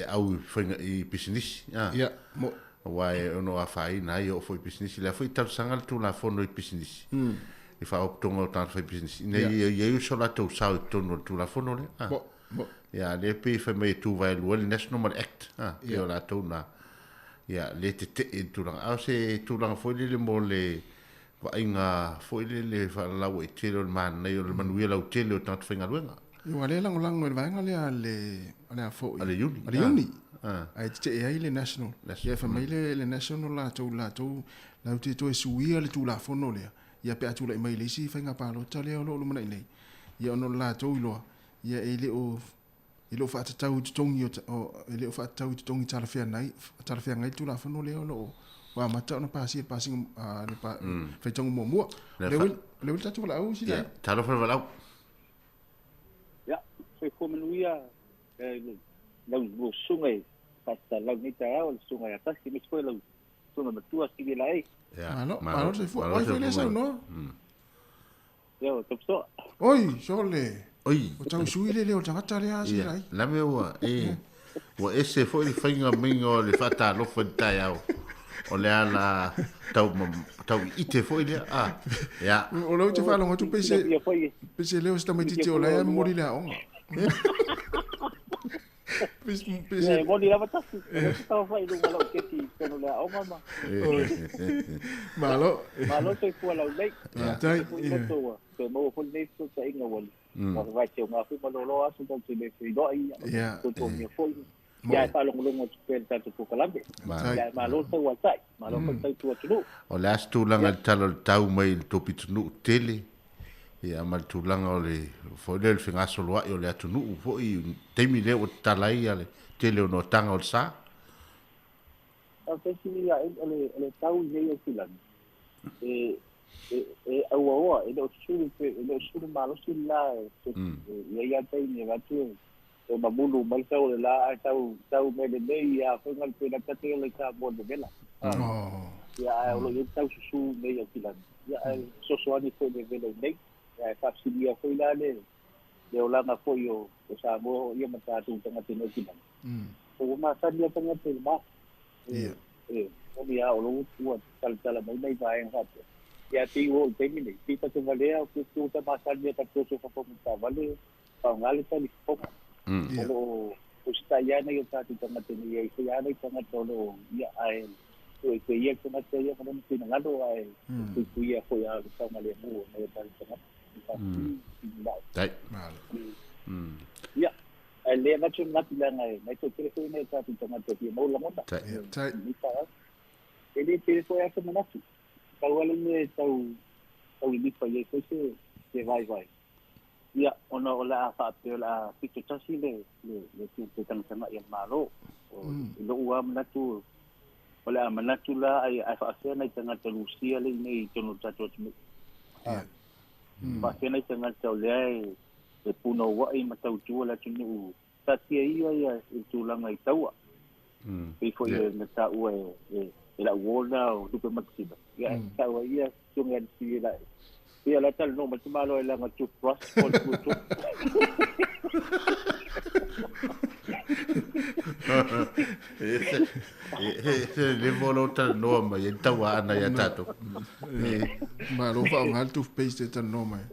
D: au fainga I business
B: ia mo
D: Wai ono a fai na yo foi business la foi tal sangal tu la fono I business. E fa optonga o tanto foi business. Nei eu so la to sa tono tu la fono le. Ya le pe fa me tu vai lo le National Act. Yo la to na. Ya le te tu la au se tu la foi le mo le va inga foi le fa la we te lo man nei o man wi la te lo tanto finga luenga.
B: Yo ale lang le vai ale a fo.
D: Ale uni.
B: Ale uni. Ai te e ai le national. Ia fa mai le national la tu te to e suia le tu la fono le. Ia pe atu le mai le si fainga pa lo tale o lo mana nei. Ia ono la tu lo. Ia ele o fa tau tongi o ele o fa tau tongi tala fia ngai tu la fono le o wa mata ona pasi le pa fa tongi mo. Le tatu la au si
D: la. Talo fa la.
I: Ya, foi como ia lau sungai kata lau ni tau sungai atas kini foi lau sungai betua kini lai
B: malo se foi oi foi lesa no
I: yo topso
B: oi sole o tau sui le o tanga tale asi lai
D: la me wa ese foi le fainga mingo le fata lo foi tau o le ala tau ite foi le ya
B: o lo te falo tu pese leo sta mai tite o la mori la onga
I: Pese boli la batasi. Estava fazendo uma loja que quando le a mama. Malo te foi lá lei.
B: Tai.
I: Te mo foi nei so sa inga wali. Ma vai te ma foi malo lo aso do te le do ai. To me foi. Ya ta lo lo pel tanto po kalambe. Ya malo te wa tai. Malo te tu tu.
D: O last tu langa talo tau mai to pitunu tele. ia mal tulanga o le fo le finga solo o le atunu fo i temi le o talai ale tele no tanga o sa
I: a pesi ya ele tau nei filan e au ele suru malo sila ia tai ni vatu o mabulu mal tau la tau me de ia foi ngal pena tate le ka bo de bela ya lo yo tau su nei filan ya so ani foi de bela nei ya kapsilia foi la le o la foi o Samoa ia mata tu tanga tino filan o ma sadia tanga te ma o dia o lo tu tal mai vai en hat ya ti o te ni ti ta vale o tu ta ma sadia ta tu so fa ta vale pa ngale ta ni fo o sta ya na yo ta tu tanga tino ia ya na tanga tolo ia ai o ia ko ma te ia mo ni na ngalo ai tu ia ko ya ta ngale mo na ta tanga
D: tai
I: ya le na chu ngat la ngai mai to telefone ne ta tu tanga to mo la mota
B: tai
I: ele telefone ya sama natu kalau wala ne tau ni pa ye ko se vai ya ona ola fa pe la pito tasi le tu tanga sama ya malo lo wa natu ola manatu la ai fa se na tanga to lucia le nei to no tato pa se na tanga to le e puno wa i matau tu la tunu tatia ia tu langa i taua pe foi na ta u e la wola o dupe maksiba ya ta wa ia tunga si la ia la tal no malo la ngatu cross pol tu
D: le volo ta no ma e taua ana ya tato
B: ma lo fa ngal tu paste ta no mai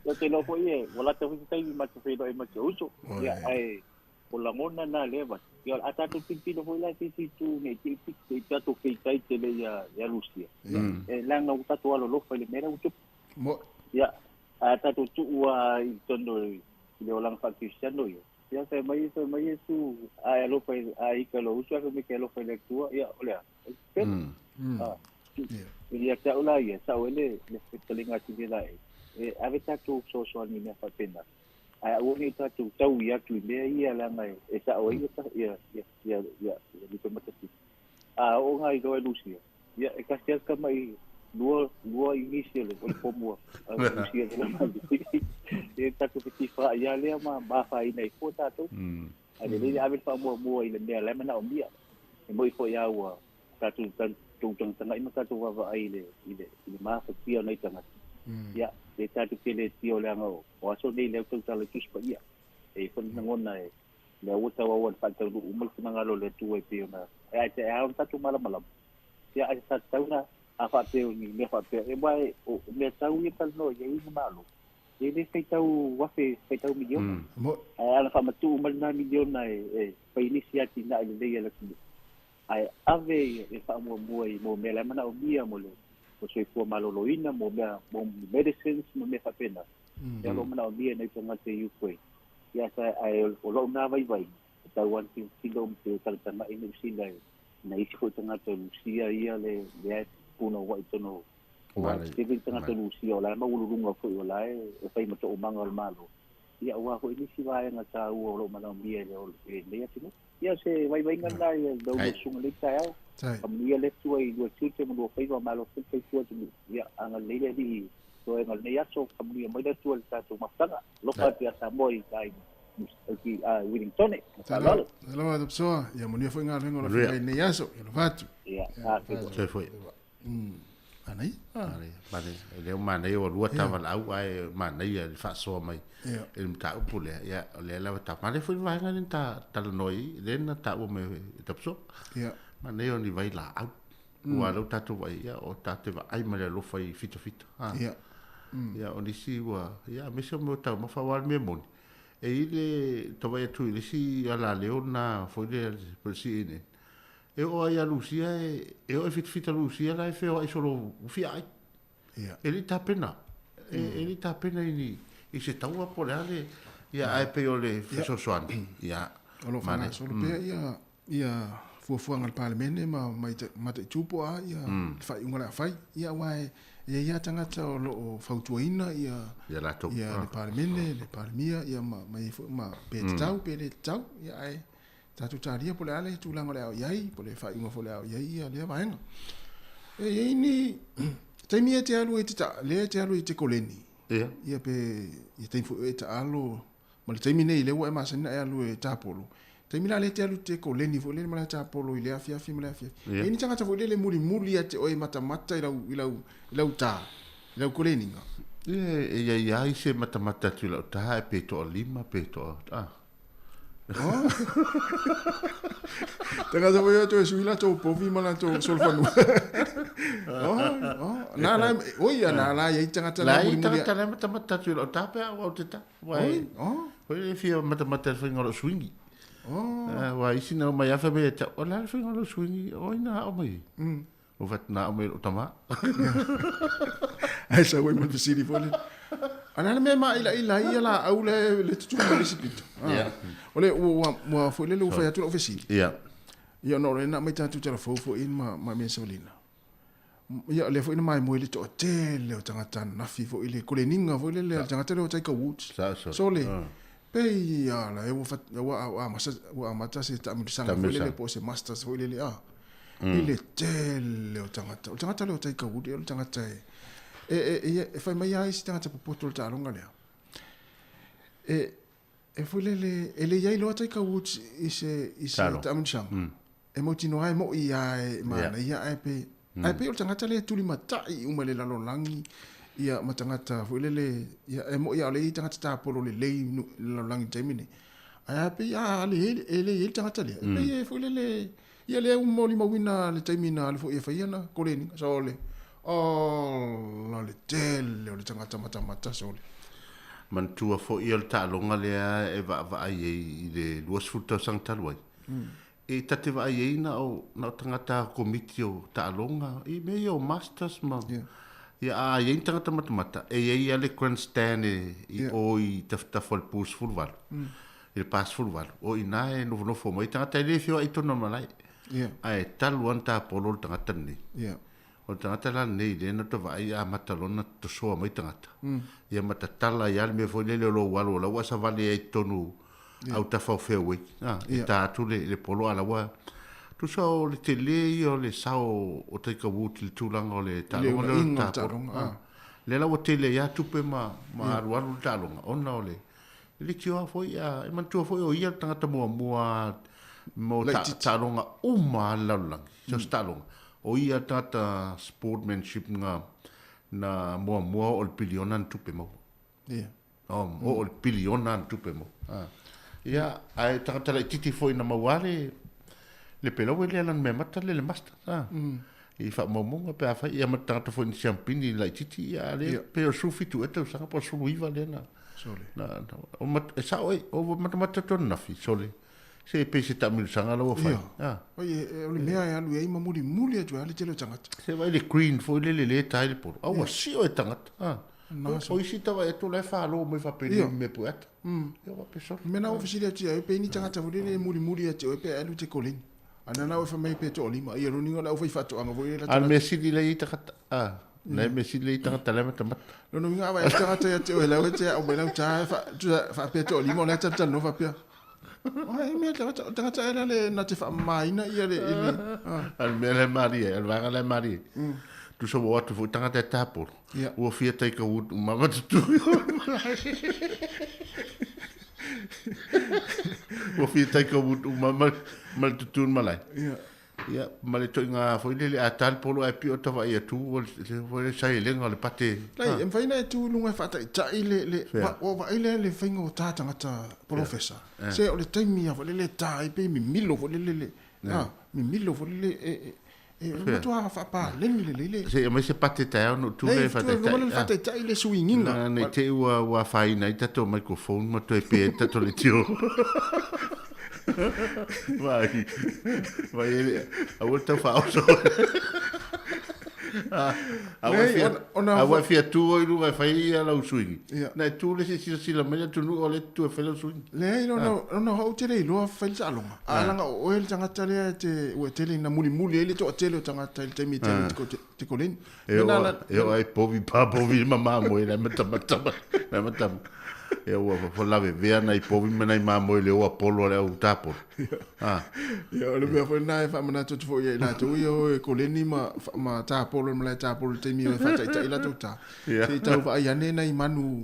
I: lo que no fue wala te fui tai ma te fei do ma te uso ya ai o la mona na leva ya ata tu pintino foi la ti tu ne ti ta tu fei tai te le ya Lucia la nga uta tu alo lo fa le mera uso
B: mo
I: ya ata tu wa tondo le olang fa cristiano ya se mai su ai lo fa ai ka lo uso ka me ke lo fa le tu ya olha ya ta ola ya sa ole le telinga ti la ave tatu so ni me fa pena ai o ni tatu tau ia tu le ia la mai e sa o ia ni pe mata si o ngai do Lucia ia e kastia ka mai luo inicio le po mo Lucia la mai e tatu ti fa ia le ma fa ina i ko tatu ai le ave fa mo i le me la mana o mia e mo i fo ia wa tatu tu tanga i maka tu wa ai le ma fa pia nei tanga ya le tatu pele tio le ngo o aso nei le tu tala tu spa ia e fon ngona e le uta wa fa tu umal kuna lo le tu e pio na ai te a tatu mala ya ai ta tauna a fa te ni le fa te e mai o me tau i tal no ye i malo e le fe tau wa fe tau milion ai ala fa matu umal na milion na e fa inisiati na le le ai ave e fa mo me la mana o bia mo le o se fu maloloina mo medicines mo me fa pena ya lo mana o bia nei tanga te ukoi ya sa ai o lo na vai ta wan tin kilo te tal tama inu sila na isi ko tanga te lucia ia le puno wa itono wa te tanga te lucia la ma ulunga fo la e fa mo to manga al malo ya wa ko ini si vai nga ta o lo mana o bia le ya tino ya se vai nganda ya do sunga le tao Kamia le tuai do tute mo fai wa malo fai tua tu ya anga le di to engal ne yaso kamia mo da tual ta tu masanga lo pa tia Samoa kai ki Wellington
B: hello da pessoa ya mo ni foi ngal ngol fai ne yaso yo fatu
I: ya
D: se foi
B: anai
D: vale le mana yo lu ta val au ai mana ia fa so mai el ta pule ya le la ta male foi vai ngal ta noi le na ta o me ta pessoa
B: ya
D: mana yo ni vai la au wa lo tatu vai ya o tatu va ai male lo fai fito ya o ni si wa ya me so mo ta mo fa wa me mon e ile to vai tu ile si ala leona foi de per si ne e o ia Lucia e o fito Lucia la fe o solo fi ai ele ta pena ele ta pena ni e se taua por ale ya ai pe o le so soan ya
B: o lo fa solo pe ia fuafuanga le palemene ma te tupo a ia fai unga fai ia wai ia tangata o lo fautuaina ia
D: la to
B: le parlemene le parlemia ia ma pe tau ia ai tatu taria po le ale tu langa le au iai po le fa inga fo le au iai ia le vaenga e ni te mia te alu i te koleni ia pe ia te fu e ta alo ma le te mine i le wa ma sena e alu e tapolo te mina le te alu te koleni fo le ma le tapolo i le afia ma le afia e ni tanga ta fo le muri ate o e mata i lau koleni nga
D: ia i se mata tu lau ta pe to lima pe to
B: Tengah sampai tu suila tu povi mana tu solfanu. Nala, oh iya nala ya tengah
D: tengah mata tu lo tape au teta. Wai. Wai fio mata ngoro swingi. Wai sina mai afa be ta. Ola fio ngoro swingi. Oi na o mai. O vat na o mai o tama.
B: Ai sa wai man fisiri fole. Ana me ma ila la au le tu ma resipito. Ole o foi le foi atu ofisi. Ia no na mai tatu tala fo in ma me solina. Ia le foi mai mo le to hotel le tangata na fi fo ile koleninga fo le tangata le tai ka wut. So le pe ia la e wa mata se ta mi sanga fo le po se masters fo ile ile tel le tangata le tai ka wut le tangata e fai mai ai sta ta poto ta longa le e foi le ia lo tai ka wut ise ta mi sanga e mo tino ai mo ia ma ia ai pe o tangata le tuli matai uma le lalolangi ia matangata foi le ia e mo ia le tangata ta polo le lalolangi taimine ai pe ia le tangata le pe foi le ia le un mo li mawina le taimina le foi ia na koleni so le la le tel le tangata mata so le
D: man tua fo ia ta longa le e va ai le luas futa sang talwai e tate wa ai na o na tangata komitio ta longa e me o masters ma ia a ia tangata mata e ia le grandstand e o i tafta fol pus fulval il pas fulval o ina e no fo mai tangata le fio i tona malai ai tal wanta polo tangata ni o tangata la nei le na to vai a matalona to so mai tangata ia mata tala ia me fo le lo walo la wa sa vale e tonu au ta fa fe we ta tu le polo ala wa tu so le tele o le sao o te ka wuti tu lang o le ta le la o tele ya tu pe ma aru ta longa ona o le kio fo ia e man tu fo o ia tangata mo ta longa o ma la lang so sta longa o ia tata sportsmanship na mo o le bilionan tu pe mo o le bilionan tu pe mo ia ai tangata le titi foi na mawale le pelo le lan me mata le masta i fa momonga pe fa ia mata tangata foi champini le titi ia le pe sufi tu eta sa po su viva le na na o mat sa o mata to na fi sole se pe se ta mil sanga lo fa
B: oye o le mea ia lu ai muli atu ale tele tangata
D: se vai le green foi le tail por au si o tangata o isi tawa e tu le fa lo me fa pe me poeta eu va pessoa
B: mena ofisile tia e pe ni tangata vo le muri atu e pe alu te kolin ana na o fa mai pe to lima ia runinga la o fa to anga vo le
D: al mesi di le tangata le mesi le tangata le mata
B: no no nga va tangata ya te o la o te o me la ta fa pe to lima le tata no fa pe ai me tangata era le na te fa mai na ia le
D: al me le mari al va le mari tu so what fu tangata tapo o fia tai ka u mama tu o fia tai ka u mama mal tu malai ia male to nga foi le atal polo e pio to vai tu o le sai le ngale pate
B: lai em faina tu lunga fata ta ile o va ile fingo ta tangata professor se o le taimia vo le ta i pe mi milo vo le mi milo vo le ma tu fa pa le
D: se ma se pate ta no tu le fata
B: ta ile swinginga
D: na te wa faina ta to microphone ma to e pe ta to le tio vai a volta falso Awa fia tu o ilu ngai fai ala usuingi. Na tu le si sila mea tu nu o le tu e fai usuingi.
B: Le no hau te rei loa fai sa alonga. Alanga o ele tangata lea te ua tele na muli ele to tele o tangata ele te mi te koleni.
D: Eo ai povi pa povi mama mo ele matama. E ua lave vea na i povi mena i mamo ele o apolo le au tapo.
B: Ia ole mea fai nai wha mana tutu fo ia tu ia o koleni ma tapolo ma le tapolo te mi o fa ta ila tuta. Se tau fa ia ne nai manu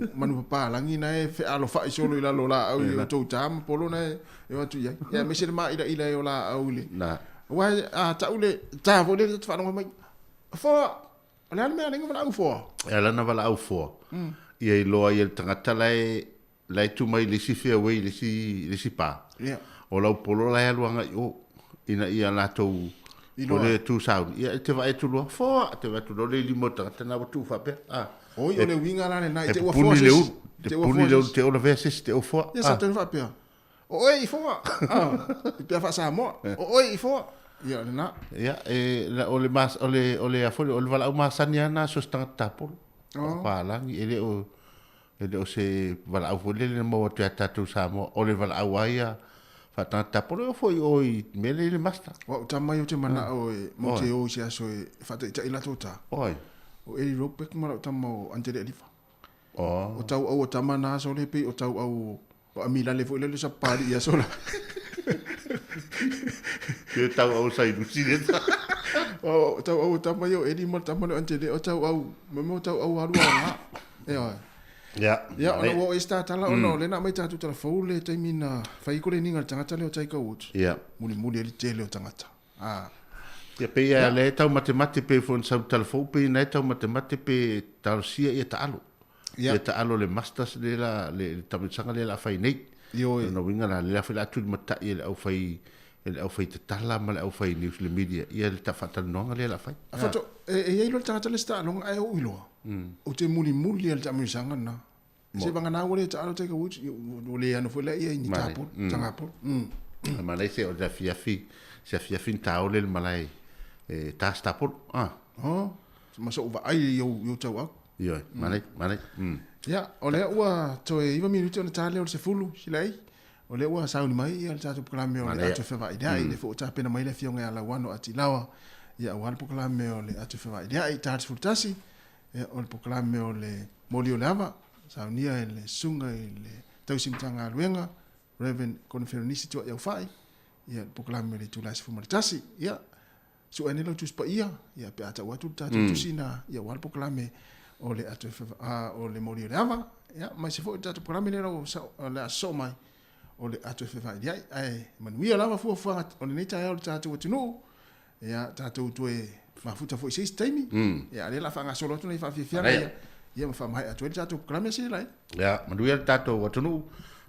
B: pa langi na e fe alo fa solo ila lo la au i to tam polo na e wa tu ia. Ia me se ma ila o la au le. Na. Wa ta ule ta fo le fa no mai. Fo ala me ala ngi au fo.
D: Ala na vala au fo. Ia i loa i el tangata lai tu mai lisi fia wei lisi pa. O lau polo lai aluanga i o ina ia latou o le tu saun. Ia te va e tu loa fo, te va tu loa le limo tangata na watu fa pe.
B: Oi o le winga la nai te ua
D: fo. Te puni leu te o le veses te o fo.
B: Ia sa te fa pe. Oi fo. Pe fa sa mo. Oi fo. Ia na.
D: Ia o le mas o le afo o le vala o masania na so tangata polo. Palangi ele o se vala au fole le mo te tatu Samoa o le vala au aia fa tata polo foi oi mele le masta
B: o tamai o te mana o mo te o se aso fa te ila tota
D: oi
B: o eli ropek mara tamo ante le lifa o tau au tamana so le pe o tau au o amila le foi le sa pari ia sola
D: ke tau au sai lucide
B: o tau au tamai o eli mo tamano ante le o tau au mo tau au aru oi Ya, ona wo esta tala ono le na mai tatu tala faule te mina fai ko le ninga tangata le o tai ka ut.
D: Ya.
B: Muli le tele o tangata.
D: Ya pe ya le tau matemati pe fon sa telefon pe na tau matemati pe tal sia e ta alo. Ya ta alo le masters le la le tamu sanga le la fai nei.
B: Yo
D: no winga la fai la tu mata le au fai te tala ma le au fai news le media. Ya le ta fata no le la fai.
B: Fato e lo tangata le sta long ai o ilo. O te muli le tamu sanga na. Se banga na wole ta alo te ka wuti o le ano foi la ia ni tapo tangapo.
D: Ma le se o da fiafin ta o le malai ta stapo.
B: Ma so va ai yo tau ak.
D: Yo, mane.
B: Ya, o le ua to e iwa minuti o na tale o se fulu silai. O le ua sauni mai ia le tatu proklame o le atu fewa idai le fo ta pena mai le fionga ala wano ati lawa. Ya wal proklame o le atu fewa idai tatu fultasi. Ya o le proklame o le moli o lava. Saunia e le sunga e le tausimtanga aluenga. Reverend Konferenisi tua iau fai. Ia proklame le tulasi fumaritasi. Ia su ene lo tuspa ia. Ia pe ata watu tatu tusina. Ia wal proklame o le atu o le moli o lava. Ia mai se fo tatu proklame le ro le aso mai. O le atu fefa ia ai manuia lava fuanga o le neita ia o tatu watinu. Ia tatu tue mafuta fo isi taimi. Ia le la fanga solo tu nei fa fifianga ia. Ia ma famai atu ele tatu proklame si lai.
D: Ya, manuia tatu watinu.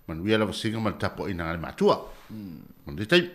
D: Manuia la singa mal tapo ina le matua. Manuia tai.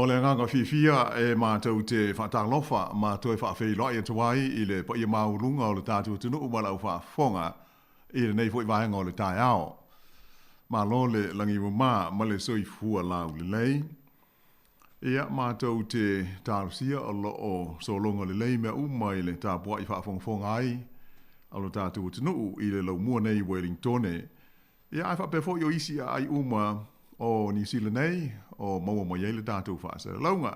J: o le nganga fifia e mātou te whatanglofa, mātou e whawhi loa i tuai i le pa i maurunga o le tātou tunu umala u whafonga i le nei fwoi vahenga o le tai ao. Mā lo le langi ma le soi fua lau le lei. Ia mātou te tārusia o lo o solonga le lei mea umai le tāpua i whafonga ai a lo tātou tunu i le lau mua nei Wellingtone. Ia ai whapefo i o isi ai o New Zealand nei, o maua mai le tātou whaasa launga.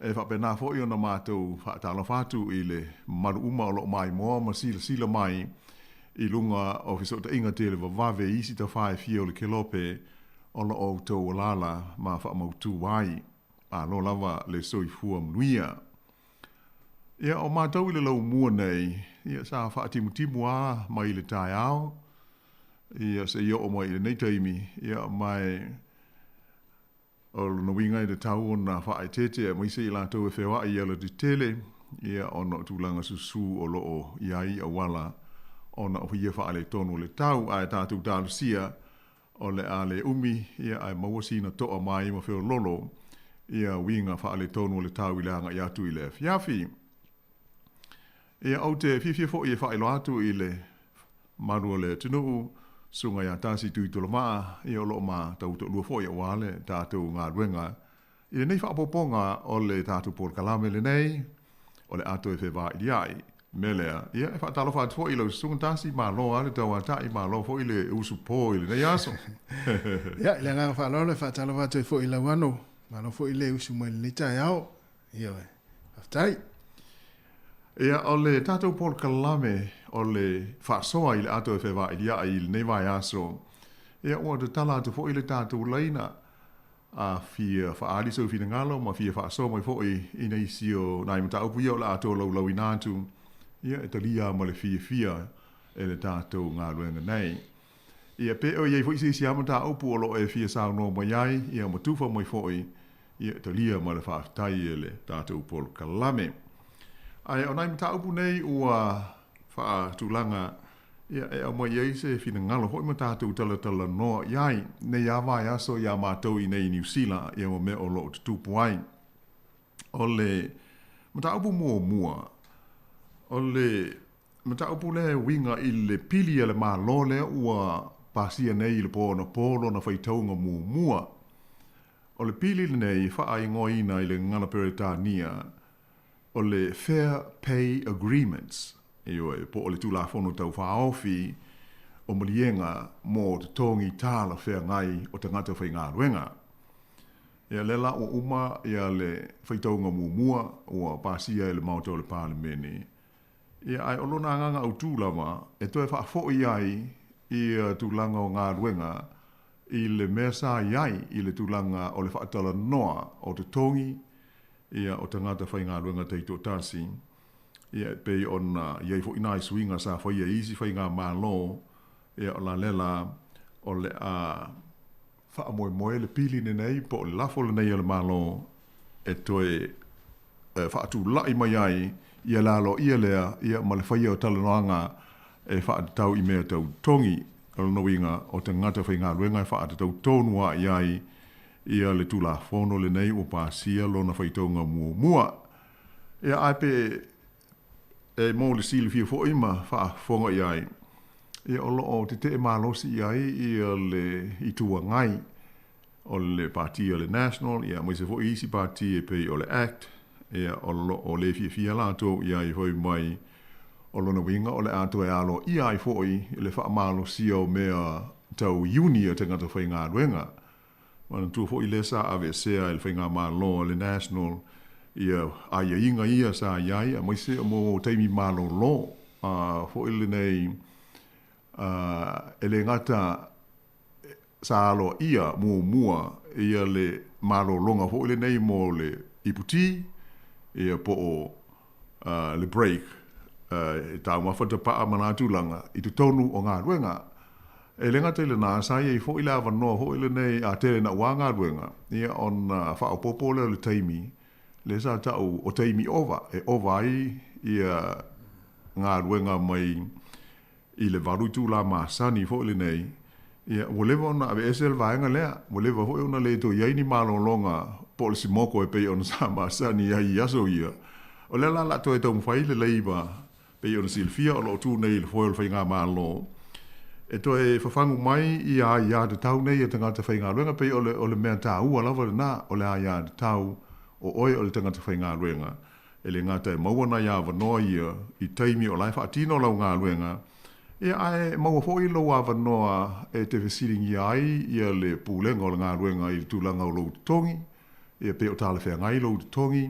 J: E whapena fo i o na mātou whaatala whātu i le maru uma o lo mai moa, ma sila mai i lunga o fisota inga te le wawawe isi ta whae fia o le kelope o lo o tau lala ma whaamautu wai. A lo lava le soi fua mnuia. Ia o mātou i le lau mua nei, ia sa whaatimu a mai le tai ao, ia se ia o mai nei taimi, ia mai o no winga i le tau o na whaai tete, mai se i lātou e whewa i ala di tele, ia o no tūlanga susu o lo o iai a wala, o na o hia wha ale tonu le tau, ai tātou tālu sia, o le ale umi, ia ai mawasina toa mai ma wheo lolo, ia winga wha ale tonu le tau i langa i atu i le fiafi. Ia au te fifia i e wha ilo atu i le marua le tunuu, sunga ia tasi tui tula maa, i o loo maa tau to lua fo i a wale, tātou ngā ruenga. I le nei whaapoponga o le tātou por kalame le nei, o le ato e whewā i ai, melea. Ia e whaatalo whaat fo i lau sunga tasi maa loa, le tau ata i maa loa fo i le usu pō i le nei aso.
B: Ia, i le ngā whaalo le whaatalo whaat fo i lau ano, maa lo fo i le usu mai le tai au. Ia we, haftai.
J: Ia o le tātou por kalame, o le whaasoa i le ato e whewā i ai i le nei vai aso. Ia ua te tala atu fo i le tātou leina a fia whaari sau fina ngalo, ma fia whaasoa mai fo i nei sio nai mata upu ia o le ato lau i nātu. Ia e talia ma le fia e le tātou ngā luenga nei. Ia pe o iei fo i si amata upu o lo e fia sao no mai ai, ia ma tufa mai fo i, ia talia ma le whaatai e le tātou por kalame. Ai o nai mata upu nei ua wha tūlanga ia e o mai ei se fina ngalo hoi ma tātou tala noa iai nei a vai aso ia mātou i nei New Zealand ia o me o lo te tūpu ai. O le mata upu mua o le mata upu le winga i le pili le mā lole ua pasia nei le polo na whaitaunga mua. O le pili nei wha ai ngoina i le ngana peretania o le Fair Pay Agreements, e po o le tūlafono tau whaofi o malienga mō te tongi tāla whea ngai o te ngata whai ngā ruenga. Ia lela o uma ia le whaitaunga mua o pasia e le mauta o le pālemene. Ia ai olona nganga au tūlama e toi whaafo i ai i tūlanga o ngā ruenga i le mesa iai i le tūlanga o le whaatala noa o te tongi ia o te ngata whai ngā ruenga teito tasi. Ia pei ona iei fo ina i suinga sa whai isi whai ngā mālo ia o la lela o le a wha moe le pili nei po le lafo le nei le mālo e toi whaatu lai mai ai ia lalo ia lea ia ma le whai o talanoanga e wha tau i mea tau tongi o le noinga o te ngata whai ngā ruenga e wha tau tonua iai ia le tula fono le nei o pasia lona whaitonga mua. Ia ai pe e mō le sili fia fo ima wha fonga iai. Ia o loo te mālosi iai ia le itua ngai o le partia le National, ia mai se fo isi partia pe o le Act, ia o loo le fia lato iai hoi mai o lona winga o le ato e alo iai fo i le wha mālosi o mea tau unia te ngata whai ngā ruenga. Mana tu fo i le sa ave sea il whainga mālo le National ia aia inga ia sa iai a maise o mo teimi mālo lo fo i le nei ele ngata sa alo ia mua ia le mālo longa fo i le nei mo le iputi ia po o le break tau mawhata paa manatu langa i tu tonu o ngā ruenga. E lenga te le nā sai e fo i le awanoa ho i le nei a tele na wanga ruenga. Ia on wha o popole le teimi. Le sa tau o teimi ova. E ova ai ia ngā ruenga mai i le varutu la masani fo i le nei. Ia, walewa ona ave esel vaenga lea, walewa hoi ona le to iai ni malo longa polisi moko e pei ona sama sani ai aso ia. O le la to e tau mwhai le leiva pei ona silfia o lo tu nei le foil whainga malo. E to e whafangu mai ia te tau nei e tangata whainga luenga pei o le mea tā ua lava na o le ia te tau o oe o le tangata whainga luenga. E le ngata e maua ia wanoa ia i taimi o lai whaatino lau ngā luenga. E ai maua fōi lo wa wanoa e te whesiringi ai ia le pūlenga o le ngā luenga i tūlanga o lau tongi. Ia pe o tāle whea ngai lau tongi.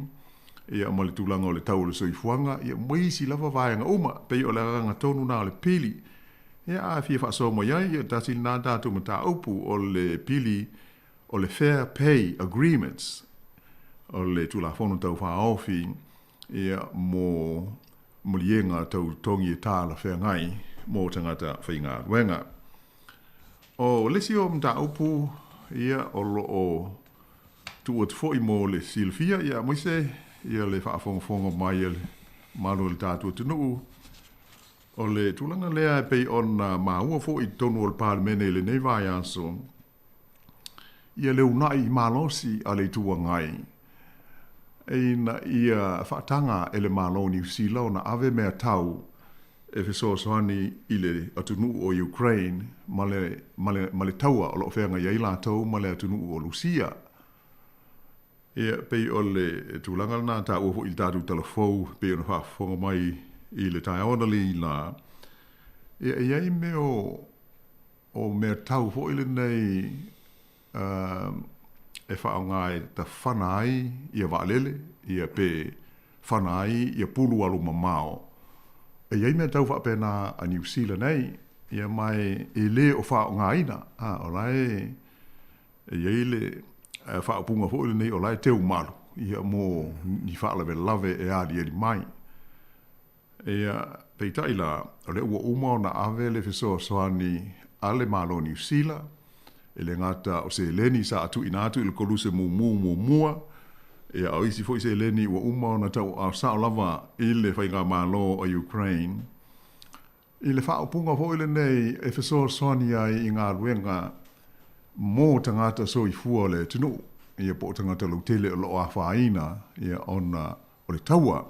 J: Ia ma le tūlanga o le tau le soifuanga. Ia maisi lava vāenga uma pe o le ranga tonu nā le pili. Ia a fia whaaso mo iai ia tasi nā tātu ma tā upu o le pili o le Fair Pay Agreements. O le tūla whono tau whaofi. Ia mo lienga tau tongi e tāla whea ngai. Mō tangata whainga ruenga. O lesi o mta upu, ia o lo o tuat fōi mō le silfia, ia moise, ia le whaafonga mai le manu le tātua tunu. O le tūlanga lea e pei on maua fōi tonu o le pārmene le nei vai aso. Ia le unai malosi a le tua ngai. Eina ia whaatanga e le malo ni usila o na ave mea tau e fesoasoani i le atunu o Ukraine ma le taua o lo whenga iai lātou ma le atunu o Lucia. Ia pei o le tūlanga nā tā uafo i tātou talafou pei o na whaafonga mai i le tai aonali la. Ia iai me o mea tau fo i le nei e whaongai ta whanai ia waalele, ia pe whanai ia pulu alu mamao. E iei mea tau whapena a New Zealand nei, ia mai e le o whao ngā ina. O lai, e iei le whao punga fo ili nei o lai teu malu. Ia mō ni whaalawe lawe e adi eri mai. Ia peitai la, o le ua umao na ave le whisoa soani ale malo New Zealand. E le ngata o se leni sa atu inatu ili koluse mua. Ia au isi fo i se leni ua umao na tau a sao lava ile whainga malo o Ukraine. Ile whao punga fo ile nei e whesoa soani ai i ngā ruenga mō tangata so i fua le tunu. Ia po tangata lautele o lo a whaina ia ona o le taua.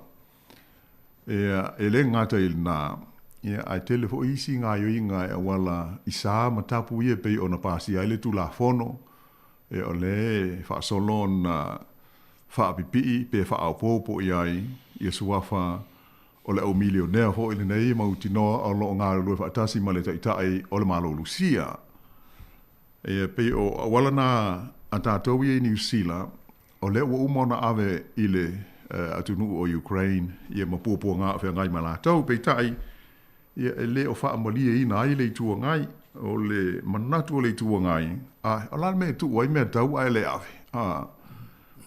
J: Ia e le ngata ili nā. Ia ai tele fo isi ngā yoinga e wala i sā matapu ia pei ona pasi ai le tu la fono. Ia o le whaasolon whaapipi pe whaapōpo iai ia suafa o le au milionea fo ili nei mautinoa o lo ngā lue whaatasi ma le taitai o le malo Lucia. Ia pe o wala nā a tātou i New Zealand o le ua umona ave i le atunu o Ukraine ia mapua ngā whea ngai malātou pe tai ia e le o whaamalia i nai le tua ngai o le manatu o le tua ngai. O la me tu wai mea tau ai le ave.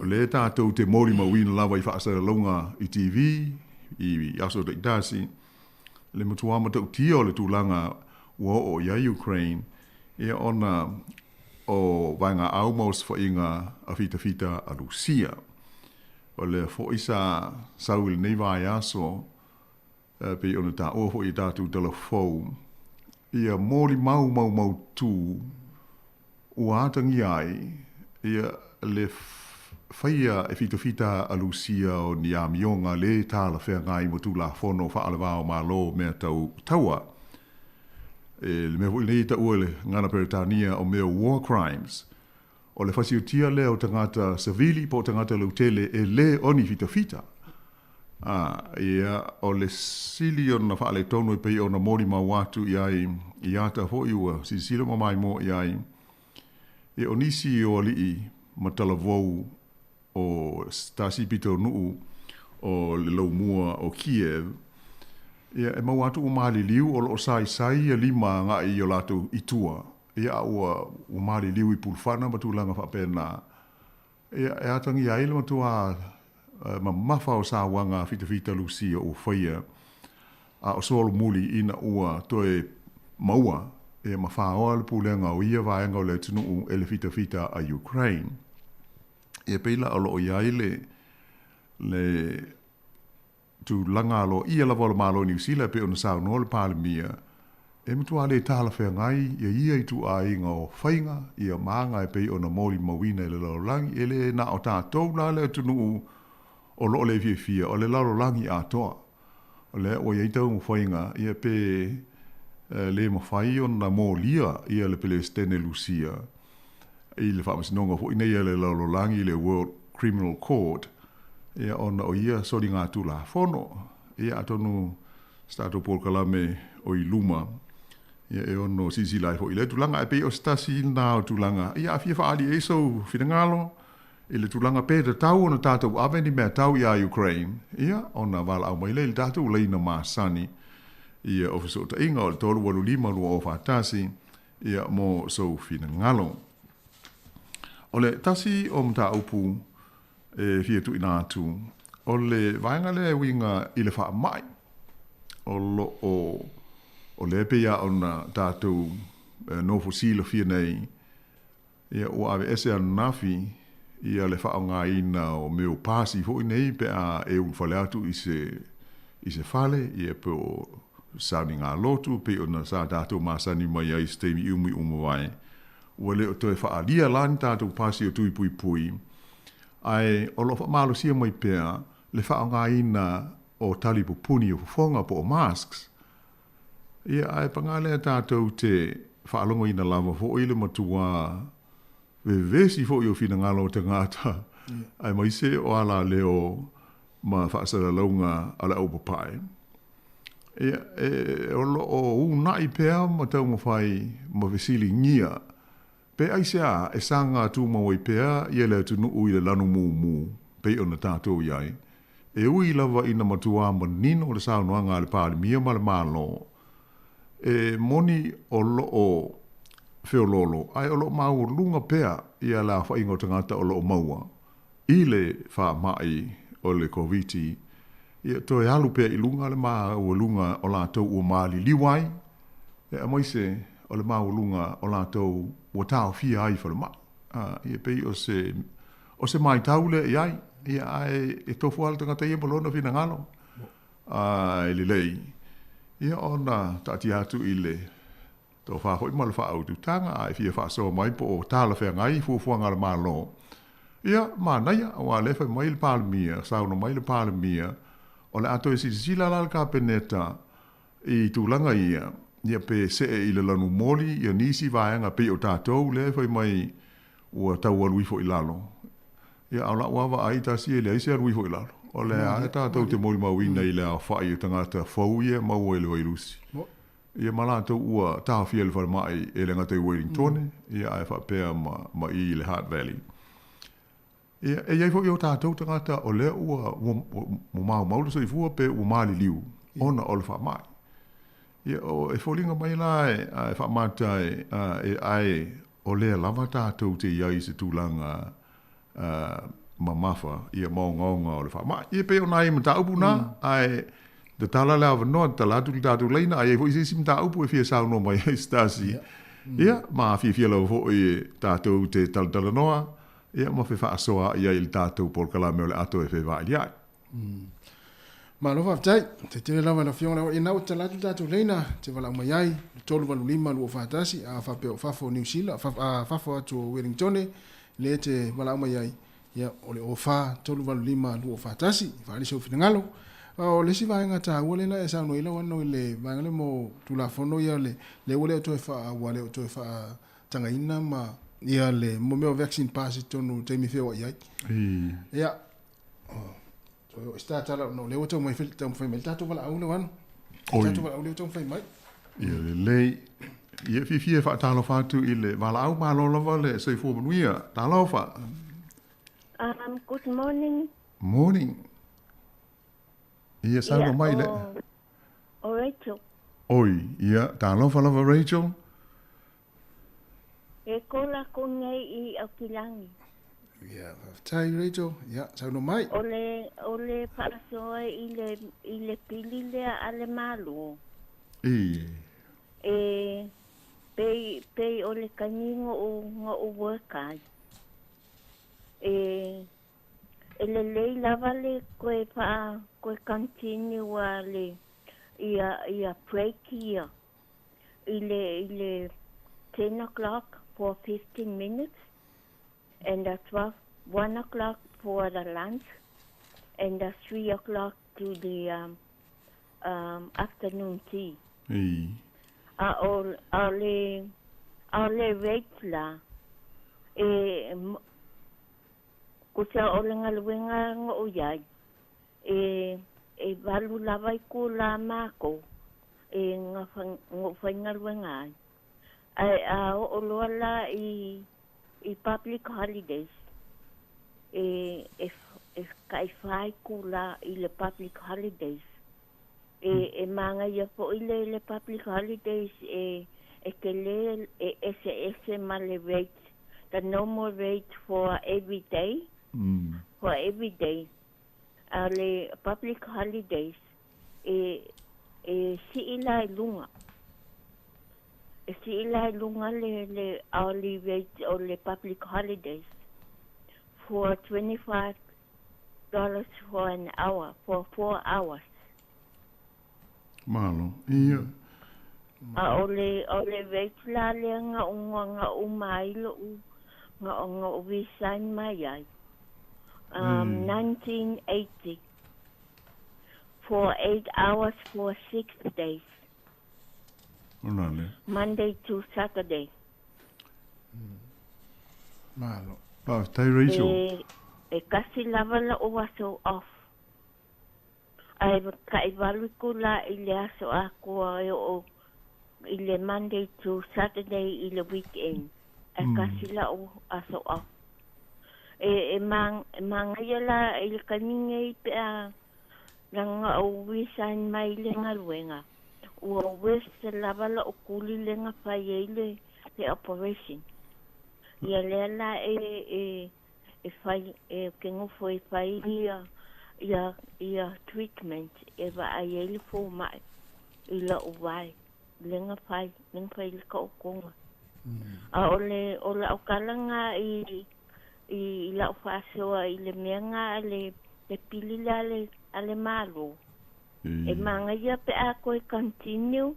J: O le tātou te mori mawina lawa i whaasara longa i TV, i aso te itasi, le matuama tau tia o le tūlanga ua o ia Ukraine, ia ona o vainga au maus whainga a fita a Lucia. O le fo isa sau il nei vai aso, pe ona tā oa fo i tātou telefou, ia mori mau tū, ua atangi ai, ia le whaia e fita a Lucia o ni a mionga le tāla whea ngai mo tū la whono whaalawao mā lo mea taua. Le mea fo nei ta ua le ngana Peritania o mea war crimes. O le whasiotia le o tangata savili po tangata lautele e le oni fita. Ia o le sili o na whaale tonu e pei o na mori ma watu i ata ho iua, sisilo ma mai mo iai. E o nisi o alii matala vou o stasi pito nuu o le laumua o Kiev. Ia e mau atu o maali liu o lo sai a lima nga i o lato itua. Ia ua maali liu i pulfana matulanga whapena. Ia e atangi aile matua ma mafa o sa wanga fita Lucia o whaia. O solo muli ina ua toe maua. E ma whaoa le pulenga o ia vaenga o le tunu ele fita a Ukraine. E peila o lo iai le tu langa lo ia la vola malo New Zealand pe ona sa no le palemia E mtua le tala whea ngai, ia i tu a inga o whainga, ia maanga e pei o na mōli mawina e le laulangi, e le na o tātou na le tunu o lo le fia, o le laulangi a toa. O le o ia i tau mwhainga, ia pe le mawhai o na mōlia, ia le pele Stene Lucia, i le whamasinonga fo ina ia le laulangi le World Criminal Court, ia ona o ia sori ngā tula whono, ia atonu stato Polkalame o i luma, ia e ono sisi lai fo i le tulanga e pe o stasi nā o tulanga, ia a fia whaali e so whingalo, i le tulanga pe te tau ona tātou aveni mea tau i a Ukraine, ia ona wala au mai le tātou leina māsani, ia ofiso ta inga o le tolu walu lima lua o whātasi, ia mo so whingalo. O le tasi o mta upu, e fia tu ina atu, o le vaenga le winga i le wha mai, o lo o le pea ona tātou no fosila fia nei, ia o ave ese anu nafi, ia le wha ngā ina o meo pāsi fo i nei pe a e un whale atu i se whale, ia pe o sani ngā lotu, pe o na sa tātou māsani mai ai steimi umi umawai. Ua le o toi wha alia lani tātou pāsi o tui pui pui, ai o lo malo sia mai pea le wha ngā ina o tali pupuni o fufonga po o masks. Ia ai pangale tātou te whaalongo ina lava fo ile matua vesi fo i o whina ngalo te ngāta. Ai mai se o ala leo ma whaasara launga ala au papai. Ia o lo o unai pea ma tau mawhai ma vesili ngia. Pe aisea e sanga tu mawai pea ia le tu nuu i le lanu mu pe ona tātou iai. E ui lava ina matua ma nino le saunoanga le pāli mia ma le mālo. E moni o lo o feololo, ai o lo mau lunga pea ia la whaingo tangata o lo maua. I le wha mai o le COVID-19, ia toi halu pea i lunga le maa ua lunga o la tau ua maali liwai, e a moise o le maa ua lunga o la tau ua tau fia ai whale maa. Ia pei o se mai taule i ai, ia ai e tofu ala tangata ia malona fina ngalo. E le lei. Ia ona tati atu i le tō whahoi ma le whaautu tanga ai fia whaasoa mai po o tāla whea ngai fuafuanga le mālo. Ia mānaia o a lefa mai le pālemia, sauna mai le pālemia, o le ato e sila la le kāpeneta i tūlanga ia pe se i le lanu moli, ia nisi vāenga pe o tātou lefa mai ua tau aluifo i lalo. Ia au la uawa ai tasi e le aise aluifo i lalo. O le a tātou te moli mauina i le a whai o tangata whauia mau e le wairusi. Ia malātou ua taha fia le wharamai e le ngata i Wellington, ia ai whapea ma i le Heart Valley. Ia e iai fo i o tātou tangata o le ua mo mau so i fua pe ua maali liu, ona o le wharamai. Ia o e wholinga mai lai e whamatai e ai o le lava tātou te iai se tūlanga mamafa ia maongaonga o le whaamai. Ia pe o nai ma taupu nā, ai te tala lea wanoa, te latu ki tātou leina, ai e fo i sisi ma taupu e fia sauno mai ai stasi. Ia, ma fia lau fo i tātou te talatala noa, ia ma fe whaasoa ia i tātou Polkalame o le ato e fe vai liai.
B: Ma lo whaftai, te tere lawa na fionga lawa, i nau te latu tātou leina, te wala umai ai, tolu walu lima lua whaatasi, a whapeo whafo New Zealand, whafo atu o Wellington, le te wala umai ai, ia o le ofa tolu walu lima lua whaatasi, whaarisa ufina ngalo, o le si vaenga ta ua lena e sauno ila wano i le vaenga le mo tula fono ia le ule o toe wha wale o toe wha tanga ina ma ia le mo meo vaccine pass tonu teimi whio iai. Ia, o sta tala no le o tau mai whil tau whai mai, tātou wala au le wano, tātou wala au le o tau whai mai.
J: Ia le lei, ia fia wha tālo whātu i le wala au mālo lava le sei fua manuia, tālo wha.
K: Good morning.
J: Morning. Ia sauno mai le.
K: O Rachel.
J: Oi, ia, tālo wha lava Rachel.
K: E kola kone i Aukilangi.
B: Ia, tai Rachel, ia, sauno mai.
K: O le parasoa i le pili lea ale malu. Pei o le kaningo o workai. E le lei lava le koe continue a le ia break ia. ile 10 o'clock for 15 minutes, and at 1 o'clock for the lunch, and 3 o'clock to the afternoon tea. Ole rates la kusa ole ngaluenga ngoyai balu lawai ko la mako ngafangaluenga olola i public holidays if kai fai ko la i le public holidays manga ya po ile public holidays ekele ese male rate, the normal rate for every day. For every day, le public holidays si ilai lunga le hourly rate or le public holidays for $25 for an hour for 4 hours.
J: Malo, iya.
K: Ole rate la le nga umai lo nga uwisan mayay. 1980 for 8 hours for 6 days. Monday to Saturday.
B: Malo.
J: Tai Rachel.
K: Kasi lava la owaso off. Ay kaibalu ko la ile aso ako o ile Monday to Saturday ile weekend. Kasi la aso off. Mangayala il kaninga lang uwisan may lengalwenga o west lavala ukuli lenga payele the operation yalela fai kengo foi fai ya treatment eva ayele fo mai ila uwai lenga fai ko konga ole okalanga i la faso ile menga le pilila ale malo manga ya pe ako continue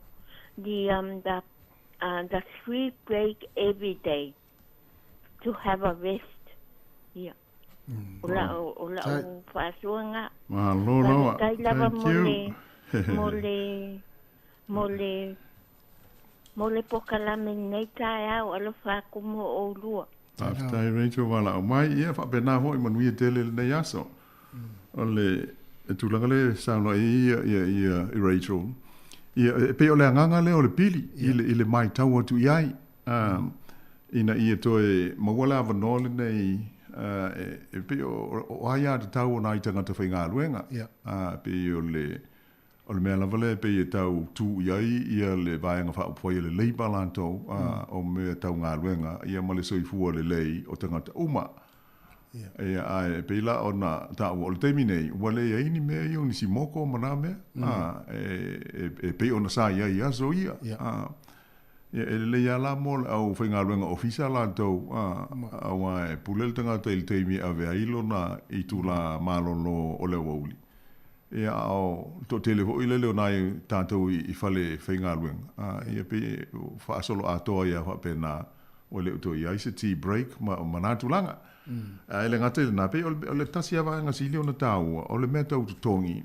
K: the 3 break every day to have a rest ola faso nga
J: malo
K: kai lava mole pokala meneta ya alo fa como o lua
J: Tai Rachel wala mai ia fa pena ho i manuia tele le yaso ole tu langa le saulo i Rachel ia pe ole nganga le ole pili ile mai tau tu iai ina ia toe mawala vanole nei pe o aya de tau na itanga te whainga luenga pe ole mea lavale pe i tau tu iai ia le vaenga wha upoi le leipa lantou o mea tau ngā ruenga ia male soifua le lei o tangata uma ia ai pe la o na tau o le teimi nei wale ia ini mea iu nisi moko mana mea pe o na sa iai aso ia ia le ia la mole au whainga ruenga ofisa lantou au ai pulel tangata il teimi ave ailo na i tu la malolo o le wauli ia o to telefo ile le nai tanto I fale whainga luenga ia pe fa solo atoa ia fa pena o le to ia se tea break manatu langa ele ngate na pe o le tasia va nga sili ona tau o le meta o tongi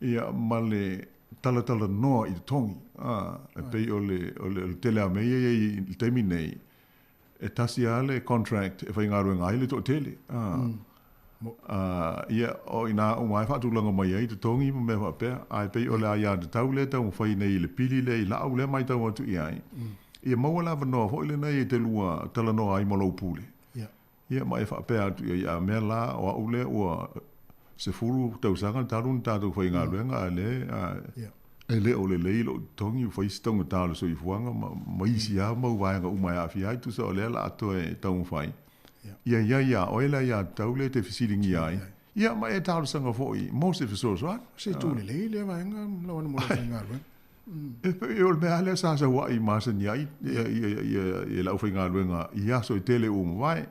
J: ia male tala no I tongi pe o le tele me I terminate e tasia le contract e whainga luenga ile to tele ia o ina o mai fa tu langa mai ai te tongi me fa pe ai pe o la ia de taule ta o fai nei le pili le la o le mai ta o tu ia ia mo la no fo le nei te lua tala no ai mo lo pule ia mai fa pe atu ia me la o le o se furu tau sanga tarun ta tu fai nga lenga le ele o le lo tongi fai stonga ta lo so I fuanga mai sia mo vai nga o mai afi ai tu so le la to e tau fai ia oila ia taule te fisilingi ai ia mai e tau sanga foi mo se fiso so
B: se tu le vai nga lo mo le ngalo
J: e o me ale sa wa I masen ia la ufinga luenga ia so tele o vai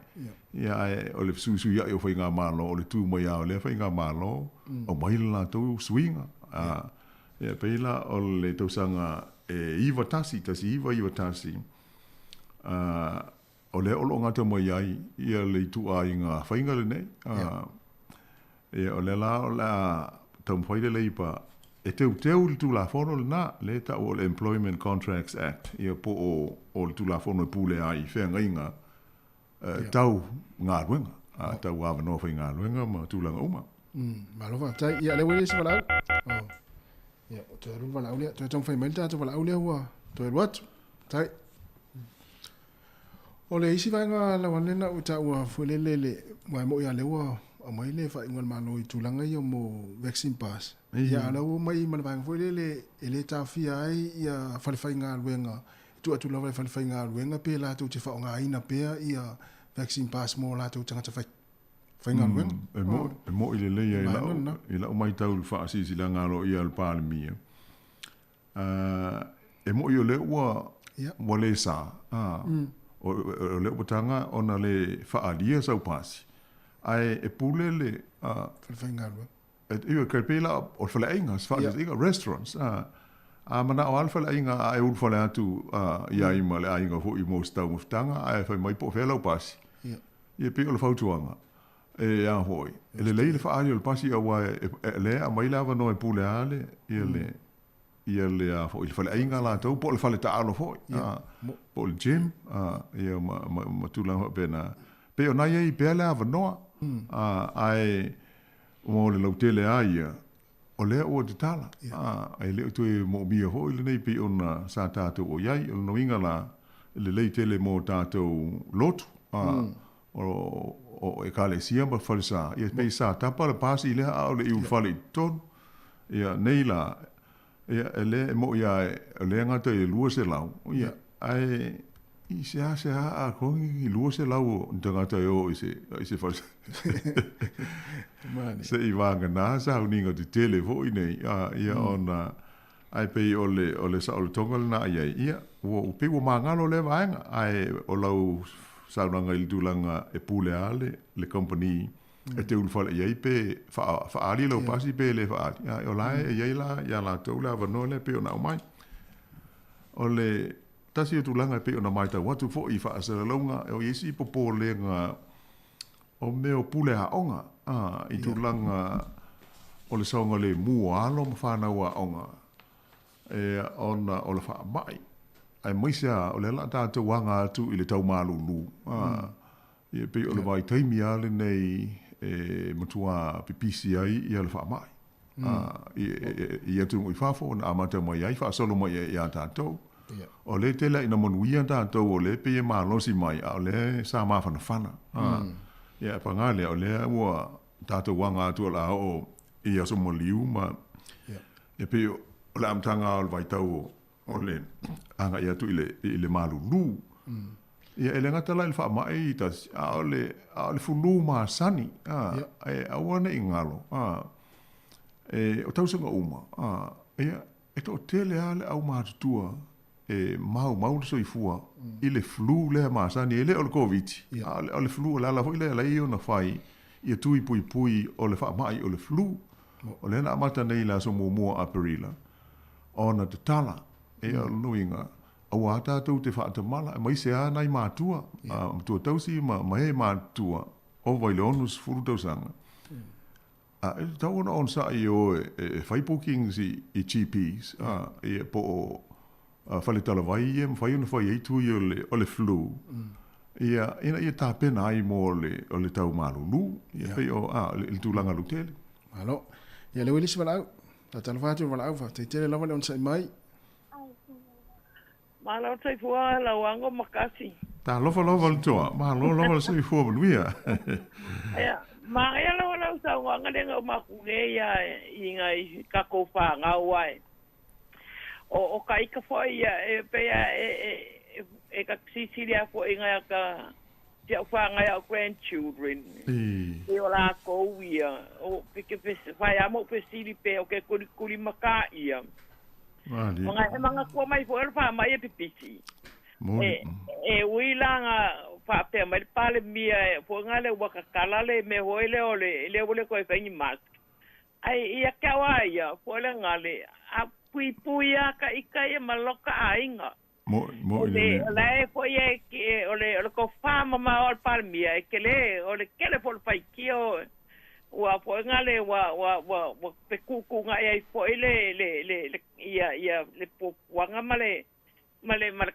J: ia o le su ia o finga malo o le tu mo ia o le finga malo o mai la tu swinga ia peila o le to sanga iwa tasi iwa tasi o le olo ngata mai ai ia le tu a inga whainga le nei o le la tam whaile le ipa e teu le tu la fono le na le ta o le Employment Contracts Act ia po o le tu la fono pule ai whenga inga tau ngā ruenga tau awa no whainga ruenga ma tūlanga uma
B: Malova tai ia le wele se wala ia o te ru wala ulia te tong whai melta te wala ulia hua te ruat tai o le isi vainga la wanena uta ua fulelele mai mo ia lewa o mai le fa ingon malo i tulanga ia mo vaccine pass ia la o mai man vainga fulele ele ta fia ai ia falfainga luenga tu atu la falfainga luenga pe la tu te fa nga ina pe ia vaccine pass mo la tu tanga fa fainga luenga
J: e mo ile le ia la o mai tau fa si la ngalo ia al palmia e mo yo le wa le sa o le botanga ona le faalia sau pasi ai e pulele
B: falfainga
J: e ka pela o fala inga fala inga restaurants mana o alfa inga ai ul fala tu ia i male ai ngo i mo sta mustanga ai fa mai po fela pasi e pe o fautuanga e a hoi e le faalia o pasi o le a mai lava no e pule ale ia le a fo il fala inga la tau po le fala ta alo fo po le gym ia ma tula pena pe ona ia pe la vanoa ai o le lautele ai o le o te tala ai le tu mo bia ho le nei pe ona sa tatu o iai o no inga la le leitele mo tatu lot o e kale sia ma falsa ia pe sa tapa le pasi le a le u fali ton ia nei la ia ele mo ia le ngata e lua se lau ia ai i se a ko i lua se lau ngata o ise falsa se i vanga na sa uninga de televo nei ia ona ai pe o le sa o tonga na ia o pe o mangalo le vanga ai o lau sa nanga il dulanga e pule ale le company e te ulfala iai pe fa ali lo pasi pe le fa ali o la iai la ia la to la no le pe ona mai o le tasi o tulanga pe ona mai ta watu fo i fa sa longa o isi popo le nga o me o pule a onga i tulanga o le songa le mua alo ma fa na wa onga e ona o le fa mai ai moisia o le la ta to wanga tu i le tau malulu e pe o le vai taimi ale nei e mutua pipisi ai i le fa mai i atu mo i fafo na amata mo ai fa solo mo ia tatou o le tela ina monuia tatou o le pe malosi mai o le sa ma fana ia pangale o le ua tatou wanga tu la o ia so mo liu ma e pe o le amtanga o vai tau o le anga ia tu i le malulu ia ele ngata la il fa mai tas o le fulu ma sani e awana ingalo e o tausunga uma ia e to tele ale au ma tua e mau so i fua i le flu le ma sani ele o le covid o le flu la foi le la io na fai ia tui pui o le fa mai o le flu o le na mata nei la so mo aperila ona te tala e o nuinga au ata tau te whaata mala, mai se a nai mātua, tua tausi ma he mātua, o vai le onus furu tausanga. E tau ona on sa i o e whaipokings i GPs, e po o whale tala vai i whai ona whai eitu i o le flu. Ia tā pena ai mo o le tau malulu, ia pei o le tūlanga lutele.
B: Malo, ia le wilisi walau, ta talafatu walau, te tele lawa le on sa mai,
L: Malo tai fua la wango makasi.
J: Ta lofa le toa, ma lofa le sai fua luia.
L: Aya, ma ia la sa wanga lenga makune ya inga ka ko fa nga wai. O kai ka fo ia e pe e ka sisilia fo inga ka dia fa nga ya grandchildren. E ola ko ia o pike fa ya mo pe sili pe o ke kuli maka ia. Mga kuwa mai fo fa mai pipisi. E uilanga fa pe mai pale mia fo ngale waka kalale me hoile ole le ko fa ni mas. Ai ia kawaia fo le ngale pui ka ika ia maloka ainga.
J: Mo ile.
L: Le po ia ke ole ko fama ma ol palmia ke le ole kele po pai kio wa po ngale wa pekuku nga ia po ile le ia le po wanga male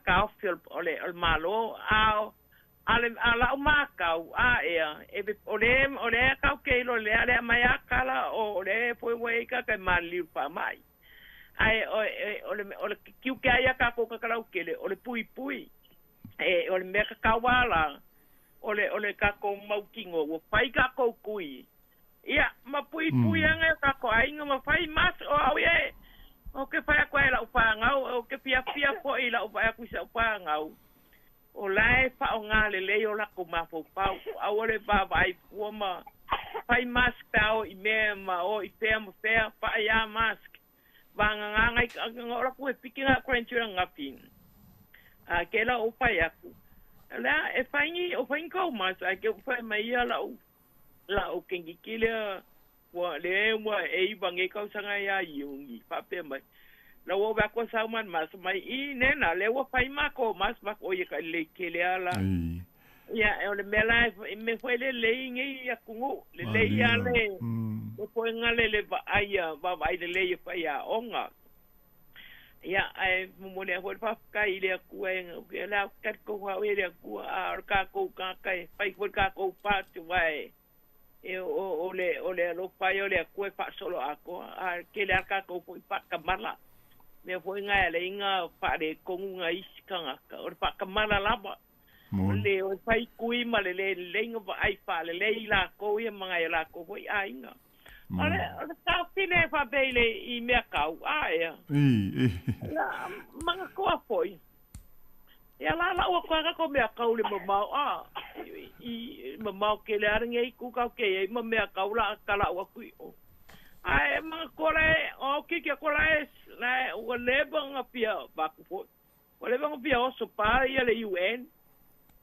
L: ka fil ole malo ala umakau e ole ka ke lo le ale mai akala ole po we ka mali pa mai ai ole kiu ke ia ka ko ka kala kele ole pui ole me ka kawala ole ka ko maukingo wo pai ka ko kui ia ma pui anga ka ko ainga ma pai mas o ye o ke pai ko ela upanga o ke pia ko ila upanga ku sa upanga o lai fa o ngale le o la ko ma fo pau ole ba vai ko ma pai mas tao I me ma o I pe ma fe pa ya mas vanga ngai ngora ku pikinga kwentura ngapin kela o pai aku la e faingi o fain ko mas ke fai mai la o kengi kile wa le wa e bange ka sanga ya yungi pa pe mai la wo ba ko sa man mas mai I ne na le wo fai ma ko mas ba o ye ka le kele ala ya o le mela me foi le ngi ya kungu le ya le ko ngale le ba le fa ya onga ya ai mo le ho pa ka ile ku en la ka ko wa ile ku a ka ko ka pai ko ka ko pa tu vai o le lo pa yo le ku pa solo ako a ke le ka ko pa ka mala me foi nga le inga pa de ko nga iskanga o pa ka mala la ba le o pai kui ma le inga ba ai pa le la ko ia manga la ko foi ainga ale ka fine fa bele I me kau ia la manga ko foi ya la o ko me kau le mamau I mamau ke le aringa ku ka ke ma me kau la kala o ku ai manga ko le o ki ko le la o le banga pia ba ku foi o le banga pia o so pa ia le UN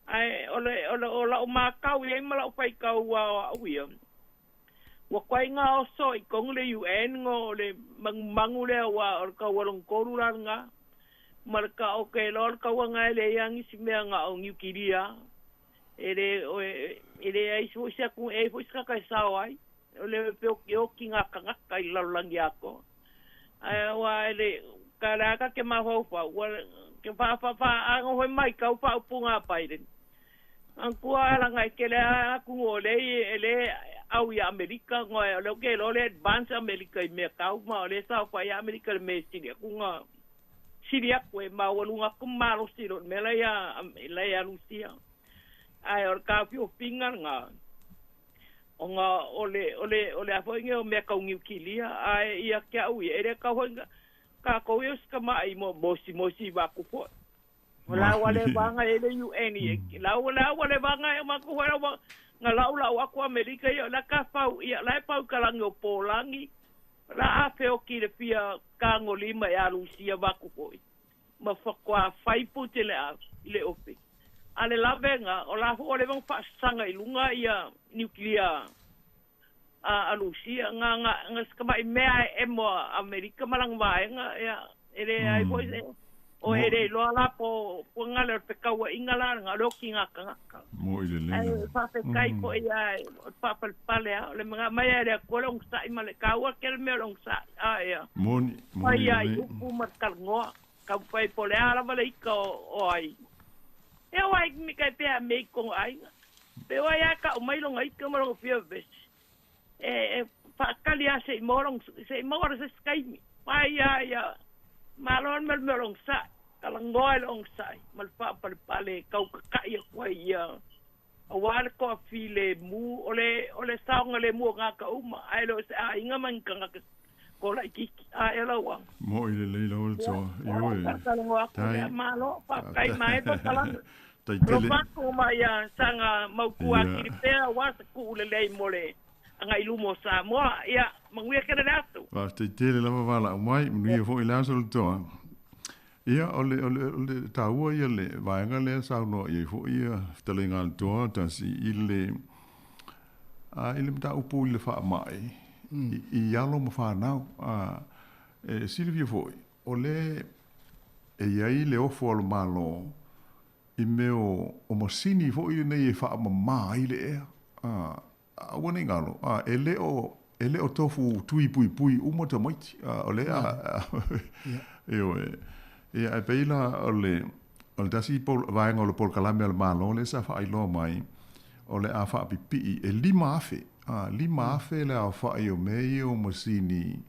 L: ai o ma kau ia ma la pai kau wa wi wa kwai nga o so I kong le UN ngo le mangu le wa o ka walong koru nga marka o ke lor ka wa nga le yang si me nga o nyukiria ele ai so sa ku e fo ska ka sa wai o le pe o ki nga ka I lo lang ya ko ai wa ele kala ka ke ma ho fa wa ke fa ang ho mai ka fa punga pai den ang kuwa la nga ke le ku ole ele au ya Amerika ngoe lo ke lo le advance Amerika I me kau ma le sa fa ya Amerika me siria ku nga siria ku ma wolunga ku ma lo siro me la ya Rusia ai or ka fi pinga nga o nga ole a foi nge me ka ngi kilia ai ia ke au ere ka ho ka ko yo ska mai mo mosi ba ku fo la wale banga ele UN la wale banga ma ku ho nga laula aku Amerika ia la ka pau ia la pau kalangi o polangi la afe o ki le pia kango lima ya Rusia baku koi ma fakwa fai putele a ile ope ale la venga o la ho le vong fasanga I lunga ia nuklia a Rusia nga skama I mea emo Amerika malang vai nga ia ele ai foi o ere lo ala po ngale pe kawa ingala nga lo kinga ka
J: mo ile le
L: ai fa pe kai po ia pa pale le mga maya le ko long sa I male kawa kel me long sa ia
J: mo
L: ia ku markal ngo ka pai po le ala vale ko oi e wai mi kai pe me ko ai pe wai ka o mai long ai ko mo fio bes fa kalia se morong se skai pai ia malon melong sa kalangoi long sai mal fa pale kau ka ia ko ia awal ko file mu ole saunga le mu nga ka uma ai lo sa inga man ka ko la ki ai lo wa
J: mo ile le lo so yo
L: tai malo pa kai mai pa kala lo pa ko mai sanga mau kuat ki pe wa ku le mole anga ilu mo Samoa ia manguia ke dato
J: va te tele la vala mai mi fo ila so to ia ole taua ia le vaenga le sa no ia fo ia telinga to ta si ile ile ta upu le fa mai I alo mo fa na Silvio foi, o le iai le ofo al malo I meo o masini foi nei e wha mamā i le ea. Awa nei ngalo. E le o tofu tui pui pui umata maiti. O le Eo e. E peila o le tasi vaenga o le polkalame al malo le sa wha ilo mai. O le a wha pipi e lima afe. Lima afe le a wha i o mei o masini.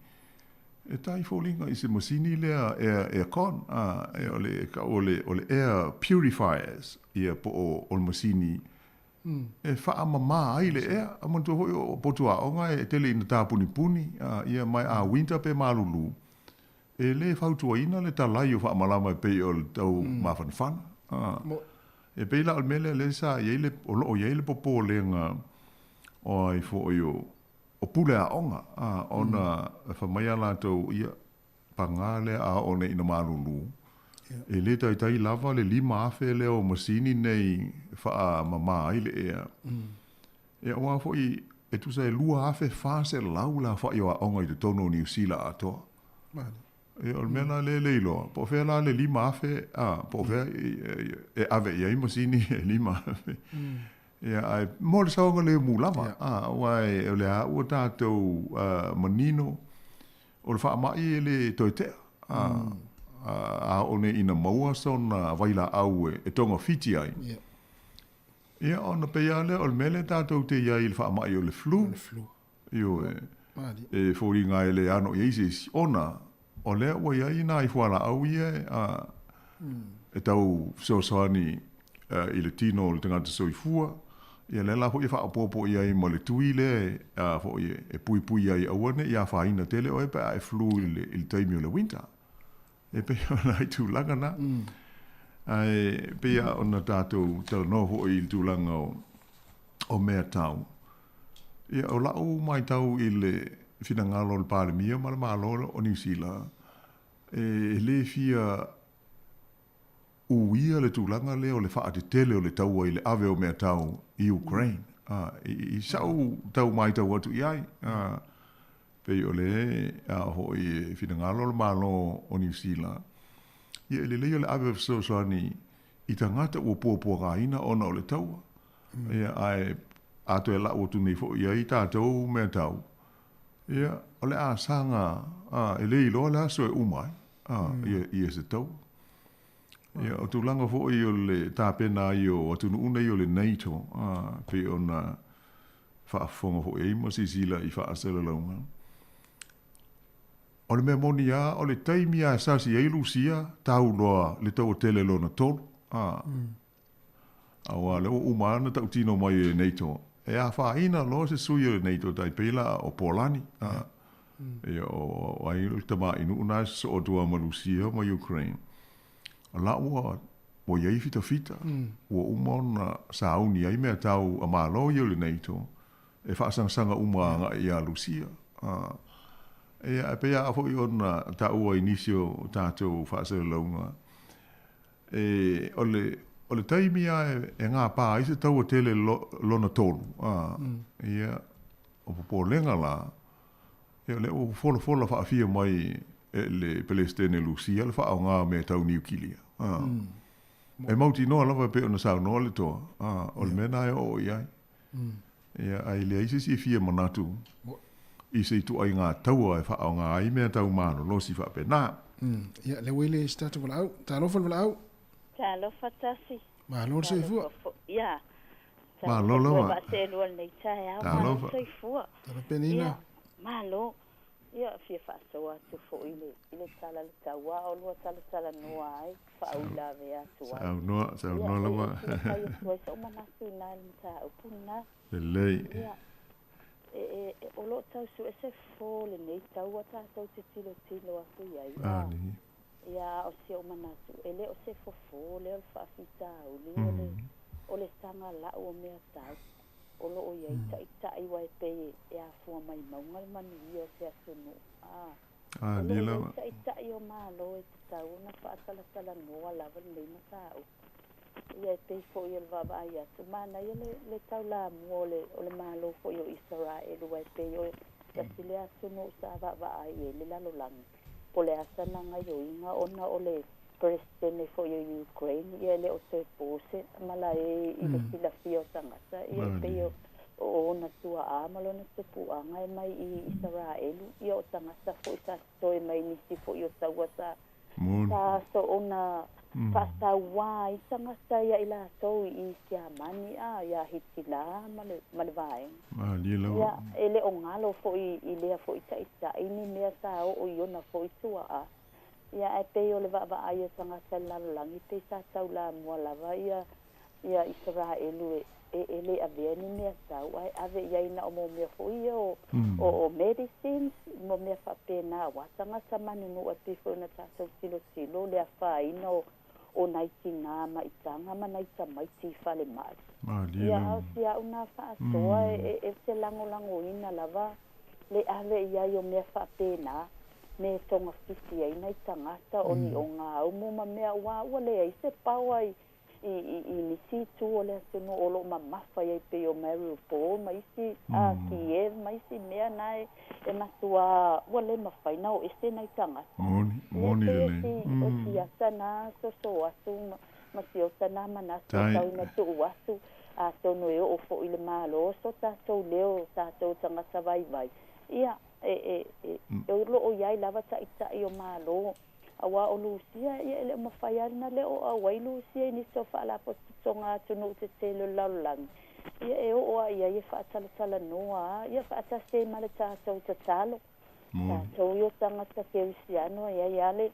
J: E tai fōlinga I se masini lea e con, o le air purifiers ia po o le masini. E wha mamā ai le ea, a mantua hoi o potua onga e tele ina tā puni puni, ia mai a winter pe malulu. E le whautua ina le talai o wha malama e pei o le tau mawhanwhana. E peila al mele le sa o yeile popo le nga o ai fo o pule a onga, ona whamaya lātou ia pangale a one ina malulu. E le tai lava le lima afe le o masini nei wha mamā ai le ea. E oa fo e tu sa e lua afe whase lau la wha i o a onga I te tono New Zealand atoa. E o mena le leilo, po whea la le lima afe, po whea e ave i ai masini e lima afe. Ia ai mo le saunga le mulama wai o le a ua tātou manino o le whaamai le toitea a one ina maua sona waila au e tonga fiti ai ia ona pea le o le mele tātou te iai le whaamai o le flu io e fōringa e le ano ieises ona o le ua iai na I whala au ia e tau sosoani I le tino o le tangata soifua ia le la hoi wha popo ia I mo le tui le hoi e pui pui ia I awane ia whaina tele o e pa e flu I taimi o le winter. E pe ona I tūlanga na. Ai pe ona tātou tau no hoi I tūlanga o mea tau. Ia o lau mai tau I le whinangalo le pāremia ma le mālolo o New Zealand. E le fia uia le tūlanga le o le wha te tele o le taua I le ave o mea tau I Ukraine. I sau tau mai tau atu iai. Pei o le hoi whinangalo le malo o New Zealand. Ia le leo le ave o soani I tangata ua pua ka ina ona o le taua. Ia ai ato e la o tu nei fo iai tātou mea tau. Ia o le a sanga e le ilo le aso e umai. Ia se tau. Ia o tūlanga fo I o le tāpena I o atunu una I o le NATO. Pe ona whaafonga fo e mo sisila I whaasela launga. O le mea moni a o le taimi a sasi e Lucia tau loa le tau tele lo na tolu. Awa le o umana tau tino mai e NATO. E a whaina lo se sui o le NATO tai peila o Polani. E o ai le tama inu una so o tua ma Lucia ma Ukraine. La ua o iei fita. Ua umona sa auni ai mea tau a malo i o le NATO. E whaasanga umanga I a Lucia. E a pea a fwoi ona ta ua inisio tātou whaasera launga. E o le taimi a e ngā pā I se tau a tele lona tolu. Ia o popo lenga la. E o le o fola whaafia mai le Palestine Lucia le wha o ngā me tau niukilia. E mauti noa lava pe ona sau noa le toa. O le mena e o iai. Ia ai le aise si fia manatu. I se tu ai ngā taua e wha o ngā ai mea tau mano lo si wha pe nā.
B: Ia le wele statu wala au. Tā lofa wala au.
K: Tā lofa tasi.
B: Ma lor se fua.
K: Ia.
J: Ma lo loa.
K: Ma se lua nei tai au.
J: Tā lofa.
K: Se fua.
B: Tā penina.
K: Ma lo. Ia fia whaasoa tu fo ile tala le taua o lua tala noa ai. Whaau la vea tu ai.
J: Sau noa lama.
K: Ia tuai sa umanasu nai mta upuna.
J: Lelei.
K: Ia. O lo tau su e se fōle nei taua tātou te tilo aku iai. Ia o se o manatu. E le o se fōle o le whaafita uli. O le sanga lau o mea tau. O lo o iai tai wai pe e a fua mai maunga le manu ia se asunu.
J: Ni lama.
K: O lo tai o malo e te tau na whaatala noa lava nei matau. Ia te fo i le vava ia tu mana ia le tau la mua o le malo fo i o Israel wai pe o tasile asunu sa vava ai e le lalo langi. po le asana ngai o inga ona o le presidente fo yo Ukraine ia le o te pose mala i le filafio tangata ia pe o na tua amalo na te puanga mai i Israelu ia o tangata fo isa toi mai ni si fo yo tawata sa so ona pasta wai tangata ia ila so i sia mani ia hitila male vai ia ele o ngalo fo i le fo isa ini mea sa o yo na fo tua ia e pe o le va ai tangata la langi te sa taula mo lava ia Israelu ele aveni mea tau ai ave ia ina o mo mea foi o medicines mo mea fa pena watanga samanu no ate fo na tau silo le afa ina o naitinga ma itanga ma naita mai ti fale mai ia sia una fa soa e se lango ina lava le ave ia yo mea fa pena me tonga fiti ai nei tangata o ni o ngā umu ma mea wa le ai se pawai i ni si tu o le no o lo ma mafa ia pe o Mary Paul mai si a Kiev mai si mea nai e matua wa le mafai na o ese nei tangata moni le o si asana so asu ma si o sana mana so tau na tu asu a so no e o fo ile malo so ta so leo ta to tangata vai ia eu lo o yai lava ta ita o malo awa o Lucia ia ele mo faiana le o awai Lucia ni so fa la postonga tunu te telo lalang ia o ia fa tala noa ia fa ta se mala ta so talo ta yo tanga ta Cristiano ia le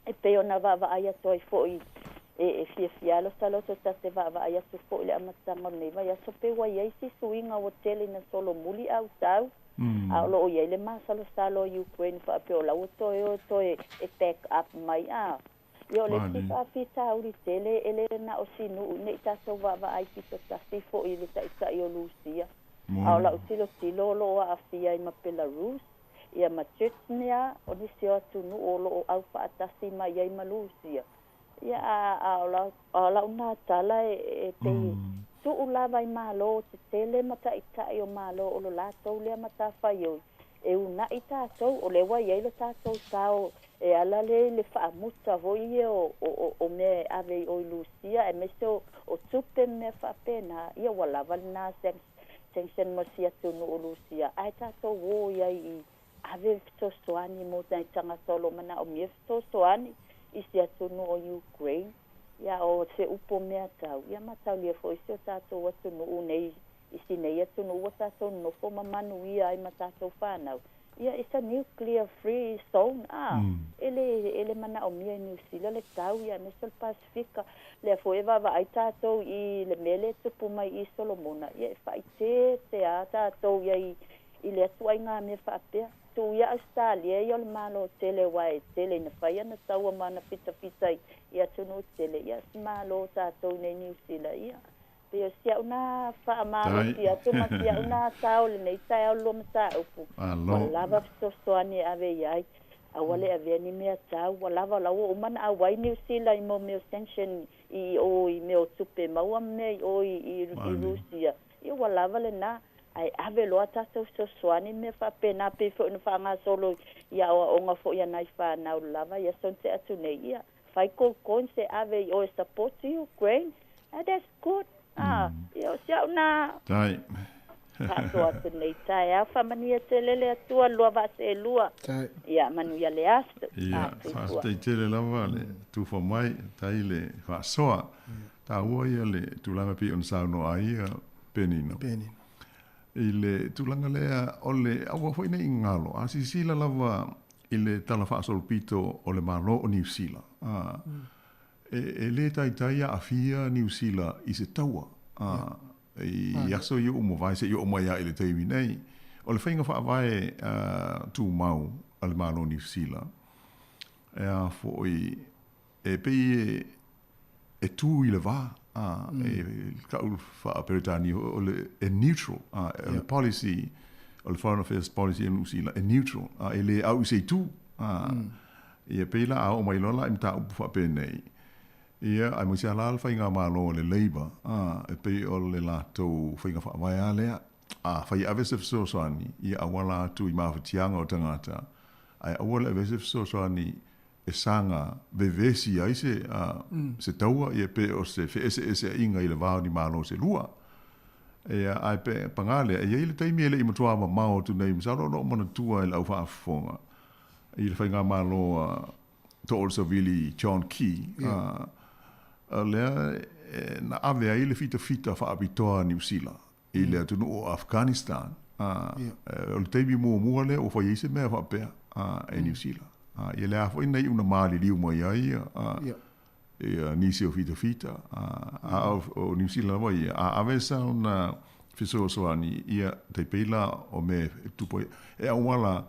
K: e pe ona va ia toi foi e fialo salo so ta se va ia so foi le amatanga ne va ia so pe wa ia si suinga o tele na solo muli au tau a lo ia le masalo salo Ukraine fa pe la to e back up mai yo le fa fita uri tele ele na o sinu ne ta so va ai fita ta fo ile ta yo Lucia a la tilo lo a fia i ma Belarus ia ma Chechnya o ni sio tu no o au fa ta si mai ai ma Lucia ia a la una tala e pe tu ulava i malo te tele mata ita o malo o lo lato le mata faio e una ita so o le wa ye le tato sao e ala le fa muta voi o me ave o Lucia e meso o tupe me fa pena ia wala valna sen mo sia tu no Lucia ai tato wo ia i ave so soani mo tai tanga solo mana o me so soani i sia tu no Ukraine ia o se upo mea tau ia matau lia foi se tatou atu no nei isi nei atu no tatou no fo mamanu ia ai matatou whanau ia is a nuclear free zone ele mana o mia New Zealand le tau ia Nesol Pacifica le foi va ai tatou i le mele tupu mai i Solomona ia fai te a tatou ia i le tuai ngā me whapea tu ia Australia ia le malo tele wai tele na fai na tau mana fita ia tunu tele ia malo tatou nei New Zealand ia pe sia una fa malo ia tu ma sia una tau le nei tau lo mata upu lava so ani ave ia awale ave ni me tau lava la o man awai New Zealand mo me extension i me o tupe mau me i Rusia ia lava le na ai ave lo tatou so ani me fa pena pe fo no fa nga solo ia o nga fo ia nai fa na lava ia son te atu nei ia fai ko se ave o support Ukraine that's good io sia una
J: dai
K: Pato atu nei tai a famania telele atua lua va se lua ia manu ia le asto
J: ia fa te tele lava le tu fo mai tai le fa soa ta ua ia le tu langa pi on sa no ai penino ile tu langa lea ole awa foi nei ngalo a si sila lava ile tala fa sol pito o le malo o New Zealand e le tai a fia New Zealand i se taua i aso yo mo vai se yo mo ia ile te nei o le fainga fa vai tu mau al malo New Zealand e foi e pe e tu ile va e ka fa Britania o le neutral le policy o le foreign affairs policy in New Zealand neutral ele au se tu e pe la o mai lola imta fa pe nei ia ai mo se ala fa inga malo le labor e pe o le lato fa inga fa vai ale fa ia ave se so ani ia awala tu i mafutianga o tangata ai ua le vese so ni e sanga vevesi ai se taua ia pe o se ese inga i le vao ni malo se lua. Ai pe pangale, ia i le taimi ele i matua ma mao tu nei, msaro no mana tua ele au whaafonga. I le whainga malo to also really John Key. Lea, na ave ai le fita whaapitoa New Zealand. I le atunu o Afghanistan. O le taimi mua le o whaiese mea whaapea e New Zealand. Ia le afo ina i una maali liu mai ai. Nisi o fita. O New Zealand mai. Ave sa una fisosoani ia te peila o me tupo. E awala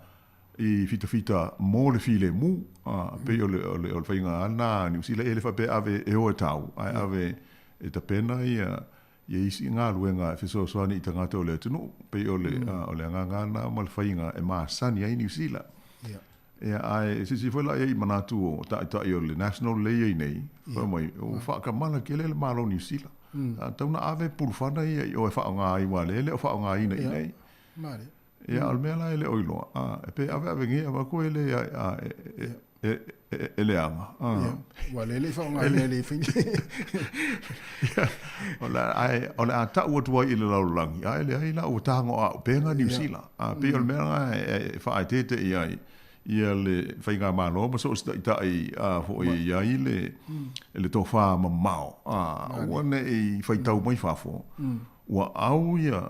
J: i fita mo le file mu. Pe o le whainga ana New Zealand. E le whape ave e o e tau. Ave e ta pena ia isi ngā luenga fisosoani i tangata o le tunu. Pe o le ngangana ma le whainga e maa sani ai New Zealand. Ai si foi la i manatu o ta o le national lei nei fa mai o fa ka mana ke le malo New Zealand ta una ave pulfana i o fa nga i wale le o fa nga i nei mare almela ele oilo pe ave ngi ava ko ele ele ama
B: wale le fa nga le fin
J: ola ta o tu i le laulangi ai la o ta ngo pe nga New Zealand pe almela fa itete i ia le whainga malo, ma so sta i fo i ai le tō wha ma mao. Wane i whaitau mai whafo. Ua au ia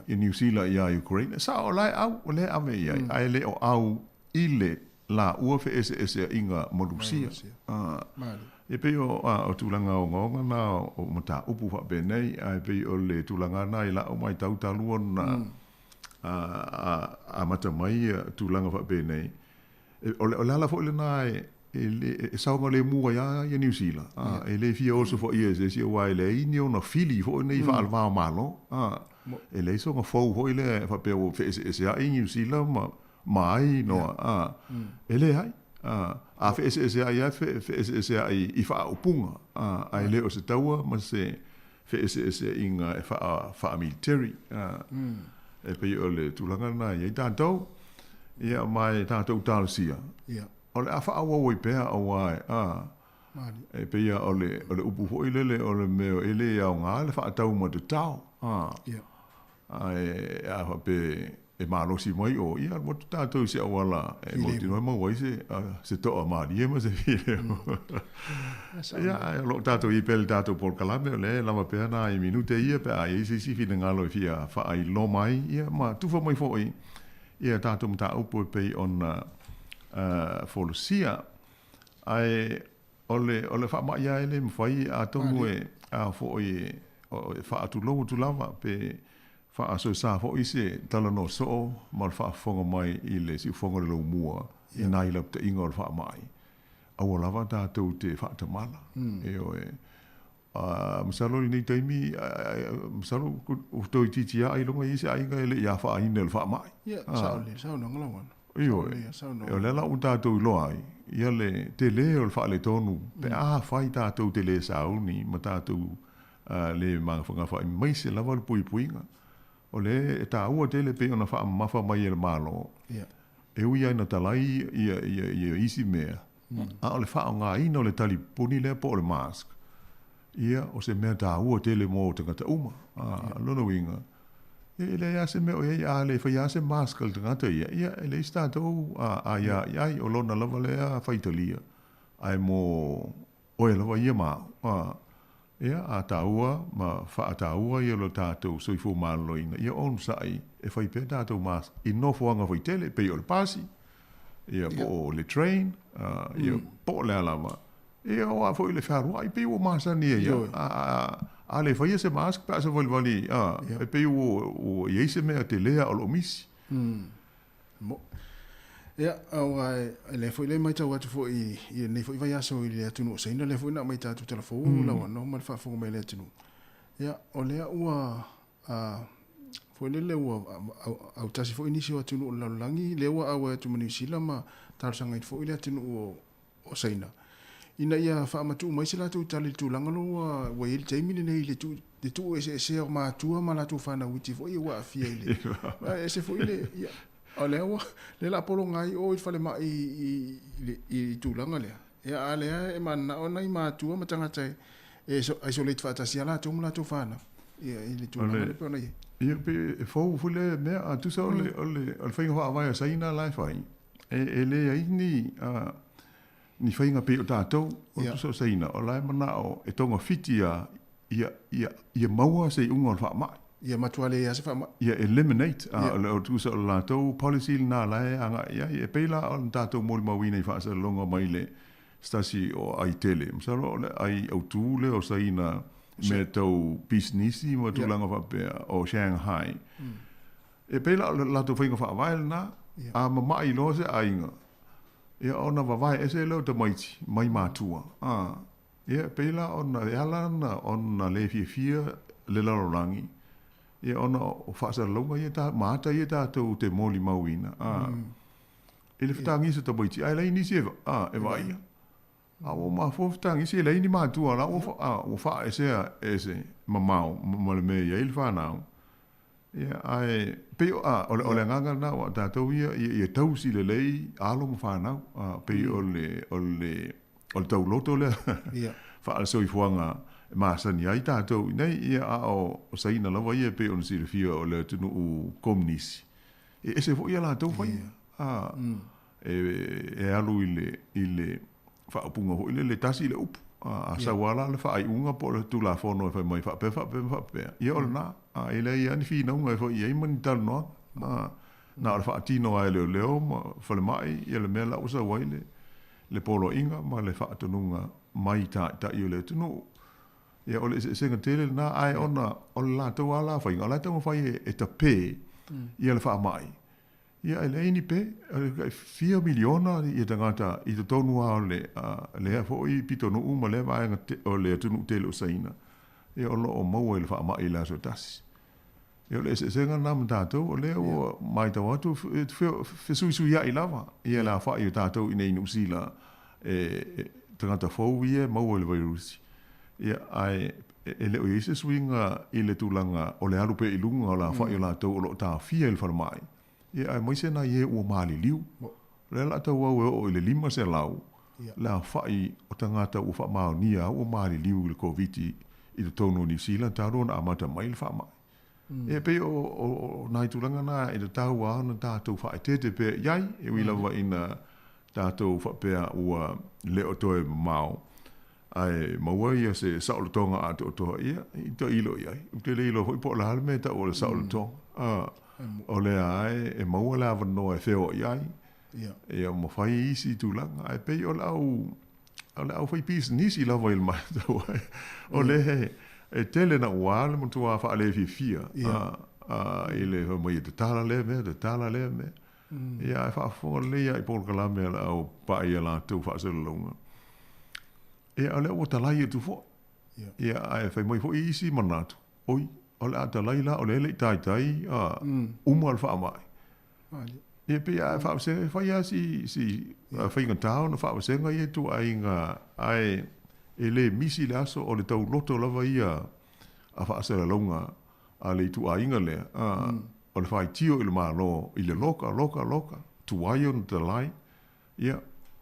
J: i New Zealand i a Ukraine. Sa o lai au, o le ame i ai. Ai le o au i le la ua fe ese inga Malusia. E pe o tūlanga o ngonga na o mata upu wha benei. Ai pe o le tūlanga na i la o mai tau talua na a mata mai tūlanga wha benei. O le ala fo le na e saunga le mua ia New Zealand. E le fia oso fo ia se si o wai le ini o na fili fo nei wha alwao malo. E le so nga fau ho i le wha peo ese a i New Zealand mai no. E le hai. A fe ese a ia fe ese a i wha upunga. Ai le o se taua ma se fe ese inga e wha military. E pe o le tūlanga na i tātou, ia mai tātou tālusia. O le awha awa oi pēa o wai, e pe ia o le upu hoi lele o le meo ele au ngā le whaatau ma tu tau. E awha pe e mālosi mai o ia mo tu tātou se awala, e mo tino e mawai se toa maari e ma se file. Ia, lo tātou i pele tātou Paul Kalame o le lama pēa na i minute ia pe a i si fine ngalo i fia wha ai lo mai, ia ma tufa mai fo i, ia tātou mta upo e pei on Folosia, ai ole wha mai a ele mwhai a tongu e a fo i wha atu logo tu lava pe wha aso sa fo i se tala no so ma wha fonga mai i le si fonga le lau mua i nai lap te inga o wha mai. Awa lava tātou te wha tamala. E o e. Masalo i nei taimi, masalo utoi titi a ilonga i se ainga ele i a wha aina le wha mai.
B: Sao no ngalawan.
J: Iyo e. E o lela un tātou loa ai. Ia le te le o le wha le tonu. Pe a whai tātou te le sauni ma tātou le mga whanga wha i mai se lava le pui puinga. O le e tā ua tele pe ona wha mawha mai e le malo. E ui aina talai ia isi mea. A o le wha o ngā ina o le tali puni lea po o le mask. Ia o se mea tā ua tele mō tangata uma. Lono winga. E le ia se mea o ia le whai ia se mask al tangata ia. Ia e le istatou a ia o lona lava lea whaitalia. Ai mō oe lava ia mao. Ia a tāua, ma wha a tāua ia lo tātou soifo māloina. Ia on sai, e whai pē tātou mas, i nofo anga whai tele, pe o le pasi, ia po le train, ia po le alama. Ia o a whai le wharua, i pe o masani ia. A le whai se mask, pa sa wali, e pe o iese mea te lea o lo misi.
B: Ia, au ai le foi le mai tau atu foi i nei foi vai aso i le atunu o seina le foi na mai tatu telefonu lawa no mal fa fonga mai le atunu. Ia, o lea ua foi le ua au tasi foi nisi o atunu o lalangi le ua au atu mani sila ma tarusanga i foi le atunu o seina. Ina ia fa matu mai sila tu tali tu langalo wa il taimi nei le tu ese o ma tua ma la tu fa na uti foi ua afia ile. Ese foi le ia O le la polo ngai o I fale ma I tūlanga lea. Ia a lea e mana o nai mātua ma tangata e so le tfatasi la tō mula tō whāna. Ia I le tūlanga le pēona I.
J: Ia pe e fau fule mea a tusa ole whainga wha awai a saina lai whai. E le ai ni whainga pe o tātou o tusa o saina. O lai mana o e tonga fiti ia maua se unga o wha mai.
B: Ia matua le ia se wha mai.
J: Ia eliminate o tusa o lātou policy nā lai anga ia e peila o tātou mori mawina I whaasa longa mai le stasi o ai tele. Msaro o le ai au tūle o saina me tau businessi mo tūlanga whapea o Shanghai. E peila o lātou whainga wha awai na a mamai lo se ainga. Ia ona wawai ese leo te maiti, mai mātua. Ia peila ona ealana ona le fia le larorangi. Ia ona o whaasa longa ia tā māta ia tātou te moli mauina. E le whatangi se te maiti, ai lei nisi e vai. O ma fofitangi se lei ni mātua la o wha ese mamau, ma le mea ia ili whanau. Ia ai peo o le nganga na o tātou ia tausi le lei alo mo whanau peo o le tau loto le wha ala soi fuanga maasani ai tātou nei ia o saina lawa ia peo nisi le fia o le tunu u komnisi ese fo ia la tau whai e alu i le whaapunga ho le tasi le upu a sawala le whaai unga po le tula whono e whai mai whape ia o le nā e le ia ni whina unga e whai ia imani talo noa na o le whaatino ai leo ma whale mai ia le mea la usa wai le polo inga ma le whaatonunga mai ta i o le tunu ia o le senga tele na ai ona o le la tau ala whainga o la tau whai e ta pē ia le wha mai ia ele ini pe 4 miliona I tangata I te tonua o le fo I pitonu uma le vaenga o le tunu tele o saina ia o loo maua I le wha mai la so tasi ia o le senga nam tātou o le o mai tau atu fesui ia I lava ia la wha I o tātou I nei nusila tangata fau ia maua le vairusi ia ai ele o ise swinga I le tulanga o le alupe I lunga o la wha I o la tau o lo tā fia il whalamai ia ai mai sena ia ua mali liu le la tau au o le 5 se lau la whai o tangata ua wha mao nia ua mali liu le COVID I te tonu New Zealand taro na amata mai le wha mai e pe o nai tulanga na I te tau ana tātou wha te pe iai e wila wa ina tātou wha pea ua leo toe mao ai maua ia se saolo tonga ato toa ia I to ilo iai te le ilo hoi po la halme ta o le saolo tonga o le ai e maua la vano e feo iai ia mo fai isi tulanga ai pe o lau fai pis nisi la vai mai o le e tele na wale mo tua fa le fia ile ho mai te tala le me ia fa fo le ia I por kala me au pa ia la tu fa se longa e ole o talai tu fo ia ai fai mai fo isi manatu oi ole ata laila ole le tai uma al fa mai e pe ai fa se fa ia si fa inga town fa se nga ia tu ai nga ai ele misi laso o le tau loto lava ia a fa se la longa a le tu ai nga le o le fai tio il malo il loka tu ai on the line ia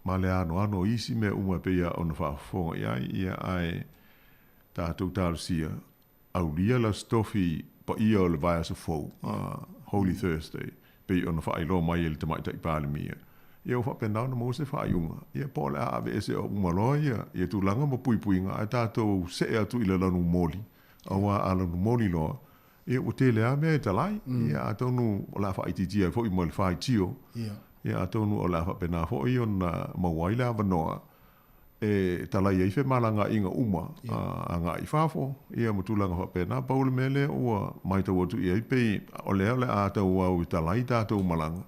J: ma le ano isi me uma pe ia on fa fo ia ai ta tu tal sia aulia la stofi pa ia o le vai so fo Holy Thursday pe on fa ilo mai il te mai tai pa le mia ia fa pena no mo se fa iunga ia po la ave se o malo ia tu langa mo pui nga ta to se atu ile la no moli awa ala no moli lo ia o te le ame te lai ia to no la fa ititi fo I mo le fa tio ia to no la fa pena fo I on mo waila vanoa e tala ia fe malanga inga uma anga I fafo ia mutulanga fa pena paul mele o mai to tu ia pe ole a to o tala I ta to malanga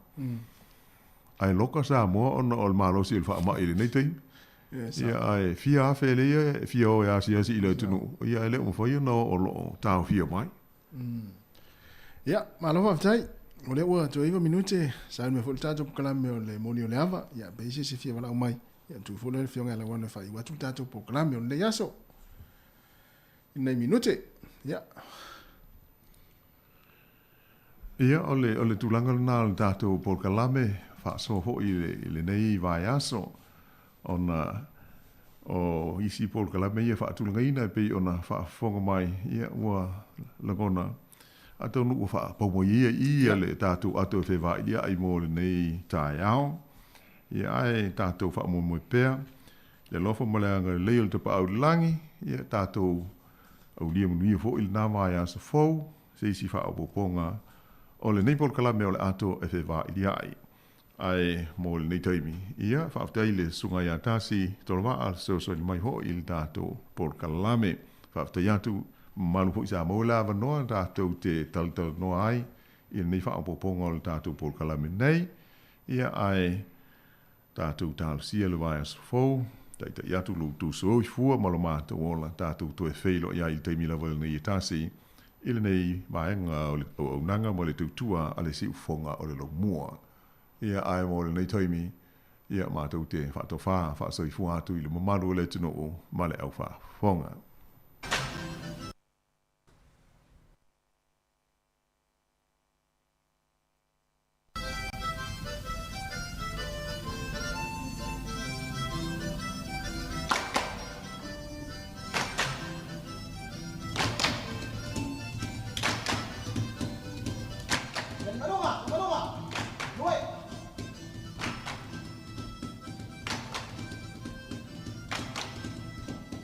J: ai loka Samoa on ol malo silfa ma ile nei tei ia ai fia fe le fia o ia si ile tunu ia ele o foi no o lo ta fia mai
B: ia malo fa tai ole o to 2 minute sa me volta to kala me le moni ole ava ia be si fia wala mai ia tu fo le fionga la wana fai watu tato proclame on le yaso in 9 minute ia
J: Ia ole tulanga na le tātou Paul Kalame fa so ho i le nei vai aso ona o isi Paul Kalame ia fa tulanga ina pe ona fa fonga mai ia ua lagona ato nu fa po mo ia le tātou ato fe va ia ai mo le nei tai ao ia ai tātou fa mo pea le lofo mo le anga le il te pa au langi ia tātou au lia mo ni fo il na vai aso fo se isi fa o ponga o le nei Paul Kalame o le ato e fe va ia ai mo le nei taimi ia fa aftai le sunga ia tasi tolwa al so mai ho il dato Paul Kalame fa aftai atu malu po isa mo la no dato te tal no ai il nei fa po pongo le dato Paul Kalame nei ia ai dato tal sia le vai as fo tai te atu lu tu so fu mo lo mato ola dato to e feilo ia il taimi la vol nei tasi il nei vaenga o nanga mo le tutua ale si ufonga o le lo mua ia ai mo le nei taimi ia mātou te whatofa so i fua atu i le mamaru le tino o male au wha fonga.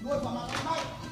M: Nuôi vào mặt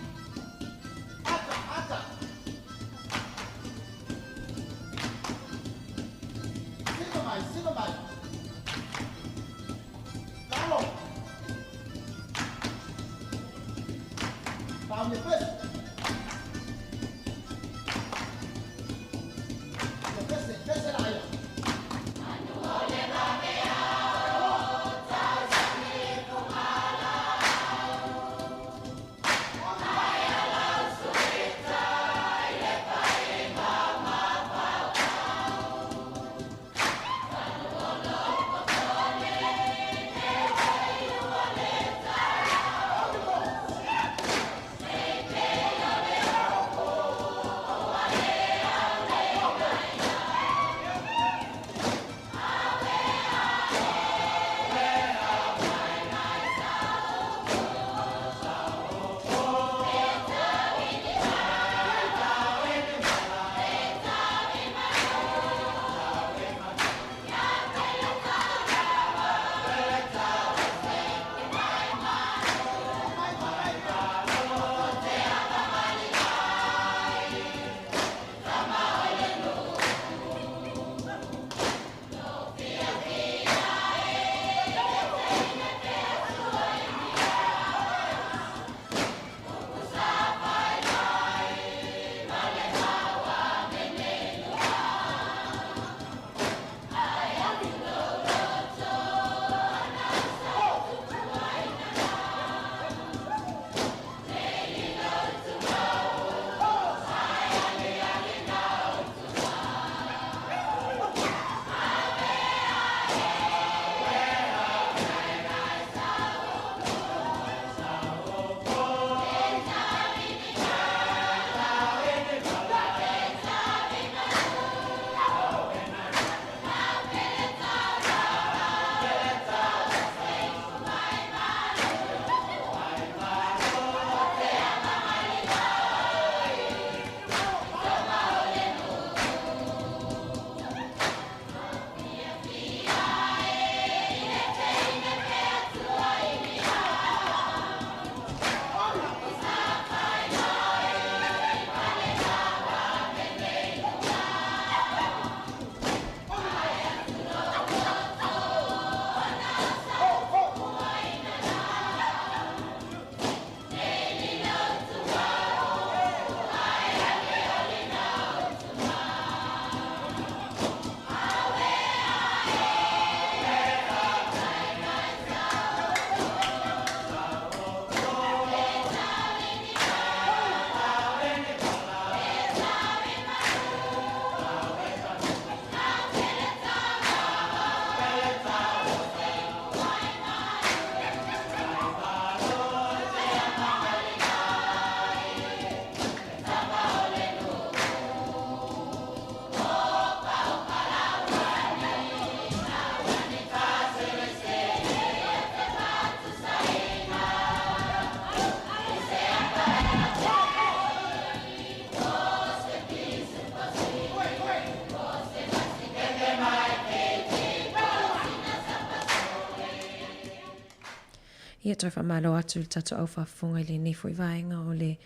E: Ia toi whamalo atu tato au whafunga le nei fwoi vaenga o le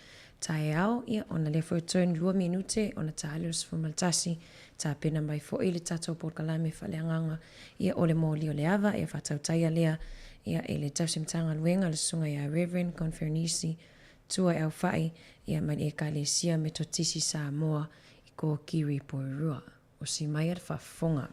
E: tae au. Ia ona le fwoi turn 2 minute ona tālios fumaltasi ta pena mai fwoi le tato porkalame whaleanganga. Ia o le mōli o le ava ia whatau taia lea. Ia e le tausimtanga luenga le sunga ia Reverend Confernisi tua au whai. Ia mai e ka le sia me totisi Samoa I ko kiri poirua. O si mai ar whafunga.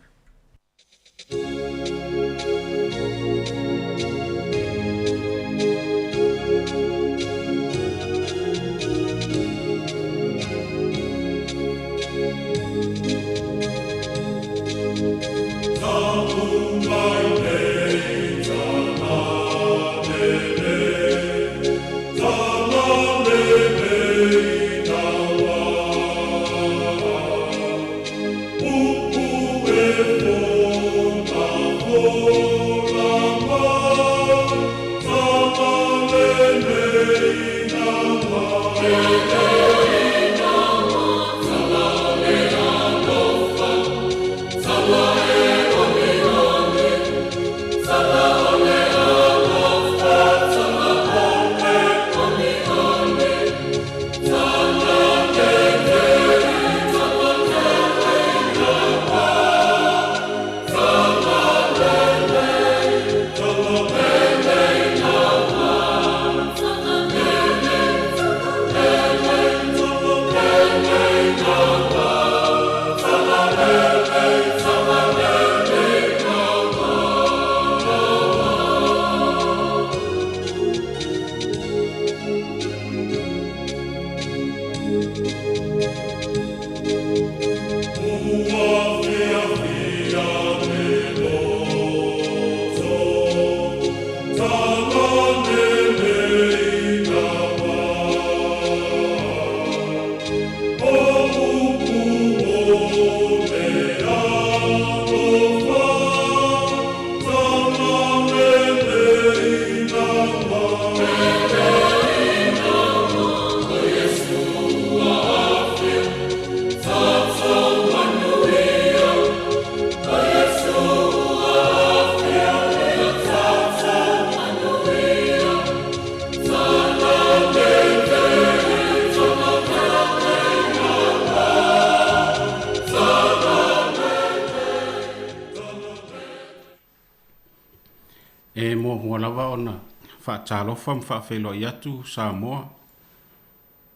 M: E mo lava ona whaatalofa mwhaafelo I atu Samoa.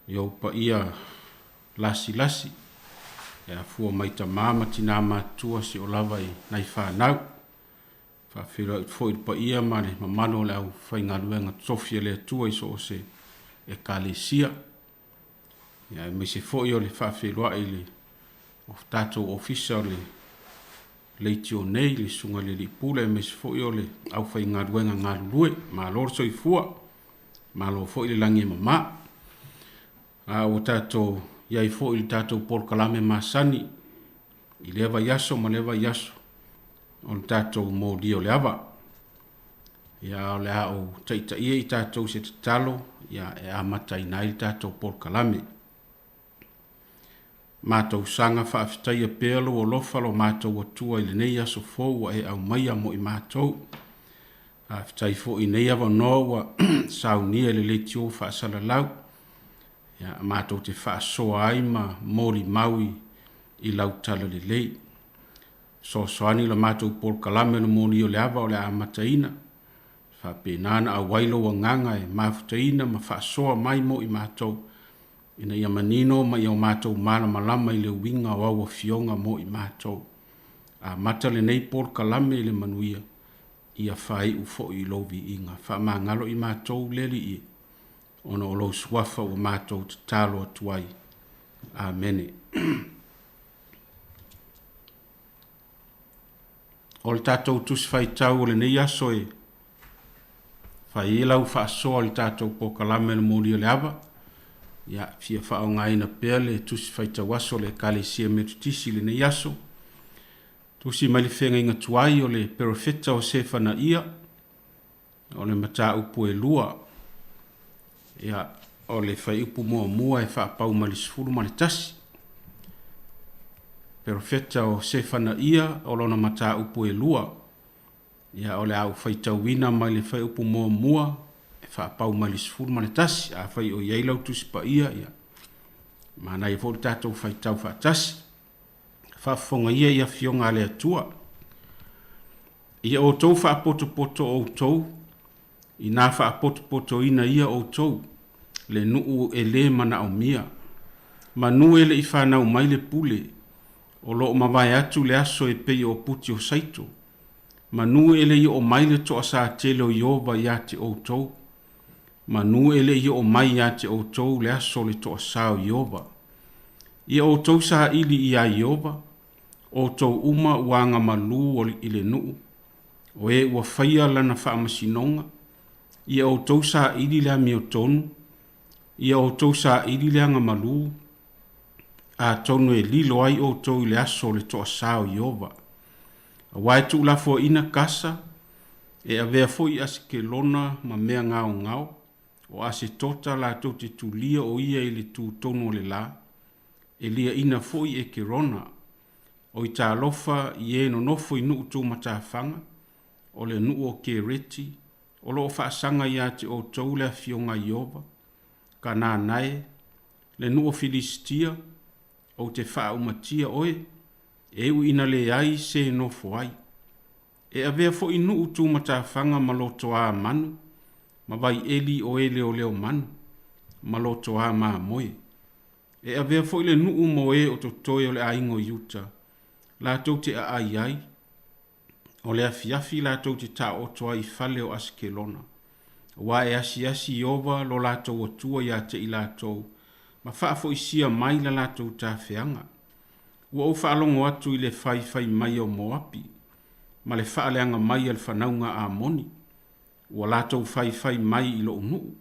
M: Iau pa ia lasi. Ia fua maita mama tina matua si o lava I nai whanau. Whaafelo I fwoi pa ia mane mamano le au whaingaluenga tofia le atua iso o se e kalesia. Ia me se fwoi o le whaafelo I le o tatou ofisa o le leitio nei le sunga le lipule me se fwoi o le au whaingaluenga ngalulue. Ma lorso I fua. Ma lo fwoi le langi mama. O tatou iai fwoi le tatou porkalame masani. I lewa yaso ma lewa yaso. O le tatou mōdi o le awa. Ia o le au taita ia I tatou se tatalo. Ia e amata I nai le tatou porkalame. Mātou sanga whaafitai a pēlo o lofalo mātou atua I le nei aso fōu e au maia mo I mātou. Whaafitai fo I nei awa noa saunia le leitio whaasala lau. Ia mātou te whaasoa ai ma mori maui I lau tala le lei. So soani la mātou por kalame no moni o le awa o le amataina. Whaapenana a wailo wa nganga e mafutaina ma whaasoa mai mo I mātou. Ina ia manino ma ia o mātou mala malama I le winga o awa fionga mo I mātou. A mata le nei por kalame I le manuia. Ia whai u fo I lovi inga. Wha maa ngalo I mātou leli I. Ona o lo swafa o mātou te talo atuai. Amene. O le tātou tusi whai tau o le nei aso e. Whai e lau whaasoa le tātou po kalame na mōri o le awa. Ia fia whao ngaina pēr le tusi whai tau aso le kale sia me tutisi le nei aso. Tusi mai le whenga inga tuai o le perofeta o sefana ia. O le mata upu e lua. Ia o le whai upu mua e whaapau ma le sifuru ma le tasi. Perofeta o sefana ia o lona mata upu e lua. Ia o le au whai tau wina mai le whai upu mua whaapau mai le sifuru ma le tasi, a whai o iei lau tusi pa ia, ia. Mana i fōi tātou whai tau whaatasi, whaafonga ia fionga le atua. Ia o tau whaapoto o tau, i nā whaapoto ina ia o tau, le nuu e le mana o mia. Manu ele i whanau mai le pule, o loo mawai atu le aso e pei o puti o saito. Manu ele i o mai le toa sa tele o Iova ia te o tau. Manu ele i o mai ia te o tau le aso le toa sa o Iova. Ia o tau sa ili ia Iova, o tau uma wanga malu o i le nuu. O e ua whaia lana whaamasinonga. Ia o tau sa ili lea mi o tonu. Ia o tau sa ili lea nga malu. A tonu e lilo ai o tau le aso le toa sa o Iova. A wai tu la fo ina kasa, e a vea fo i asike lona ma mea ngao ngao, o ase tota la tau te tu lia o ia i le tu tono le la, e lia ina fo i e ke rona, o i tā lofa i e no nofo i nuu tū matawhanga, o le nuu o ke reti, o lo whaasanga ia te o tau le fionga Iova, ka nā nae, le nuu o Filistia, o te wha umatia oe, e u ina le ai se no fuai. E avea fo inu utu matawhanga maloto a manu, ma vai eli o ele o leo manu, maloto a maa moe. E avea fo ile nuu mo e o to toi o le aingo yuta, la tau te a ai ai, o le afiafi la tau te ta o toa i fale o askelona. Wa e asi Iova lo la tau o tua ia te i la tau, ma faa fo isia mai la tau ta feanga. Ua o whaalongo atu i le whai mai o Moapi, ma le whaaleanga mai al whanaunga a moni. Ua lātou whai mai i lo unuu,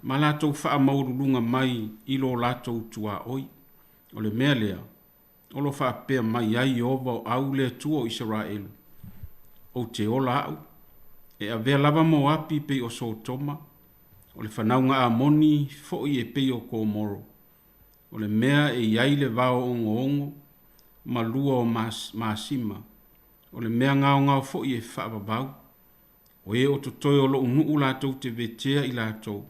M: ma lātou wha maurulunga mai i lo lātou tua oi. O le mea lea, o lo wha pēr mai ai Iova o au le tua o Israelu. O te ola au, e a vea lava Moapi pe o Sotoma, o le whanaunga a moni foi e pe o Komoro. O le mea e iai le vao ongo, ma lua o maasima, o le mea ngao fo i e whaababau, o e o tutoi o lo unuu lātou te vetea i lātou,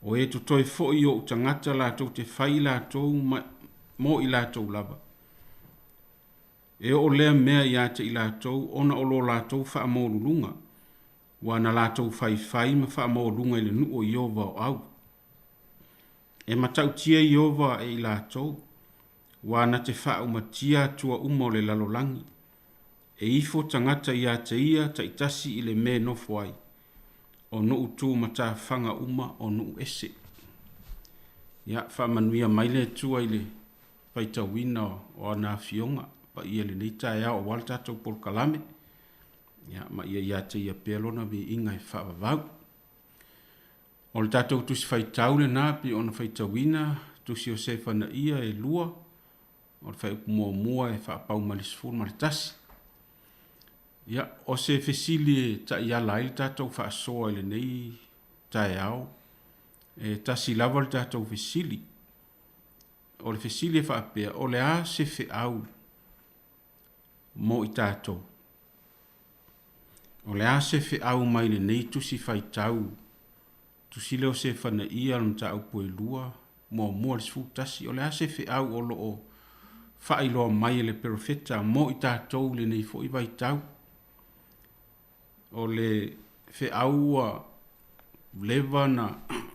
M: o e tutoi fo i o utangata lātou te whai lātou mo i lātou lava. E o lea mea i ate i lātou, ona o lo lātou whaamorulunga, wana lātou whai ma whaamorulunga i le nu o Iova o au. E matau tia Iova e i lātou, wana te wha umatia tua umo le lalolangi. E ifo tangata ia te ia ta itasi i le me nofuai. O nuu tū mata whanga uma o nuu ese. Ia wha manuia maile tua i le whaita wina o ana fionga. Pa ia le neita ea o waltatou por kalame. Ia ma ia te ia pelona vi inga e wha vavau. O le tatou tusi whaitau le nāpi o na whaita wina. Tusi o se whana ia e lua. O le whai mua e whaapau malisifuru maritasi. Ia, o se fesili ta ia laile tātou whaasoa ele nei tae au. E tasi lava le tātou fesili. O le fesili e whaapea, o le a se fe au mo i tātou. O le a se fe au mai le nei tusi whaitau. Tusi leo se whana ia lum ta au poe lua. Mua le sifu tasi. O le a se fe au o lo o whailoa mai le perofeta mo i tātou le nei fo i vaitau. O le fe aua leva na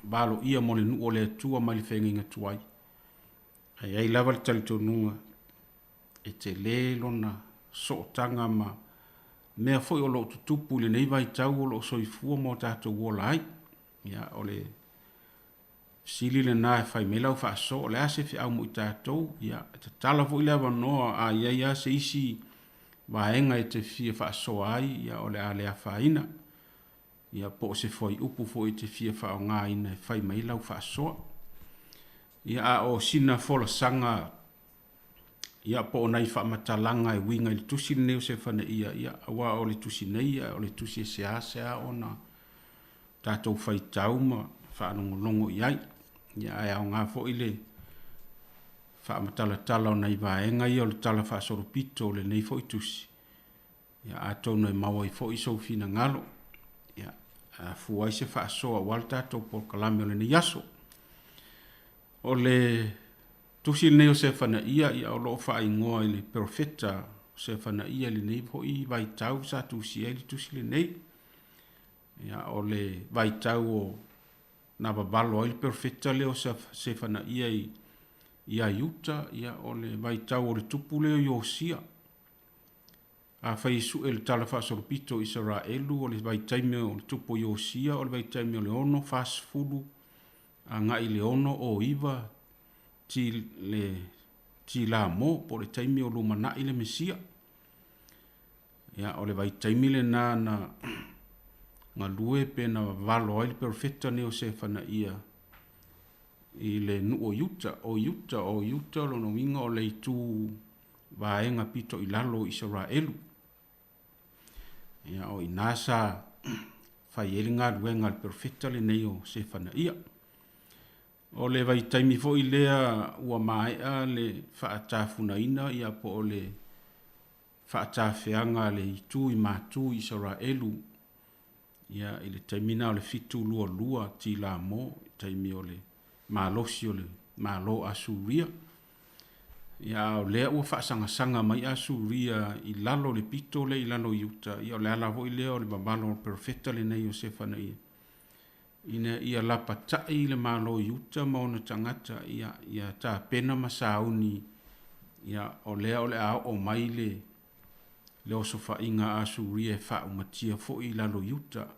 M: balo ia mo le nu o le tua mai le whenginga tuai. Ai lava le talitonunga e te lelo na sootanga ma mea foi o lo tutupu le nei vaitau o lo soifua mo tātou wola ai. Ia o le sili le nā e whai melau whaaso o le ase fi au mo i tātou. Ia te tala fo i lava noa a ia se isi waenga e te fia whaaso ai. Ia o le a lea whaina. Ia po se foi upu fo i te fia whao ngā ina e whai melau whaasoa. Ia a o sina fola sanga. Ia po nei whamatalanga e winga i le tusi neo se whana ia. Ia awa o le tusi nei o le tusi e se asea o na tātou whai tauma whaanongo iai. Ia ai au ngā fo i le whaamatalatala o nei vaenga i o le tala whaasoropito o le nei fo i tusi. Ia a tonu e maua i fo i sofina ngalo. Ia fu ai se whaasoa wal tātou por kalame o le ni aso. O le tusi le neo se whana ia o loo wha ingoa i le profeta se whana ia le nei po i vai tau sa tusi e li tusi le nei. Ia o le vai tau o na babalo ai le profeta leo se whana ia i a iuta, ia o le vai tau o le tupu leo i o sia. A whai su e le tala whaasoropito Israelu o le vai taime o le tupu i o sia, o le vai taime o le ono whaasfulu a ngai le ono o iwa ti la mo po le taime o lumana i le mesia. Ia o le vai taime le na ngā lue pe na valo ai le perfecta ne o se whana ia i le nu o yuta lo no winga o le tu vaenga pito i lalo Israelu. Ia o i nasa whai elinga luenga le perfecta le nei o se whana ia. O le vai taimi fo i lea ua maea le whaatafuna ina ia po o le whaatafeanga le itu i mātu Israelu. Ia i le taimina o le fitu lua ti la mo, taimi o le malosi o le malo Asuria. Ia o lea ua whaasanga mai Asuria i lalo le pito le i lalo iuta. Ia o le ala vo i lea o le babalo perfecta le nei o se whana ia. Ina ia lapa tai le malo iuta maona tangata ia ta pena masauni. Ia o lea o le ao o mai le o sofa inga Asuria e wha umatia fo i lalo iuta.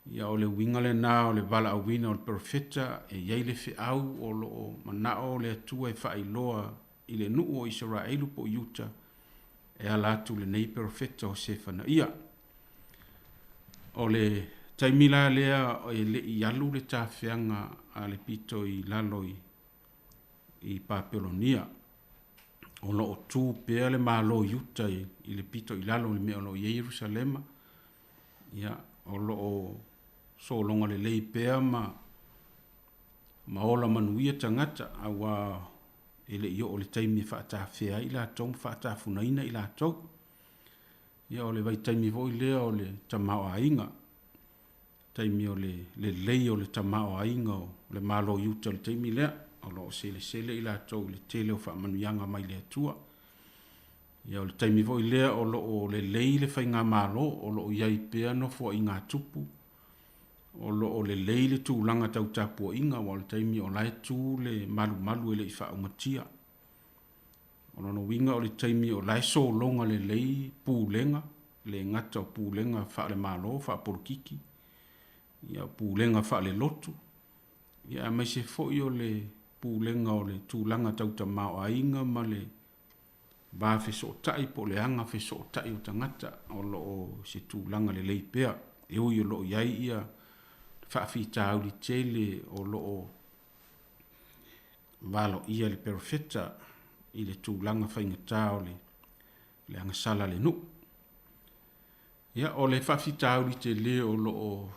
M: Ia o le winga le nā o le vala au wina o le perfecta e iei le fe au o lo o manao le atua e wha iloa i le nuu o Israelu po iuta e ala atu le nei perfecta o se whana ia. O le taimila lea o e le i alu le tawhianga a le pito i laloi i Papelonia. O lo o tū pēr le malo iuta i le pito i lalo le mea o lo Jerusalema. Ia o lo o so longa le lei pēr ma ola manuia tangata awa ele i o le taimi whaatawhea i la tong whaatafunaina i la tau. Ia o le vai taimi vo i lea o le tamao ainga. Taimi o le lei o le tamao ainga o le malo iuta le taimi lea. O lo sele i la tau le tele o whaamanuianga mai le atua. Ia o le taimi vo i lea o lo o le lei le whainga malo o lo o iai pēr no fua i ngā tupu. O lo o le lei le tūlanga tau tapua inga o le taimi o lai tū le malu ele i whaumatia. O no winga o le taimi o lai so longa le lei pūlenga, le ngata o pūlenga wha le malo, wha porukiki. Ia pūlenga wha le lotu. Ia mai se foi o le pūlenga o le tūlanga tau tamao a inga ma le ba fe so tai po le anga fe so tai o tangata o lo o se tūlanga le lei pea. E ui o lo iai ia whaafita au li tele o lo o valo ia le perfecta i le tūlanga whaingata o le angasala le nu. Ia o le whaafita au li tele o lo o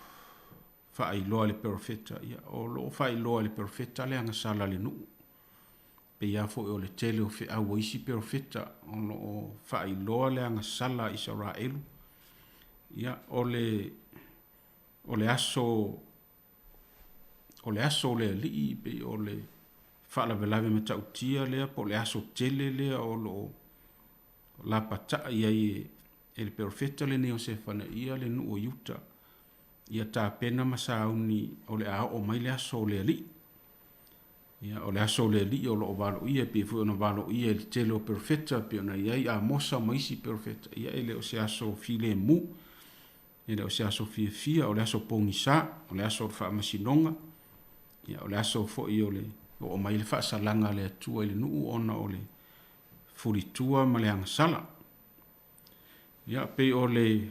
M: whaailoa le perfecta. Ia o lo o whaailoa le perfecta le angasala le nu. Pe ia fo o le tele o whi au isi perfecta o lo o whaailoa le angasala Israelu. Ia o le aso le li pe o le fala velave me tautia le po le aso tele le o lo la pata ia el perfecta le ne o se fana ia le nu o yuta ia ta pena masauni o le a o mai le aso le li ia o le aso le li o lo valo ia pe fu no valo ia le tele o perfecta pe na ia a mosa mai si perfecta ia ele o se aso file mu ele o se aso fia o le aso pongisa o le aso fa masinonga ia o le aso fo i o le o mai le fa salanga le tua le nu ona o le furitua ma le angsala ia pe o le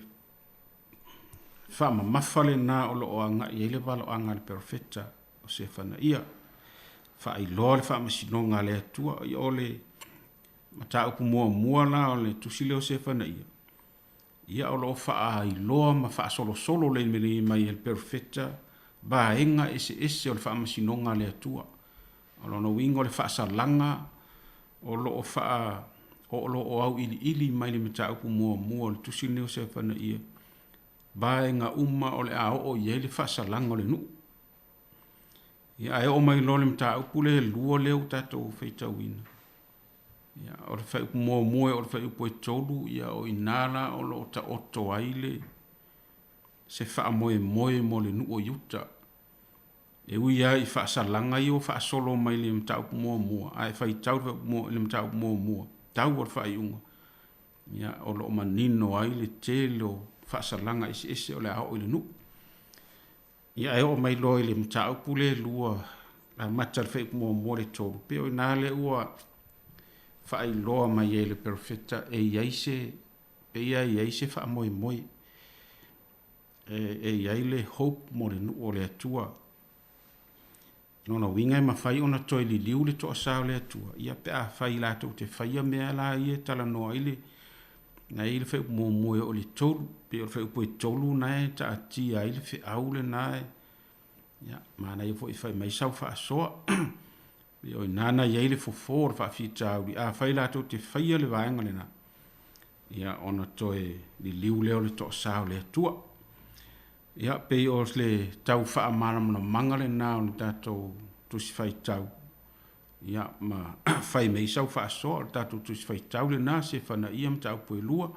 M: fa mafale na o lo anga i le valo anga le perfecta o se fana ia fa i lo le fa masinonga le tua i o le mata upu mua la o le tusile o se fana ia o lo fa i lo ma fa solo le mele mai el perfecta ba enga ese o le fa masinonga le tua o lo no wingo le fa salanga o lo fa o lo o au ili mai le mata upu mua le tusile o se fana ia vaenga uma o le a o ia le whaasalanga o le nuu. Ia e o mai lo le mta upu le lua leo tatou feitauina. Ia o le whai upu mua o le whai upu e tolu ia o inala o lo ta oto aile se wha moe mo le nuu o yuta. E ui ai whaasalanga i o whaasolo mai le mta upu mua. Ai whai tau le mta upu mua. Tau o le whai unga. Ia o lo manino ai le telo whaasalanga ese o le ao i le nuu. Ia e o mai lo i le mta upu le lua a mata le whai upu mua le tolu. Peo i nā le ua whai loa mai e le perfecta e iaise pe iaise wha moe. E iai le hope mo le nuu o le atua. Nona winga e mawhai ona toi li liu le toa sao le atua. Ia pe a whai la tau te whaia mea la ia tala noa ile. Nga ile whai upu mua o le tolu. Pe o le whai upu e tolu nae ta atia ile whi au le nae. Ia, mana ia fo i whai mai sau wha soa. Pe o i nana ia ile fo wha fita au li. A whai la tau te whaia le vaenga le na. Ia ona toi li liu leo le toa sao le atua. Ia pe o le tau wha maramana mangale nā o le tātou tusi whai tau. Ia ma whai mei sau wha soa o le tātou tusi whai tau le nā se whana ia mta upo e lua.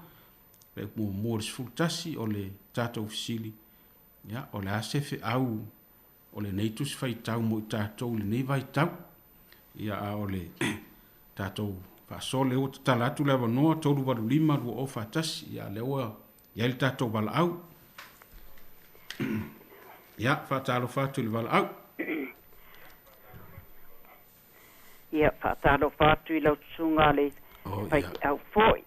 M: Pe mua le sfultasi o le tātou fisili. Ia o le ase whi au o le nei tusi whai tau mo i tātou le nei vai tau. Ia a o le tātou wha soa le o talatu le wanoa tolu waru lima lua o whatasi. Ia le oa ia le tātou wala au. Ia, whaatalo whātu le wala au.
N: Ia, whaatalo whātu I lau tsunga le whai au fōi.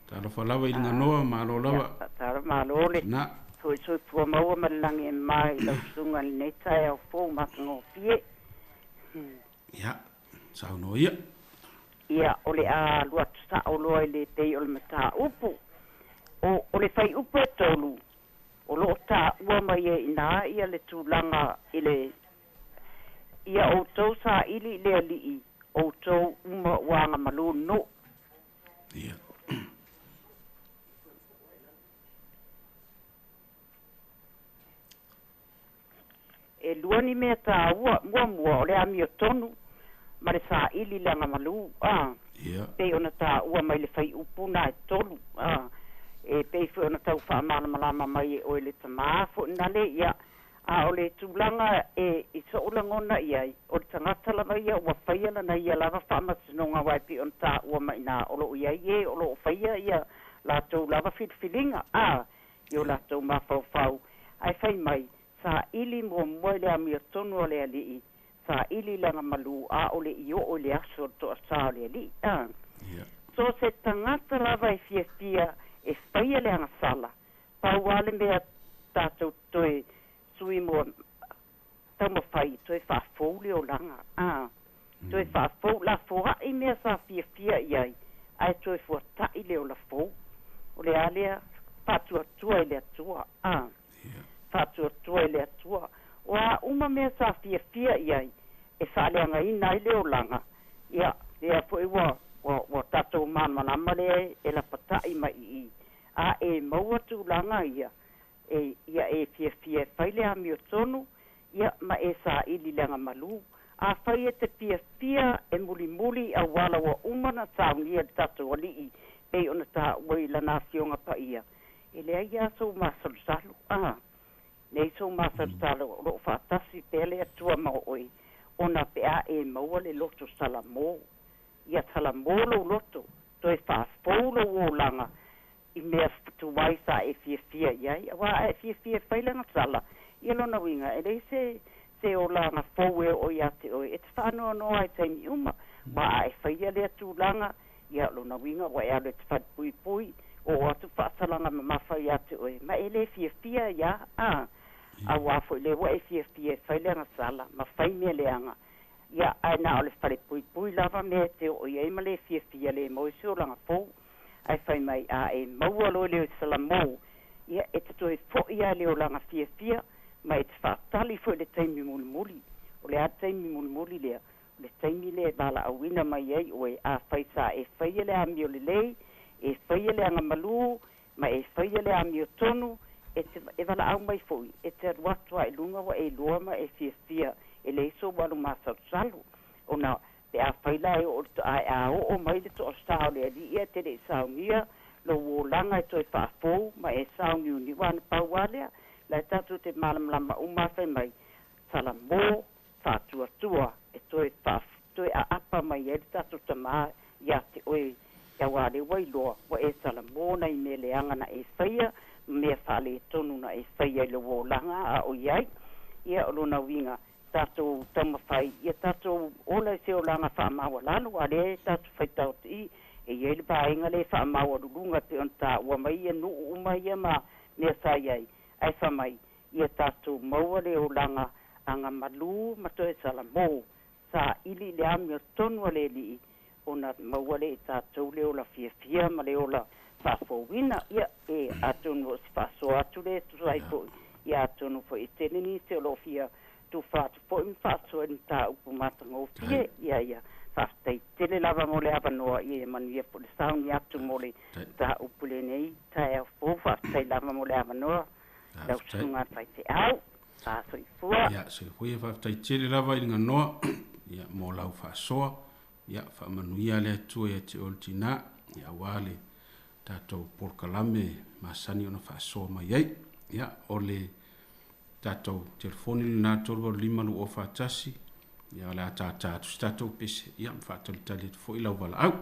M: Talo whalawa I ringa noa, mālo lawa.
N: Whaatalo mālo le.
M: Na.
N: Fōi soi pua maua malangi e mai lau tsunga le netai au fōu makango pie.
M: Ia, sau no ia.
N: Ia, ole a luatu sa o loa le tei o le mata upu. O le whai upu e tolu. O lo ta ua mai e ina ia le tūlanga ile ia o tau sa ili le alii o tau uma wanga malu no.
M: Ia.
N: E luani mea ta mua o le ami o tonu ma le sa ili le anga malu.
M: Ia.
N: Pe ona ta ua mai le whai upu na e tolu. E pei fu ona tau wha malama mai o le tamaa fu nale ia a o le tūlanga e I so ulangona ia o le tangata lava ia ua whaia lana ia lava wha masinonga wai pi on ta ua mai nā o lo ia ie o lo whaia ia la tau lava whitwhilinga I o la tau mawhau ai whai mai sa ili mua mua le ami o tonu o le alii sa ili langa malu a o le io o le aso to asa o le alii so se tangata lava e fia e whaia le anga sala. Pau wale mea tātou toi sui mua tau ma whai, toi whaafou leo langa. Toi whaafou la fōa I mea sa fia iai, ai toi fua tai leo la fōu. O le alea whātua tua I le atua. Whātua tua I le atua. O a uma mea sa fia iai, e whaaleanga ina I leo langa. Ia, lea fo iwa, wa tātou manama le e la patai mai I. A e maua tūlanga ia. Ia e fia whaile ami o tonu. Ia ma e sa ili langa malu. A whai e te fia e muli a wala wa umana taungia tātou alii. Pei ona tā ui lana fionga pa ia. E lea ia sou masaru salu. Nei sou masaru salu. Ro whaatasi pele atua mao oi. Ona pe a e maua le loto salamo. Ia salamo lo loto. Toi whaafoulo o langa. I mea tu wai sa e fia iai. Wa e fia whailanga sala. Ia lona winga. E lei se o langa fōue o ia te oi. E te whanua noa e taimi uma. Wa e whaia lea tūlanga. Ia lona winga. Wa e alo te whad pui. O atu whaasalanga ma mawha ia te oi. Ma e le fia ia. A wafo le wa e fia whailanga sala. Ma whaimea leanga. Ia aina o le whare pui lava mea te oi. E ma le fia le moise o langa fōu. Ai whai mai a e maua loe leo salamou. Ia e te toi fo ia leo langa fia, ma e te whaatali fo le taimi muli. O le a taimi muli lea. O le taimi lea bala awina mai ei oe a whai sa e whaia le ami o le lei, e whaia le anga malu, ma e whaia le ami o tonu, e wala au mai fui e te watu ai lunga wa e lua ma e fia e le so walu masalu ona te a faila e o ai a o mai le to stau le di e te le saunia lo wolanga to fa fo ma e sauni ni wan pa wale la tatu te malam lama uma fe mai salamo fa tua e to fa to a apa mai e tatu tama ya te oi ya wale wai lo wa e salamo na i mele anga na e faia me fale tonu na e faia le wolanga a o yai ia o lona winga tatu tama fai ia tatu ola se o langa fa ma wala no ale tatu fai tau ti e ia le bainga le fa ma wa lunga te onta wa mai e nu mai ma me sai ai fa mai ia tatu mo le o langa anga malu ma to e salamo sa ili le am yo tonu le li ona mo le tatu le o la fia ma le o la fa fo wina ia e atunu fa so atu le tu sai po ia atunu fo itenini te lo fia tu fa fo in fa so in ta upu mata ngo fie ia fa tai tele lava mo le apa no ia man ia po le sound ia tu mo le ta upu le nei ta e fo fa tai lava mo le apa no la sunga tai te au fa so i fu
M: ia se hui fa tai tele lava i ngano ia mo lau fa so ia fa manuia le tu e te oltina ia wale tatou porkalame masani ona faaso mai ai ia o le tatou telefoni lena tolu lima lu o faatasi ia le atatatu tatou pese ia faatalitali foʻi lau valaau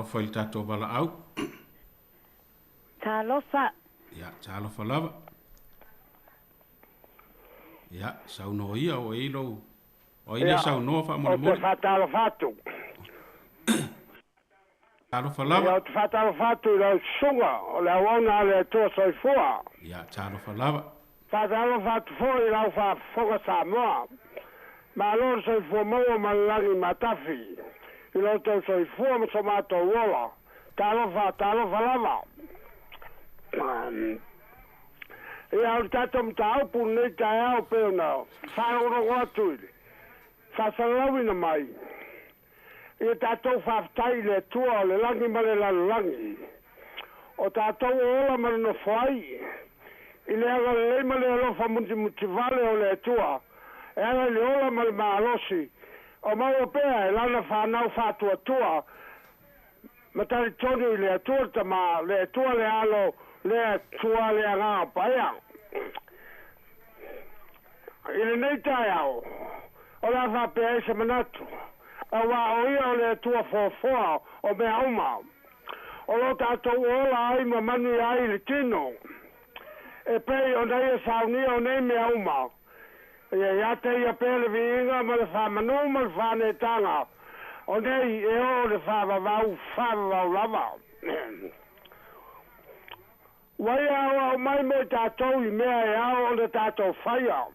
M: talofa i le tatou valaau
O: talofa
M: ia talofa lava ia saunoa ia o ai lou o ai le saunoa faamolemole
O: o te fatalofa atu
M: talofa lava
O: ia o te fatalofa atu i lau suga o le auauna a le atua soifua
M: ia talofa lava
O: fatalofa atu foʻi i lau faafofoga Samoa malo le soifua maua ma le lagi matafi i lo tau soifua ma so matou ola talofa lava ia o le tatou mataupu nei taeao pe ona faaogologo atu i le faasalalauina mai ia tatou faafetai le atua o le lagi ma le lalolagi o tatou ola ma le nofo ai i le aga lelei ma le alofa mutimuti vale o le atua e aga le ola ma le malosi o maua pea e lana whanau whatuatua ma talitoni i le atua tama le atua le alo le atua le anga paia i le nei tai au o la whapea e se manatu a wa o ia o le atua fofoa o mea uma o lo tatou ola ai ma manu ai le tino e pei o nei e saunia o nei mea uma ia te ia pele vinga ma le whamanu ma le whanetanga o nei e o le whavavau lava Wai au mai mo tātou I mea e au o le tātou whaia.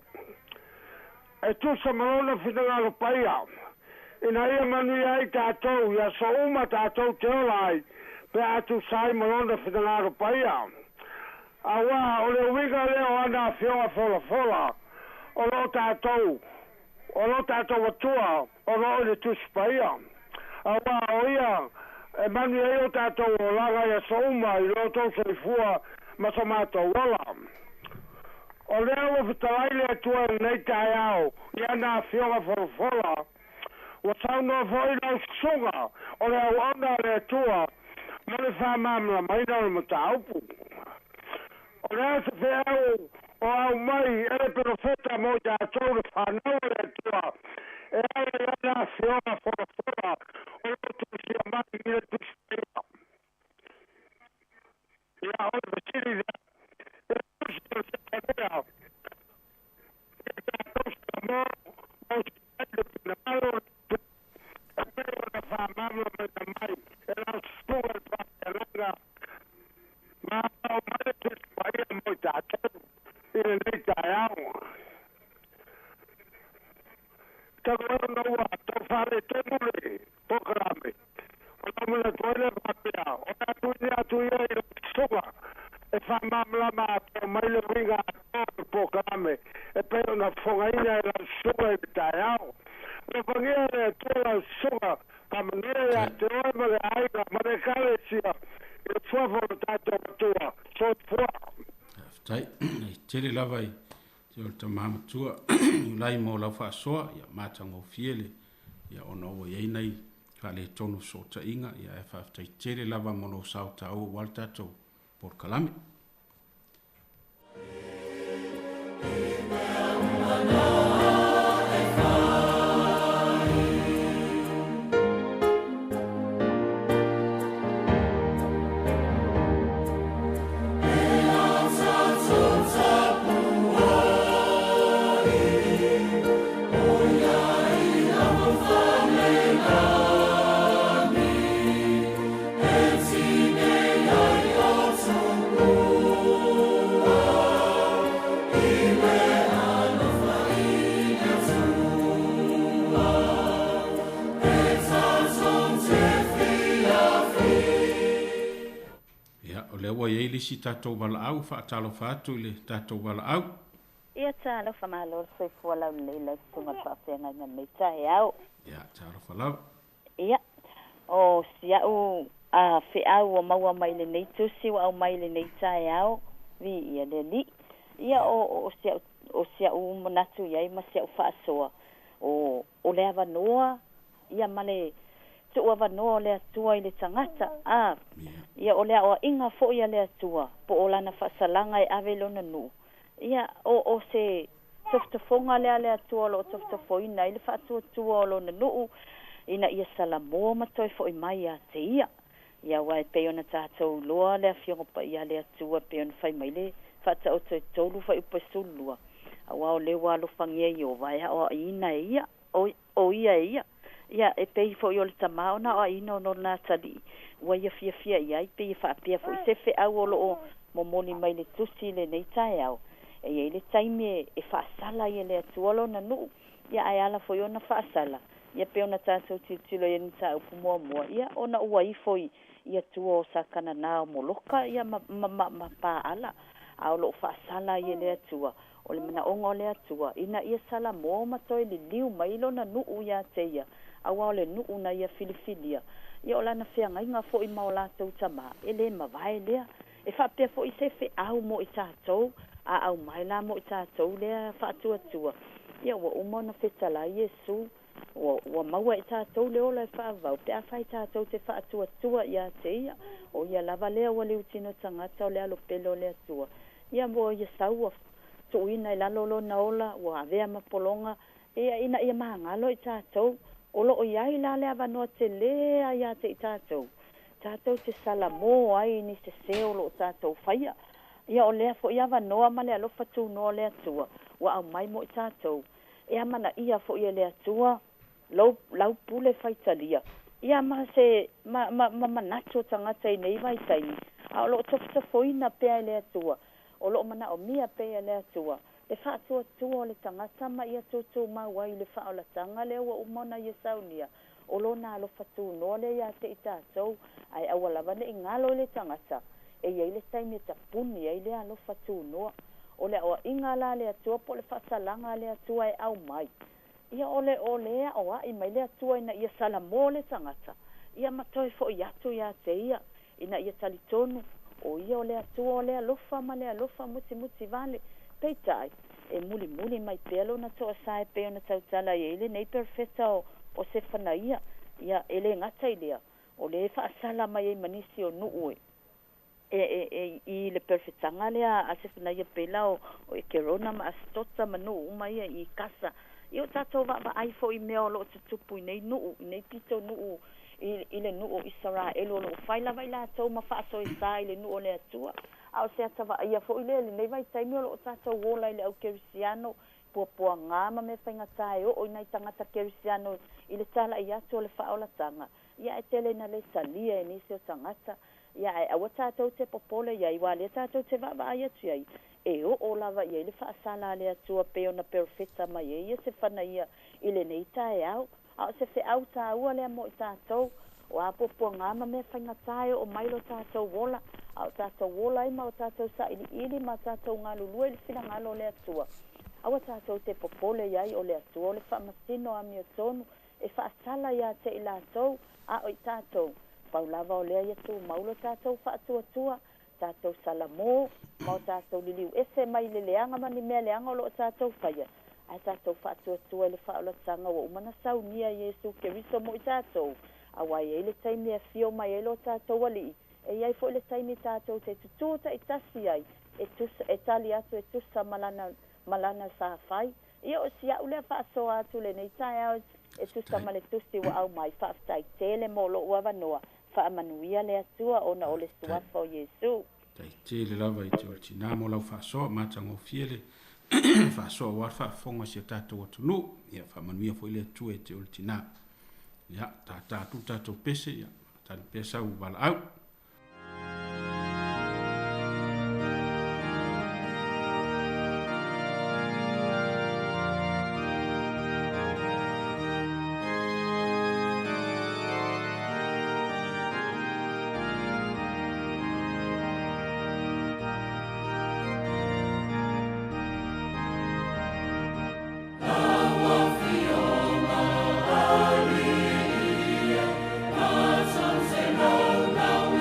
O: E tu sa marona whitangaro paia. Ina ia manui ai tātou, ia so uma tātou te olai, pe atu sai marona whitangaro paia. Awa, o le uiga leo ana whionga fola fola, o lo tātou atua, o lo le tusi paia. Awa, o ia, e manu e o tātou o laga ia so uma, I lo tau se fua, masa mātou wala. O leo o whitalaile atua nei tai au, I ana whionga fola fola, o sauno foi lau sunga, o leo ona le atua, male whamamla maina o mataupu. O leo se whiau, o au mai, e profeta mo ia tau le whanau le atua, e ai ana whionga fola fola, o leo tusi a mai I le tusi pera. Ia o le vasiri le, e tusi o se pera, e tātou se mo, o se pera pina malo, e pera o le whamamla maina mai, e lau sunga le pātelanga, ma au mai tusi paia mo I tātou, I le nei tai au. Tagono ua, tau whare tēmure, pokarame. O namuna toile whapea, o tātuini atu ia I le sunga, e whamamla ma tau mai le winga atu pokarame, e peo na whongaina e la sunga I tai au. Le whangia le tōla sunga, ka manea ia te oe ma le aiga, ma le kare sia, I le fuafo le tātou atua, so fua.
M: Tai, tere lava I te o ta mamatua, lai mo lau whaasoa, ia mātango fiele, ia ona o iei nei, ka le tonu so ta inga, ia e whaftai tere lava mono sau ta o wal tātou, por kalame. Ua iei lisi tātou wala au, whaatalo whaatu le tātou wala au.
K: Ia tālo whamalo soifua lau leila sunga whawhenga na mei tae au.
M: Ia tālo whalau.
K: Ia, o siau a whiau o maua mai le nei tusi wa au mai le nei tae au, vi ia le li. Ia o siau monatu iai ma siau whaasoa. O lea wanoa, ia male tu ua wanoa le atua I le tangata. Ia o lea o inga fo ia le atua, po o lana whaasalanga I ave lona nu. Ia o se toftafonga le atua lo toftafoina I le whaatua tua o lona nu, ina ia salamoa matoi fo I mai a te ia. Ia wai peona tātou loa le awhiongo pa ia le atua peona whai mai le whaatau toi tolu whai upasulua. Awa o le walo whangia I o vai o ina ia, o ia. Ia e pei fo yo le tamao na o ino no na tali wa ia fia ia pe ia fa pia fo se fe au lo mo moni mai le tusi le nei tai au e ia le taime e fa sala ia le tuolo na nu ia ai ala fo yo na fa sala ia pe ona tatu tilo ia ni ta upu mo ia ona ua I foi ia tuo sakana na mo loka ia ma pa ala au lo fa sala ia le tua o le mana onga le tua ina ia sala mo ma toi le liu mai lo na nu ia te ia awa le nu una ia filifilia ia ola na fea ngai nga fo I maola tau tama ele ma vai lea e fa pe fo I se fe au mo I tātou a au mai la mo I tātou lea fa tua ia wa umona fetala Yesu wa maua I tātou le ola fa vau pe a fai tātou te fa tua ia te ia o ia lava lea wa le utino tangata o le alo pelo lea tua ia mo ia saua tu ina I lalo na ola wa avea mapolonga ina ia mahangalo I tātou o lo iai la le avanoa te lea ia te tātou te salamo ai ni se seo lo tātou whaia ia o lea fo ia avanoa ma le alofa tu noa lea tua wa au mai mo I tātou e amana ia fo ia lea tua lau pule whaitalia ia ma se ma manato tangata I nei vai taini
P: A o lo tofoina pea le atua. O lo mana o mia pea le atua. Le whaatua le tangata ma ia tūtū mawai le whaolatanga le ua umona ia saunia. O lo nā lo whatu noa le ia te i tātou. Ai awalawa ne ingalo le tangata. E iei le taimi ta puni ei le alo whatu noa. O le oa ingala le atua po le whaasalanga le atua e au mai. Ia ole olea o ai mai le atua ina ia salamo le tangata. Ia matoi fo i atu ia te ia. Ina ia talitonu. O ia o le atua o le alofa ma le alofa muti vale. Peitai. E muli mai pelo na toa sae peo na tautala i ele nei perfeta o se whanaia. Ia ele ngata i lea. O le whaasala mai e manisi o nuue. I le perfetanga lea a se whanaia pela o e kerona ma astota manu umai i kasa. Io tato va aifo i mea o lo tutupu i nei nuu, i nei pito nuu, i le nuu Israel o lo whaila vai la tau ma whaaso i sa i le nuu o le atua. Ao se atawa ia fo i le nei vai taimi o lo tato wola i le au kerisiano, pua ngama me whainga tae o i nei tangata kerisiano i le tala i atu o le whaola tanga. Ia e tele na le salia e nisi o tangata. Ia e awa tatou te popole ia i wale tatou te vava ai atu ia i. E o lava ia le whaasala le atua peo na perfeta mai ia se whanaia i le nei tae au. Ao se whi au tā ua lea mo i tātou. O apopua ngama me whaingatai o mailo tātou wola. Ao tātou wola ima o tātou sa ili ma tātou ngā lulua ili whina ngalo le atua. Awa tātou te popole iai o le atua o le whamasino a mio tonu. E whaasala ia te i lātou a o i tātou. Paulava o lea ia tū maulo tātou whaatua. Tātou salamo, mau tātou liliu. Ese mai le leanga mani mea leanga o lo tātou whaia. Ai tātou whaatua le whaolatanga o umana saunia Yesu Keriso mo i tātou. Awai e le taimi e fio mai e lo tātou ali. E iai fo le taimi tātou te tututa i tasi ai. E tali atu e tusa malana sa whai. Ia o si au lea whaaso atu le nei tai au e tusa male tusi wa au mai whaaftai tele mo lo uava noa. Whaamanuia le atua ona o le suafa o Yesu.
M: Tai te le lava i te o tina mo lau whaasoa mātango fiele. Whaasoa war whaafonga si o tātou atunu. Ia whaamanuia fo i le atua e te o tina. Ia tātou pese. Ia tātou pesa u wala au.
G: No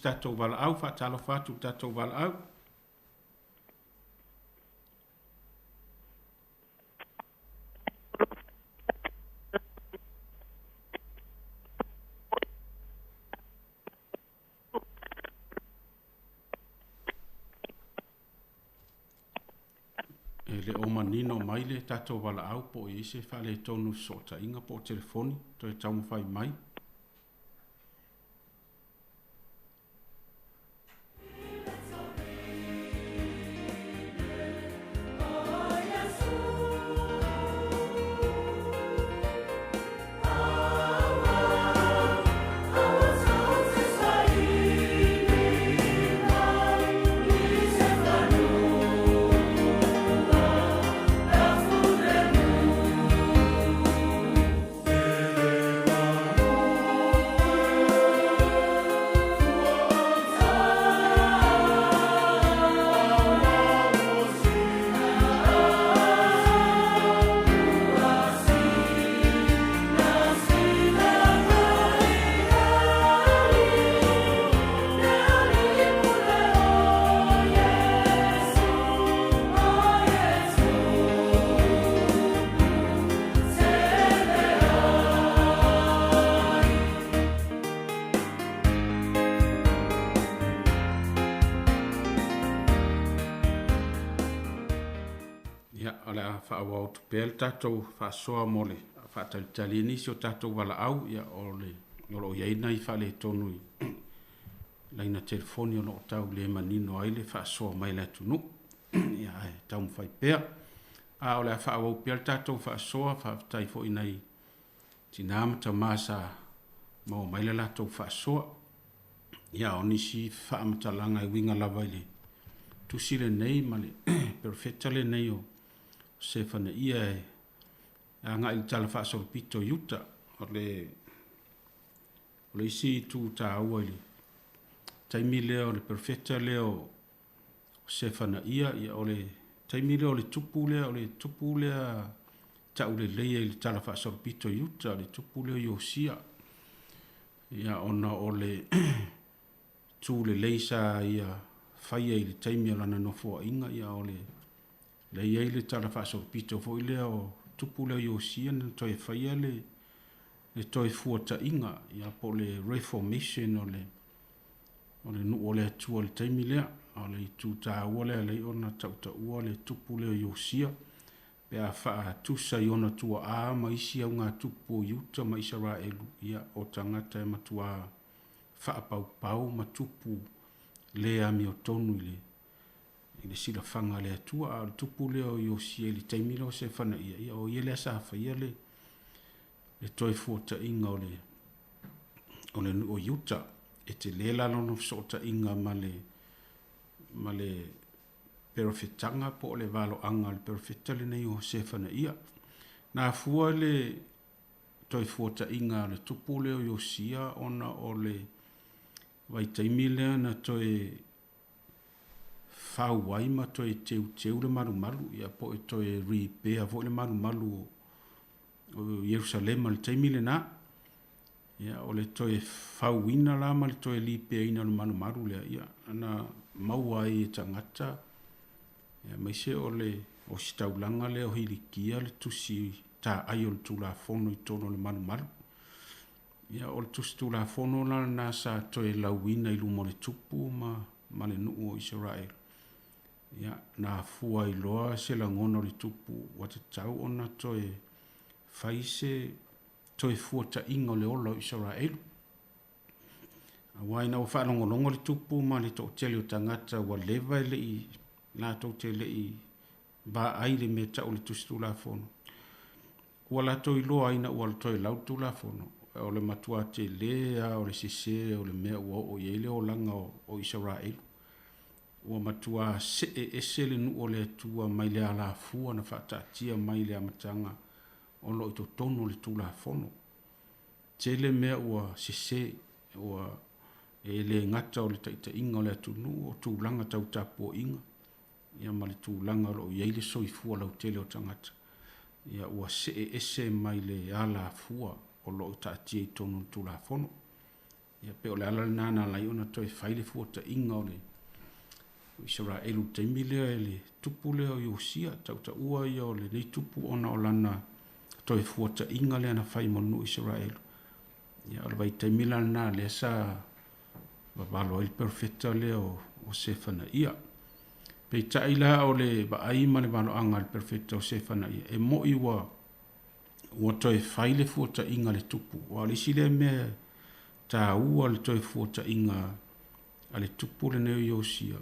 M: isi tatou wala au, whaatalo whatu tatou wala au. Le o manino mai le tatou wala au po i se whale tonu sota inga po telefoni, to e taumu whai mai. Pel tatou whaasoa mole, whaatalitali nisi o tatou wala au, ia o lo iaina I whale tonu I laina telefoni o lo tau le manino aile whaasoa mai la tunu, ia ai tau mwhai pēr. A o le whaawau pel tatou whaasoa, whaatai fo inai tinama tau masa mau mai la tatou whaasoa, ia o nisi whaamatalanga winga lava ile tusile nei ma le perfetale nei o se fana ia a nga il tala fa so pito yuta o le isi tu ta awali taimi leo le perfecta leo se fana ia o le taimi leo le tupu lea ta ule leia il tala fa so pito yuta le tupu leo yosia ia ona o le tu le leisa ia faia il taimi lana no fo inga ia o le iei le tala whaasau pito fo I lea o tupu leo Iosia na toi whaia le toi fuata inga ia po le reformation o le nu o le atua le taimi lea o le tu ta ua lea le ona tauta ua le tupu leo Iosia pe a wha tusa I ona tua a ma isi au ngā tupu Iuta ma Israelu ia o tangata e matua wha pau pau ma tupu lea mi o tonu le sila fanga le atua a tupu leo Iosia le taimilo se fana ia o ia le asa ia le toi fuata inga o le o Iuta e te lela lono sota inga ma le perfetanga po le valo anga le perfecta le nei o se fana ia na fua le toi fuata inga le tupu leo Iosia ona o le vai taimile na toi fau wai ma toi teu le maru ia po toi repair vo le maru o Jerusalem le taimile na ia o le toi fau ina la ma le toi repair ina le maru le ia ana mau ai tangata ia mai se o sitaulanga le o hilikia le tusi ta ai o tula fono I tono le maru ia o le tusi tula fono la na sa toi lauina I lumo le tupu ma le nuu o Israel ia na fua I loa se la ngono le tupu wa te tau ona toi faise toi fuata inga le ola Israel a wai na ufa longo le tupu ma le to tele o tangata wa leva le I la to tele I ba ai le me tau le tustula fono wala toi loa ina wala toi lautu la fono o le matua te lea o le sise o le mea o yele o langa o Israel ua matua se ese le nu o le tua mai le ala fua na whaatatia mai le amatanga o lo I to tono le tula fono. Te le mea ua sese ua e le ngata o le taita inga o le atunu o tūlanga tau tapo inga. Ia ma le tūlanga lo iei le soifua lau tele o tangata. Ia ua se ese mai le ala fua o lo taatia I tono le tula fono. Ia pe o le ala nana lai ona toi faile fuata inga o le Israelu taimi lea le tupu lea o Iosia tau ua ia o le nei tupu ona o lana toi fuata inga lea na fai monu Israelu. Ia o le vai taimi lana lea sa wawalo il perfecta lea o sefana ia. Pei tai la o le vaai ma le wano anga il perfecta o sefana ia. E mo i ua toi faile fuata inga le tupu. Wa le sile mea ta ua le toi fuata inga ale tupu le neo Iosia.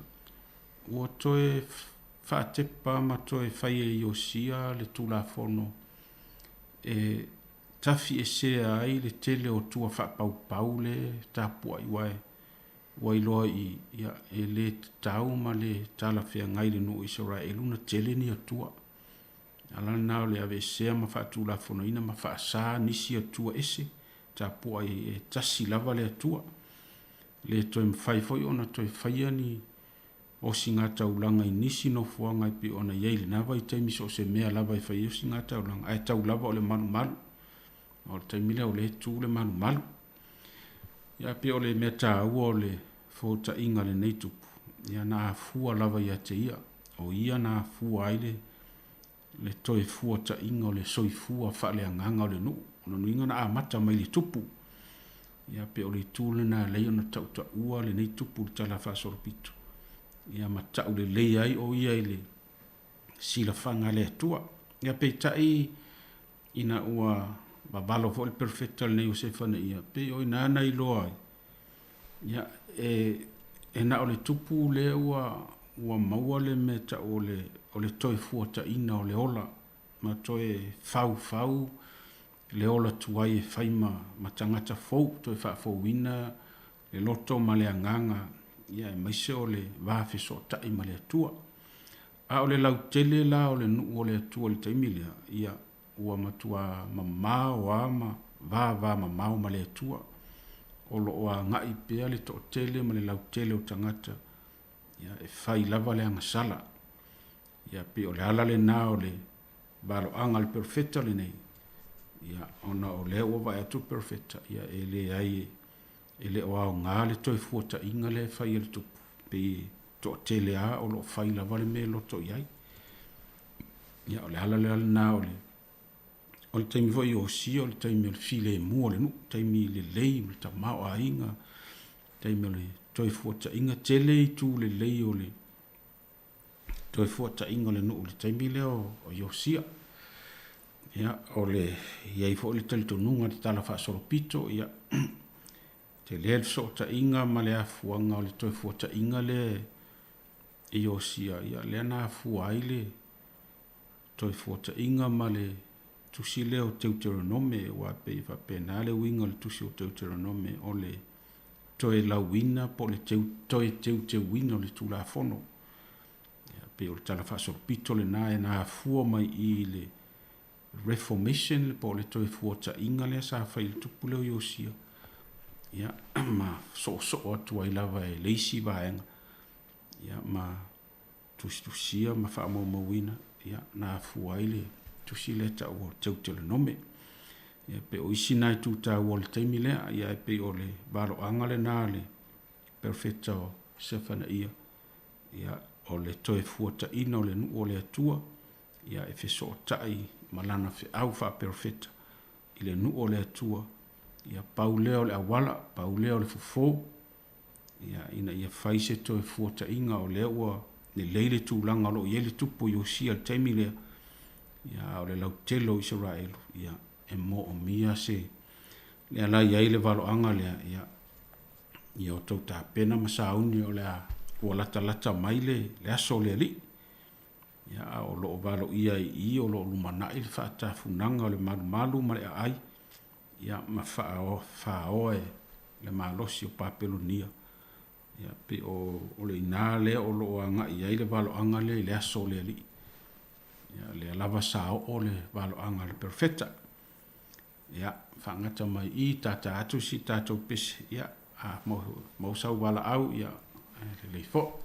M: Ua toe whaatepa ma toe whaie Iosia le tula fono. E tafi e sea ai le tele o tua whapau pau le tapua i wae. Wailoa i ia e le tau ma le tala whea ngai le no Israelu na tele ni atua. Ala nao le ave sea ma whaatula fono ina ma whaasa nisi atua ese. Tapua e tasi lava le atua. Le toi mwhaifoi ona toi whaia ni o singata ulanga i nisi no fuanga i pi ona yeili nawa i taimi so se mea lava i whaia o singata ulanga. Ai tau lava o le manu malu. O le taimi le o le tu le manu malu. Ia pi o le mea ta ua o le fota inga le neitupu. Ia na afua lava ia te ia. O ia na afua aile le toi fua ta inga o le soi fua wha le anganga o le nu. Ona nuinga na amata mai le tupu. Ia pe o le tūle na leo na tau ta ua le neitupu le tala wha soropito. Ia matau le lei ai o ia ile sila whanga le atua. Ia pe tai ina ua babalo fo le perfecta le neo se whana ia. Pe o ina ana i loa ai. Ia e na o le tupu le ua maua le meta o le toi fuata ina o le ola. Ma toi fau le ola tuai e whaima ma tangata fau. Toi wha fau ina le loto ma le anganga. Ia e maise o le wafe so tai ma le atua. A o le lau tele la o le nuu o le atua le taimilea. Ia ua matua mamao ama va mamao ma le atua. O lo o a ngai pea le to tele ma le lau tele o tangata. Ia e whai lava le angasala. Ia pe o le ala le na o le balo anga le perfecta le nei. Ia ona o le ua vai atu perfecta. Ia e le ai e le o au ngā le toi fuata inga le whai ele tupu. Pe to tele a o lo whai lava le me loto iai. Ia o le ala le ala na o le o le taimi voi o si o le taimi o le file e mua le nu. Taimi le lei le ta mao a inga. Taimi o le toi fuata inga tele i tu le lei o le toi fuata inga le nu. Le taimi le o Iosia. Ia o le iai fo le tali tonunga le tala wha soropito. Ia te lea le so ta inga ma le afuanga o le toi fuata inga le Iosia. Ia le ana afua ai le toi fuata inga ma le tusi leo Deuteronome wa pe va penale winga le tusi o Deuteronome o le toe lawina po le toe wina o le tula fono. Ia pe o le tala wha soropito le na afua mai i le Reformation po le toi fuata inga le sa whai le tupu leo Iosia. Ia ma so atu ai lava e leisi vaenga. Ia ma tusia ma wha mawina. Ia na afua ai le tusi le ta o Deuteronome. Ia pe o isi nai tu ta o le taimi lea. Ia pe o le baro anga le na le perfecta o sefana ia. Ia o le toe fuata ina o le nu o le atua. Ia e feso tai malana fe au fa perfecta. I le nu o le atua. Ia pauleo le awala, pauleo le fufo. Ia ina ia faise toe fuata inga o le ua le leile tūlanga lo iele tupu Iosia le taimi lea. Ia o le lau telo Israelu. Ia e mo o mia se. Lea la iai le valo anga lea. Ia o tau ta pena masauni o lea ua lata mai le aso le li. Ia o lo valo ia i o lo lumanai le whaata funanga o le malu ma le ai. Ia ma whao e le malosi o Papelonia. Ia pe o le ina le o lo anga iai le valo anga le aso le li. Ia le lava sao o le valo anga le perfecta. Ia whangata mai i tata atu si tato pese. Ia mau sau wala au ia le leifo.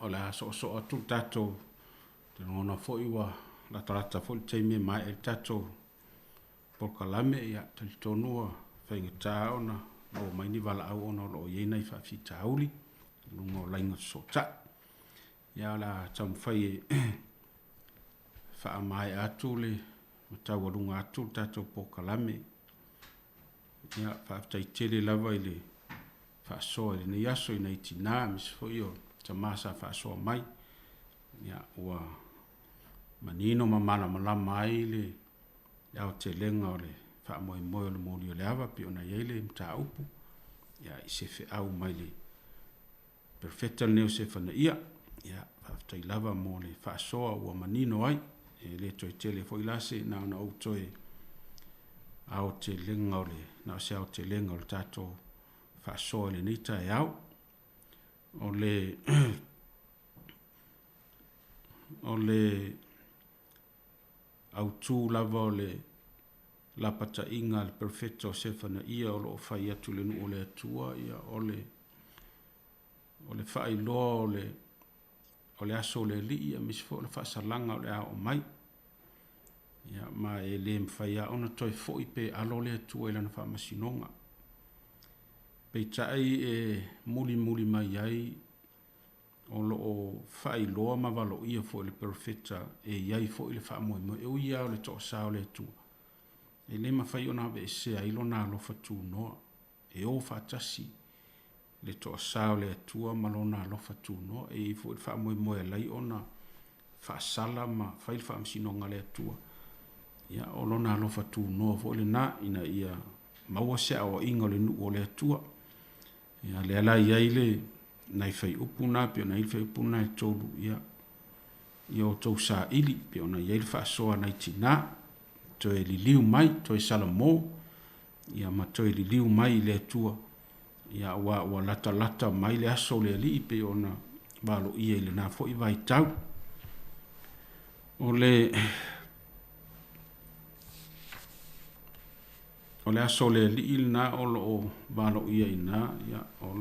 M: o la so atu tatou te ngona foi wa la trata foi te me mai e tatou por kalame ia te tonua fenga taona o mai ni vala au ona lo ye nei fa fitauli lungo lainga so ta ia la tam fai fa mai atule tau lunga atu tatou por kalame ia fa tai tele lava ile fa so ile ni aso ina itina mis foi o tamasa fa so mai ia wa manino mamala mai le ia o te lenga o le fa moi le moli o le ava pe ona yele mta upu ia i se fe au mai le perfecta neo se fana ia fa tai lava mo le fa soa ua manino ai e le toi tele foi lase na o toi au te lenga o le na se au te lenga o le tato fa soa le nita e au o le au tu lava o le la pata inga le perfecto se fana ia o lo fai atu le nu o le atua ia o le fai lo o le aso le li ia misfo le fa salanga o le a o mai ia ma e le mfai a ona toi foi pe alo le atua ila na fa masinonga pe tai e muli mai ai o lo o fai lo ma valo ia fo le perfecta e iai fo le fa mo e o ia o le to sa o le atua e le mawhai o nā se a ilo nā lofa tū noa. E o whātasi le toa sao le atua malo nā lofa tū noa. E i fo wha moe lai o nā whaasala ma whail wha amsinonga le atua. Ia o lo nā lofa tū noa fo le nā ina ia maua se o inga le nu o le atua. Ia le ala iai le nai whai upu nā pio nai whai upu nā e tōru ia. Ia o tau sa ili pio nai iai le whaasoa nai tina. Toi li liu mai, toi salamo, ia ma toi li liu mai le tua, ia wa lata mai le aso le li pe ona balo ia le na fo i vai tau. O le aso le li il na o lo balo ia ina, ia o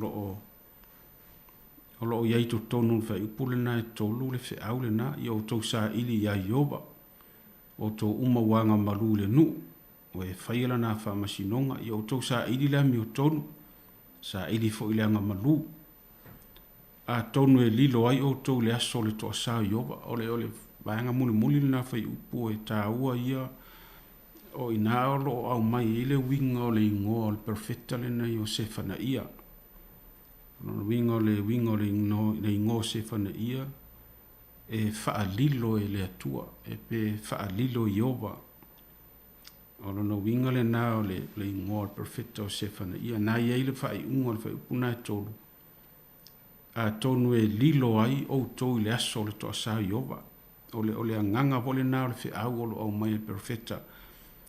M: lo ia i to tonu fai upule na e tolu le fe au le na, ia o tau sa ili ia ioba. O to uma wanga malu le nu o e whaila nā whamasinonga i o tau sa ili la mi o tonu sa ili fo ileanga malu a tonu e lilo ai o tau le aso le toa sa ioba o le vaenga muli nā whai upu e tā ua ia o ina olo au mai ile winga o le ingoa o le perfecta le nei o se whana ia winga o le ingoa se whana ia e whaalilo e le atua, e pe whaalilo i owa. O lona winga le nā o le ingoa le perfecta o se whana ia, nā iei le whaai unga le whaai upuna e tolu. A tonu e lilo ai o tau le aso le toa sa i owa. O le anganga vole nā o le whi au olo au mai le perfecta.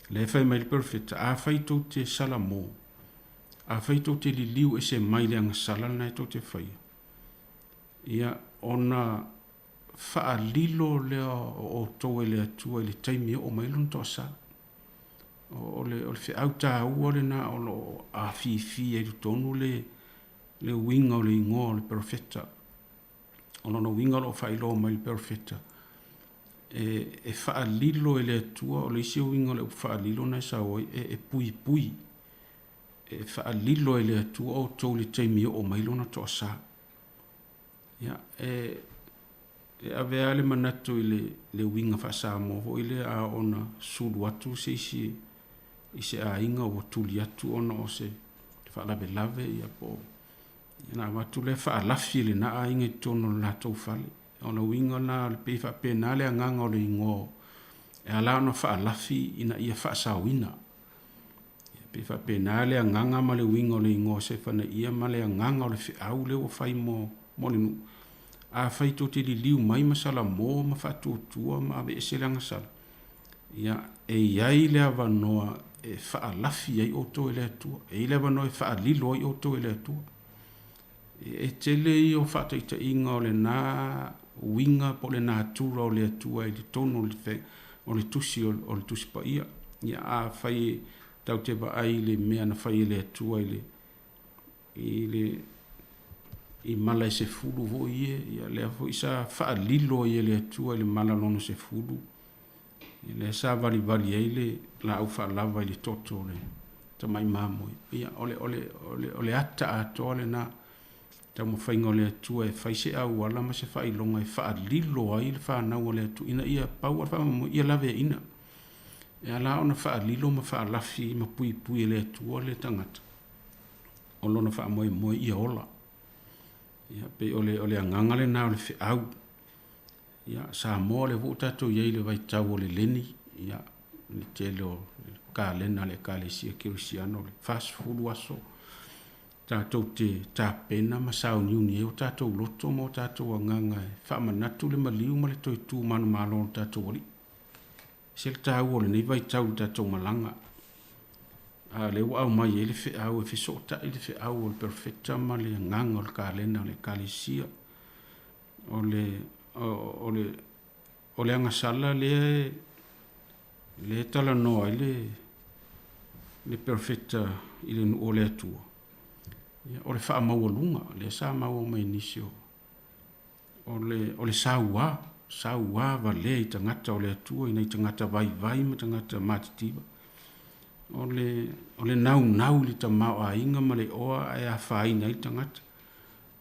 M: Le whai mai le perfecta, a whai tau te salamo. A whai tau te li liu e se mai le anga salana e tau te whai. Ia ona wha lilo lea o tau e le atua e le taimi o mai lun toa sa. O le whi au tā ua le nā o lo a fi e tonu le winga o le ingoa o le perfecta. O no winga o wha ilo mai le perfecta. E wha lilo e le atua o le isi o winga o le wha lilo na sa oi e pui. E wha lilo e le atua o tau le taimi o mai luna toa sa. Ia, e avea le manatu i le winga wha Samoa vo i le a ona sulu atu se isi a inga o tuli atu ona o se wha lave ia po. Ia na watu le wha lafi le na a inga i tono la tau fale. Ona winga na le pe wha pe na le anganga o le ingo. E ala ona wha lafi ina ia wha sawina. Pe wha pe na le anganga ma le winga o le ingo se whana ia ma le anganga o le whi au le o whai mo le nu. A whai tō te li liu mai masala mō ma whātua ma ave e se langa sala. Ia e iai le awanoa e wha lafi ai o tō e le atua. E le awanoa e wha lilo ai o tō e le atua. E tele i o whātaita inga o le nā winga po le nā tura o le atua e le tono o le tusi o le tusi pa ia. Ia a whai tau te ba ai le mea na whai le atua i le i mala i se fulu vo ia lea fo isa fa lilo ia le tua le mala lono se fulu le sa vali ai le la au fa lava le toto le ta mai mamo ia ole ata atole na ta mo fainga le tua e faise au wala ma se fa ilonga e fa lilo ai le fa na ole tu ina ia pau fa mo ia lave ina e ala ona fa lilo ma fa lafi ma pui le tua le tangata o lona fa mo ia ola ia pe ole anganga le na ole fe au ia Samoa le vuta to ye le vai tau le leni ia le telo ka lena le ka le sia kirisiano le fast food waso tatou te tapena ma sau niuni e o tatou loto mo tatou anganga e whaamanatu le maliu ma le toi tū manu malo tatou oli. Se le tau ole nei vai tau tatou malanga. A le au mai e le whi au e whi sota e le whi au o le perfecta ma le anganga o le kālena o le kālesia. O le angasala le tala noa le perfecta i le nu o le atua. O le wha maua le sa maua mai nisio. O le saua va le i tangata o le atua, ina i tangata vai ma tangata matitiba. O le nau li ta mao a inga ma le oa e a whaina i tangata.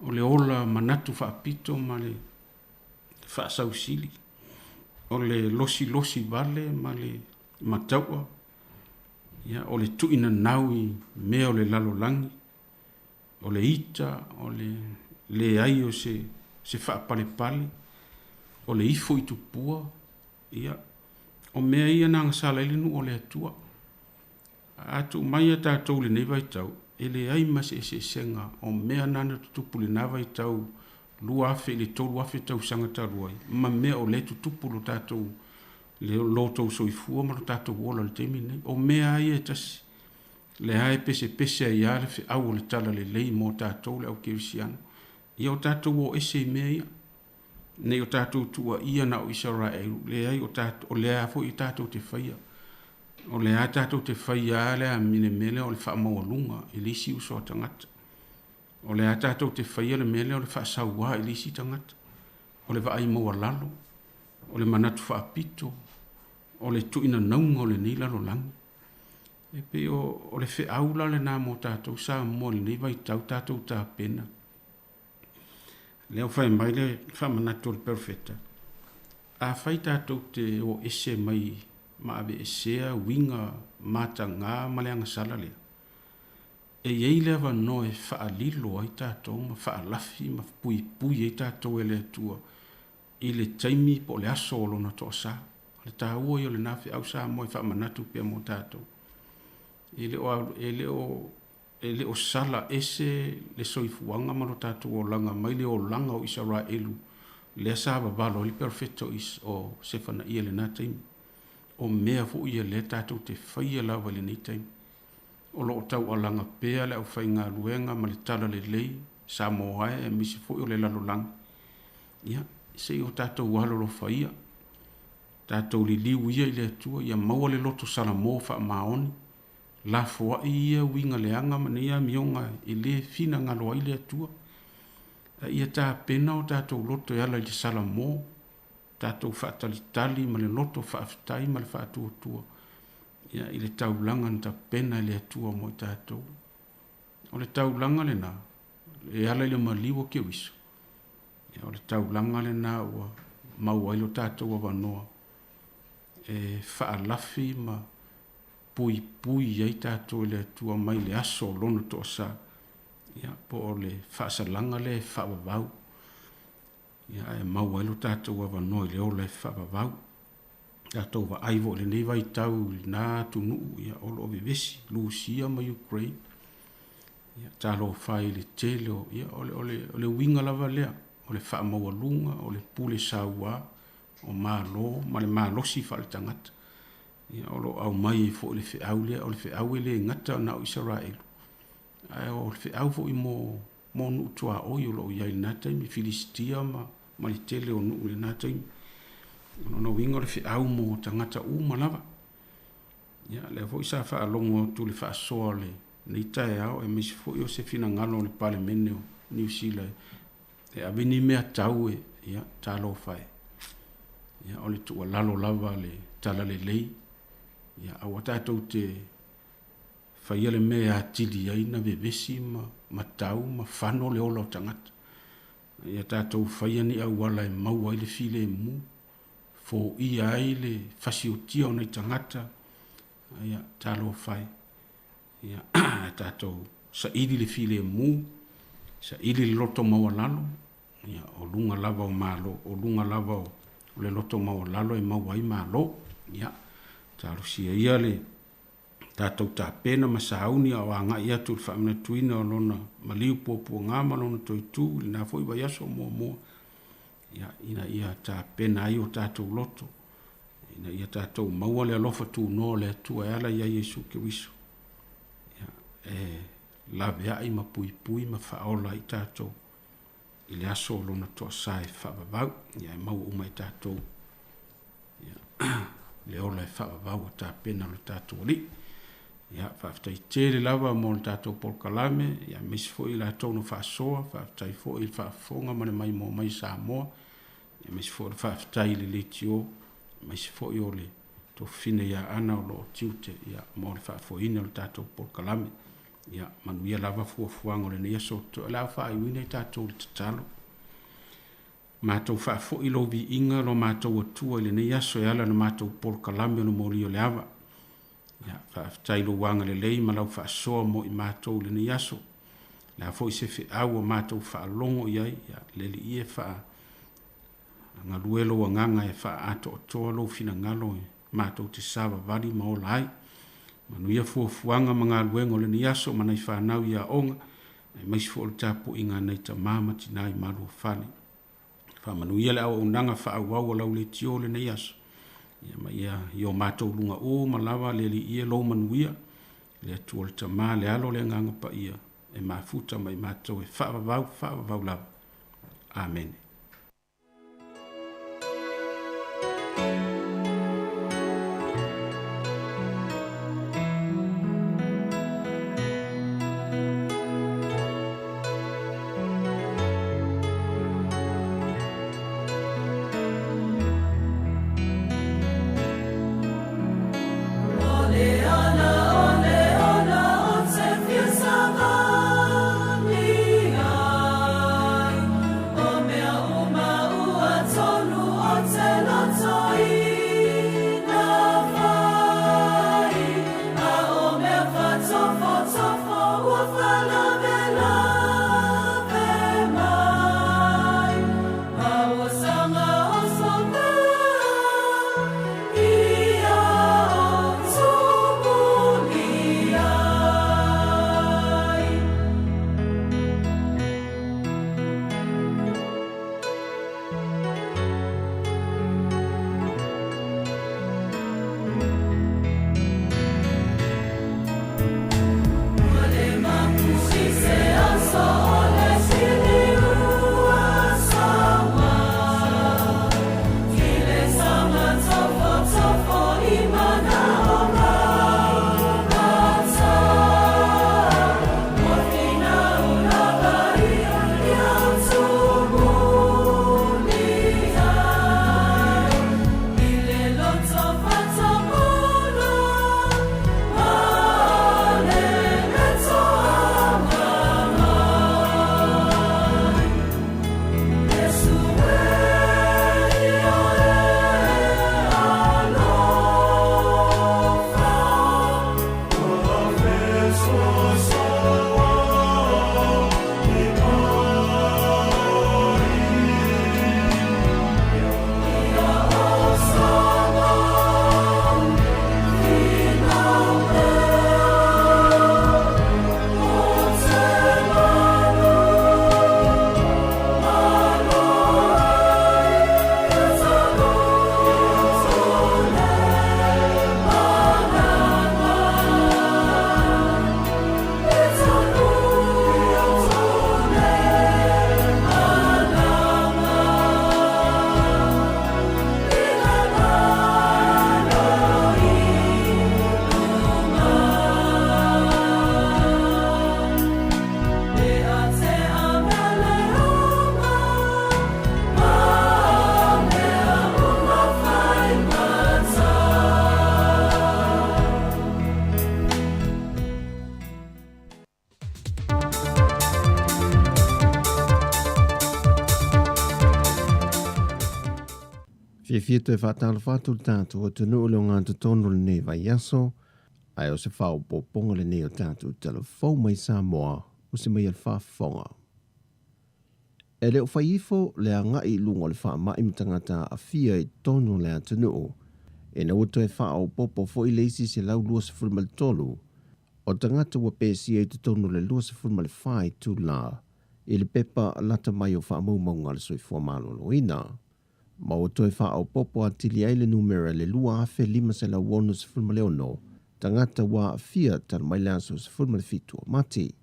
M: O le ola manatu wha apito ma le wha sausili. O le losi vale ma le mataua. O le tuina nau i mea o le lalolangi. O le ita, o le ai o se whaapale, o le ifo i tupua, ia. O mea ia nanga sala ilinu o le atua. Atu mai a tātou le neva i tau, e le ai mas e senga, o mea nana tutupu le nava i tau, lua afe le tolu afe tau sanga taruai, ma mea o le tutupu lo tātou, le lotou soifua ma lo tātou ola le temi nei, o mea ai e tasi. Le hae pese a ia le fe au le tala le lei mo tātou le au kirisiano. Ia o tātou o ese mea ia. Nei o tātou tua ia na o Israelu. Le ai o le afo i tātou te whaia. O le a tātou te whaia le a mine mele o le wha maua e lisi uso tangata. O le a tātou te whaia le mele o le wha saua e lisi tangata. O le wa ai maua lalo. O le manatu wha apito. O le tuina naunga o le nila lo langi. E pe o le fe aula le nā mo tātou sa mo le nei vai tau tātou tā pena. Leo whai mai le whamanatu le perfecta. A whai tātou te o ese mai ma ave esea winga mata ngā maleanga sala lea. E iei lewa no e wha lilo ai tātou ma wha lafi ma pui ai tātou e le tua. I le taimi po le aso o lona toa sa. Le tā ua i o le nafi au sa mo e whamanatu pia mo tātou. Ele o sala ese le soifuanga ma lo tātou o langa mai le o langa o Israelu le asaba valo le perfecto is o sefana ia le nā taimi o mea fu ia le tātou te whaia lawa le nei taimi o lo tau alanga pea le au whai ngā luenga ma le tala le lei Samoa e misi fu o le lalo langa ia se o tātou walo lo whaia tātou li liu ia i le atua ia maua le loto sala mō wha maoni la foa ia winga leanga ma ia mionga i le fina ngalo ai le atua. Ia tā pena o tātou loto e ala i le sala mō, tātou whaatalitali ma le loto whaafitai ma le whaatuatua. Ia i le taulanga na ta pena i le atua mo i tātou. O le taulanga le nā, e ala i le maliwa ke wiso. Ia o le taulanga le nā ua maua ilo tātou a wanoa. E whaalafi ma pui ai tātou le tua mai le aso lono toa sa. Ia po o le whaasalanga le whaavavau. Ia e maua ilo tātou awa noi le o le whaavavau. Tātou wa aivo le nei vai tau nā tunu ia olo o vivesi, Lucia ma Ukraine. Ia tālo whai le telo, ia o le winga lava lea, o le whaamaua lunga, o le pule saua, o mālo, ma le mālosi wha le tangata. Ia olo au mai fo le fe au le o le fe au le ngata na o Israel. Ai o le fe au fo i mo nu tua o yo lo ia na taimi Filistia ma le tele o nu le na taimi. No wingo le fe au mo tangata u malava. Ia le fo isa fa longo tu le fa sole ni tai au e mis fo yo se fina ngalo le palemene New Zealand. E avini mea tau e, ia, talo fai. Ia, ole tu lalo lava le tala le lei. Ia, awa tātou te whaia le mea atili ai na vevesi ma tau, ma whano le ola o tangata. Ia tātou whaia ni au wala e maua i le file mu. Fo ia ai le whasi o tia o nei tangata. Ia, talo fai. Ia, tātou sa ili le file mu. Sa ili le loto maua lalo. Ia, o lunga lava o malo. O lunga lava o le loto maua lalo e maua i malo. Ia, talo sia ia le tātou tā pena ma sauni o anga ia tu whamina tuina o lona maliu pōpua ngāma lona toi tū li nā fwoi vai aso mua. Ia, ina ia tā pena ai o tātou loto. Ina ia tātou maua le alofa tū no le tua e ala ia Yesu Keriso. Ia, lawe ai ma pui pui ma whaola i tātou. I le aso lona toa sae whawavau. Ia, mau umai tātou. Ia, le ola e whawavau a tā pena lo tātou li. Ia, whaftai tere lava mo le tātou polkalame. Ia, mesi fo i la tono whaasoa. Whaftai fo i le whaafonga mane mai mo mai Samoa. Ia, mesi fo i le whaftai le le tio. Mesi fo i o le to fine ia ana o lo tiute. Ia, mo le whaafoina le tātou polkalame. Ia, manuia lava fuafuanga le nia soto. Ia, lau whaaiwina i tātou le tatalo. Mātou whaafo i lo vi inga lo mātou atua i le nia so e ala na mātou polkalame no mori o le awa. Ia, whaaftai lo wanga le lei ma lau whaasoa mo i mātou le ni aso. La fo i se whi au o mātou whaalongo i ai, ia, le li ie wha ngā luelo a nganga e wha ato o toa lo fina ngalo e mātou te sawa wari ma o lai. Manu ia fuafuanga ma ngā luengo le ni aso ma nei whanau ia onga, e maisi fo le tapu i ngā nei ta māma tina i maru o whani. Wha manu ia le au unanga wha au au lau le tio le ni aso. Ia ma ia i o mātou lunga o ma lava le li ia lo manuia le atua le tamā le alo le nganga pa ia e mafuta mai mātou e whaavavau lava. Amen.
G: Mea
F: Fia te whātala whātu tātou o tunu o leo ngā tutono le nei vai aso, ai o se whao poponga le nei o tātou telefou mai Samoa o se mai al whaafonga. E leo whaifo le a ngai lunga le wha mai mtangata a fia e tono le a tunu o, e na uto e whao popo fo i leisi se lau lua se fulma le tolu, o tangata wa pēsi e tutono le lua se fulma le whai tū la, i le pepa lata mai o wha maunga le soi fua malolo ina. Ma o toi wha popo a tili ai le numera le lua afe lima se la wonu se fulma leono, tangata wa fia tala mai le aso se fulma le fitua mati.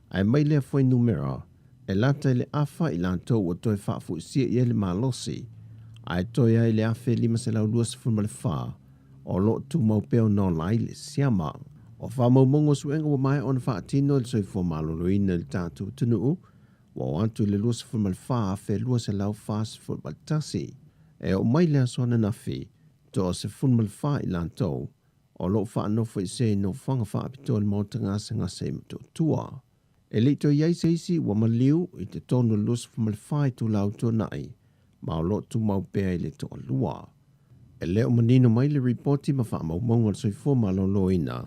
F: Ai mai lea foi numera, e lata le afa i lantou o toi wha fu isia i ele malosi, ai toi ai le afe lima se la lua se fulma le wha, o lo tu mau peo no lai le siama. O wha mau mongo suenga wa mai on wha atino le soi fua malolo ina le tātu tunuu, wa o antu le lua se fulma le wha afe lua se lau wha se fulma le tasi. E o mai lea soana nafi, to o se fulma le wha i lantou, o lo wha anofo i se no whanga wha apito le mauta ngase ngase mto tua. E leito iai se isi wa maliu i te tono le lua se fulma le wha i tu lau tua nai, ma o lo tu mau pea i le toa lua. E leo manino mai le reporti ma wha mau maunga le soifo ma lo ina,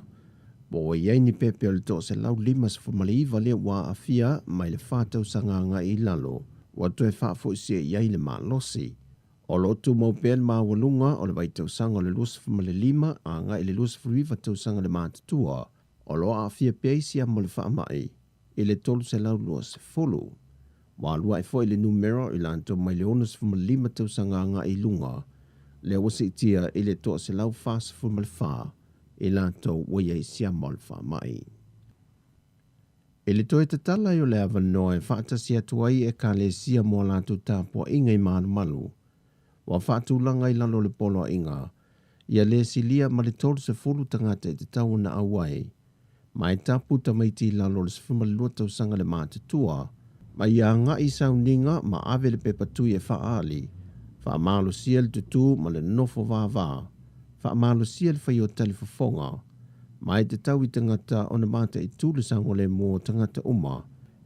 F: bo iai ni pepe o le to se lau lima se fulma le iwa lea wa a fia mai le whātau sanganga i lalo, wa toe wha fo isi iai le ma losi. O lo tu mau pēn ma walunga o le waitau sanga le lusifuma le lima a nga i le lusifuiva tau sanga le mātatua o lo a fia peisia mo le whaamai i le tolu se lau lua se folu. Wa lua e fo i le numero i lanto mai le ono sifuma le lima tau sanga nga i lunga le wasi tia i le toa se lau wha sifuma le wha i lanto waya i sia mo le whaamai. I le toe tatala i o le avanoa e whaatasi atuai e ka le sia mo lanto tāpua ingai maanu malu. Wa whaatulanga i lalo le polo inga, ia le silia ma le tolu se fulu tangata i te tau na awai, ma e tapu tamaiti lalo le sifuma le luatau sanga le mātatua, ma ia nga i sauninga ma ave le pepatu e whaali, wha malo sia le tutu ma le nofo vāvā, wha malo sia le whai o talifafonga, ma e te tau i tangata o na mata i tūle sango le mō tangata uma,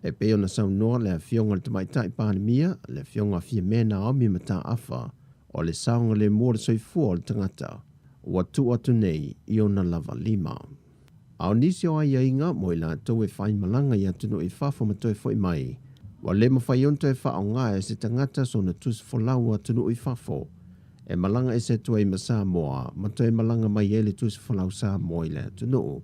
F: e peo na saunoa le a fionga le tamaitai pānemia, le fionga fia mena omi mata afa, o le saunga le mua le soifua o le tangata, ua tu atu nei i ona lava lima. Ao nisi o ai inga mo i la tau e whai malanga i atunu i whafo matoe fo i mai, wa le mawhai onto e wha o ngā e se tangata so na tus folau atunu i whafo, e malanga e se tua i ma Samoa, matoe malanga mai e le tus folau Samoa i le atunu,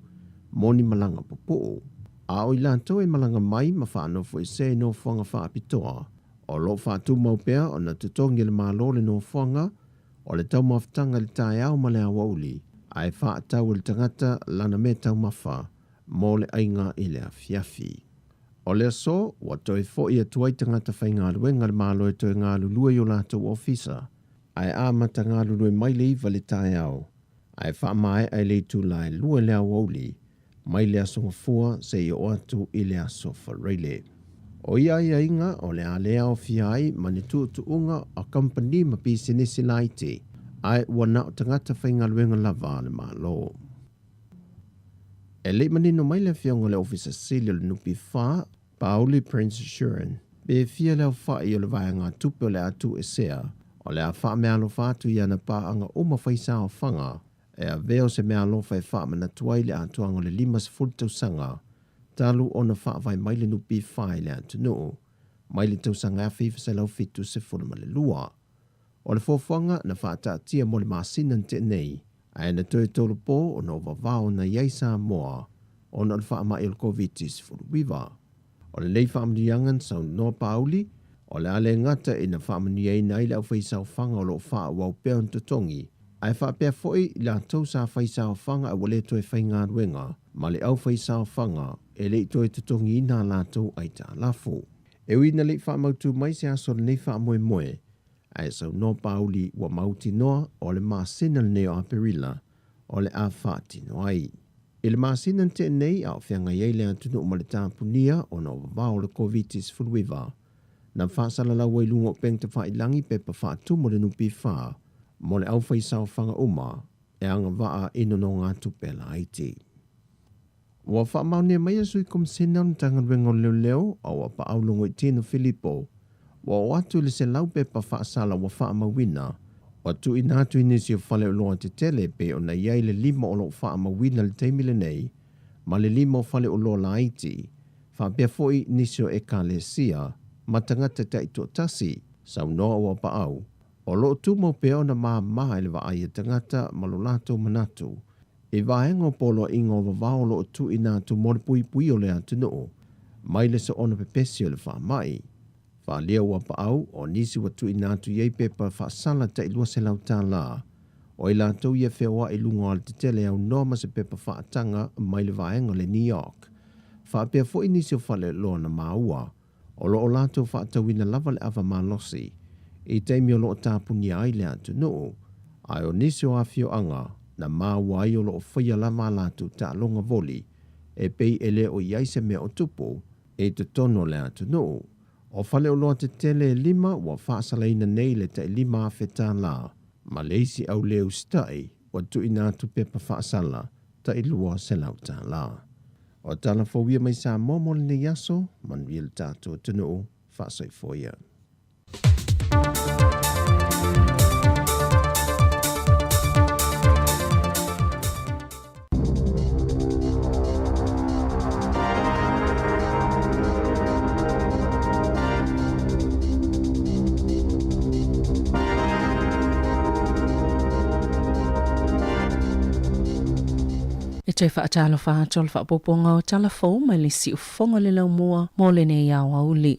F: moni malanga popo. Ao i la tau e malanga mai ma wha anofo i se no whanga wha apitoa, o lo whaatu maupea o na tutongi le malo le no whanga, o le tau maftanga le tae au ma le awauli, ai whaatau le tangata lana me tau mawha, mo le ainga i le afiafi. O le aso, wa toi fo i atuai tangata whai ngā luenga le malo e toi ngā lulua i o lātou ofisa, ai āmata ngā lulua mai le iwa le tae au, ai wha mai ai le tūlai lua le awauli, mai le aso ngafua se i o atu i le aso whareile. O ia inga o le alea o fiai ma ni tuunga a company ma pisinisi laiti ai wana o tangata whainga luenga lava le malo. E le manino mai le fionga le ofisa sili le nupi wha, Pauli Prince Shuren, be fia leo wha i o le vaianga tupe o le atu e sea, o le a wha mea lo whatu i ana pa anga uma whaisa o whanga, e a veo se mea lo whai wha mana tuai le atuanga le limas fultau sanga, talu ona wha vai mai le nupi whai le antunu, mai le tau sanga awhi se lau fitu se fulma le lua. O le fōwhanga na whaata tia mo le māsinan te nei, ai na tue tolu pō o na wawao na iei Samoa, o na le wha mai il COVID-19 fulu wiwa. O le lei whaamaniangan sau noa Pauli, o le ale ngata i na whaamaniei na ile au whaisau whanga o lo wha wau peon tutongi, ai wha pia foi la tau sa whaisau whanga a wale toe whainga ruenga, ma le au whaisau whanga e le toe tutongi ina la tau ai ta lafu. E wina le whaamautu mai se aso le nei whaamoe moe, ai sau no Pauli wa mauti noa o le māsina le neo aperila o le a whaati noai. I le māsina te nei au whianga iei le antunu o le tāpunia o na wawao le COVID-19 fuluiva, na whaasala lau wai lungo peng te whailangi pepa whaatu mo le nupi wha, mo le au whaisau whanga uma, e anga waa ino no ngā tupela aiti. Wa wha maune mai asu i komsena na tanga rengo leo leo, au wa pa aulongo i tino Filipo, wa o atu le se lau pepa whaasala wa wha mawina, O tu ina tu inisio fale o loa te tele pe o na iai le 5 o lo wha mawina le teimile nei, ma le 5 o fale o loa la iti, wha pia foi nisio e ka le sia, ma tangata ta ito tasi, sau noa o pa au. O lo tu mo pe o na maha ele wa ai tangata ma lo lato manatu, e vaengo polo ingo vavao lo tu ina tu morpui pui o le atu noo, mai le so ona pepesi o le wha mai. Wha lea ua pa au, o nisi wa tu ina tu iei pepa wha sala ta ilua se lau tā la. O i lātou ia whea i lunga al te tele au noma se pepa wha atanga mai le vaenga le New York. Wha pia fo nisi o whale loa na maua, o lo o lātou wha atawina lava le ava malosi, i teimi o lo o tāpuni ai le atu noo, ai o nisi o awhio anga, na maua ai o lo o whaia lava lātou ta longa voli, e pei ele o iaise mea o tupo, e te tono le atu noo. O fale o loa te tele 5 wa whaasalaina nei le te 5 a whetā la. Malaysi au leo stai wa tu ina tu pepa whaasala ta ilua se lau tā la. O tala fawia mai sa momol ni yaso, man wil tātou tunu o whaasai foia.
E: E te whaatalo whaatol whaapoponga o talafou mai le si ufonga le lau mua mo le ne iau auli.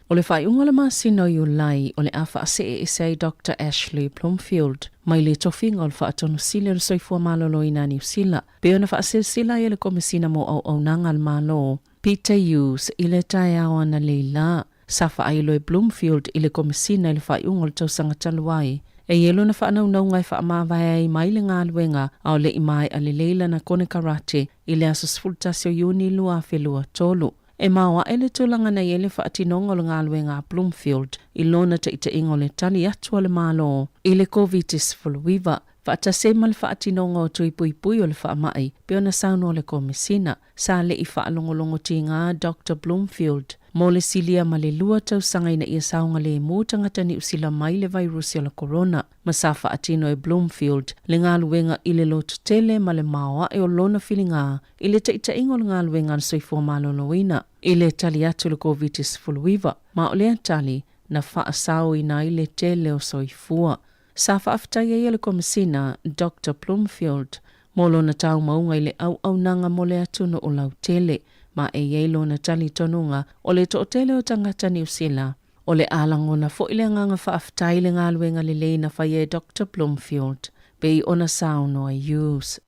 E: O le whaiunga le masino i ulai o le awha ase e sei Dr. Ashley Plumfield mai le tofinga o le whaatono sile le soifua malolo i New Zealand. Pe ona whaasilsila i le komisina mo au nanga al malo. Peter Hughes i le tai awa na leila. Safa ailo e Plumfield i le komisina i le whaiunga o le tausanga taluai. E yelo na whaanau nau ngai whaamawai ai mai le ngā luenga au le imai a le leila na kone karate i le aso sfultasio yuni lua whelua tolu. E maua e le tūlanga na yele whaatinonga le ngā luenga a Bloomfield i lona te ita ingo le tali atua le malo i le COVID-19 fuluiva. Whaatase ma le whaatinonga o tui pui pui o le whaamai pe ona sauno le komisina sa le i whaalongolongo ti ngā Dr. Bloomfield. Mo le silia ma le lua tau sanga ina ia saunga le mūtangata ni usila mai le virusi o la corona. Masafa atino e Bloomfield, le ngā luenga i le lotu tele ma le maua e o lona whilinga, i le taita ingo le ngā luenga na soifua maloloina, i le tali atu le COVID-19 fuluiva, ma o le tali na whaasau ina i le tele o soifua. Sa whaaftai e le komisina, Dr. Bloomfield, mo lona tau maunga i le au nanga mo le atuna o lau tele, ma e yeilo na tali tonunga o le tootele o tangata New Zealand. O le alangona fo ile nganga whaaftai le ngā luenga le leina whaie Dr. Bloomfield, pe i ona sauno a use.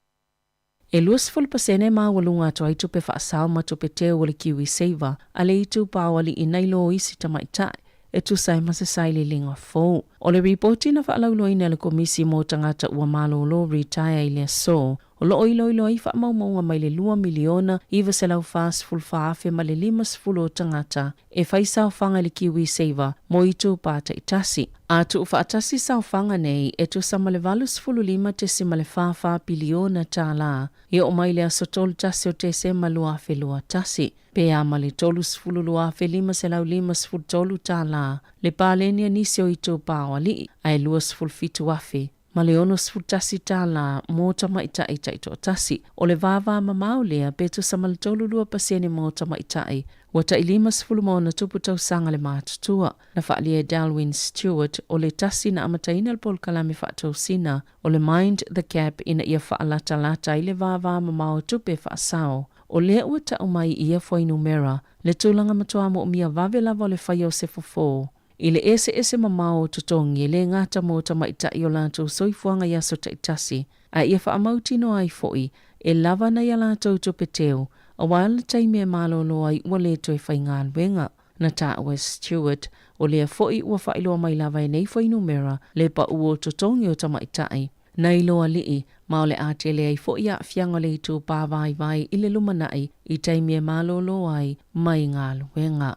E: E luas fulpasene ma walunga to ai tupe whaasau ma tupe teo le kiwi saver, a le itu pāwali i nailo isi tamaitai, e tu sai masa sai le linga fo. O le reporti na whaalauloina le komisi mo tangata ua malolo retire i le so, o lo ilo i whaamaunga mai le 2 miliona iwa se lau fast full whaafe ma le 5 o tangata e whaisau whanga le kiwi saver mo i tu pāta i tasi. A tu whaatasi sau whanga nei e tu sama le 5 te sima le whawha biliona tā la e o mai le aso tolu tasi o te se malua whelua tasi. Pe a ma le tolu sfulu lua whelima se lau 5 tolu tā la le pālenia nisi o i tu pāwali ai 2 fitu afe. Ma le ono sfutasi tala mo tamaitai taito tasi. O le vava mamau lea beto sa malitolulua pasiene mo tamaitai. Wata ilima sfulumona tupu tau sanga le mātutua. Na whaalia Darwin Stewart o le tasi na amataina le polkalame whaatau sina. O le Mind the Gap ina ia whaalata i le vava mamau tupe whaasao. O lea ua tau mai ia fwai numera. Le tūlanga matua mo umia vave lava o le whaio se fofo. I le ese mamao tutongi le ngata mo tamaita i o lātou soifuanga yaso taitasi, a ia whaamauti no ai foi, e lava na ia lātou tupeteo, a wala taime malolo ai ua le toi whai ngā luenga. Na tā West Stewart, o lea foi ua whailoa mai lava e nei whai numera, le pa uo tutongi o tamaitai. Na iloa lii, ma o le atele ai foi a fianga le tu pāwai vai i le lumanai, i taime malolo ai mai ngā luenga.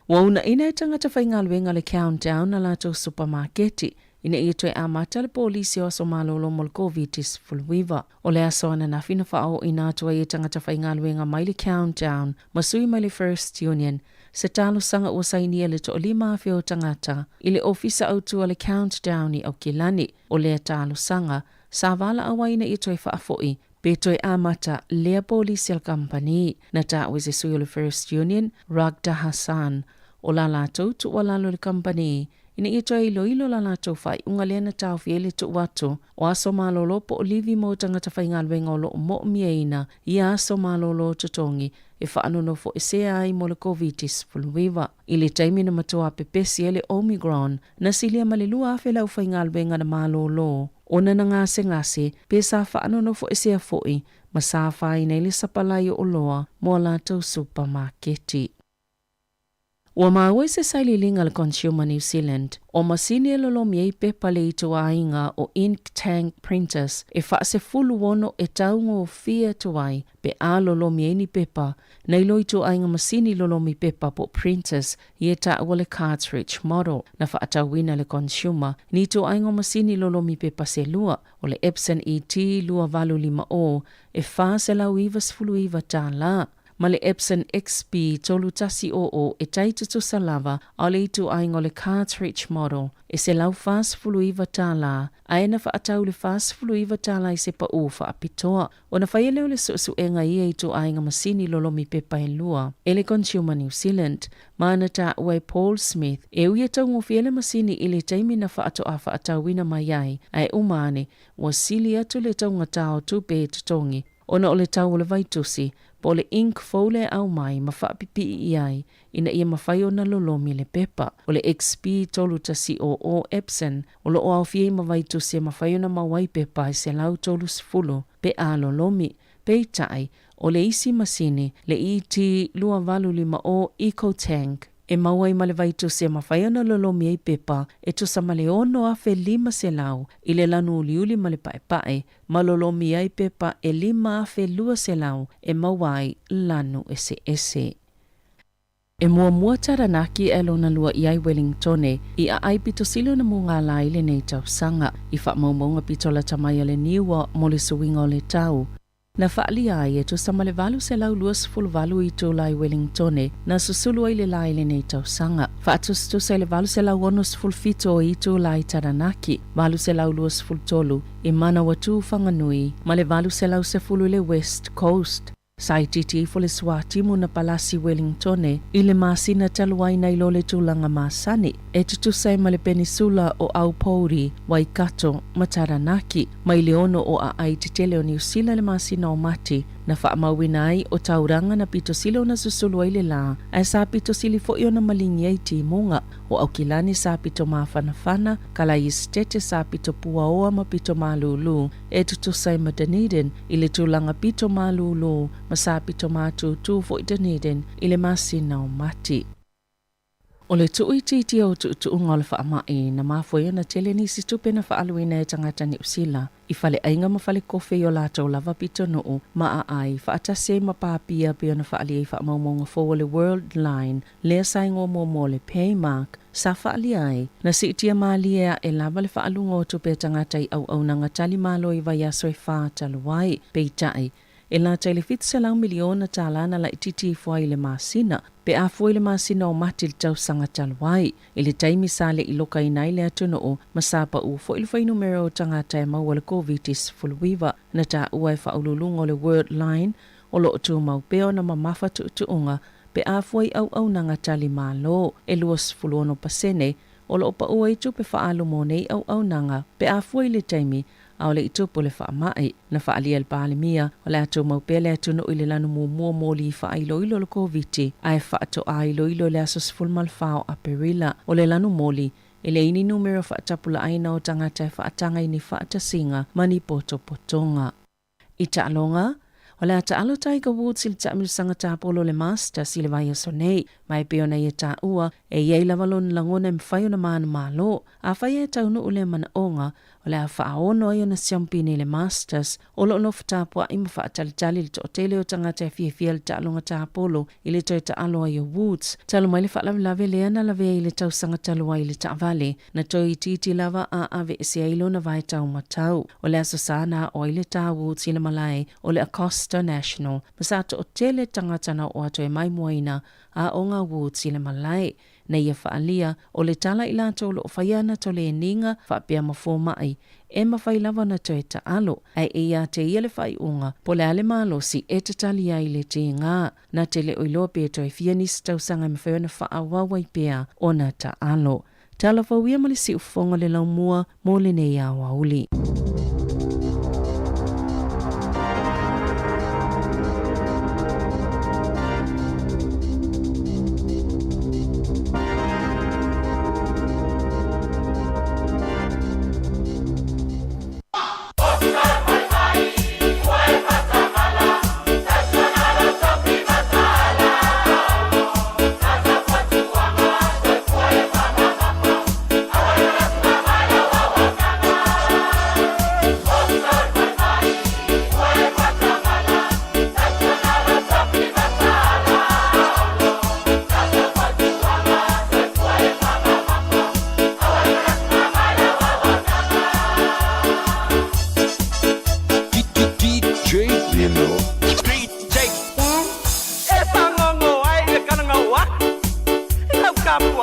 E: Wauna ina e tangata whai ngā luenga le countdown na lātou supermarketi, ina ia toe amata le polisi o aso malolo mo le COVID-19. O le aso ana na fina whao ina atua i tangata whaingaluenga mai le countdown, masui mai le First Union, se talo sanga ua sainia le to o 5 o tangata, i le ofisa autua le countdown i au kilani, o le talo sanga, sa vala awaina i toi whaafoi, pe toi amata lea polisi al company, na ta wese sui o le First Union, Ragda Hassan, o la lātou tu walalo le company, ina i toi ilo la lātou whai unga lea na tau fiele tu watu, o aso malolo po olivi mo tangata whaingalwenga o lo mo mieina, i aso malolo tutongi, e whaanono fo e sea ai mo le COVID-19. I le taimina matua pepesi ele Omicron, na silia malilua afe lau whaingalwenga na malolo. Ona na ngase, pe sa whaanono fo e sea foi, ma sa whaina ili sapalai o loa, mo lātou supermarketi. Ua maua se saililinga le Consumer New Zealand, o masini lolo miei pepa le ituainga o ink tank printers e whaase fulu wono e taungo o fia tuai pe a lolo miei ni pepa, na ilo ituainga masini lolo mi pepa po printers i e ta wale cartridge model, na whaatawina le consumer, ni ituainga masini lolo mi pepa se lua, o le Epson ET lua valu 5 o, e whaase lau iwa sfulu iwa ta la. Ma le Epson XP tolu tasi o e taitutu salava a le itu aingo le cartridge model e se lau fast fulu iwa tala a e na whaatau le fast fulu iwa tala i se pa ufa a pitoa o na whaieleo le susu e ngai e itu ainga masini lolomi pepa e lua e le Consumer New Zealand ma na ta ue Paul Smith e uia tau ngofiele masini i le taimi na whaatau wina mai ai a e umane wa sili atu le tau ngatao tupe tutongi ona o le tau le vaitusi po le ink fole au mai ma whaapipi i ai ina ia mawhai o na lolomi le pepa. O le XP tolu tasi o Epson o lo o au fie mawaitu se mawhai o na mawai pepa i se lau tolu sifulu pe a lolomi pe i tai o le isi masini le ET lua valu 5 o Eco Tank e mawai ma le vaitu se mawhai o na lolomi ei pepa e tu sa male ono a fe 5 se lau i le lanu uliuli ma le pae ma lolomi ei pepa e 5 a fe 2 se lau e mawai lanu ese. E mua taranaki e lona lua i ai Wellingtone i a ai pito silo na munga lai le nei tau sanga i wha maumaunga pitola tamai le niwa mo le suinga o le tau. Na whaali ai e tu samale valu se lau luas fulu valu i tu lai Wellingtone na susulu ai le lai le nei tau sanga. Whaatus tu se le valu se lau onus ful fito i tu lai taranaki, valu se lau luas ful tolu i mana watu whanganui, ma le valu se lau se fulu le West Coast. Sai titi fo le Swatimu na palasi Wellingtone i le masina taluai na ilo le tulanga masani e tutu sai ma le penisula o Aupouri, Waikato, Mataranaki, mai le ono o a ai titele o New Zealand le masina o mati na whaamawina ai o tauranga na pito silo na susulu ai le la ai sa pito sili fo i na malingi ai ti munga o au kilani sa pito mawhanawhana kala i stete sa pito puaoa ma pito malulu e tutu sai ma Dunedin i le tulanga pito malulu ma sa pito matutu fo i Dunedin i le masina o mati. O le tui titi o tuunga o le whaamai na mafoia na tele ni si tupe na whaaluina e tangata ni usila. I whale ainga ma whale kofe o lātou lava pito noo ma a ai whaatase ma pāpia pia na whaali ai whaamaumonga fo le World Line lea saingo mo le Paymark sa whaali ai na si itia maalia e lava le whaalunga o tupe tangata i au nanga tali malo i vai aso e whātaluai peitai. E la tele fitselang miliona talana la ititi fuai le masina, pe a fuai le masina o matil tau sanga talwai, ili taimi sale iloka inai le atuno o masapa u fo ilfai numero o tangata e maua le COVID-19 na ta uai whaululungo le World Line o lo tu maupeo na mamafa tuunga pe a fuai au nanga tali malo e luas fuluono pasene o lo pa uai tu pe whaalu mo nei au nanga pe a fuai le taimi au le itupu le whaamai na whaalia el pālimia o le atu maupele atu no ile lanu mua moli whaailo ilo le COVID ai whaato ailo le asos fulmal whao a perila o le lanu moli ele ini numero whaatapula aina o tangata e whaatanga ini whaatasinga mani poto potonga. I ta'alonga, O le ata alo tai ka Woods ili ta amirsanga tāpolo le Masters ili vai aso nei. Mai peo na ia tā ua e iei lavalon langona mwhai na maana malo. A whai e taunu ule mana onga o le a whaaono ai o na siampini le Masters o lo no whatapua ima whaatalitali li to otele o tangata e fia le taalonga tāpolo ili toi ta alo ai o Woods. Talo mai le whaalawe le ana lawe i le tausanga talo ai le taavale na toi titi lava a ave e se ailo na vai tau matau. O le aso sana o ile tā Woods i le malai o le Acosta National. Masato o tele tangatana o ato e mai moina a onga Woods i le malai. Na ia whaalia o le tala i lato lo o whaiana to le ninga whapea mafo mai. E mawhai lava na toi ta alo. Ai ia te ia le whai unga po le ale malo si e te tali ai le te ngā. Na te le oilo pe toi fianis tausanga mawhai na whaawawai pea o na ta alo. Tala whauia mali si ufonga le laumua mo le nei a wauli.
Q: Bye.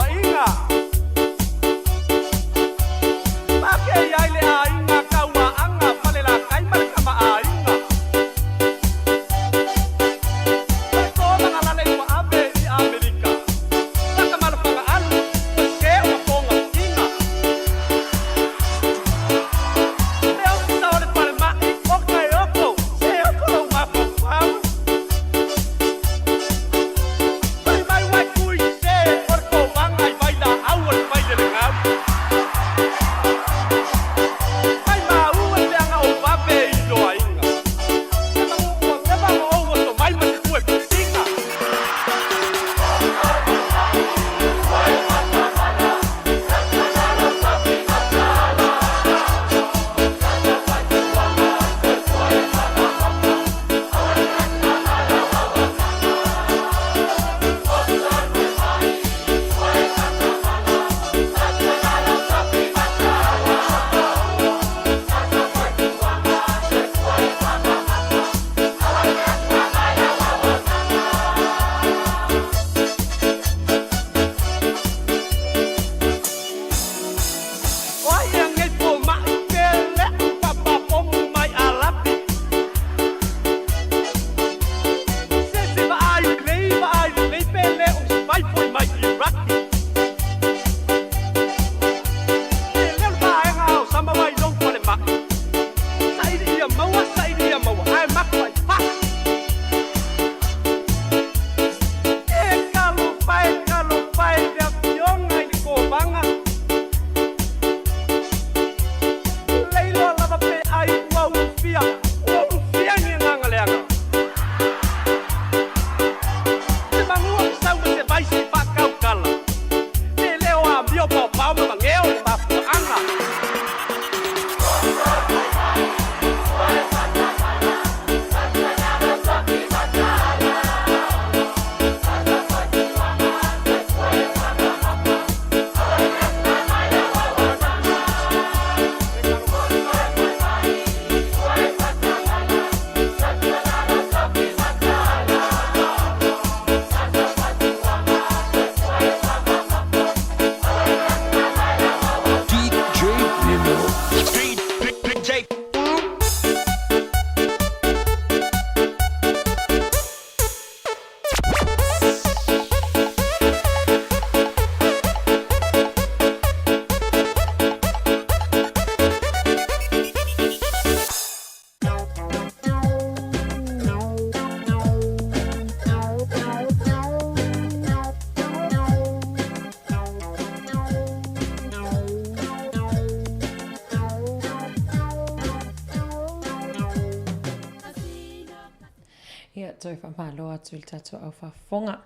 E: toi whamalo atu il tato au whafonga.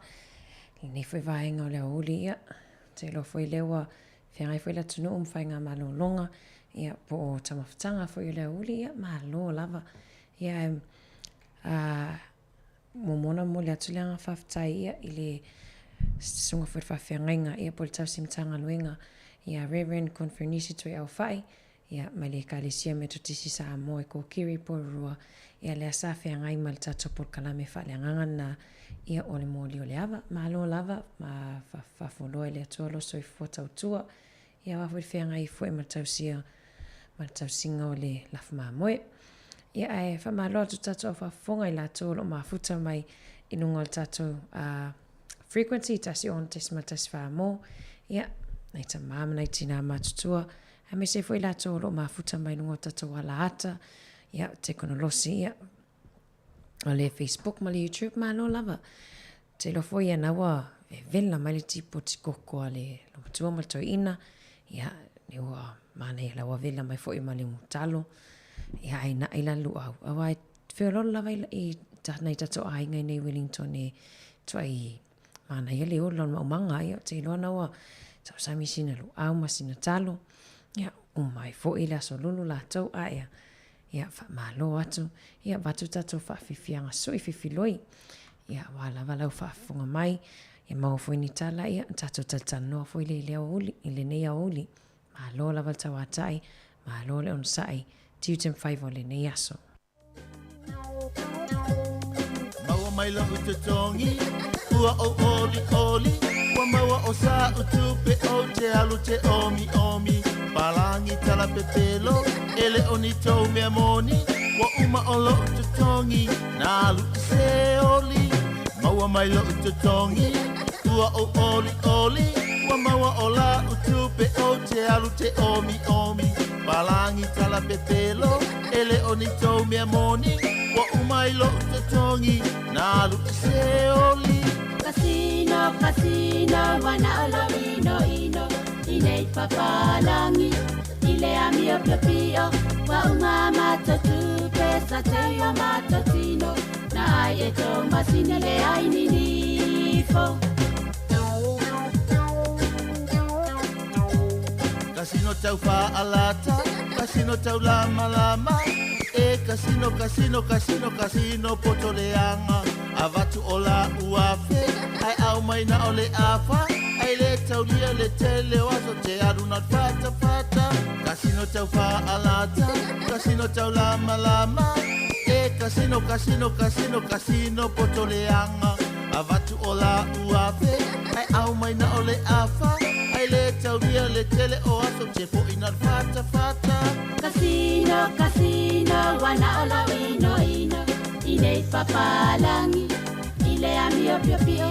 E: Ni whai vahenga o lea uli ia. Te lo whai lewa whiangai whai la tunu whainga malo longa. Ia po tamawhatanga whai lea uli ia malo lava. Ia momona mo lea tuleanga whawhtai ia ili sunga whai whawhiangainga ia po le tau simtanga luenga. Ia Reverend Confernisi toi au whai. Ia mai le kalesia me tutisi Samoa ko kiri po rua. Ia lea sa whiangai ma le tato po kalame whaleanganga na ia ole moli o le ava. Malo lava ma whawholoa le atualo so i fwota utua. Ia wafoi whiangai fwe ma tausia ma tausinga o le lafu maa moe. Ia ai whamaloa tu tato au whafonga i la tolo ma futa mai inunga o le tato frequency tasi on tesi ma tasi whamo. Ia nei ta mama nei tina matutua. A me se foi la tolo ma futa mai inunga o tato wala ata. Ia te konolosi ia. O le Facebook ma le YouTube ma lo lava. Te lo foi ana wa vela mai le tipo tikoko ale lo matua ma toi ina. Ia ni wa mane la wa vela mai foi ma le mutalo. Ia ina ila lu au. Awa feolo lava i tatna i tato ai ngai nei Wellington e toi mana ia le o lo manga ia te lo na wa tau sami sina lu au ma sina talo. Ia mai foi la solulu la tau aia. Ia malo atu. Ia batu tato whawhiwhianga sui whiwhiloi. Ia wala lau whafunga mai. Ia mau fwoi ni tala ia tato tatanoa fwoi le lea uli. Ile nea uli. Malo la tau atai. Malo le on sai. Tiutem 5 o le nei aso.
G: Maua mai la utatongi. Ua o oli oli. Wa maua o sa utupe o te alu te omi omi. Palangi tala pepelo. Ele oni tau mea moni. Wa uma o lo utatongi. Na alu se oli. Maua mai lo utatongi. Ua o oli oli. Wa maua o la utupe o te alu te omi omi. Palangi tala pepelo. Ele oni tau mea moni. Wa uma i lo utatongi. Na alu se oli.
Q: Casino, casino, wana olo ino ino. Inei papalangi. Ile amio pio wa uma matatu pesa te yo matatino na ai eto masine le ai ninifo.
G: Casino tau fa alata, casino tau lama lama. E casino, casino, casino, casino potoleanga. Avatu ola uafe, ai au mai na ole afa. Ai le tau lia le tele waso te aruna fata fata. Casino tau fa alata, casino tau lama lama. E casino, casino, casino, casino potoleanga. Avatu ola uafe, ai au mai na ole afa. Ai le tau lia le tele waso te po ina fata fata.
Q: Casino, casino, wana olo ino ino. Inei papalangi, ile amio pio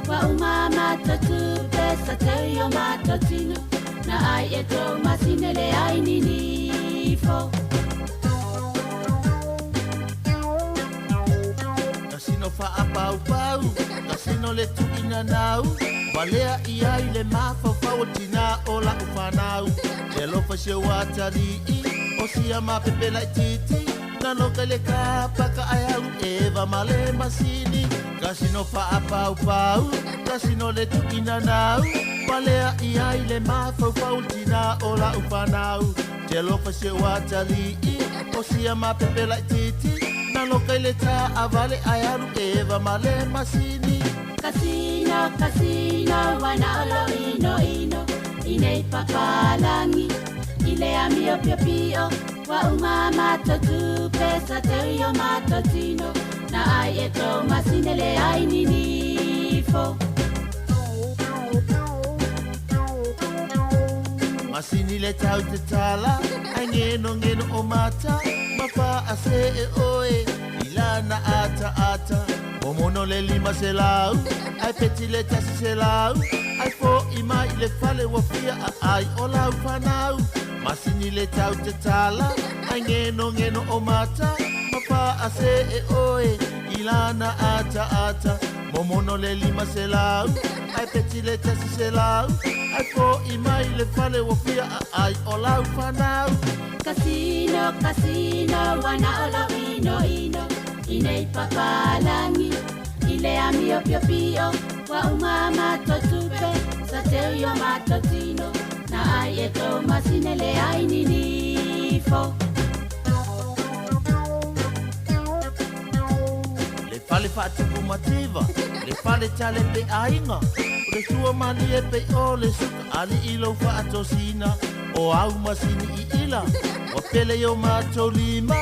Q: wa uma matatu pesa te yo matatino. Na ai eto masine le ai ninifo.
G: Casino fa apau pau, casino le tu ina nau. Valea ia i le mafa fau tina o la ufanau. Te lofa se watari i, o sia ma pepe la titi. Na loka le kapaka ai au eva male masini. Casino fa apau pau, casino le tu ina nau. Valea ia i le mafa fau tina o la ufanau. Te lofa se watari i, o sia ma pepe la titi. Na loka le ta avale ai au eva male masini.
Q: Casino, casino, wana olo ino ino. Inei papalangi, ile amio pio wa uma matatu pesa te yo matatino. Na ai eto masine le ai ninifo.
G: Masini le tau te tala, ai ngeno ngeno o mata. Mapa ase e oe, ilana ata ata. Momono le lima se lau, ai peti le tasi se lau. Ai fo ima i le fale wafia a ai o lau whanau. Masini le tau te tala, ai ngeno ngeno o mata. Mapa ase e oe, ilana ata ata. Momono le lima se lau, ai peti le tasi se lau. Ai fo ima i le fale wafia a ai o lau whanau.
Q: Casino, casino, wana olo ino ino. inei papalangi, ile amio pio pio, wa umama totupe, sa te io matotino, na ai e to masine le ai ninifo.
G: Le fale fatu mativa, le fale tale pe ainga, le sua mani e pe o le suka ali ilo fatosina, o au masini I ila, o pele yo mato lima,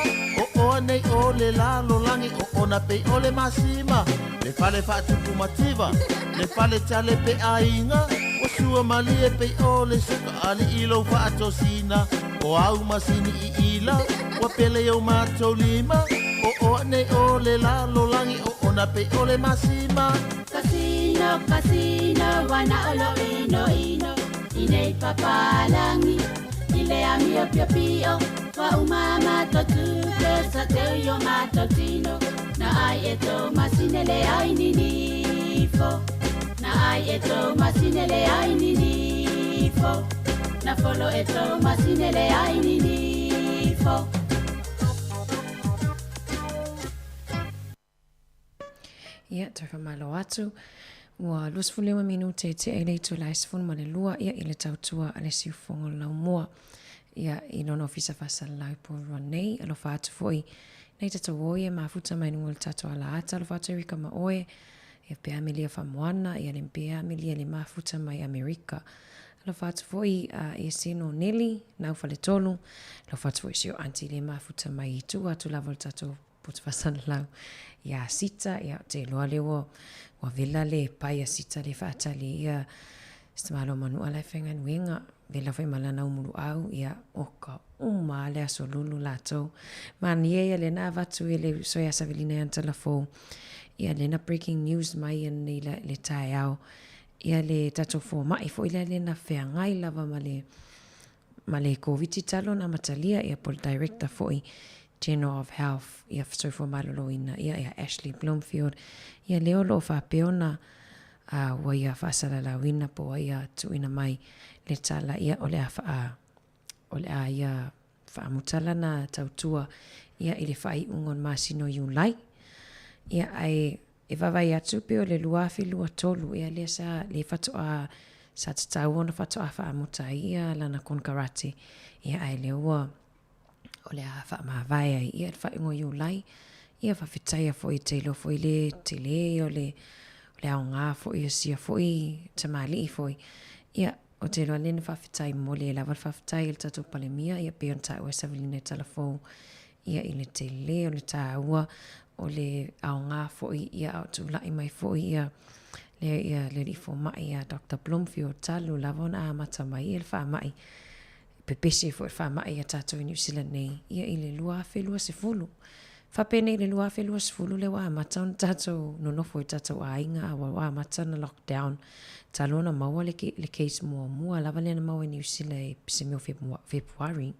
G: o anei o le lalo langi, o ona pe o le masima, le fale fatu mativa, le fale tale pe ainga, o sua mani e pe o le suka ali ilo fatosina, o au masini I ila, o pele yo mato lima, o ane o le lalo langi o ona pe o le masima.
Q: Casino, casino, wana olo ino ino, inei papalangi, ile amio pio pio, wa umama totupe, sa te io matotino, na ai eto masine le ai ninifo, na ai eto masine le ai ninifo, na folo eto masine le ai ninifo.
E: Ia, te whamalo atu. Ua lusfulima minute te ele tu laisfun ma le lua ia i le tautua a le siufongo lau mua. Ia i nono ofisa fasala lau po nei, alo fatu foi. Nei tata oe mafuta mai nunga le tatu ala ata, alo fatu Erika ma oe. Ia pe amelia famoana, ia le pe amelia le mafuta mai Amerika. Alo fatu foi e sino Nelly, nau fale tolu. Alo fatu foi sio anti le mafuta mai i tu atu lavo le tatu putu fasala lau. Ia sita, ia te loa lewa wa vela le pai a sita le whaatali ia stamalo manu ala whenga nuenga vela whai malana umuru au ia oka le aso lulu lato mani ia le na vatu le soia savelina ia telefo ia le na breaking news mai ni le tai au ia le tato fo mai fo ia le na whengai lava male COVID talo na matalia ia pol director foi General of Health, ia so malolo ina, ia Ashley Bloomfield, ia leo lo fa peona wa ia fasala la wina po ia tu ina mai le tala ia ole a ia fa mutala na tautua ia ile fai ungon masino yulai ia ai e vavai atu pe le luafi lua tolu ia le sa le fatu a sa tawona fatu a fa mutai ia lana kon karate ia ai leo ole a fa ma vai ai ia fa ngo yu lai ia fa fitaia foi telo foi le tele ole nga foi sia foi tamali foi ia o telo len fa fitai mole la va fa fitai il tatu palemia ia pe onta o savelina telefo ia ile tele ole taua ole nga foi ia tu lai mai foi ia le fo mai ia Dr. Bloomfield talu lavona mata mai il fa mai pepese fo fa mai tato New Zealand nei ia ile lua felua se fulu fa pene ile lua felua se fulu le wa mata tato no fo tato ainga wa mata na lockdown talona maua le case mua lava le maua New Zealand pisemio February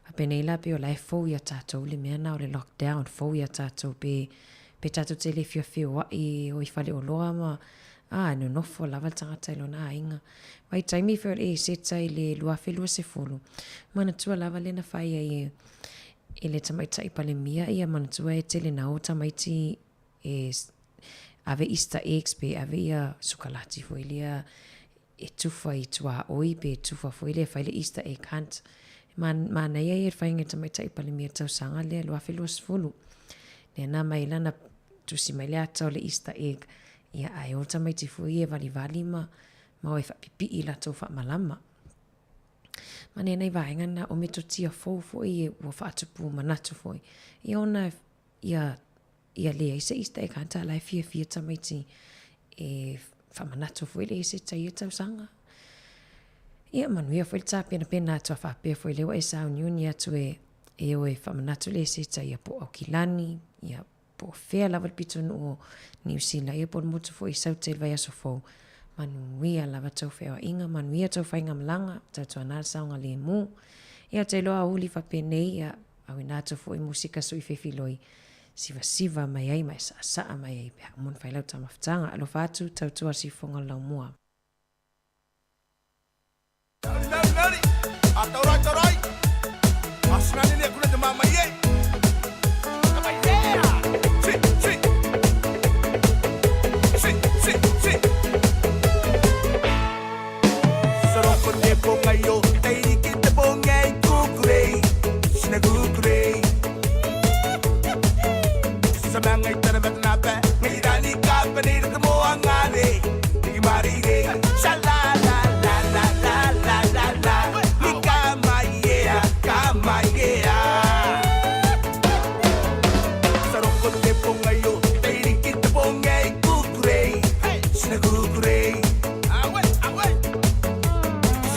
E: fa pene la pe o la fo ia tato le mena o le lockdown fo ia tato pe tato tele fio wa I o fale o loa ma no fo lava tangata ilona ainga mai taimi fer seta ile lua felua se fulu mana tua lava lena fai ai ile tamaita I palemia ia mana tua e tele na o tamaiti ave Easter eggs pe ave ia sukalati fo ilia e tufa I tua oi pe tufa fo ilia fai le Easter egg hunt mana ia e fai nge tamaita I palemia tau sanga le lua felua se fulu nena mai lana tusi mai le atau le Easter egg ia ai o tamaiti fo ia vali ma o e whapipi I lato wha malama. Mane nei vaenga na o meto tia fo I o whaatupu manatu fo I ona ia lea isa Easter egg hanta lai fia tamaiti e whamanatu fo le se tai tau sanga. Ia manuia fo le tapia na pena atua whapea fo lewa e sa unioni atu e o e whamanatu le se tai a po au kilani ia po fea lava pito no New Zealand ia po mutu fo I sautel vai aso fo manuia lava tau fea inga manuia tau whainga malanga tau anal saunga le mu ia te loa uli whapenei ia au inato fo I musika sui fefiloi siva mai ai mai saa mai ai pia mun whailau tamaftanga alo fatu tau tua si fonga lau mua
R: Nari ataurai asnani ne kuna de mama ye kama idea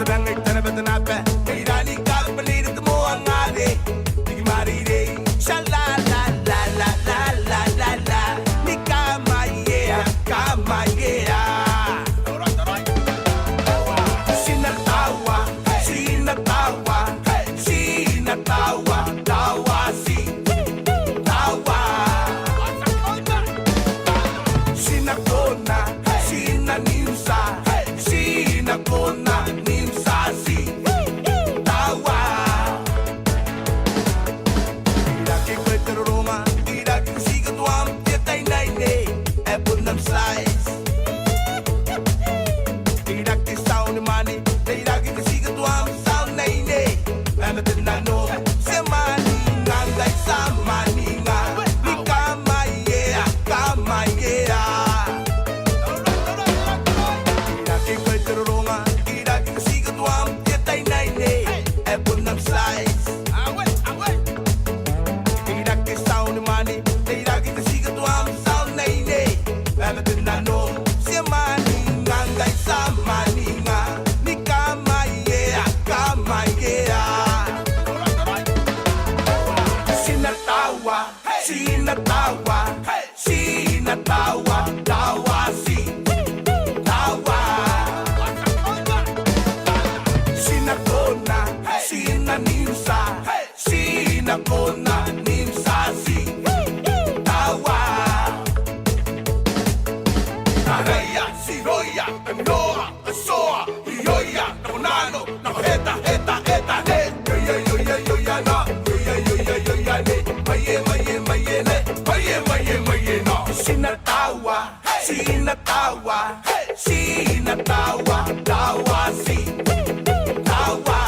R: ranga itana betana pe irani kal palir de mo angade dig marire shala la la la la la la la ni kama yeah sinatawa sinatawa sinatawa tawa si tawa sinakona sinanimsa sinakona nimsa si tawa iraki kweteroma iraki siga tuam tietai naine ebunam slice iraki sound money iraki siga tuam sound naine ana tenano semani ngangai samani nga kama yeah iraki kweteroma iraki siga tuam tietai naine ebunam slice iraki sound money iraki siga tuam sound naine ana tenano semani ngangai samani nga kama yeah sinatawa sinatawa sinatawa tawa si tawa sinakona sinanimsa sinakona nimsa si tawa Taraya siroya kanoa asoa yoya nakonano nakoheta heta heta he yo yo yo yo ya na yo yo yo yo ya ne maye maye maye ne maye maye maye no sinatawa sinatawa sinatawa tawa si tawa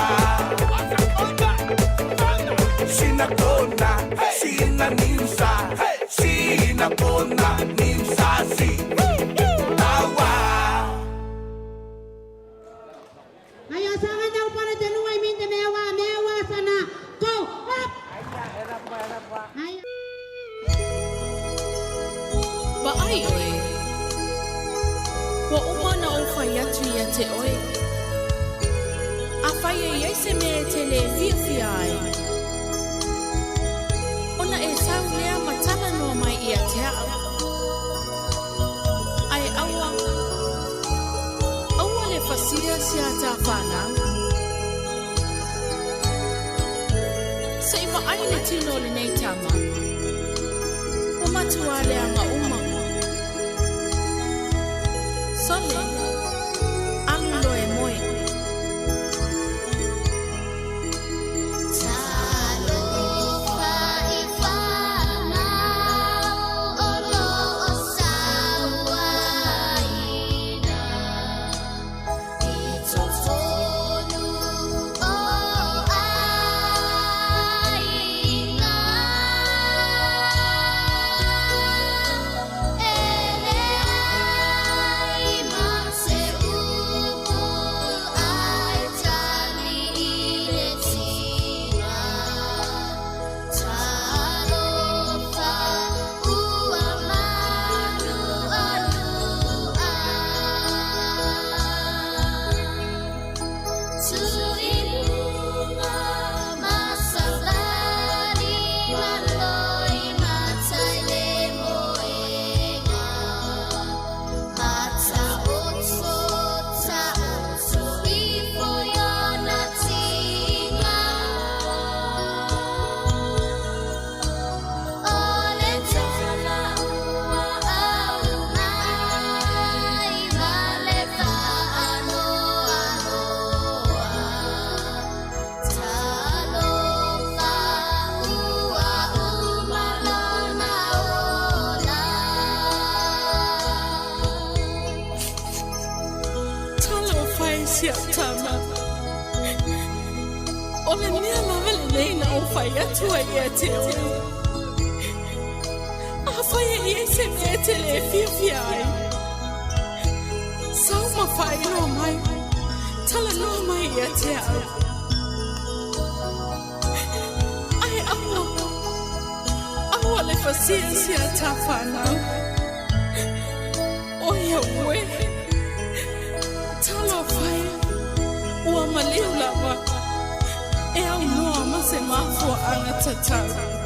R: sinakona sinanimsa sinakona nimsa si tawa
S: Ayo sangan daw para januay minte mewa sana. Go up.
E: Ba ai oi. Wa umana o fai atu ia te oi. A fai e se me tele fia ai. Ona e sau lea matana no mai ia te au. Ai awa. Awa le fasia sia ta whana. Sei ma ai le tino le nei tama. O matua le anga uma. Sole. Alulo e moe.
T: anga tatau.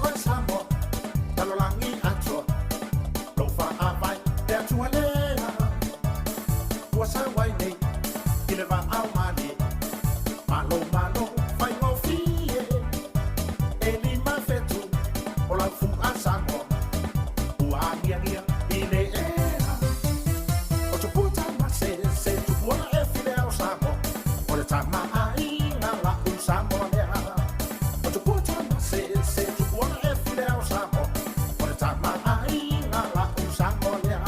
G: o Samoa, talolangi atua, lo fa avai, te atua lea. Ua sa wai nei, ile va au mani, malo malo, fai o fie, e lima fetu, o la fu a Samoa, ua ngia ngia, ile ea. O te puta ma se tu ua e file au Samoa, o le tama ai na la u Samoa lea. O te puta ma se tu ua e file au Samoa, o le tama ai na la u Samoa lea.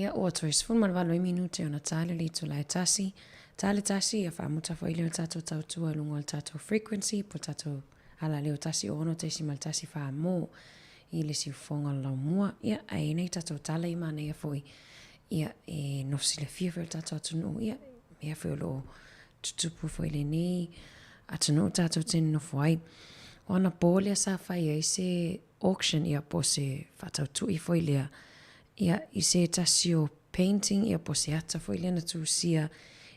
E: Ia ua tois fun malvalo minute ona tale li tu lai tasi. Tale tasi ia whaamuta fo ileo tato tautua lungo al tato frequency po tato ala leo tasi ono tesi mal tasi whaamo i le si ufonga lau mua. Ia ai nei tato tale ima nei a foi. Ia e nosi le fia feo tato atunu ia mea feo lo tutupu fo ile nei atunu tato tenu no fuai. Ona pole sa fai ai se auction ia po se whatautu i fo ilea. Ia i se tasio painting ia po se ata fo ilea na tu sia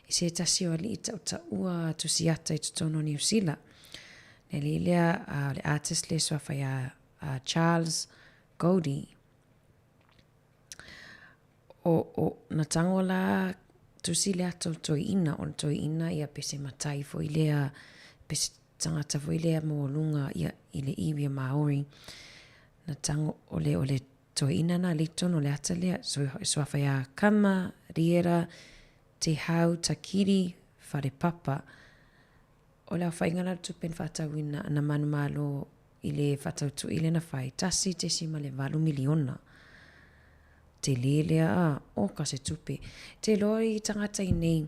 E: i se tasio ali i tau ua tu si ata i tutono New Zealand. Neli ilea le artist le soa fai a Charles Goldie. O na tango la tu si le ato toi ina o toi ina ia pese matai fo ilea pese tangata fo ilea mo lunga ia ile iwi Maori. Na tango ole toi ina na lito no le ata lea soa fai a kama, riera, te hau, takiri, whare papa. O lea whai ngana tupen whatauina na manu malo i le whatautu i le na whai. Tasi te sima le 8 miliona. Te lelea o ka se tupe. Te loi tangata i nei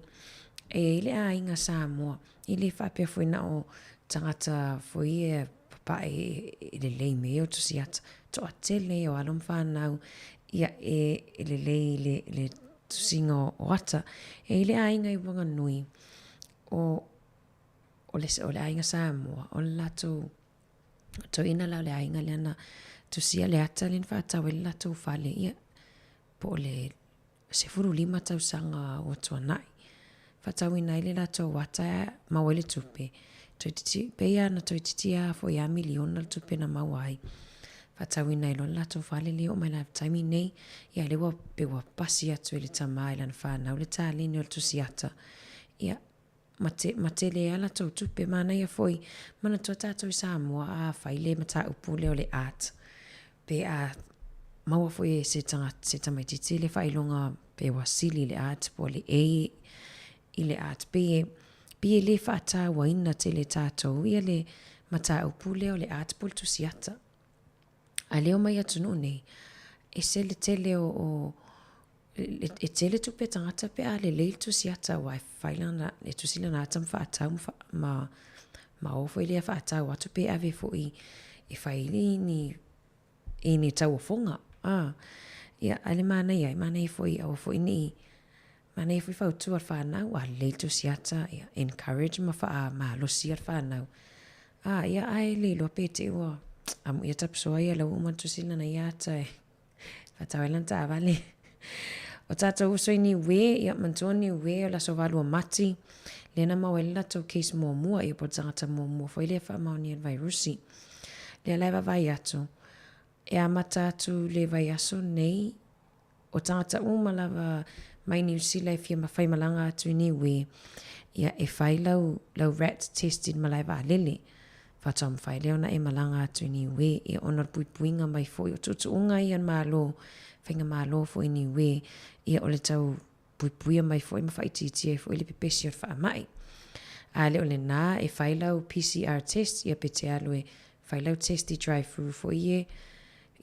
E: e le a inga Samoa. I le whapea fuina o tangata fui e papa e le lei meo tu si ata. To a tele o alom whanau ia e le lei le tusinga o ata. E le a inga i wanga nui o le ainga Samoa, o le lato to ina lau le ainga le ana tu sia le ata le whaatau e le lato whale ia po le se furu 5 tau sanga o tua nai. Whaatau ina le lato wata mawele tupe. Peia na toi titia fo ia miliona tupe na mawai. Whaatau ina ilo lato whale leo mai lifetime nei ia lewa pewa pasi atu e le tamai lan whanau le tālini o le tusiata. Ia mate le ala tau tupe mana ia foi mana tua tātou i Samoa a whaile mata upu leo le art. Pe a maua foi e se tamaititi le whailonga pe wasili le art po le e i le art. Pe le whaata waina te le tātou ia le mata upu leo le art po le tusiata. A leo mai atunu nei e se le tele o e tele tupe tangata pe a le leil tu siata wa failana e tu sila na tam fa atau ma ofo ile fa atau atu pe ave fo i faili ni tau fonga ia ale mana ia mana i fo i au fo ni mana i fo fa tu al fa na wa leil tu siata ia encourage ma fa ma lo si al fa na ia ai le lo pe te wa am ia tap so ia lo uma tu sila na ia ta fa tawela ta vale. O tata uso ni we ia mantoni we o la so valua mati lena mawela to case mua ia po tangata mua foi le fa mauni el virusi le leva vai atu e a mata tu le vai aso nei o tangata uma lava mai New Zealand fia mafai malanga atu ni we ia e fai lau rat tested malaiva lele fatam fai leona e malanga atu ni we ia onor puipuinga mai foi o tutu unga ian malo whainga malo fo ini we ia o le tau puipuia mai fo ima whaititia fo ili pepesi o wha mai. A le o le nā e whailau PCR test ia pe te alu e fai lau testi drive-thru fo ie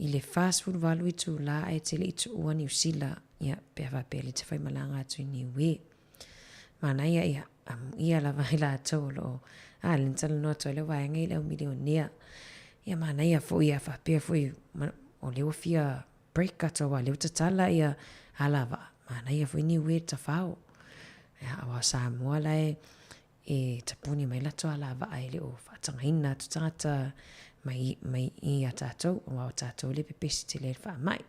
E: i le fast food valu i tu la e te le i tu ua New Zealand ia pe ava pe le te fai malanga atu i niwe mana ia ia la vai la tolo le ntala no to le vai ngai le milionia ia mana ia fo ia fa pe fo o le ofia break ato wa le tatala ia alava mana ia fo ni we ta fao ia awa Samoa lai e tapuni mai la to alava ai le o fa tanga ina tu tata mai ia tato o tato le pepesi te le fa mai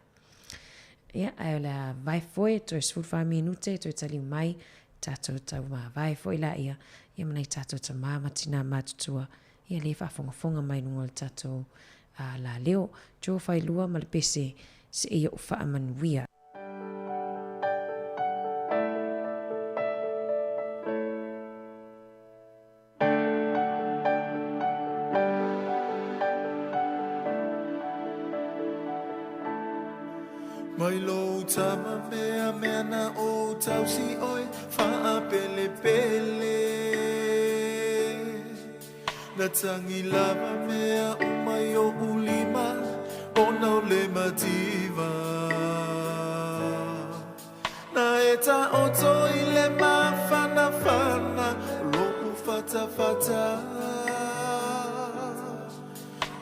E: ia ai la vai foi to es fut 5 minute to tali mai tato tau ma vai foi la ia mana tato ta mama tina matutua ia le fa fonga mai no tato la leo jo fai lua ma le pese se ia fa manuia
G: Mai lo tama mea na o tau si oi fa pele pele na tangi lava mea o mai o ulima o na le mativa na eta o to ile ma fana fana lo fata fata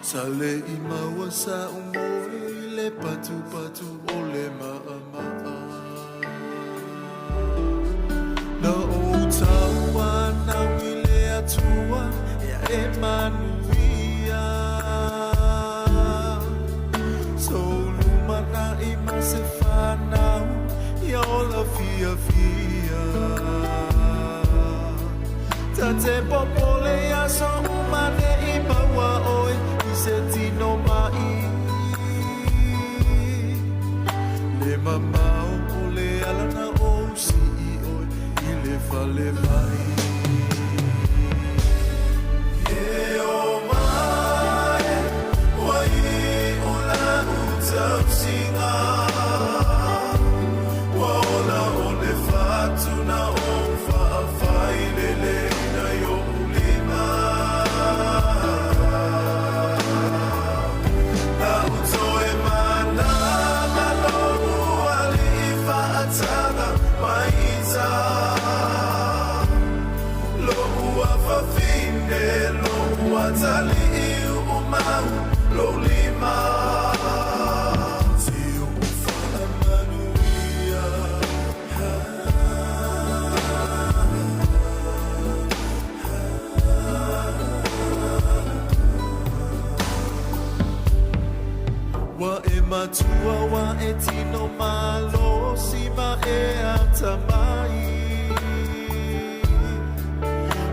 G: sale i maua sa le patu patu ole maa na o taua na wile atua ya emanuia so lumana i masefana ya ola fia fia tate popole ya so umane i maua oi i se tino mai Mamau ole alana o si oi ile fale mai e o mai wai ola utau singa wa ola ole fatu na o fa fai lele na yo ulima na utoe mana Tana maiza lo uafa fine lo uatali umau lo lima tiu ufala manuia wa ematua wa etino malo sima e atamai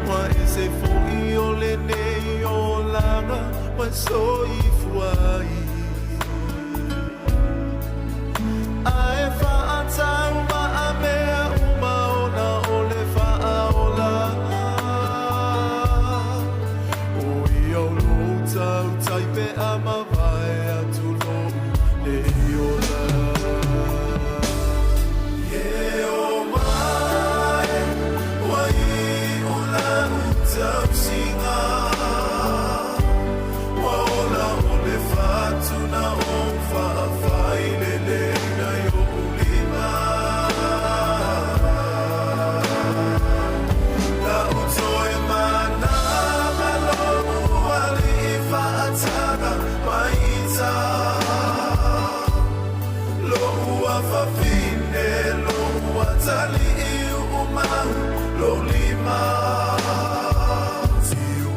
G: wa ese foi ole nei olanga wa soi fuai ai fa atau ma amea uma ona ole fa ola o io lo tau tai pe ama vai atu lo e ola Lo lima, tiu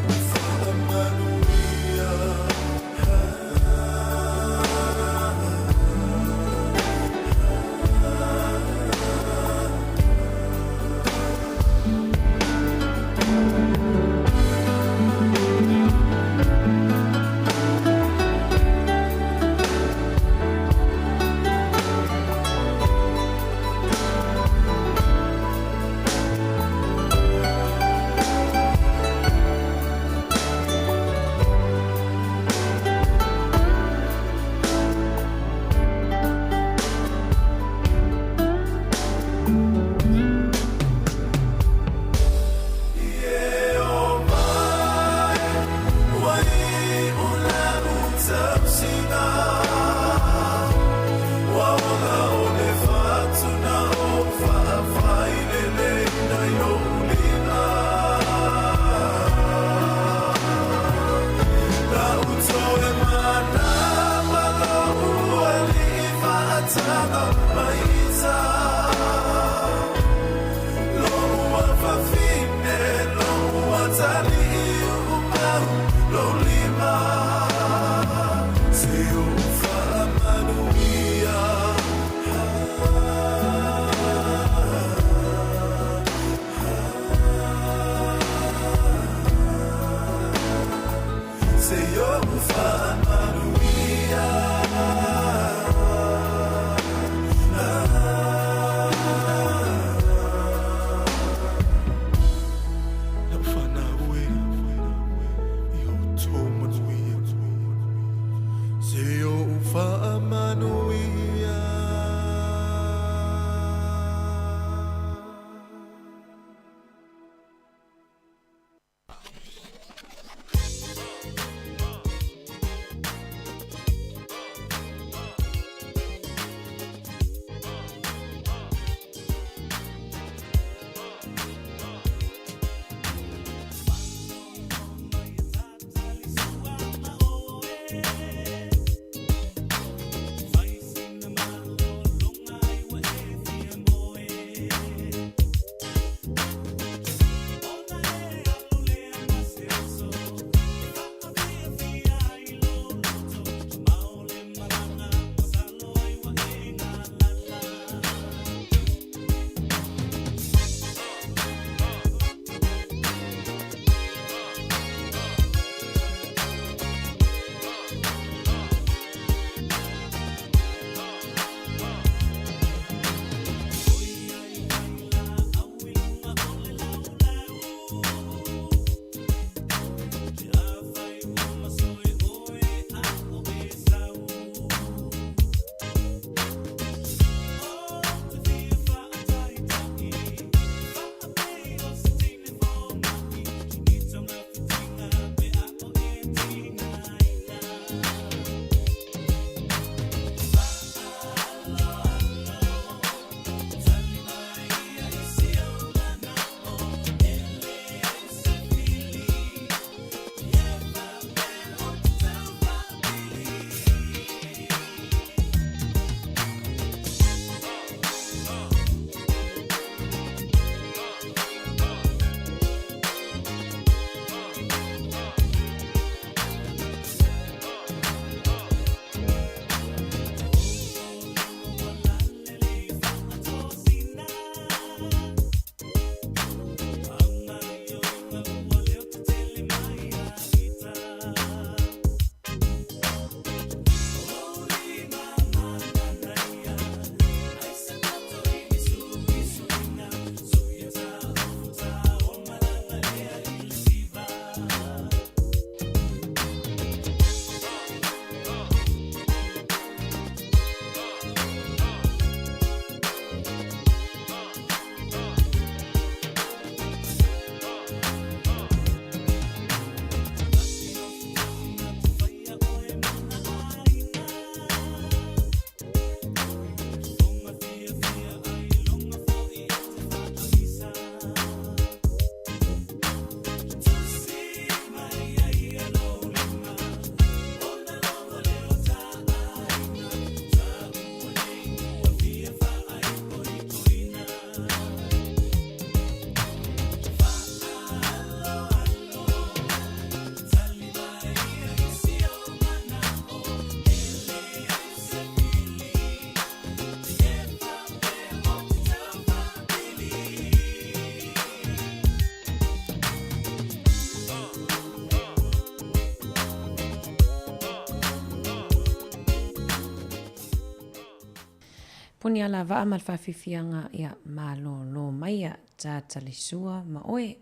E: Puni ala va amal whawhiwhianga ia mālo mai a tā talisua ma oe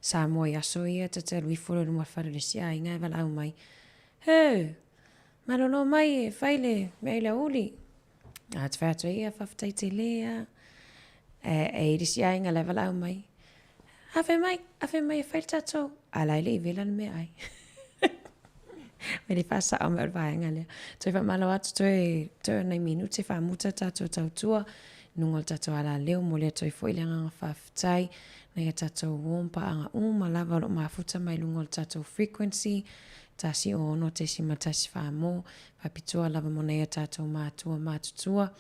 E: Samoa i aso ia ta te rui whoro rumar whareresi a ingai wala au mai. Hei, mālo mai e whaile mea ila uli. A te whātua ia whawhtai te lea. E irisi a inga le wala au mai. Awhe mai e whaile tātou. A laile i velan mea ai. Meri whasa o mea rwaenga lea. Toi wha malo atu toi nei minu te wha muta tātou tautua. Nungol tātou ala leo mo lea toi whoile anga whawhtai. Nei a tātou wompa anga malawa lo mafuta mai lungol tātou frequency. Tasi o ono te si matasi wha mo. Papitua lava mo nei a tātou mātutua.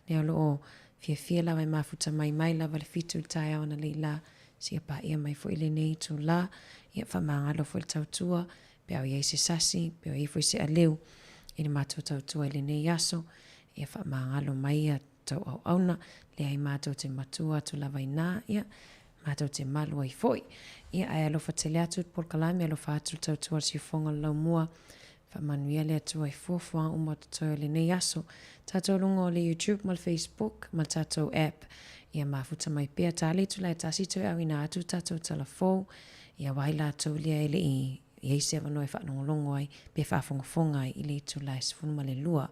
E: Leo lo o fia lawa mafuta mai lava le fitu tai au na leila. sia pa ia mai fo ile nei tu la ia whamangalo fo le tautua pe au iei se sasi pe au iei fo se aleu i le mātou tautua ile nei aso ia whamangalo mai ia tau au auna le ai mātou te matua tu lava ina ia mātou te malu ai foi ia ai alofa te le atu Paul Kalami alofa atu tautua si fonga lau mua whamanuia le atu ai fuafua uma tutoa le nei aso tātou lunga o le YouTube mal Facebook mal tātou app ia mafuta mai pia tali tu lai tasi tu au ina atu tātou talafou ia waila tau lia ele i ei se vanoi whanongolongo ai pe whafongafonga i le tu lai sifunu le lua.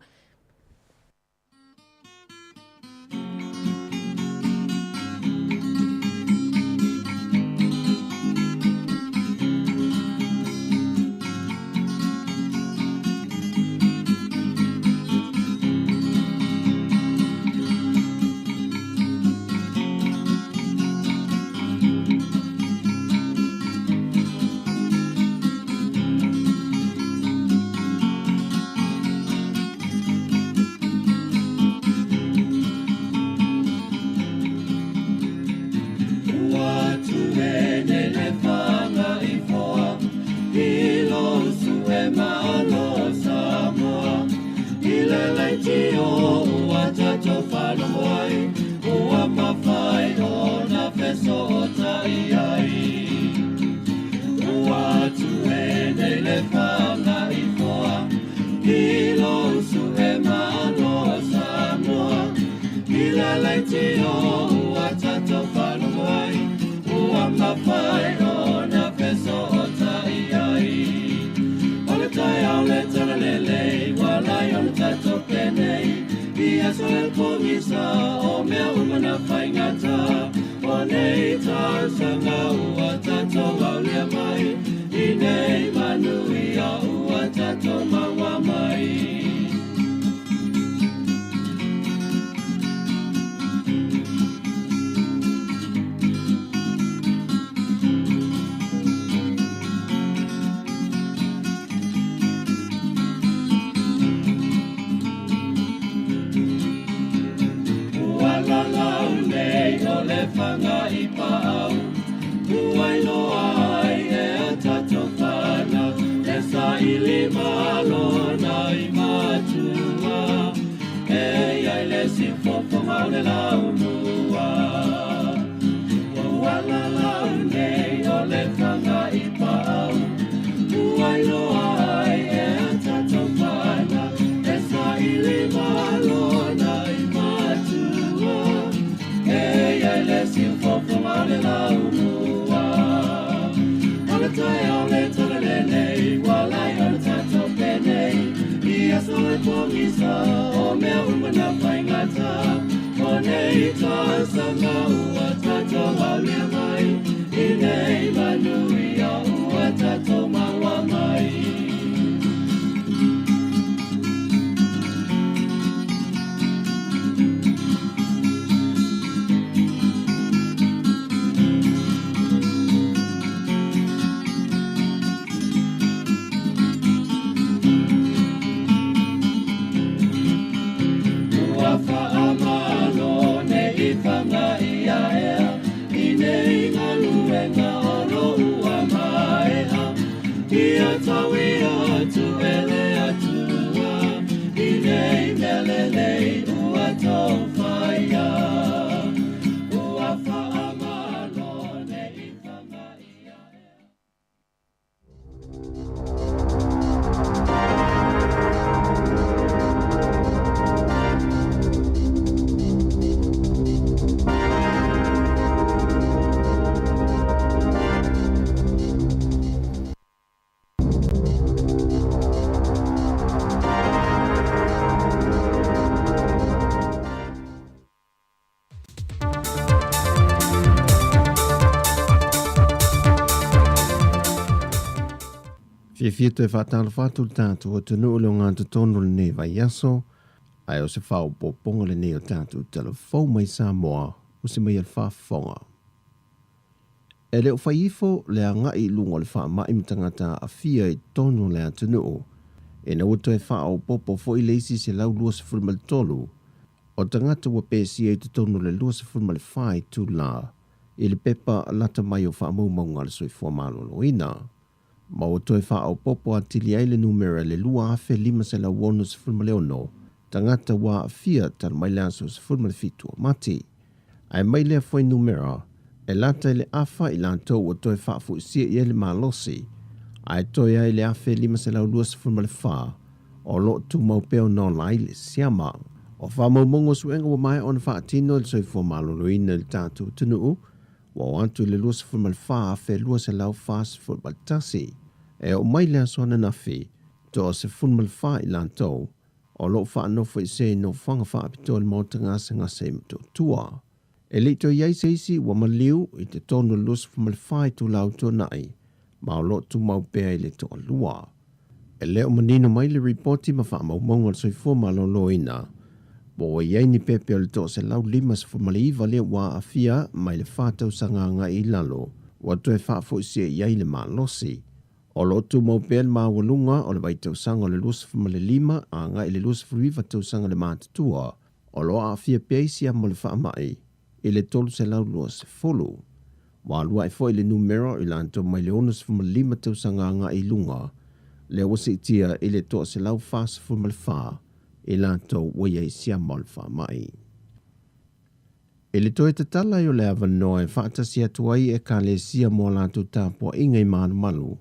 F: Fia te whātala whātu tātu o tunu o leo ngā tutono le nei vai aso, ai o se whao poponga le nei o tātu tala whau mai Samoa o se mai al whaafonga. E leo whaifo le a ngai lunga le wha mai mtangata a fia i tono le a tunu o, e na uto e whao popo fo i leisi se lau lua se fulma le tolu, o tangata wa pēsi e tutono le lua se fulma le whai tu la, i le pepa lata mai o whaamaumaunga le soifua maloloina. Ma o toi wha au popo atili ai le numera le lua afe 5.6 tangata wa afia tala mai le aso 5.5 mati. Ai mai le foi numera e lata le afa i lantou o toi wha fu isia i ele malosi. Ai toi ai le afe 5.2 o lo tu mau peo no lai le siama. O whamaumongo suenga wa mai on wha atino le soifua maloloina le tātou tunuu. Wa wantu le 2.5 afe 2 fast football tasi. E o mai le asona na fi, to se 4.5 i lantou, o lo wha anofo i se no whanga wha apito le mauta ngasa ngasa mto tua. E li to iai se isi wa maliu i te tonu 2.5 tu lau to nai, ma o lo tu mau pea i le to lua. E leo manino mai le reporti ma wha maunga le soifua malolo ina, bo iai ni pepe o le to se lau 5.5 le wa afia mai le whatau sanganga i lalo, wa toe wha fo isi iai le malosi. O lo tu mau pēl maa walunga o le waitau sanga o le 2.5 a nga i le 2.5 tau sanga le mātatua, o lo a fia peisia mo le whaamai, i le tolu se lau lua se folu. Wa lua e fo i le numero i lanto mai le 1.5 tau sanga nga i lunga, le wasi tia i le toa se lau fast fumal wha, i lanto waya i sia mo le whaamai. I le toe tatala i o le avanoa e whaatasi atuai e ka le sia mo lanto tāpua ingai maanu malu,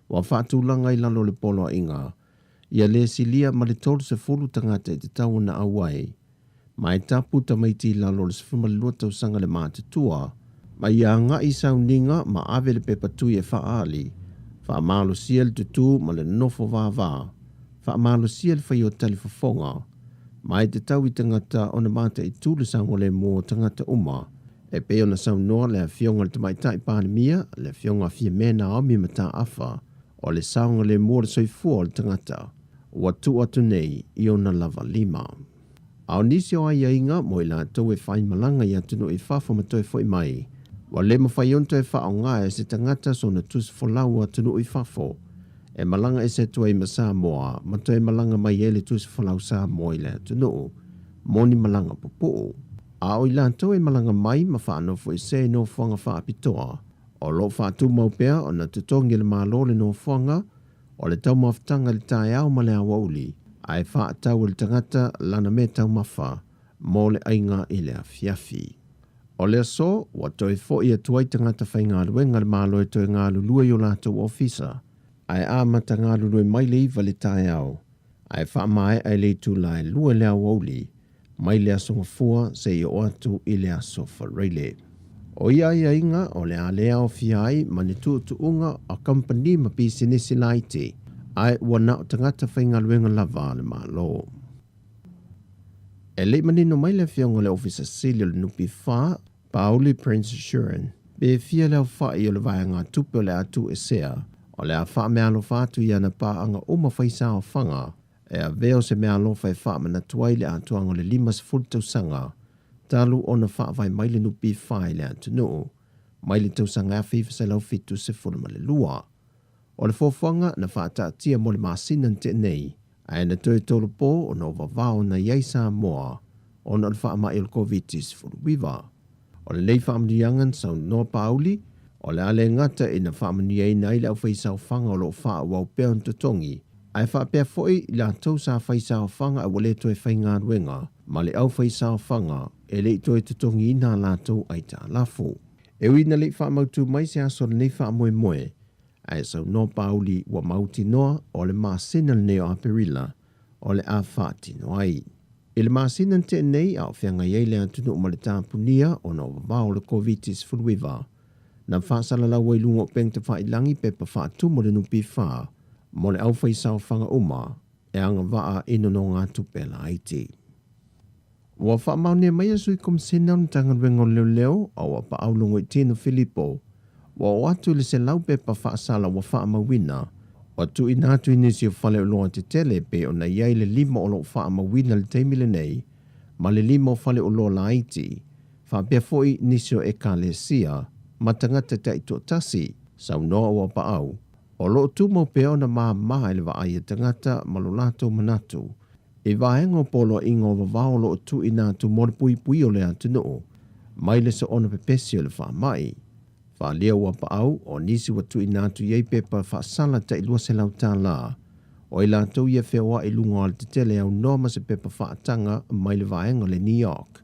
F: wa whaatulanga i lalo le polo inga, ia le silia ma le tolu se fulu tangata i te tau na awai, ma e tapu tamaiti lalo le sifuma tau sanga le mātatua, ma ia nga i sauninga ma ave le pepatu e whaali, wha malo sia le tutu ma le nofo vava, wha malo sia le whaio talifafonga, ma e te tau i tangata o na mata i tūle sango le mō tangata uma, e peo na saunoa le a fionga le tamaitai pānemia, le fionga fia mena o mi mata afa, o le saunga le mua le soifua o le tangata, ua tu atu nei i ona lava 5. Ao nisi o ai inga mo i la tau e whai malanga i atunu i whawha matoe fwoi mai, wa le mawhai onto e wha o ngā e se tangata so na tus whalau atunu i whawho, e malanga e se tua i ma Samoa, matoe malanga mai e le tus whalau Samoa i le atunu, moni malanga popo. Ao i la tau e malanga mai ma whaano fwoi se no whanga wha apitoa, o lo whaatu maupea o na tutongi le malo le no whanga, o le tau maftanga le tae au ma le awauli, ai whaatau le tangata lana me tau mawha, mo le ainga i le afiafi. O le aso, wa toi fo i atuai tangata whai ngā ruenga le malo e toi ngā lulua i o lātou ofisa, ai āmata ngā lulua mai le iwa le tae au, ai wha mai ai le tu lai lua le awauli, mai le aso ngafua se i o atu i le aso whareile. O ia inga o le alea o fiai ma ne tuunga a company ma pisinisi laiti, ai wana o tangata whainga luenga lava le malo. E le manino mai le fionga le officer Celia le nupi wha, Pauli Prince Shuren, be fia leo wha i o le vaianga tupe o le atu e sea, o le a wha mea lo whatu i ana pa anga uma whaisa o whanga, e a veo se mea lo whai wha mana tuai le atuanga le 5 sanga, talu ona wha vai mai le nupi whai le antunu, mai le tausanga awhi whasai lau fitu se whurama le lua. O le fōwhanga na whaata tia mo le māsinan te nei, ai na tue tolu pō o na wawao na iei Samoa, o na wha mai il COVID-19 furuwiwa. O le nei whaamaniangan sau noa pauli, o le ale ngata i na whaamaniei nei le au whaisau whanga o lo wha wau peon tutongi, ai wha pia foi la tau sa whaisau whanga a wale toe whainga ruenga, ma le au whaisau whanga e le toe tutongi ina la tau ai ta lafu. E wina le whaamautu mai se aso le nei whaamoe moe, ai sau no pauli wa mauti noa o le māsina le neo aperila o le a whaati noai. I le māsina te nei au whianga iei le antunu o le tāpunia o na wawao le COVID-19 furuiva, na whaasala lau wai lungo peng te whailangi pepa whaatu mo le nupi wha, mo le au whaisau whanga uma, e anga waa ino no ngā tupela aiti. Wa wha maune mai asu i komsina o tangan wengo leo leo, au wa pa au lungo i tino Filipo, wa o atu le se lau pepa whaasala wa wha mawina, wa tu inatu inisi o whale o loa te tele pe o na iai le 5 o lo wha mawina le teimile nei, ma le 5 o whale o loa la aiti, wha pia foi nisi o eka le sia, ma tangata ta ito tasi, sau noa wa pa au, o lo tu mo pe o na maa maha ele wa aia tangata malolato manatu, e vaengo polo ingo wa vao lo tu inatu mori pui pui o le atu noo, mai le so ona pepesi o le whaamai. Whaalea ua paau o nisi watu i nātu iei pepa whaasala ta ilua se lau tā la. O i lātou ia whewā i lunga o le te tele au noma se pepa whaatanga mai le vaenga le New York.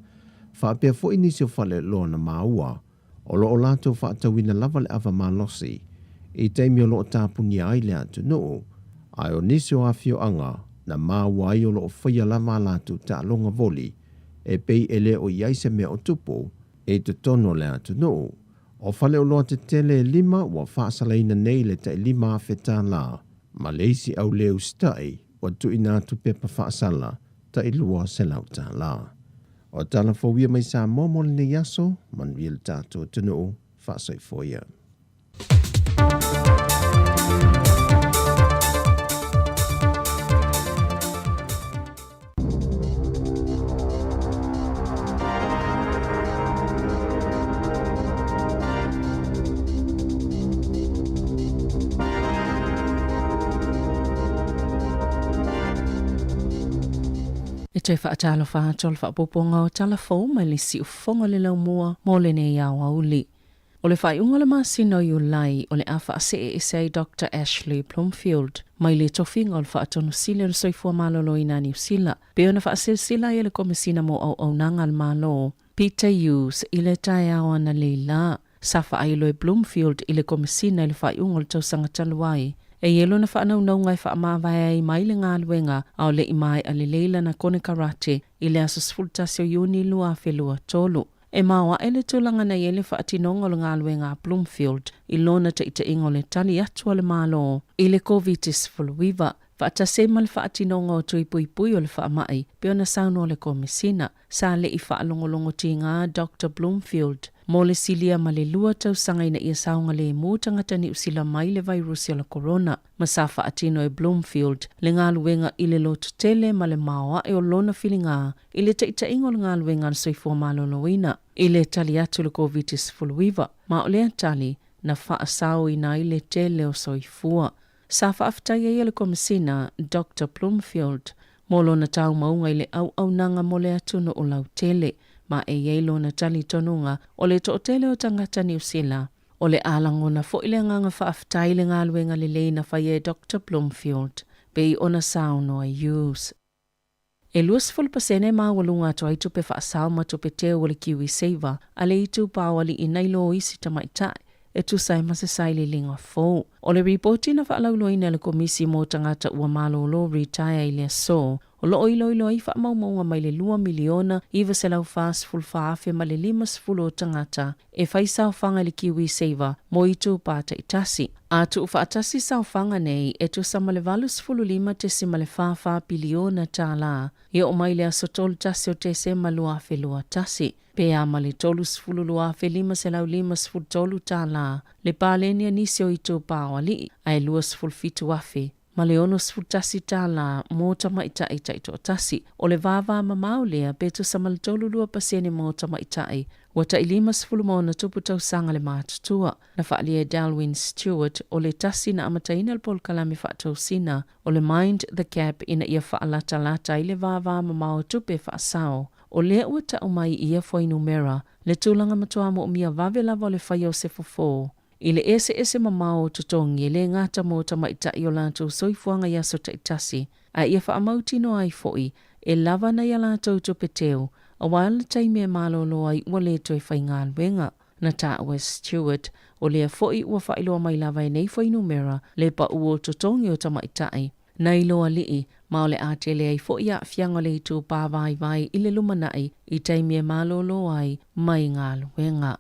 F: Whaapea fo i nisi o whale loa na maua. O lo o lātou whaatawina lava le awa malosi. I teimi o lo o tāpuni ai le atu nuu. Ai o nisi o awhio anga na maua ai o lo o whaia lava lātou ta longa voli. E pei ele o iaise mea o tupu e te tono le atu nuu. O whale o loa te tele 5 wa whaasalaina nei le te 5 awhetā la. Ma leisi au leu stai wa tu inatu pepa whaasala ta ilua se lau tā la. O tala fawia mai sa momol ne yaso man wil tātou tunu whaasai foia.
E: E te whaatalo whaatol whaapoponga o talafou mai le si ufonga le lau mua mo le ne iau auli. O le whaiunga le masino i ulai o le awha ase e sei Dr. Ashley Plumfield mai le tofinga o le whaatono sile le soifua malolo i nani usila. Peo na whaasilsila i le komisina mo au nanga al malo. Peter Hughes i le tai awa na leila. Safa ailo e Plumfield i le komisina i le whaiunga le tausanga taluai. E yelo na whaanau nau ngai whaamawai ai mai le ngā luenga au le imai a le leila na kone karate i le aso sfultasio yuni lua whelua tolu. E maua e le tūlanga na yele whaatinonga le ngā luenga a Bloomfield i lona te ita ingo le tali atua le malo i le COVID-19. Whaatase ma le whaatinonga o tui pui pui o le whaamai peo na sauno le komisina sa le i whaalongolongo ti ngā Dr. Bloomfield. Mo le silia ma le lua tau sanga ina ia saunga le mūtangata ni usila mai le virusi o la corona. Masafa atino e Bloomfield, le ngā luenga i le lotu tele ma le maua e o lona whilinga, i le teita ingo le ngā luenga na soifua maloloina, i le tali atu le COVID-19, ma o le tali na whaasau ina i le tele o soifua. Sa whaafitai e le komisina, Dr. Bloomfield, mo lona tau maunga i le au nanga mo le atunu o lau tele, ma e yeilo na tali tonunga o le tootele o tangata New Zealand. O le alangona fo ile nganga whaafitai le ngā luenga le leina whaie Dr. Bloomfield, pe i ona sauno a use. E luas fulpasene maa walunga to ai tupe whaasau ma tupe teo wale kiwi saver, a le itu pāwali i nailo isi tamaitai, e tu sai masa sai le linga fo. O le reporti na whaalauloina le komisi mo tangata ua malolo retire i le so, o lo ilo i whaamaunga mai le 2 miliona iwa se lau fast full whaafe ma le 5 o tangata e whaisau whanga le kiwi saver mo i tu pāta i tasi. A tu whaatasi sau whanga nei e tu sama le 5 te sima le whawha biliona tā la e o mai le aso tolu tasi o te se malua whelua tasi. Pe a ma le 3 se lau 5 tolu tā la le pālenia nisi o i tu pāwali ai 2 afe. Ma le ono sfutasi tala mo tamaitai to tasi o le vava mamau lea beto sa malitolulua pasene mo tamaitai wata ilima sfulumo na tupu tau sanga le mātutua na whaalia Darwin Stewart o le tasi na amataina le polkalami whaatausina o le Mind the Gap ina ia whaalata i le vava mamau tupe whaasao o lea ua tau mai ia fwai numera le tūlanga matuamo o mia vave lava o le whaio se fofo. I le ese mamao tutongi le ngata mo tamaitai o lātou soifuanga yaso taitasi, a ia whaamauti no ai foi, e lava na ia lātou tupeteo, a wala taime malolo ai ua le toi whainga alwenga. Na ta West Stewart, o lea foi ua whailoa mai lava e nei foi numera, le pa uo tutongi o tamaitai. Na iloa lii, ma o le atele ai foi a fianga le tu pāwai vai i le lumanai, i taime malolo ai mai ngā alwenga.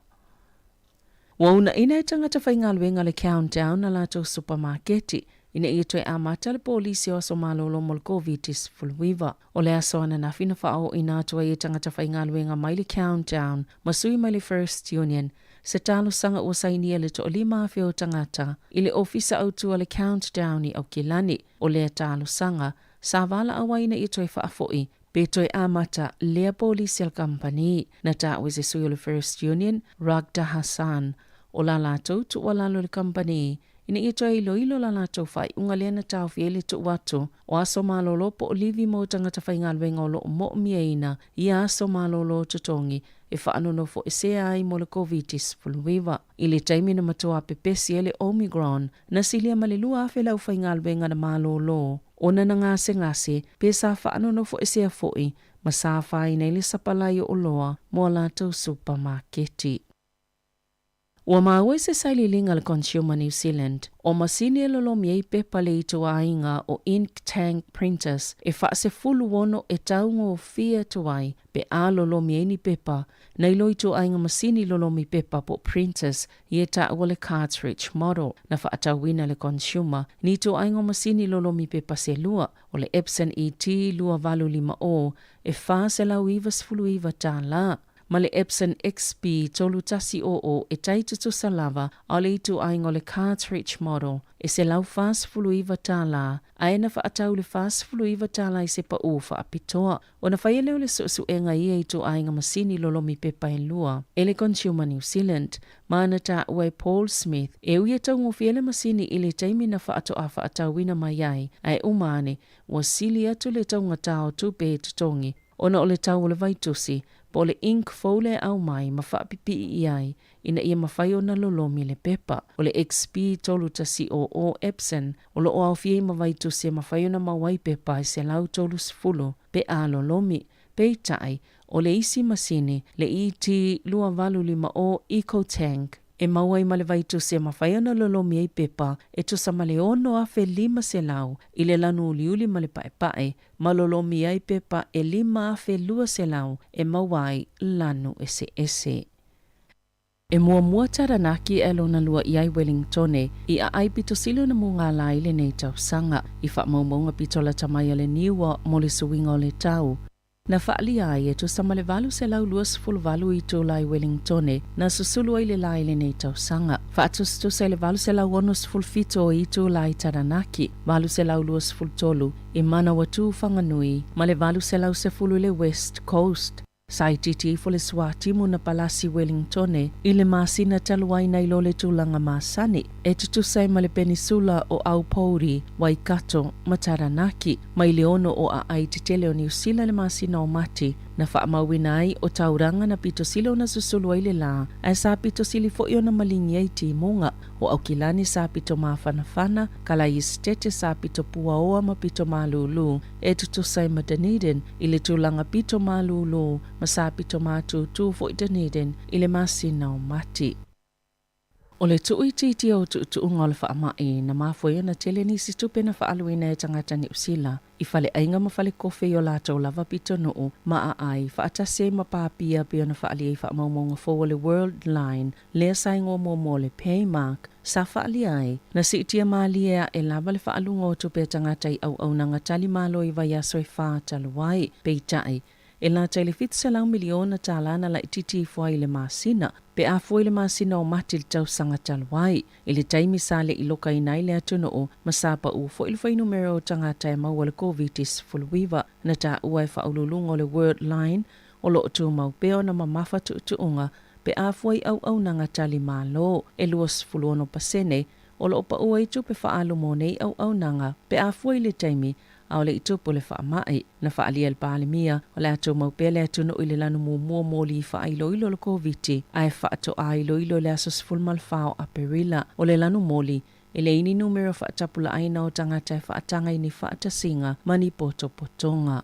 E: Wauna ina e tangata whainga luenga le countdown na lato supermarketi, ina i toi amata le polisi o aso malolo mo le COVID-19. O le aso ana na fina whao ina atua i tangata whainga luenga mai le countdown, masui mai le First Union, se talo sanga ua sainia le to o 5 awhio tangata, i le ofisa autua le countdown i au kilani, o le talo sanga, sa wala awaina i toi whaafoi, pe toi amata lea polisi al company, na ta wese sui o le First Union, Ragda Hassan, o la lātou tu walalo le company ina ia toa ilo la lātou whai unga lea na tau fiele tu watu o aso malolo po olivi mo tangata whainga luenga o lo mo miaina i aso malolo tutongi e whaanono fo e sea ai mo le COVID-19. I le taimi na matua pepesi ele Omicron na silia malelua afe lau whainga luenga na malolo. Ona na ngase pesa whaanono fo e sea foi ma sa whai nei le sapalai o loa mo lātou supermarketi. Ua maua se saililinga le Consumer New Zealand, o masini e lolo miei pepa le ito ainga o ink tank printers e wha se fulu wono e taungo o fia tuai pe a lolo miei ni pepa, na ilo ito ainga masini lolo mi pepa po printers i e ta ua le cartridge model, na wha atawina le consumer, ni ito ainga masini lolo mi pepa se lua, o le Epson ET lua valu lima o, e wha se lau iwa sfulu iwa ta la. Ma le Epson XP tolu tasi o e taitutu salava a le itu aingo le cartridge model e se lau fast fulu iwa tala a e na wha atau le fast fulu iwa tala i se pa ufa a pitoa o na whaia leo le susu e ngai e itu ainga masini lolomi pepa e lua e le Consumer New Zealand ma na ta ue Paul Smith e ui e tau ngofiele masini i le taimi na wha ato a wha atau wina mai ai a e umane wa sili atu le tau ngatao tupe tutongi ona o le tau le vaitusi po le ink fole au mai ma whaapipi i ai ina ia mawhai o na lolomi le pepa. O le XP tolu tasi o Epson o lo o au fie mawaitu se mawhai o na mawai pepa i se lau tolu sifulu pe a lolomi pe i tai o le isi masini le ET lua valu lima o Eco Tank e mawai ma le vaitu se mawhai o na lolomi ei pepa e tu sa male ono a fe lima se lau i le lanu uliuli ma le pae ma lolomi ei pepa e lima a fe lua se lau e mawai lanu ese. E mua taranaki e lona lua i ai Wellingtone i a ai pito silo na munga la i le nei tau sanga i wha maumaunga pitola tamai le niwa mo le suwinga o le tau. Na whaali ai e tu samale valu se lau luas fulu valu i tu lai Wellingtone na susulu ai le lai le nei tau sanga. Whaatus tu se le valu se lau onus fulu fito i tu lai taranaki, valu se lau luas fulu tolu i mana watu whanganui, ma le valu se lau se fulu le West Coast. Sai titi fo le Swatimu na palasi Wellingtone i le masina taluai na ilo le tulanga masani e tutu sai ma le penisula o Aupouri, Waikato, Mataranaki, mai le ono o a ai titele o New Zealand le masina o mati na whaamawina ai o tauranga na pito silo na susulu ai le la ai sa pito sili fo i na malingi ai ti munga o au kilani sa pito mawhanawhana kala i stete sa pito puaoa ma pito malulu e tutu sai ma Dunedin i le tulanga pito malulu ma sa pito matutu fo i Dunedin i le masina o mati. O le tui titi o tuunga o le whaamai na mafoia na tele ni si tupe na whaaluina e tangata ni usila. I whale ainga ma whale kofe o lātou lava pito nuu ma a ai whaatase ma pāpia pia na whaali e whaamaumonga fo le World Line lea saingo mo le Paymark sa whaali ai na si itia maalia e lava le whaalunga o tupe tangata i au nanga tali malo i vai aso e whaataluai peitai. E la tele fitsalau miliona tālana la ititi fuai le masina, pe a fuai le masina o mati le tau sanga taluai. I le taimi sale i loka inai le atuna o masapa u fo il fai numero o tangata e maua le COVID-19 fuluiva na ta ua e whaululunga o le World Line o lo tu mau peo na mamafa tuunga pe a fuai au nanga tali malo e luas fuluono pasene o lo pa ua i tupe whaalu mo nei au nanga pe a fuai le taimi au le itupu le whaamai na whaalia le pālemia o le ato maupele atu no ile lanu mua moli i whaailoilo le COVID ai whaato ailoilo le aso sifulmal whao a perila o le lanu moli e le ini numero whaatapula aina o tangata e whaatanga ini whaatasinga mani potonga.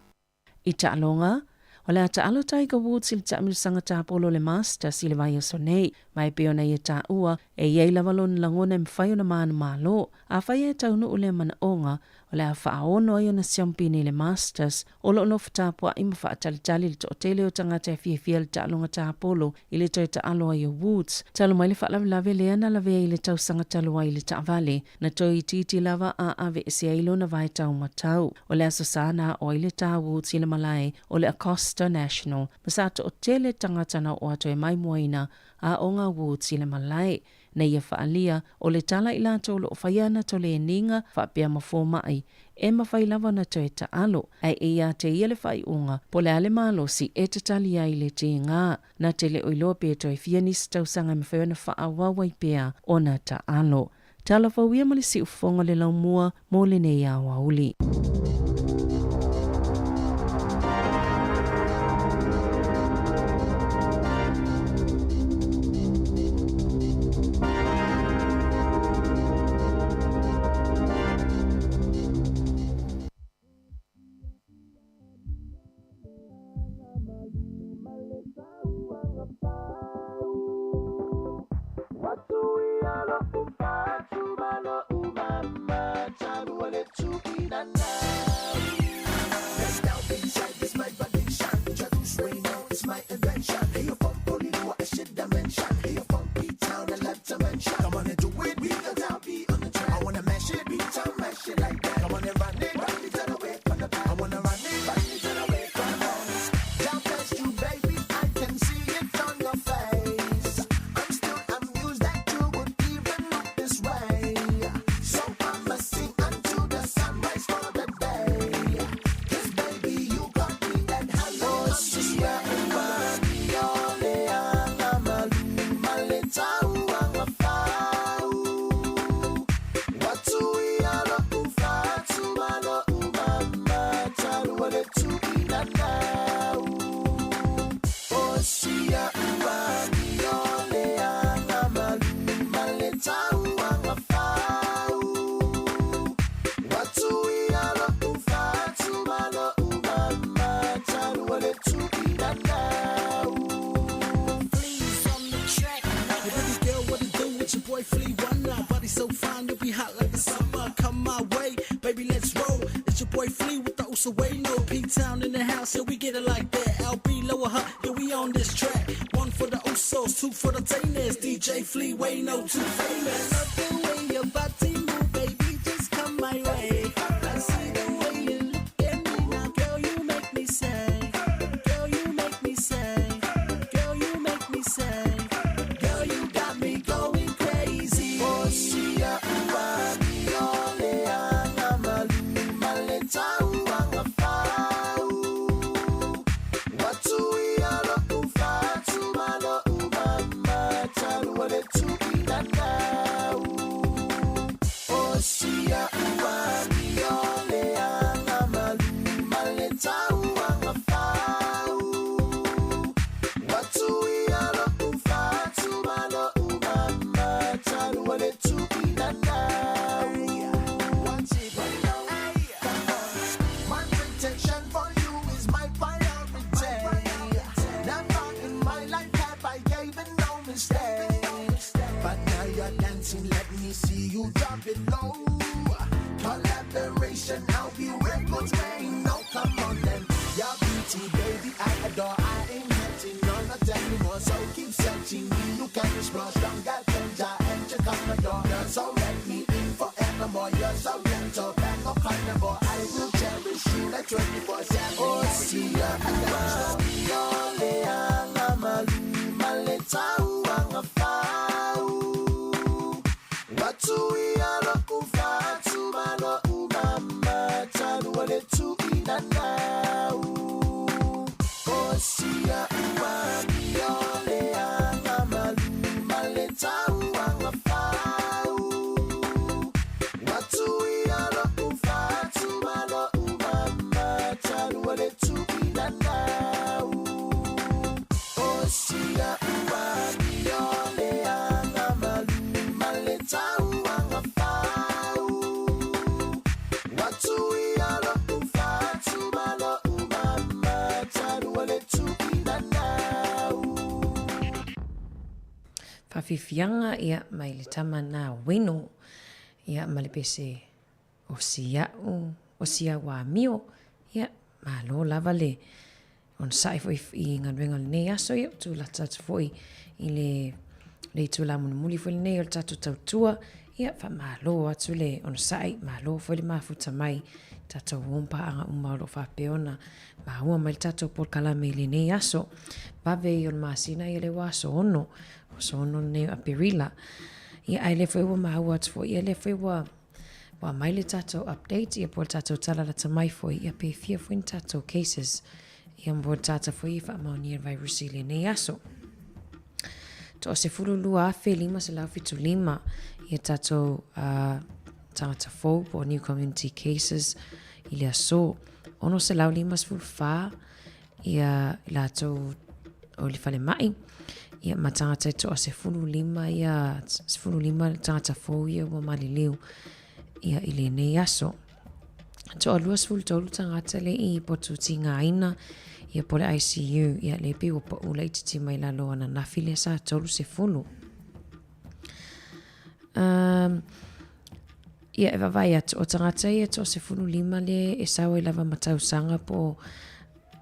E: I ta'alonga, o le ata alo Tiger Woods ili ta'amilu sanga tāpolo le Masters ili vai aso nei, mai peo na ia tā ua e iei lavalon langona e mwhaio na maana malo, a whai e taunu ule mana onga o le a whaaono ai o na siampini le Masters o lo no whatapua ima whaatalitali le tootele o tangata e fia le ta'alonga tāpolo ili toi ta'alo ai o Woods. Talo mai le whaalawelawe lea na lawe i le tau sanga talo ai le ta'avale na toi titi lava a ave e se ailo na vai tau matau. O le aso sana o ile tā Woods i le malai o le Acosta National. Masato o tele tangatana o ato e mai muaina a onga Woods i le malai. Na ia whaalia o le tala i lato lo o whaiana to le ninga whapea mawhomai. E mawhai lava na to e taalo. Ai ia te ia le whai unga po le ale malosi e te tali ai le te ngā. Na te le oiloa pe to e fianis tausanga me whaiana whaawawai pea o na taalo. talafau ia ma le siufoga le laumua mo lenei auauli.
T: P-Town in the house, yeah, we get it like that. LB, lower her, yeah, we on this track. One for the Usos, two for the Tainers. DJ Fleeway, no too famous. I love the way your body move, baby, just come my way. I see the way you look at me now, girl, you make me say. Girl, you make me say. Girl, you make me say. Girl, you got me going crazy. Oh, see ya, collaboration, I'll be records rain. No, come on then. Your beauty, baby, I adore. I ain't hating, no, not anymore. So keep searching me. You can explore. Strong girl, danger, and you come the door. So let me in forevermore. You're so gentle, back up on the board. I will cherish you like 24/7. Oh, see ya, I got you. Yole, Angamalu, Maletau, Angafau. Watu ya lokufa, tumano umama, tanuale tu inanau. Osia umami, yole angamalu, maletau angafau. Watu ya lokufa, tumano umama, tanuale tu inanau. Osia umami, yole angamalu, maletau angafau. Watu ya lokufa, tumano umama, tanuale tu inanau.
E: Fafifianga ia mai le tama na wino ia malipese o sia wa mio ia malo lava le on sai foi i nganwenga ne aso ia tu la tatu foi i le tu la muli foi ne o tatu tautua ia fa malo atu le on sai malo foi le mafuta mai tatu wompa anga umalo fa peona ma ua mai tatu por kalame le ne aso bave i on masina i le waso ono o sono ne apirila ia ai le foi wa ma ua atu foi ia le foi wa mai le tatu update ia por tatu tala la tamai foi ia pe fia foi tatu cases ia mbo tata foi fa mauni virus le ne aso to se fulu lua afe lima se lau fitu lima ia tatou tangata fou po new community cases i le aso ono se lau lima se fulu fa ia latou o li fale mai ia matangata to se fulu lima ia se fulu lima tangata fou ia wa maliliu ia i le nei aso to alua se fulu tolu tangata le i potu tinga aina ia po le ICU ia le pi o pa ula i titi mai la loa na nafi le sa tolu se fulu. Ia e vavai atu o tangata ia to se fulu lima le e sawa i lava matausanga po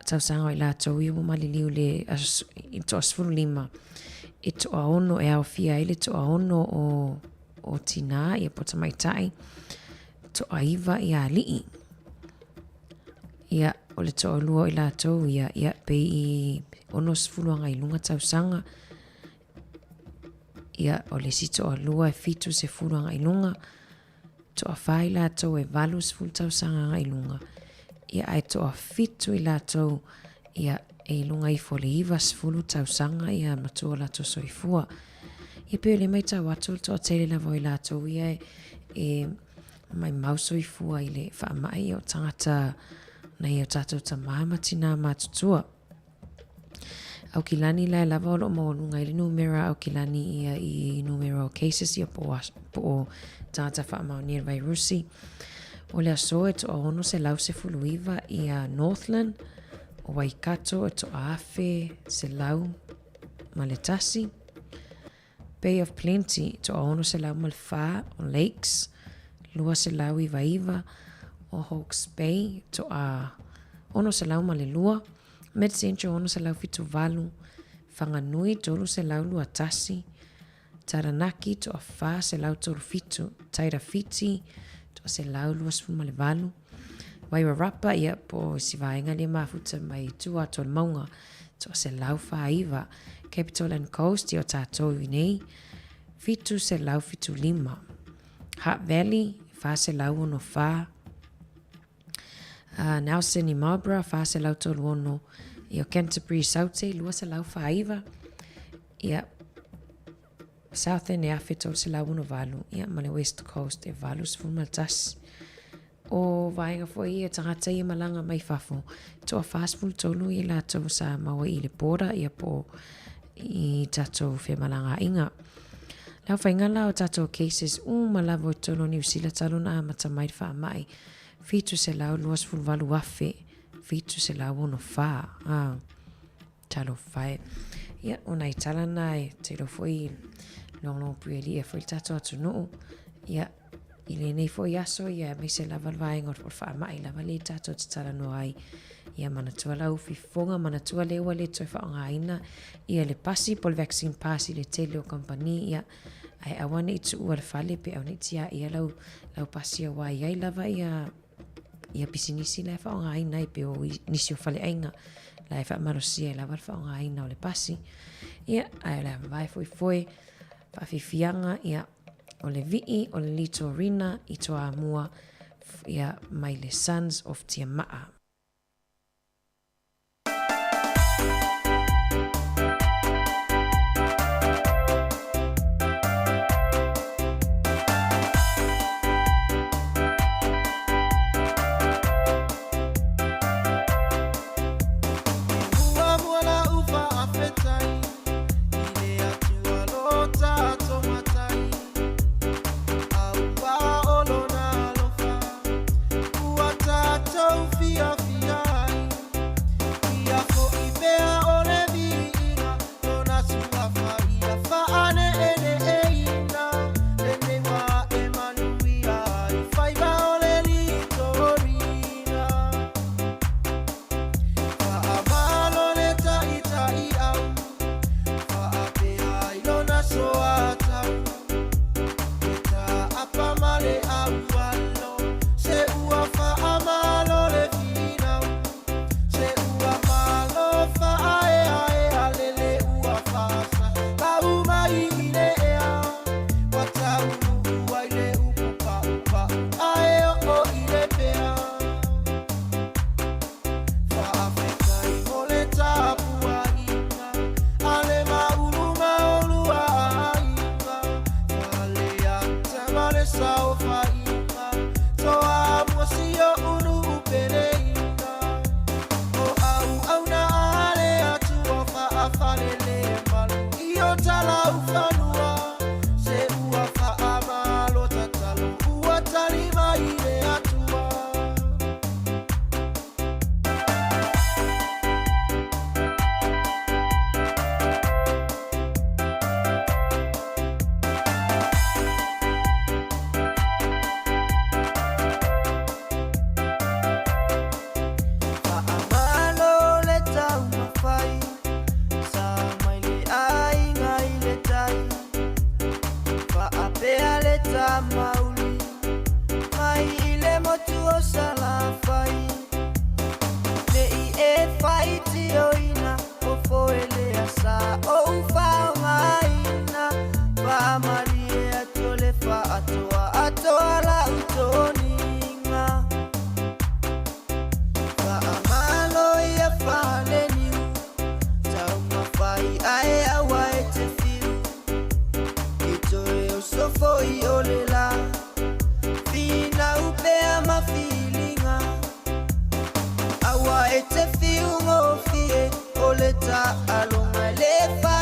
E: tausanga i la tau ia mo maliliu le to se fulu lima e to a ono e au fia ile to a ono o tina ia po tamaitai to a iwa ia lii ia o le to lua i la tau ia pe i ono sfuluanga i lunga tausanga ia o le sito a lua e fitu se fuluanga i lunga to a fai la tau e valu sfulu tausanga i lunga ia ai to a fitu i la tau ia e lunga i fole iwa sfulu tausanga ia matua la tau soifua ia pe le mai tau atu to a tele la voi la tau ia e mai mau soifua i le wha mai o tangata na ia tatou tamama tina matutua. Au kilani la lava o lo maununga i le numera au kilani ia i numero cases ia po tata wha maunir virusi. O le aso e to ono se lau se fuluiva ia Northland o Waikato e to afe se lau maletasi. Bay of Plenty to ono se lau malfa o Lakes lua se lau i vaiva o Hawke's Bay to a ono se lau male lua Med Central ono se lau fitu valu Whanganui tolu se lau lua tasi Taranaki to a wha se lau tolu fitu Tairafiti to se lau lua sfu male valu Wairarapa ia po si vaenga le mafuta mai tua tol maunga to se lau whaiva Capital and Coast i o tātou i nei fitu se lau fitu lima Heart Valley wha se lau ono wha Nelson i Marlborough, wha se lau tolu ono i o Canterbury Saute, lua se lau whaiva ia Southern e awhi tolu se lau ono valu ia male West Coast e valu se fulmaltas o vaenga fo i e tangata i malanga mai fafo to a fastful tolu i la tolu sa maua i le border ia po i tatou fe malanga inga lau whainga lau tatou cases malavo i tolu New Zealand talo na amata mai wha mai fitu se lau luas fulvalu wafe fitu se lau ono wha talo whae ia ona i tala nai te lo foi long pueli e foi tato atu nuu ia i le nei foi aso ia me se lava vaenga o wha mai lava le tato te tala no ai ia manatua lau fifonga manatua lewa le toi wha ina ia le pasi pol vaccine pasi le tele o company ia ai awane i tu ua le fale pe au nitia ia lau pasi a wai ai lava ia pisinisi la fa nga ina i pe o nisi o fale ainga la fa marosia la fa nga ina o le pasi ia ai la vai foi fa fianga ia o le vi o le litorina i to amua ia mai le Sons of Tiamaa
G: Fia
U: le sao fainga toa mosio unu upereina o au na ale atua fa afalele malu io tala ufanua se ua fa amalo tatalo ua talima ile atua mauli mai ile motu o salafai ne I e fai tioina o foele asa o ufa maina fa marie atole fa atoa la utoninga fa amalo ia fa leni tau mafai ai awai te fiu itoe o sofo I olela fina upea mafilinga awa ete fiu ngofie oleta alonga le fa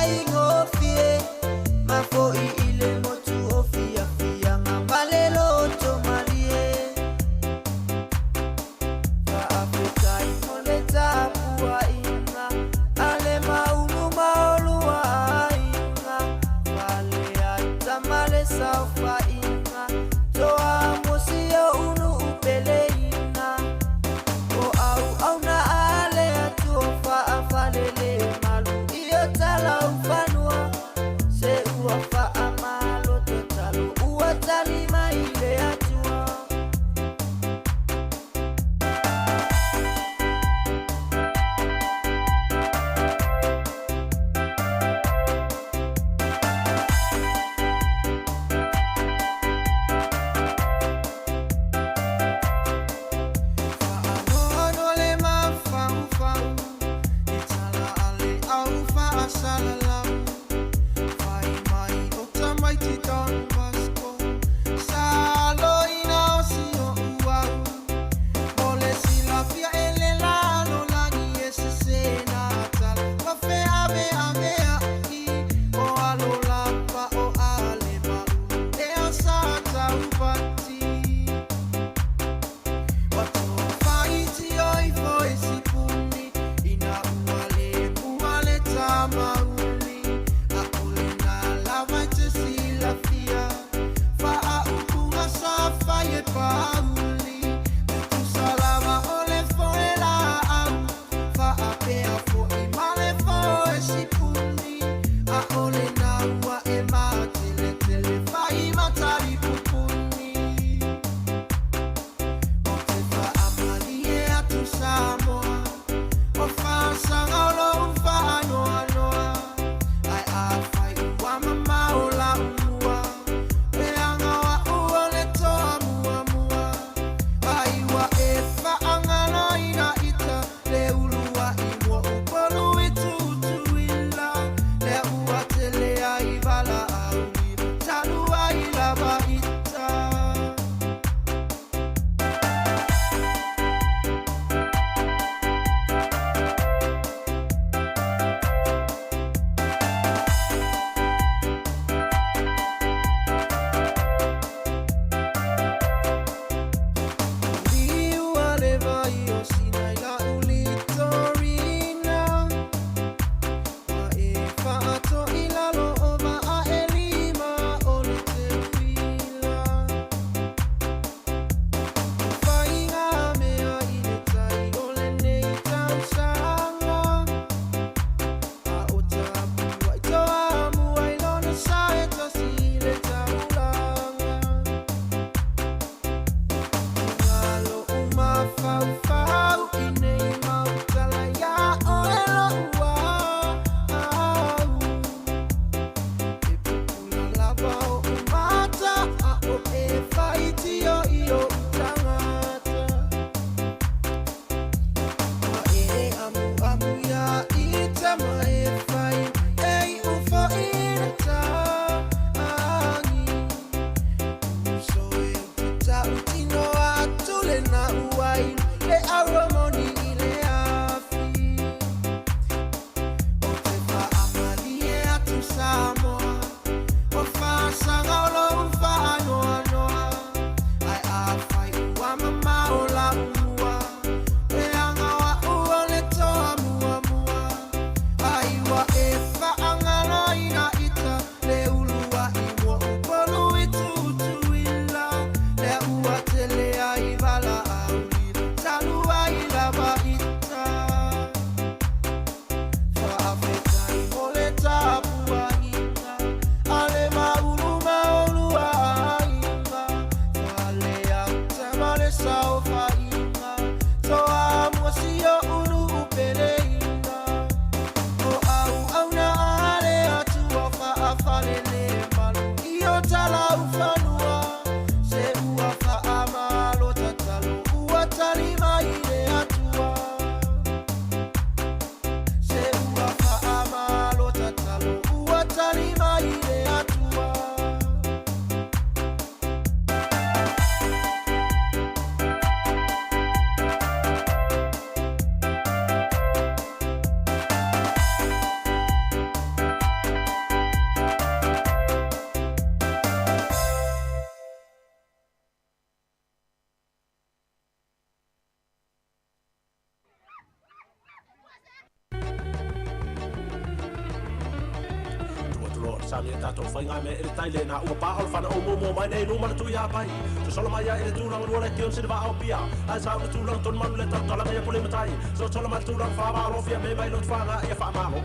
A: Sami tato whainga me e taile na ua pāol whana o momo mai nei numa na tui hapai. So sola mai e le tūranga lua le kion sini wa au pia. Ai sa le tūranga ton manu le tala mea pole matai. So sola mai tūranga whaamalo fia me mai lot whanga ia whaamalo.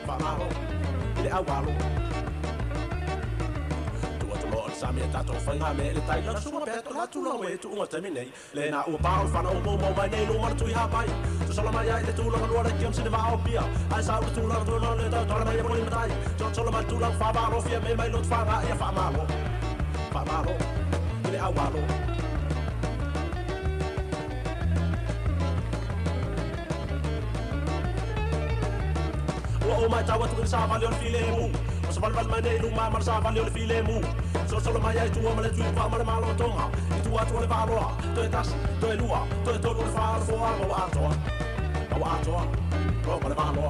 A: Whaamalo. Ile au walo. Sami tato whainga me le tai lana suma peto la tūlanga e tuunga temi nei. Le na ua pāol whana o momo mai nei numa na tui hapai. So sola mai e le tūlanga lua le kion sini wa au pia. Ai sa le tūlanga ton manu le tala mea pole matai. So sola mai tūlanga whaamalo fia me mai lot whanga ia whaamalo. Whaamalo. Ile au walo. O mai tawa tu sa vale o file mu. O sa vale mai nei luma mar sa vale o file mu. So solo mai ai tu o male tu pa male malo tonga. I tu atu le valo. Tu tas, tu lua, tu to le falo fo o ato. O ato. O male valo.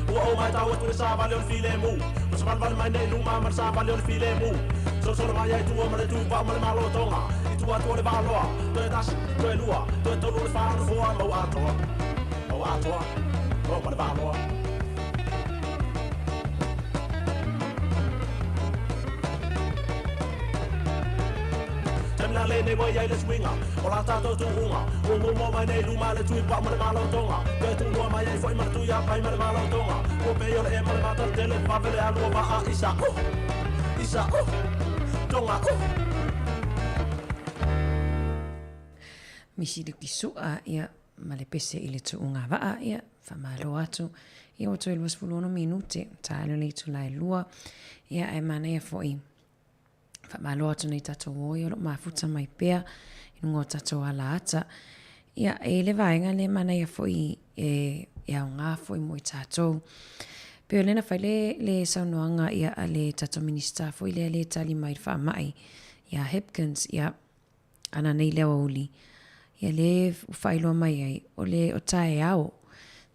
A: O mai tawa tu sa vale o file mu. O sa vale mai nei luma mar sa vale o file mu. So solo mai ai tu o male tu pa male malo tonga. I tu atu le valo. Tu tas, tu lua, tu to le falo fo o ato. O ato. Oh, what about more? Temla le ne wai le swinga. Ola tato tu unga. O mo mai nei luma le tui pa male malo tonga. Ke tu no mai foi mar tu ya pai male malo tonga. O pe yo le male mata tele pa vele a lo ba a isa. Isa. Tonga.
E: Misi de kisua ia male pese ile tu unga va ia famalo atu ia o toi luas puluno minute talo le tu lai lua ia e mana ia foi famalo atu nei tato o ia lo mafuta mai pea inungo tato ala ata ia e le vaenga le mana ia foi e ia unga foi moi tato peo lena fai le saunoanga ia ale tato minister foi le tali mai fa mai ia Hipkins ia ana nei le oli ia le whailo mai ai, o le o tae au.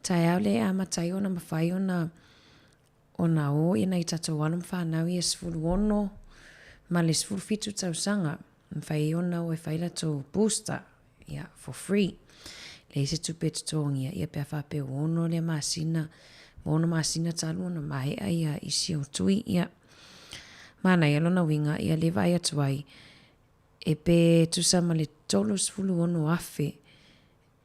E: Tae au le amatai o na mawhai o na o i nei tato wala mwhanau i sfulu ono, ma le sfulu fitu tausanga. Mwhai o na o e whaila to booster, ia, for free. Le se tupe tutongia, ia pia whape ono le maasina, ono maasina talu ona mai ai ia isi o tui, ia. Mana ia lona winga, ia le vai atuai, e pe tusama le tolo sfulu ono afe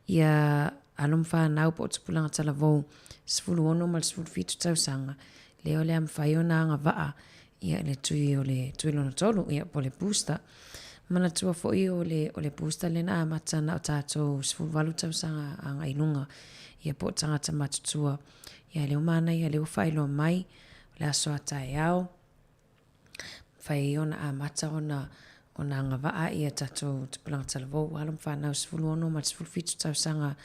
E: ia alom whanau po tupulanga talavou sfulu ono mal sfulu fitu tausanga leo le am whaiona anga vaa ia le tui o le tui lona tolu ia po le booster mana tua foi o le booster le na amatana o tato sfulu walu tausanga anga inunga ia po tangata matutua ia leo mana ia leo whailo mai le aso atai au whaiona amata ona anga waa ia tato tupulanga talavou alom whanau sfulu ono mal sfulu fitu tausanga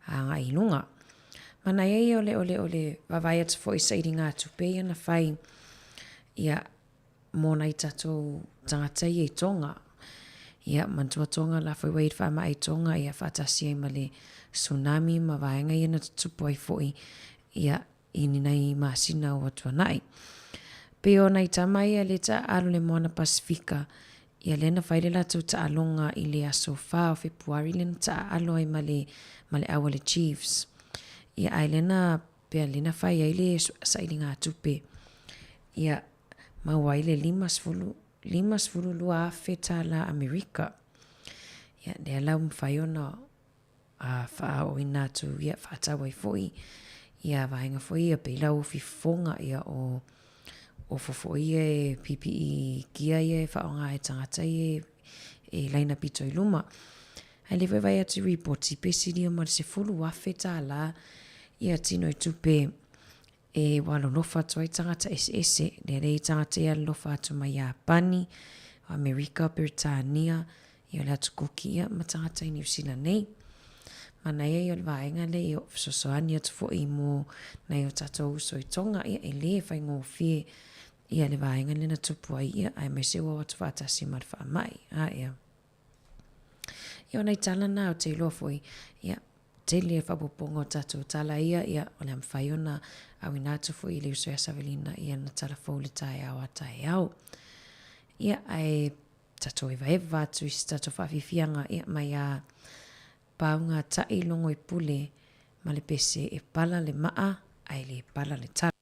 E: anga inunga. Mana ia ole wawai atu fo isa iri ngā tupe ia na whai ia mōna i tato tangata i tonga. Ia mantua tonga la whai waid whama i tonga ia whatasi ai male tsunami ma waenga ia na tupu ai foi ia ini nei masina o atua nai. Peo nei tamai ia le ta alo le moana Pasifika ia lena whaile la tu ta alonga i le aso wha o Februari lena ta alo ai male awale Chiefs. Ia ai lena pia lena whai ai le sa ili ngā tupe. Ia maua i le 5 lua afe ta la Amerika. Ia le alau mwhai ona wha o ina tu ia whatawai foi. Ia vahenga foi ia peila o fifonga ia o fofo ia PPE kia ia whaonga e tangata ia e laina pito i luma. Ai le vai atu report i pesiria mar se fulu wafe ta la ia tino i tupe e walo lofa atu ai tangata SS le rei tangata ia lofa atu mai Japani, Amerika, Britania ia le atu kuki ia ma tangata i New Zealand nei. Mana ia i vaenga le i ofsosoani atu fo i mo na i o tato uso i tonga ia e le whai ngō fie ia le vaenga le na tupu ai ia ai me se wa watu whatasi mar wha mai. Ia. Ia nei tala na o te iloa foi ia te le whapopongo tato tala ia o le am whai ona au inatu foi i le uso e savelina ia na tala fau le tae au a tae au. Ia ai tato eva eva tu isi tato whawhiwhianga ia mai a paunga tai longo i pule ma le pese e pala le maa ai le pala le tala.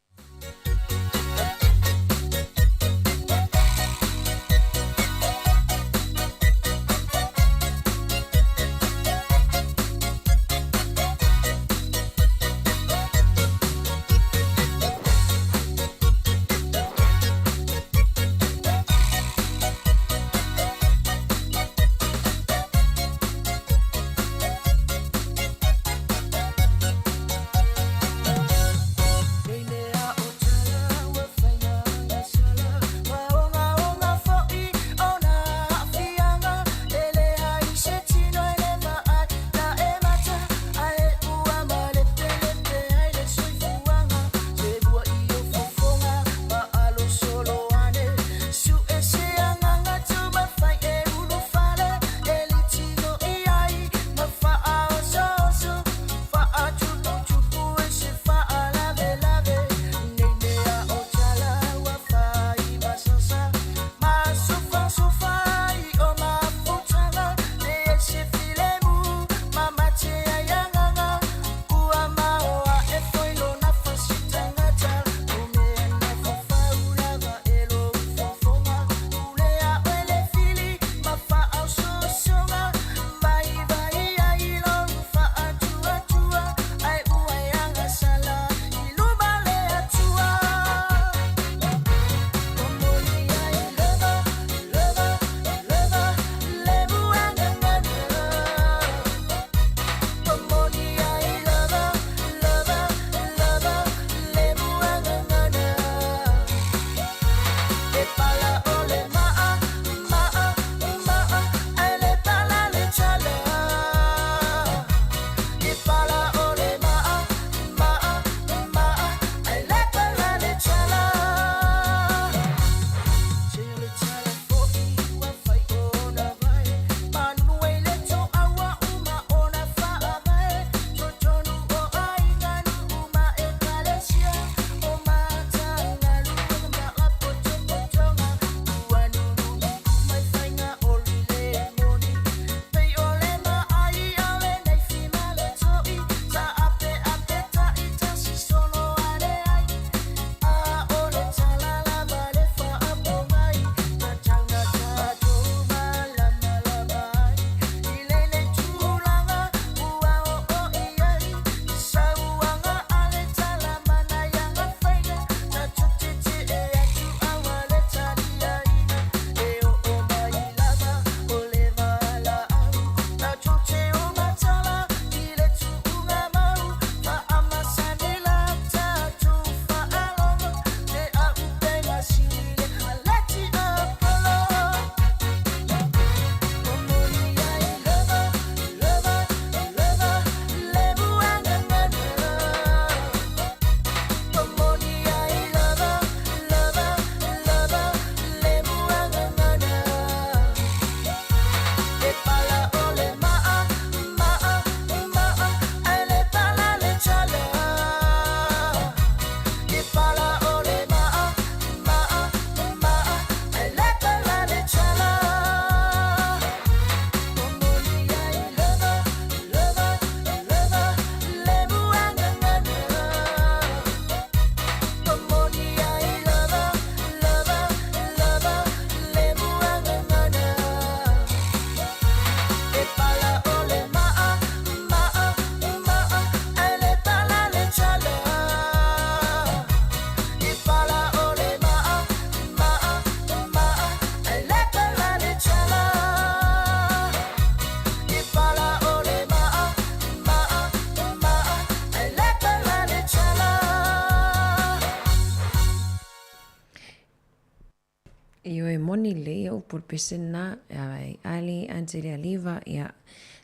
E: Io e moni le o pulpesena ai ali Angelia Liva ia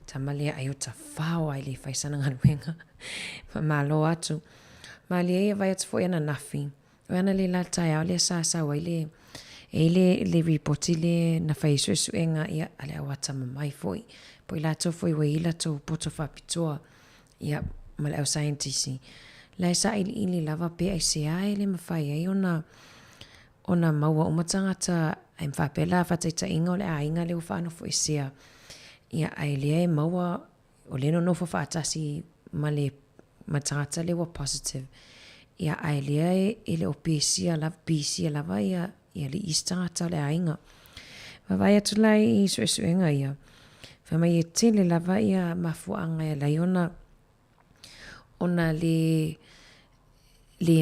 E: tamalia ai o tafao ai le faisana ngaruenga malo atu mali ia vai atu foi ana nafi o ana le la tai au le sa wai le report le na faisu suenga ia ale awata mai foi poi la to foi wai la to poto fa pitoa ia mal au scientist la sa ili lava pe ai se ai le mafai ai ona maua o matangata ai mwhapela whataita inga o le a inga leo whano fo isia. Ia ai lea e maua o leno no whaatasi ma le matangata lewa positive. ia ai lea e le o pisia lava ia le istangata le ainga. Vai atu lai i suenga ia. Whamai e tele lava ia mafuanga ia lai ona le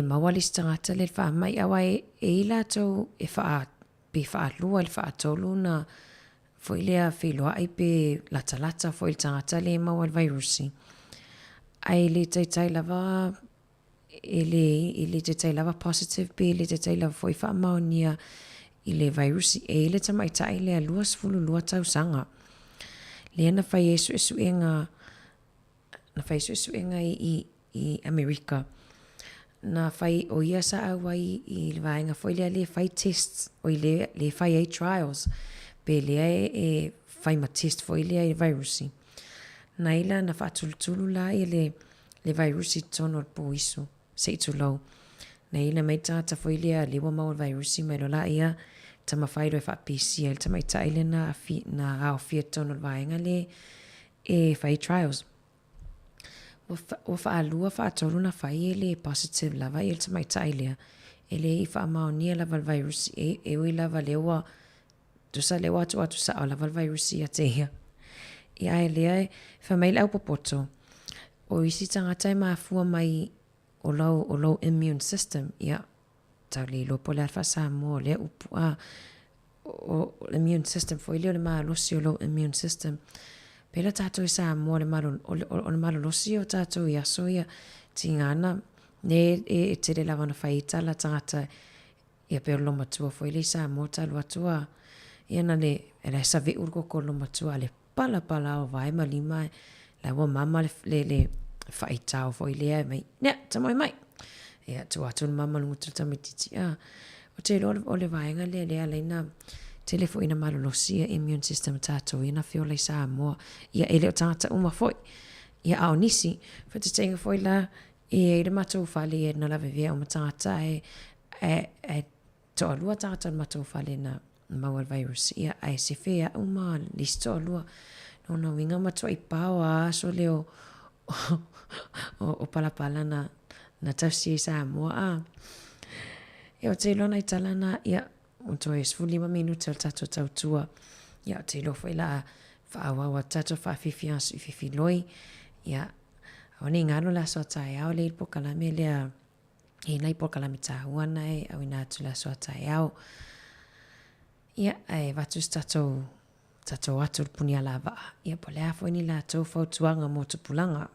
E: mawali stangata le whamai awa e ila tau e wha lua le wha tolu na foi lea whiloa ai pe lata foi le tangata le mawali virusi. Ai le taitai lava le taitai lava positive pe le taitai lava foi wha maonia i le virusi e le tamaitai le alua sfulu lua tau sanga. Le na fai e suenga i Amerika. Na fai o ia sa awai i le vaenga foi le fai tests o le fai e trials pe le e fai ma test foi le virusi. Na ila na fatultulu la i le virusi tono po isu se tulau. Na ila mai tata foi le wa mau virusi mai lo la ia tama fai do fa PCR tama itaile na au tono vaenga le e fai trials. O fa alua fa tolu na fai le positive lava il tama itaile ele i fa maonia lava virus e ui lava lewa tu sa lewa tu sa lava virus ia te ia ele fa mai au popoto o isi tangata ma fua mai o low immune system ia tau le lo pola fa Samoa le upua o immune system foi le ma lo si o low immune system pela tato i Samoa le malo lo si o tato ia soia tingana ne e te le lava na faita la tangata ia pe lo matua foi le Samoa talu atua ia na le sa ve urko ko lo matua le pala o vai malima la wa mama le faita foi le mai ne tamai mai ia tu atu mama lu tu tamititi o te o le vaenga le alaina telefo ina malo lo sia immune system tato ina fio le Samoa ia ele o tangata uma foi ia au nisi fa te tenga foi la e le matou fale e na la vevea o tangata e to alua tangata matou fale na mawal virus ia ai se fea uma listo alua no winga matou i pawa so leo o palapala na tausi Samoa ia o te lona i talana ia o to e sfulima minuta o tato tautua ia o te lofa ila whaawawa tato whaafifiansu i fifiloi ia o ni ngano la so tai au le pokalame lea e nai pokalame tahuana e au ina atu la so tai au ia e vatus tato atu punia lava ia po lea fo ni la tau fautuanga mo tupulanga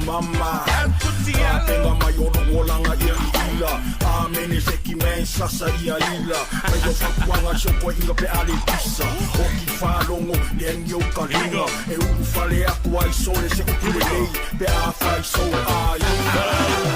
R: mama Pinga mayono olanga ia Amene seki men sasa ia ila Mayo fakuanga shoko inga pe ale pisa Oki whalongo liengi o karinga E ufale aku ai sole se ukule lei Pe a whai so a ia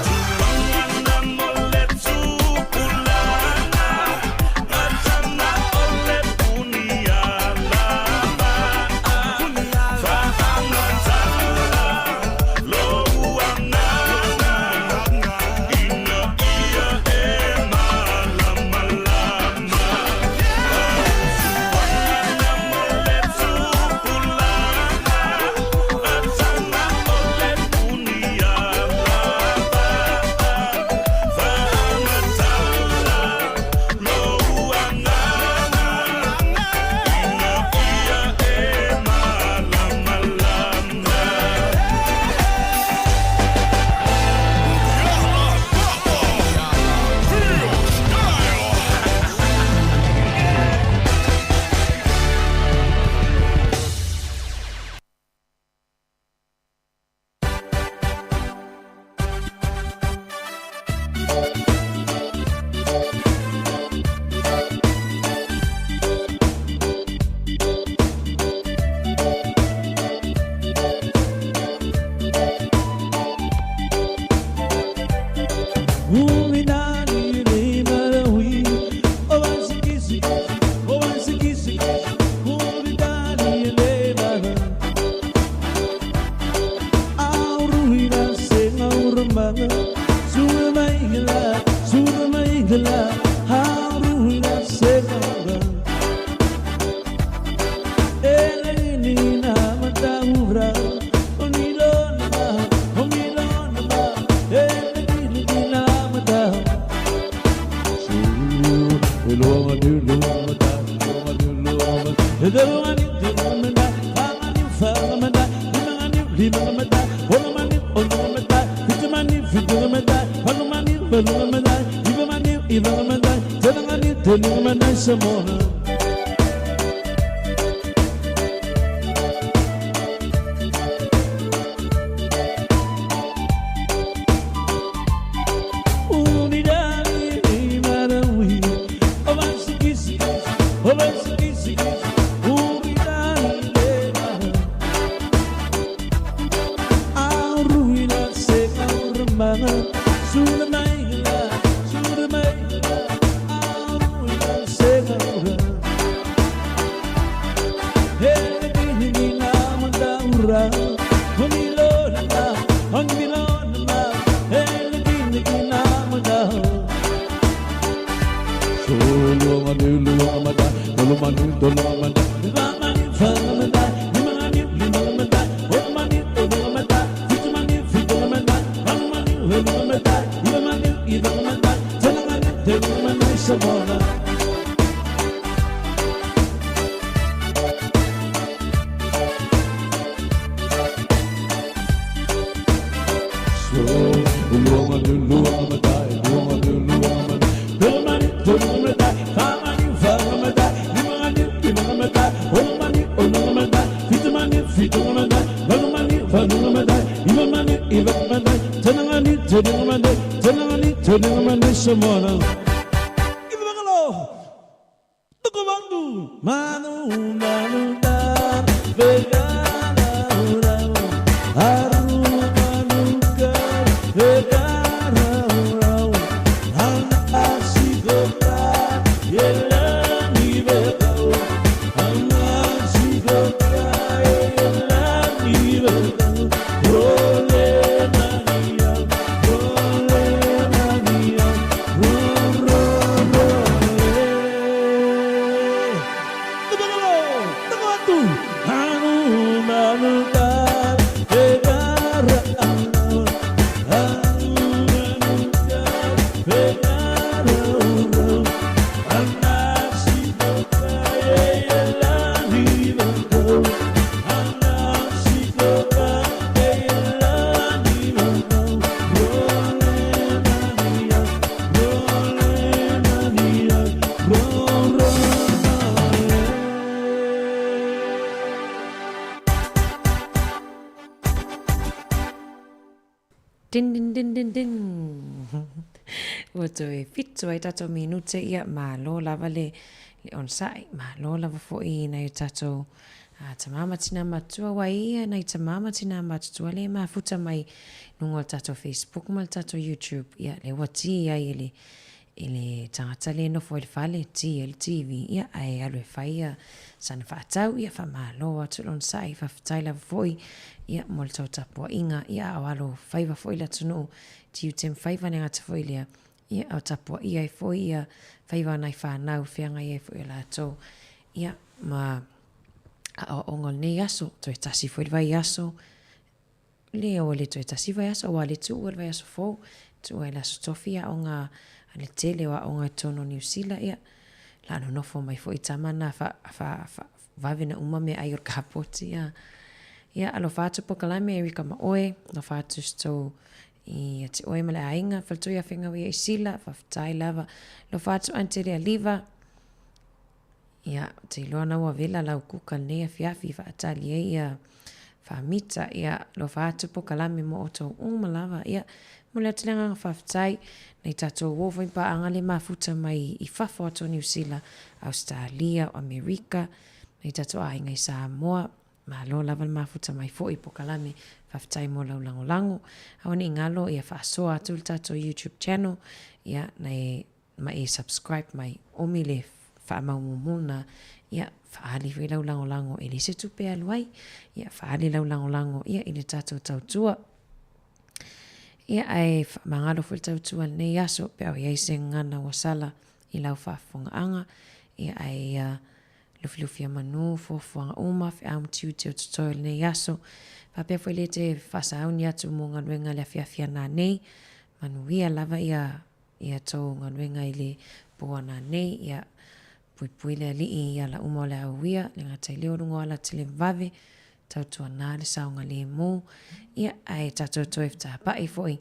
C: Samoa.
E: Din. Ua toi fitu ai tatou minute ia malo lava le on sai malo lava fo'i na tatou tamama tina matua wa ia na tamama tina matua le mafuta mai nungo tatou Facebook mal tatou YouTube ia le wati ia ele tangata le no fo le fale TV ia ai alo fai ia sana fatau ia fa malo atu on sai fa taila foi ia mol tau tapo inga ia awalo fai va foi la tunu tiu tem fai va nga foi le ia au tapo ia foi ia fai va nai fa nau fianga ia foi la to ia ma a ongol ne yaso to tasi foi vai yaso le o le to tasi vai yaso wa le tu o vai yaso fo tu la sofia onga ale tele wa onga tono New Zealand ia la no fo mai foi tamana fa vavena uma me ai kapoti ia alo fatu po kala me Erika ma oe no fatu sto i te oe male ainga faltu ia finga wi isila fa tai lava lo fatu antele liva ia te loana wa vela la kuka ne fiafi fa atalie ia fa mita ia lo fatu po kala me mo to lava ia mula tlenga fa tai nei tatou wo vai pa angale mafuta mai I fafo ato New Zealand, Australia, Amerika, nei tatou ainga I Samoa, ma lo lava mafuta mai fo I pokalame fafitai mo lau lango. Awane ngalo ia faasoa atu tatou YouTube channel, ia nei ma subscribe mai omile faamaumumuna, ia faali fi lau lango ele se tupe aluai, ia faali lau lango ia ile tatou tautua. Ia ai mangalo fo tautua nei aso pe au ia se ngana wasala I lau fafonga anga ia ai lufi manu fo uma fe am tiu tutorial nei aso pa pe fo le te fasa un ya tu mo ngalwenga le fia na nei manu ia lava ia to ngalwenga ile poana nei ia pui le li ia la uma le awia le ngata le orungo ala tele vave tautua na le saunga le mo ia ai tatou toefta pa I foi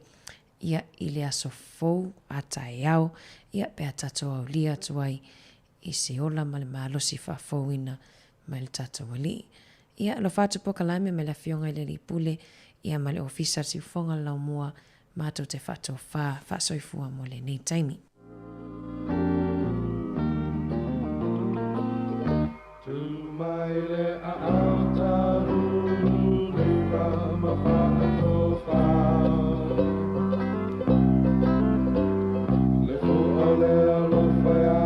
E: ia ile aso fou atai au ia pe tatou au lia tuai I se ola ma le malosi fafouina ma le tatou ali ia lo fatu po kalame me la fionga I le lipule ia ma le ofisa siufonga lau mua matou te fatou fa soifua mo le nei taimi
C: Tumaile a autaru lewa ma whaatofa Le fu ole alofa ya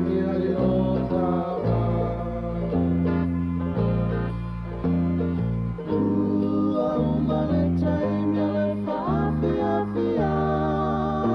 C: ngia I o tawa Ua umane taimi le whaafia fiana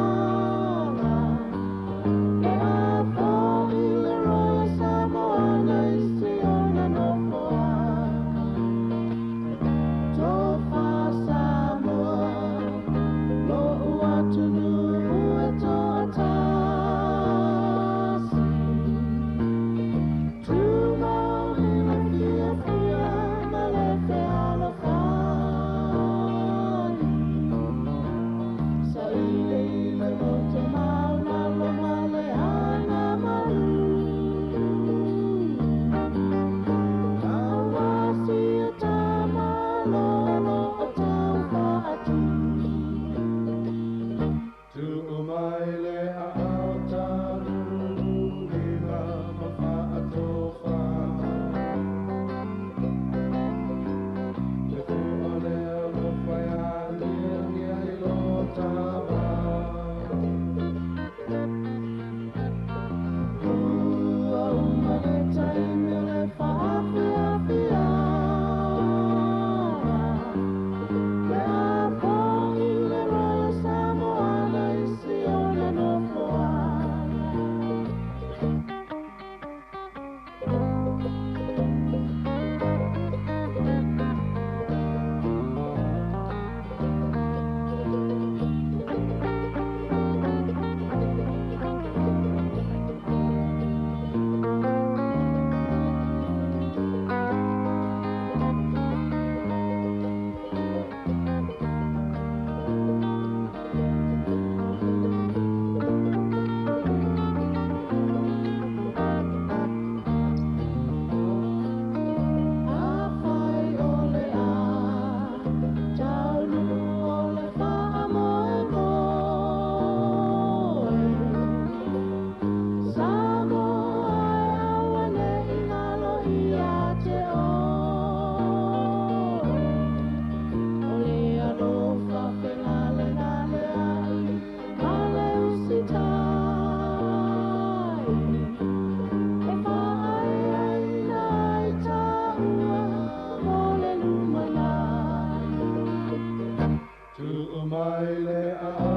C: Tu umaile a